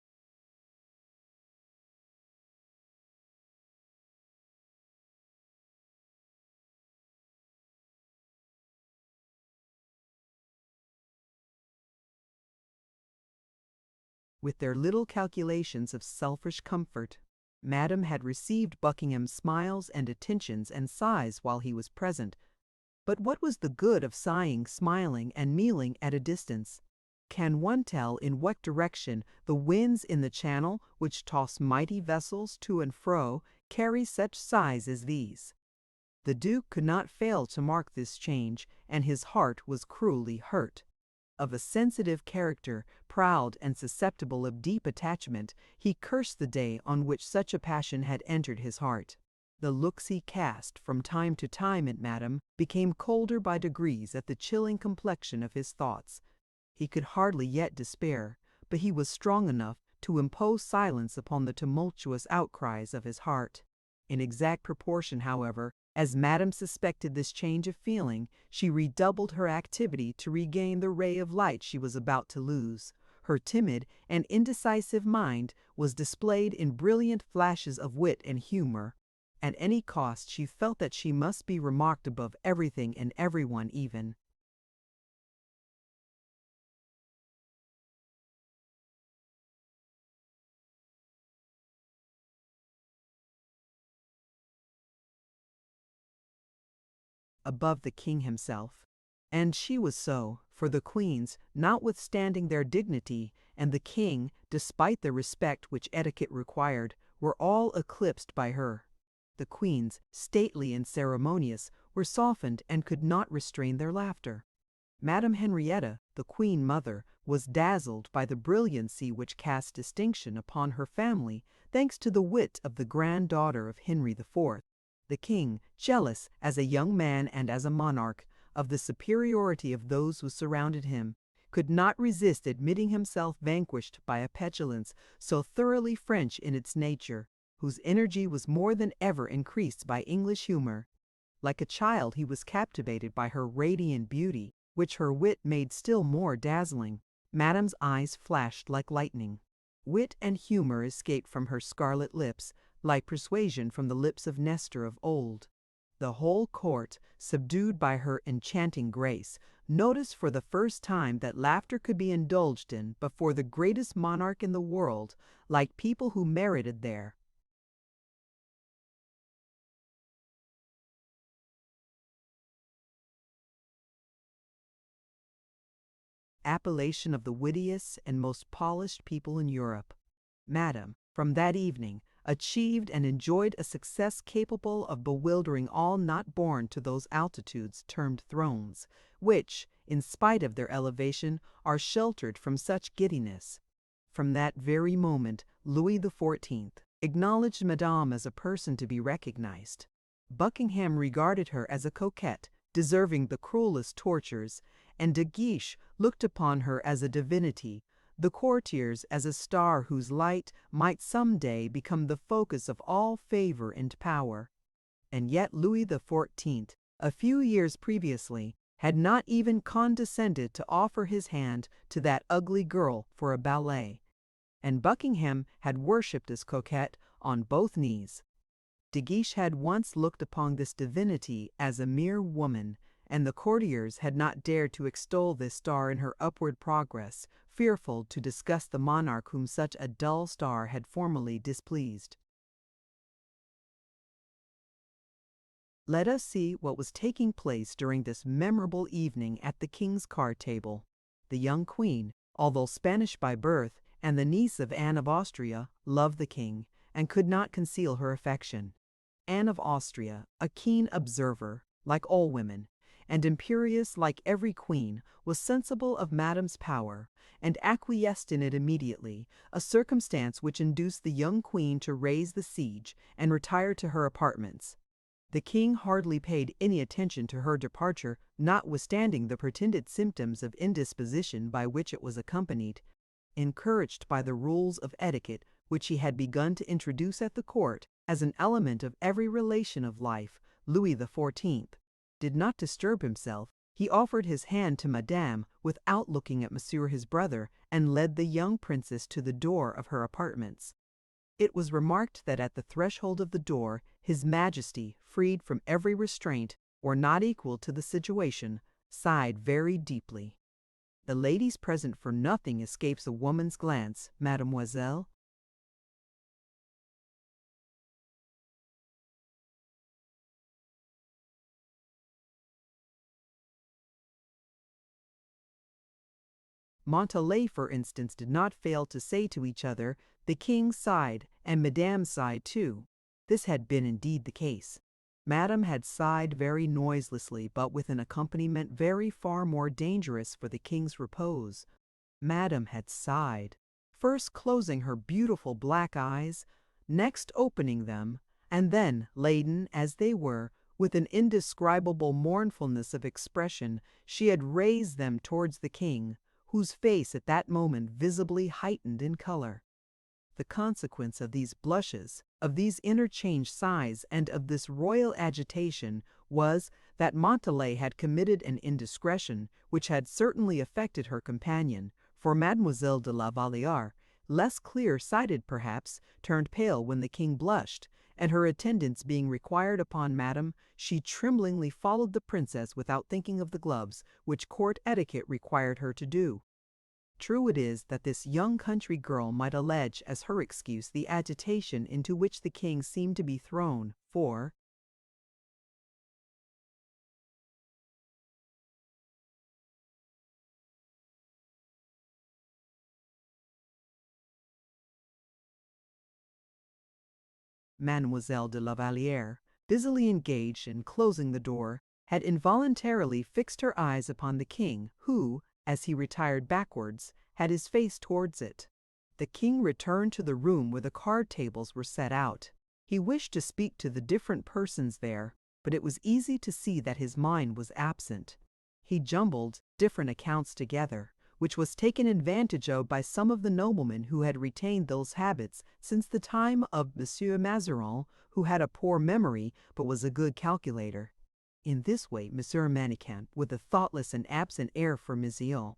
With their little calculations of selfish comfort, Madame had received Buckingham's smiles and attentions and sighs while he was present. But what was the good of sighing, smiling, and mealing at a distance? Can one tell in what direction the winds in the Channel, which toss mighty vessels to and fro, carry such sighs as these? The Duke could not fail to mark this change, and his heart was cruelly hurt. Of a sensitive character, proud and susceptible of deep attachment, he cursed the day on which such a passion had entered his heart. The looks he cast from time to time at Madame became colder by degrees at the chilling complexion of his thoughts. He could hardly yet despair, but he was strong enough to impose silence upon the tumultuous outcries of his heart. In exact proportion, however, as Madame suspected this change of feeling, she redoubled her activity to regain the ray of light she was about to lose. Her timid and indecisive mind was displayed in brilliant flashes of wit and humor. At any cost she felt that she must be remarked above everything and everyone even. Above the king himself. And she was so, for the queens, notwithstanding their dignity, and the king, despite the respect which etiquette required, were all eclipsed by her. The queens, stately and ceremonious, were softened and could not restrain their laughter. Madame Henrietta, the queen mother, was dazzled by the brilliancy which cast distinction upon her family, thanks to the wit of the granddaughter of Henry IV. The king, jealous as a young man and as a monarch of the superiority of those who surrounded him, could not resist admitting himself vanquished by a petulance so thoroughly French in its nature, whose energy was more than ever increased by English humor. Like a child he was captivated by her radiant beauty, which her wit made still more dazzling. Madame's eyes flashed like lightning. Wit and humor escaped from her scarlet lips, like persuasion from the lips of Nestor of old. The whole court, subdued by her enchanting grace, noticed for the first time that laughter could be indulged in before the greatest monarch in the world, like people who merited their appellation of the wittiest and most polished people in Europe. Madame, from that evening, achieved and enjoyed a success capable of bewildering all not born to those altitudes termed thrones, which, in spite of their elevation, are sheltered from such giddiness. From that very moment, Louis XIV acknowledged Madame as a person to be recognized. Buckingham regarded her as a coquette, deserving the cruelest tortures, and De Guiche looked upon her as a divinity, the courtiers as a star whose light might some day become the focus of all favor and power. And yet Louis XIV, a few years previously, had not even condescended to offer his hand to that ugly girl for a ballet, and Buckingham had worshipped this coquette on both knees. De Guiche had once looked upon this divinity as a mere woman, and the courtiers had not dared to extol this star in her upward progress, fearful to disgust the monarch whom such a dull star had formerly displeased. Let us see what was taking place during this memorable evening at the king's card table. The young queen, although Spanish by birth, and the niece of Anne of Austria, loved the king, and could not conceal her affection. Anne of Austria, a keen observer, like all women, and imperious like every queen, was sensible of Madame's power, and acquiesced in it immediately, a circumstance which induced the young queen to raise the siege and retire to her apartments. The king hardly paid any attention to her departure, notwithstanding the pretended symptoms of indisposition by which it was accompanied. encouraged by the rules of etiquette which he had begun to introduce at the court as an element of every relation of life, Louis XIV. Did not disturb himself. He offered his hand to Madame without looking at Monsieur his brother, and led the young princess to the door of her apartments. It was remarked that at the threshold of the door His Majesty, freed from every restraint, or not equal to the situation, sighed very deeply. The ladies present for nothing escapes a woman's glance, mademoiselle. Montalais, for instance, did not fail to say to each other, "The king sighed, and Madame sighed too." This had been indeed the case. Madame had sighed very noiselessly, but with an accompaniment very far more dangerous for the king's repose. Madame had sighed, first closing her beautiful black eyes, next opening them, and then, laden as they were with an indescribable mournfulness of expression, she had raised them towards the king, whose face at that moment visibly heightened in color. The consequence of these blushes, of these interchanged sighs, and of this royal agitation was that Montalais had committed an indiscretion which had certainly affected her companion, for Mademoiselle de la Vallière, less clear-sighted perhaps, turned pale when the king blushed, and her attendance being required upon Madame, she tremblingly followed the princess without thinking of the gloves, which court etiquette required her to do. True it is that this young country girl might allege as her excuse the agitation into which the king seemed to be thrown, for Mademoiselle de la Vallière, busily engaged in closing the door, had involuntarily fixed her eyes upon the king, who, as he retired backwards, had his face towards it. The king returned to the room where the card tables were set out. He wished to speak to the different persons there, but it was easy to see that his mind was absent. He jumbled different accounts together, which was taken advantage of by some of the noblemen who had retained those habits since the time of Monsieur Mazarin, who had a poor memory but was a good calculator. In this way Monsieur Manicamp, with a thoughtless and absent air for Mazarin,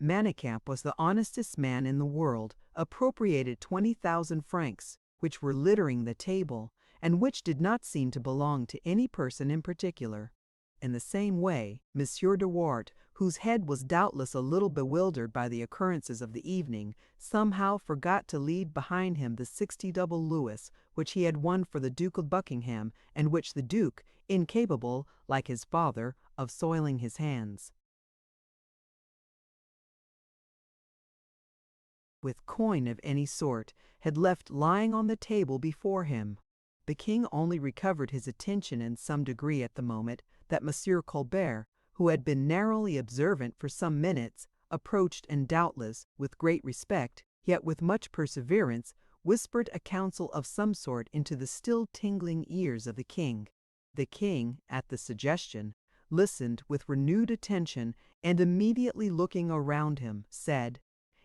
Manicamp was the honestest man in the world, appropriated 20,000 francs, which were littering the table, and which did not seem to belong to any person in particular. In the same way, Monsieur de Wardes, whose head was doubtless a little bewildered by the occurrences of the evening, somehow forgot to leave behind him the 60 double Louis which he had won for the Duke of Buckingham, and which the Duke, incapable, like his father, of soiling his hands with coin of any sort, had left lying on the table before him. The king only recovered his attention in some degree at the moment that Monsieur Colbert, who had been narrowly observant for some minutes, approached and doubtless, with great respect, yet with much perseverance, whispered a counsel of some sort into the still tingling ears of the king. The king, at the suggestion, listened with renewed attention, and immediately looking around him, said,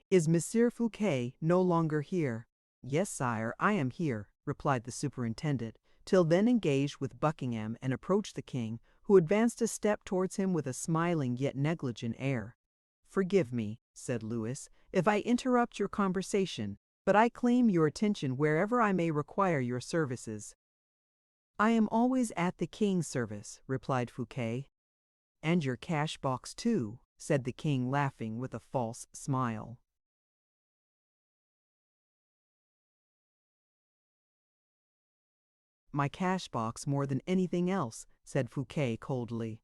"Is Monsieur Fouquet no longer here?" "Yes, sire, I am here," replied the superintendent, till then engaged with Buckingham, and approached the king, who advanced a step towards him with a smiling yet negligent air. "Forgive me," said Louis, "if I interrupt your conversation, but I claim your attention wherever I may require your services." "I am always at the king's service," replied Fouquet. "And your cash box too," said the king, laughing with a false smile. "My cash box more than anything else," said Fouquet coldly.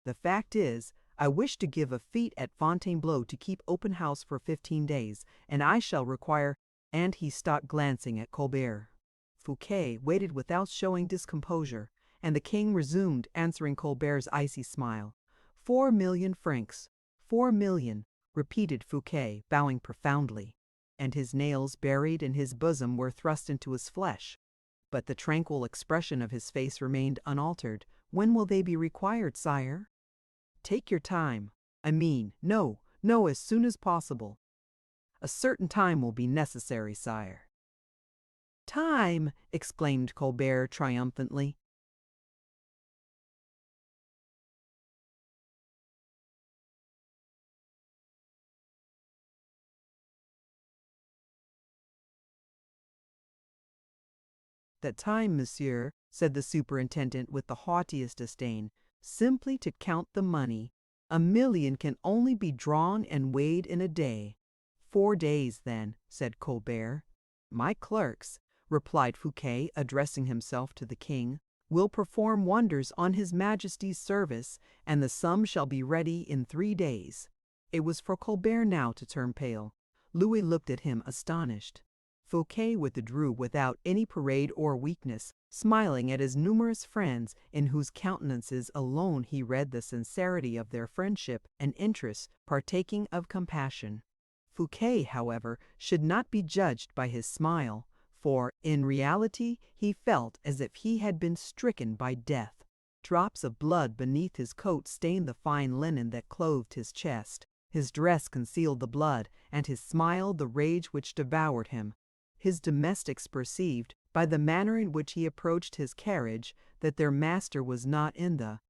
"The fact is, I wish to give a fête at Fontainebleau to keep open house for 15 days, and I shall require—" and he stopped, glancing at Colbert. Fouquet waited without showing discomposure, and the king resumed, answering Colbert's icy smile. 4,000,000 francs. 4,000,000, repeated Fouquet, bowing profoundly, and his nails buried in his bosom were thrust into his flesh. But the tranquil expression of his face remained unaltered. "When will they be required, sire?" "Take your time. No, as soon as possible." A certain time will be necessary, sire." "Time!" exclaimed Colbert triumphantly. "That time, monsieur," said the superintendent with the haughtiest disdain, "simply to count the money. 1,000,000 can only be drawn and weighed in a day." "4 days, then," said Colbert. "My clerks," replied Fouquet, addressing himself to the king, "will perform wonders on his Majesty's service, and the sum shall be ready in 3 days." It was for Colbert now to turn pale. Louis looked at him astonished. Fouquet withdrew without any parade or weakness, smiling at his numerous friends, in whose countenances alone he read the sincerity of their friendship and interest partaking of compassion. Fouquet, however, should not be judged by his smile, for, in reality, he felt as if he had been stricken by death. Drops of blood beneath his coat stained the fine linen that clothed his chest. His dress concealed the blood, and his smile the rage which devoured him. His domestics perceived, by the manner in which he approached his carriage, that their master was not in the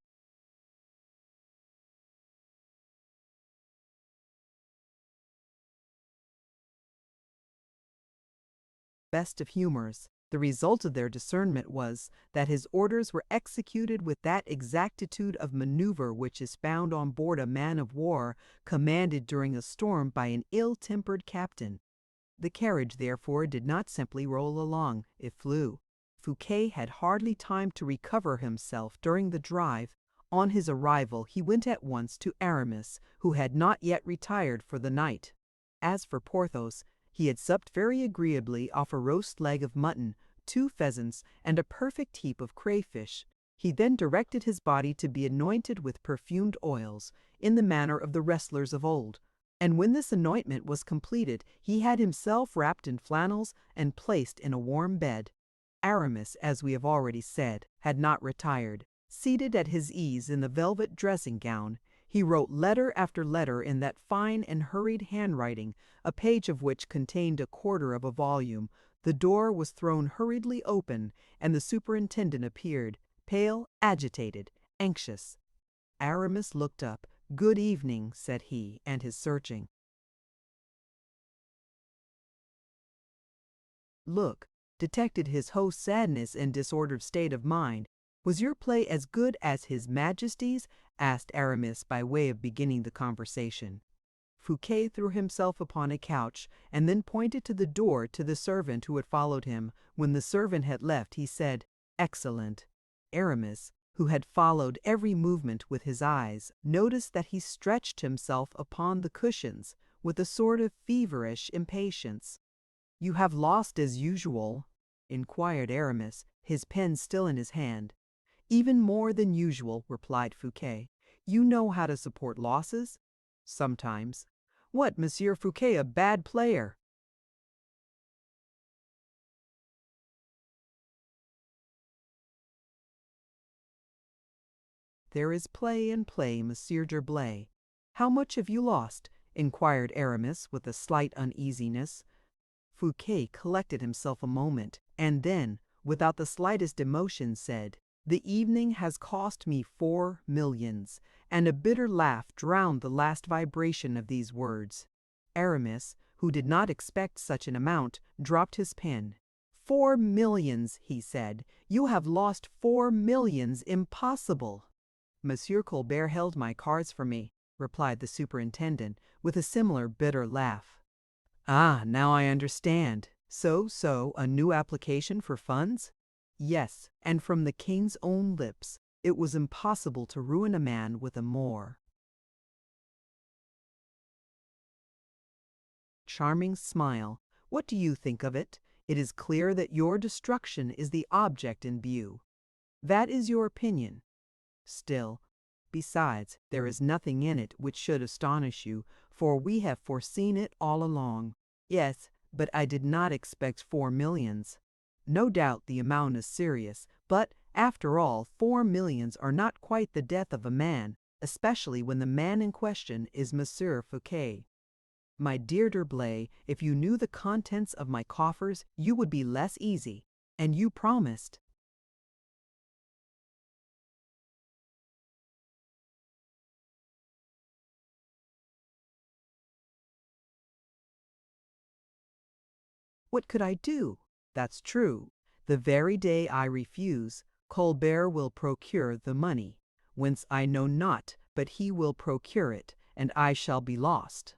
best of humors. The result of their discernment was that his orders were executed with that exactitude of maneuver which is found on board a man of war commanded during a storm by an ill-tempered captain. The carriage, therefore, did not simply roll along, it flew. Fouquet had hardly time to recover himself during the drive. On his arrival, he went at once to Aramis, who had not yet retired for the night. As for Porthos, he had supped very agreeably off a roast leg of mutton, 2 pheasants, and a perfect heap of crayfish. He then directed his body to be anointed with perfumed oils, in the manner of the wrestlers of old. And when this anointment was completed, he had himself wrapped in flannels and placed in a warm bed. Aramis, as we have already said, had not retired. Seated at his ease in the velvet dressing gown, he wrote letter after letter in that fine and hurried handwriting, a page of which contained 1/4 of a volume. The door was thrown hurriedly open, and the superintendent appeared, pale, agitated, anxious. Aramis looked up. "Good evening," said he, and his searching look detected his host's sadness and disordered state of mind. "Was your play as good as His Majesty's?" asked Aramis by way of beginning the conversation. Fouquet threw himself upon a couch, and then pointed to the door to the servant who had followed him. When the servant had left, he said, "Excellent." Aramis, who had followed every movement with his eyes, noticed that he stretched himself upon the cushions with a sort of feverish impatience. "You have lost as usual?" inquired Aramis, his pen still in his hand. "Even more than usual," replied Fouquet. "You know how to support losses?" "Sometimes." "What, Monsieur Fouquet, a bad player?" "There is play and play, Monsieur d'Herblay. How much have you lost?" inquired Aramis with a slight uneasiness. Fouquet collected himself a moment, and then, without the slightest emotion, said, "The evening has cost me 4 millions," and a bitter laugh drowned the last vibration of these words. Aramis, who did not expect such an amount, dropped his pen. "4 millions," he said. "You have lost 4 millions. Impossible!" "Monsieur Colbert held my cards for me," replied the superintendent, with a similar bitter laugh. "Ah, now I understand. So, a new application for funds?" "Yes, and from the king's own lips. It was impossible to ruin a man with a Moor." Charming smile. "What do you think of it? It is clear that your destruction is the object in view. That is your opinion. Still, besides, there is nothing in it which should astonish you, for we have foreseen it all along." "Yes, but I did not expect 4 millions. No doubt the amount is serious, but, after all, 4 millions are not quite the death of a man, especially when the man in question is Monsieur Fouquet." My dear D'Herblay, if you knew the contents of my coffers, you would be less easy. And you promised. What could I do? That's true. The very day I refuse, Colbert will procure the money, whence I know not, but he will procure it, and I shall be lost.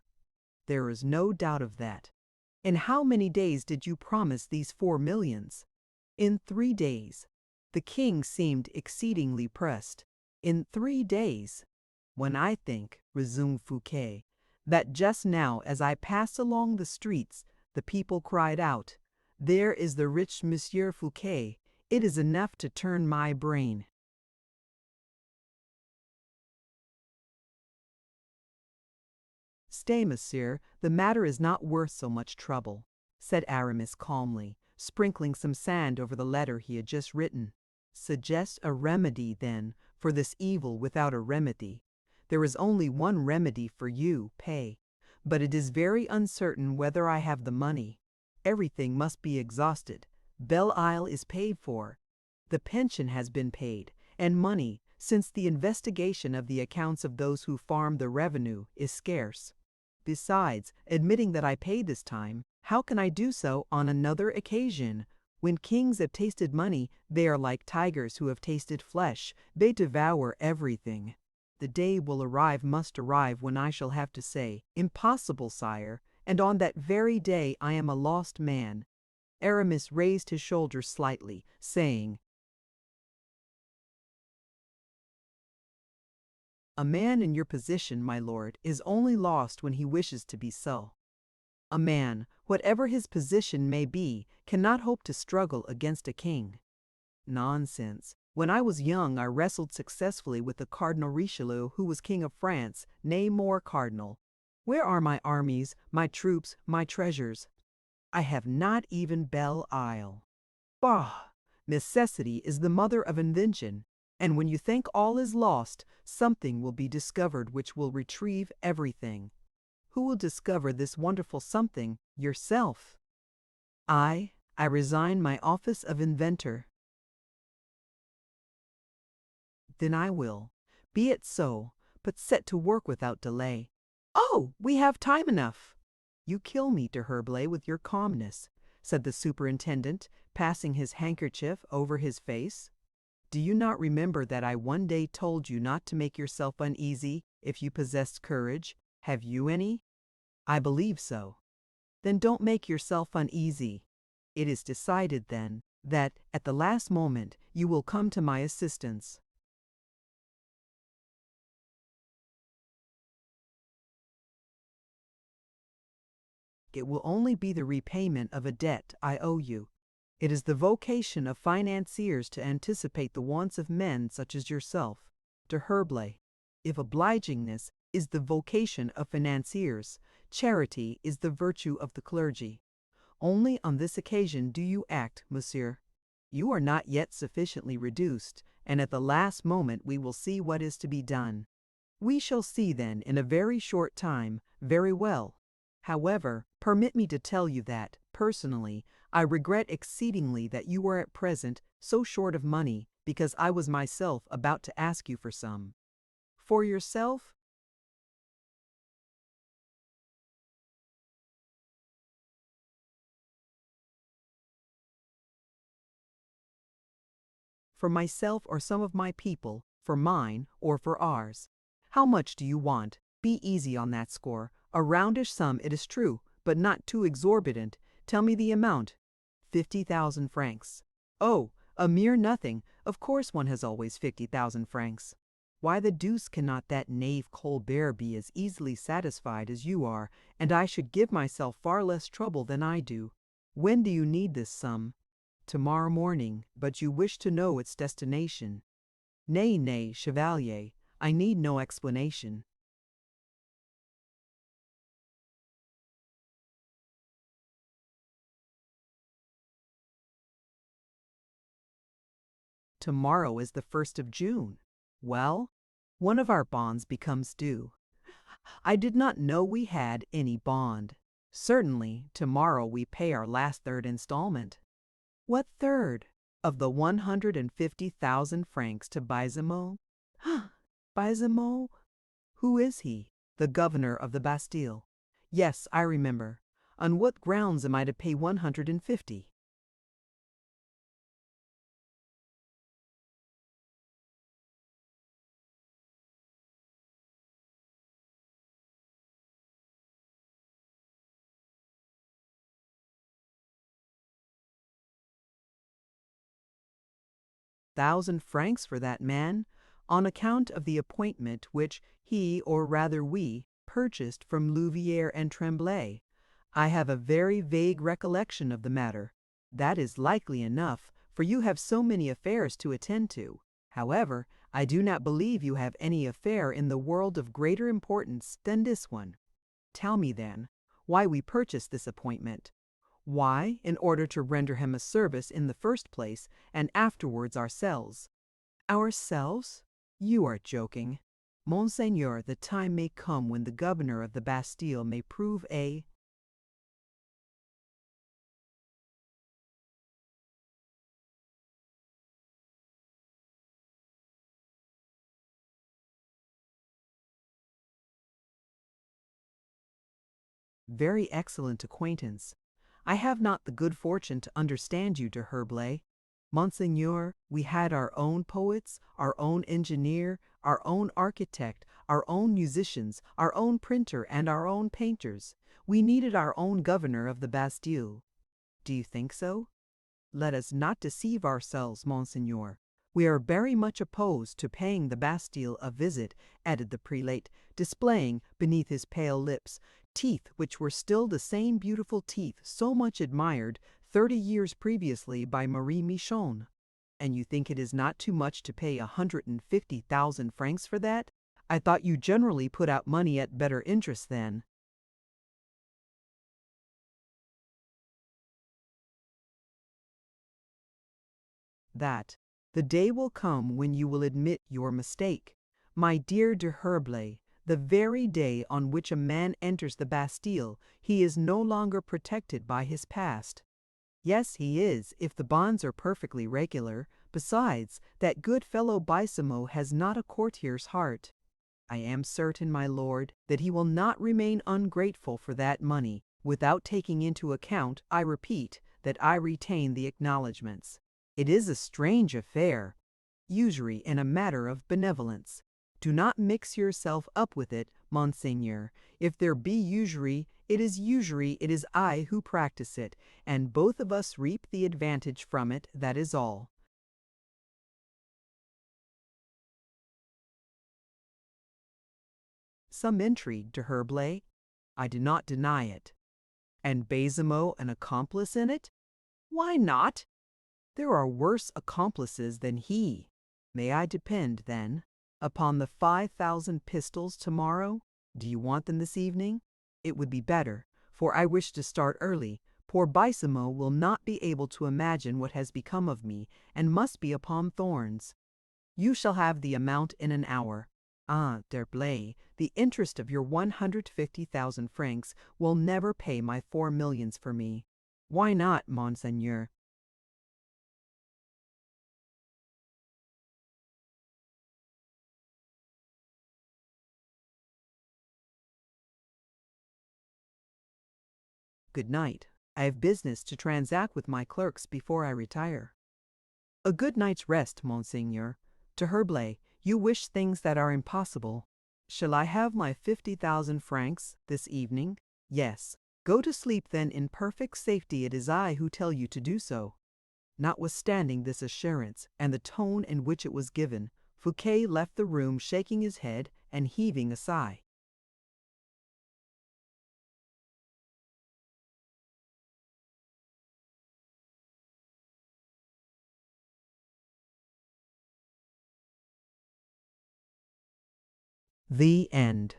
There is no doubt of that. In how many days did you promise these 4 millions? In 3 days. The king seemed exceedingly pressed. In 3 days. When I think, resumed Fouquet, that just now as I passed along the streets, the people cried out, "There is the rich Monsieur Fouquet," it is enough to turn my brain. Stay, monsieur, the matter is not worth so much trouble, said Aramis calmly, sprinkling some sand over the letter he had just written. Suggest a remedy, then, for this evil without a remedy. There is only one remedy for you, pay. But it is very uncertain whether I have the money. Everything must be exhausted. Belle Isle is paid for. The pension has been paid, and money, since the investigation of the accounts of those who farm the revenue, is scarce. Besides, admitting that I pay this time, how can I do so on another occasion? When kings have tasted money, they are like tigers who have tasted flesh. They devour everything. The day must arrive when I shall have to say, "Impossible, sire," and on that very day I am a lost man. Aramis raised his shoulders slightly, saying, "A man in your position, my lord, is only lost when he wishes to be so. A man, whatever his position may be, cannot hope to struggle against a king." Nonsense. When I was young, I wrestled successfully with the Cardinal Richelieu, who was King of France, nay more cardinal. Where are my armies, my troops, my treasures? I have not even Belle Isle. Bah! Necessity is the mother of invention, and when you think all is lost, something will be discovered which will retrieve everything. Who will discover this wonderful something? Yourself. I resign my office of inventor. Then I will. Be it so, but set to work without delay. Oh, we have time enough. You kill me, D'Herblay, with your calmness, said the superintendent, passing his handkerchief over his face. Do you not remember that I one day told you not to make yourself uneasy if you possessed courage? Have you any? I believe so. Then don't make yourself uneasy. It is decided, then, that, at the last moment, you will come to my assistance. It will only be the repayment of a debt I owe you. It is the vocation of financiers to anticipate the wants of men such as yourself, D'Herblay. If obligingness is the vocation of financiers, charity is the virtue of the clergy. Only on this occasion do you act, monsieur. You are not yet sufficiently reduced, and at the last moment we will see what is to be done. We shall see then in a very short time. Very well. However, permit me to tell you that, personally, I regret exceedingly that you are at present so short of money, because I was myself about to ask you for some. For yourself? For myself or some of my people, for mine or for ours. How much do you want? Be easy on that score. A roundish sum, it is true, but not too exorbitant. Tell me the amount. 50,000 francs. Oh, a mere nothing. Of course one has always 50,000 francs. Why the deuce cannot that knave Colbert be as easily satisfied as you are, and I should give myself far less trouble than I do? When do you need this sum? Tomorrow morning, but you wish to know its destination. Nay, nay, chevalier, I need no explanation. Tomorrow is the 1st of June. Well, one of our bonds becomes due. I did not know we had any bond. Certainly, tomorrow we pay our last third installment. What third? Of the 150,000 francs to Baisemeaux? Baisemeaux? Who is he? The governor of the Bastille. Yes, I remember. On what grounds am I to pay 150? Thousand francs for that man, on account of the appointment which he, or rather we, purchased from Louvière and Tremblay. I have a very vague recollection of the matter. That is likely enough, for you have so many affairs to attend to. However, I do not believe you have any affair in the world of greater importance than this one. Tell me, then, why we purchased this appointment. Why? In order to render him a service in the first place, and afterwards ourselves. Ourselves? You are joking. Monseigneur, the time may come when the governor of the Bastille may prove a very excellent acquaintance. I have not the good fortune to understand you, de Herblay. Monseigneur, we had our own poets, our own engineer, our own architect, our own musicians, our own printer, and our own painters. We needed our own governor of the Bastille. Do you think so? Let us not deceive ourselves, Monseigneur. We are very much opposed to paying the Bastille a visit, added the prelate, displaying, beneath his pale lips, teeth which were still the same beautiful teeth so much admired 30 years previously by Marie Michon. And you think it is not too much to pay 150,000 francs for that? I thought you generally put out money at better interest then. That the day will come when you will admit your mistake. My dear de Herblay, the very day on which a man enters the Bastille, he is no longer protected by his past. Yes, he is, if the bonds are perfectly regular. Besides, that good fellow Baisemeaux has not a courtier's heart. I am certain, my lord, that he will not remain ungrateful for that money, without taking into account, I repeat, that I retain the acknowledgments. It is a strange affair. Usury in a matter of benevolence. Do not mix yourself up with it, Monseigneur. If there be usury, it is I who practice it, and both of us reap the advantage from it, that is all. Some intrigue, de Herblay. I do not deny it. And Baisemeaux an accomplice in it? Why not? There are worse accomplices than he. May I depend, then, upon the 5,000 pistols tomorrow? Do you want them this evening? It would be better, for I wish to start early. Poor Baisemeaux will not be able to imagine what has become of me, and must be upon thorns. You shall have the amount in an hour. Ah, D'Herblay, the interest of your 150,000 francs will never pay my 4 millions for me. Why not, Monseigneur? Good night. I have business to transact with my clerks before I retire. A good night's rest, Monseigneur. To Herblay, you wish things that are impossible. Shall I have my 50,000 francs this evening? Yes. Go to sleep then in perfect safety. It is I who tell you to do so. Notwithstanding this assurance, and the tone in which it was given, Fouquet left the room shaking his head and heaving a sigh. The end.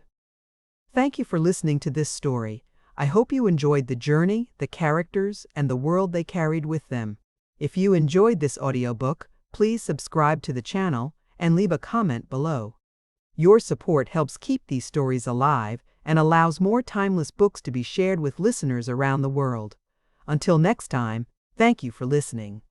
Thank you for listening to this story. I hope you enjoyed the journey, the characters, and the world they carried with them. If you enjoyed this audiobook, please subscribe to the channel and leave a comment below. Your support helps keep these stories alive and allows more timeless books to be shared with listeners around the world. Until next time, thank you for listening.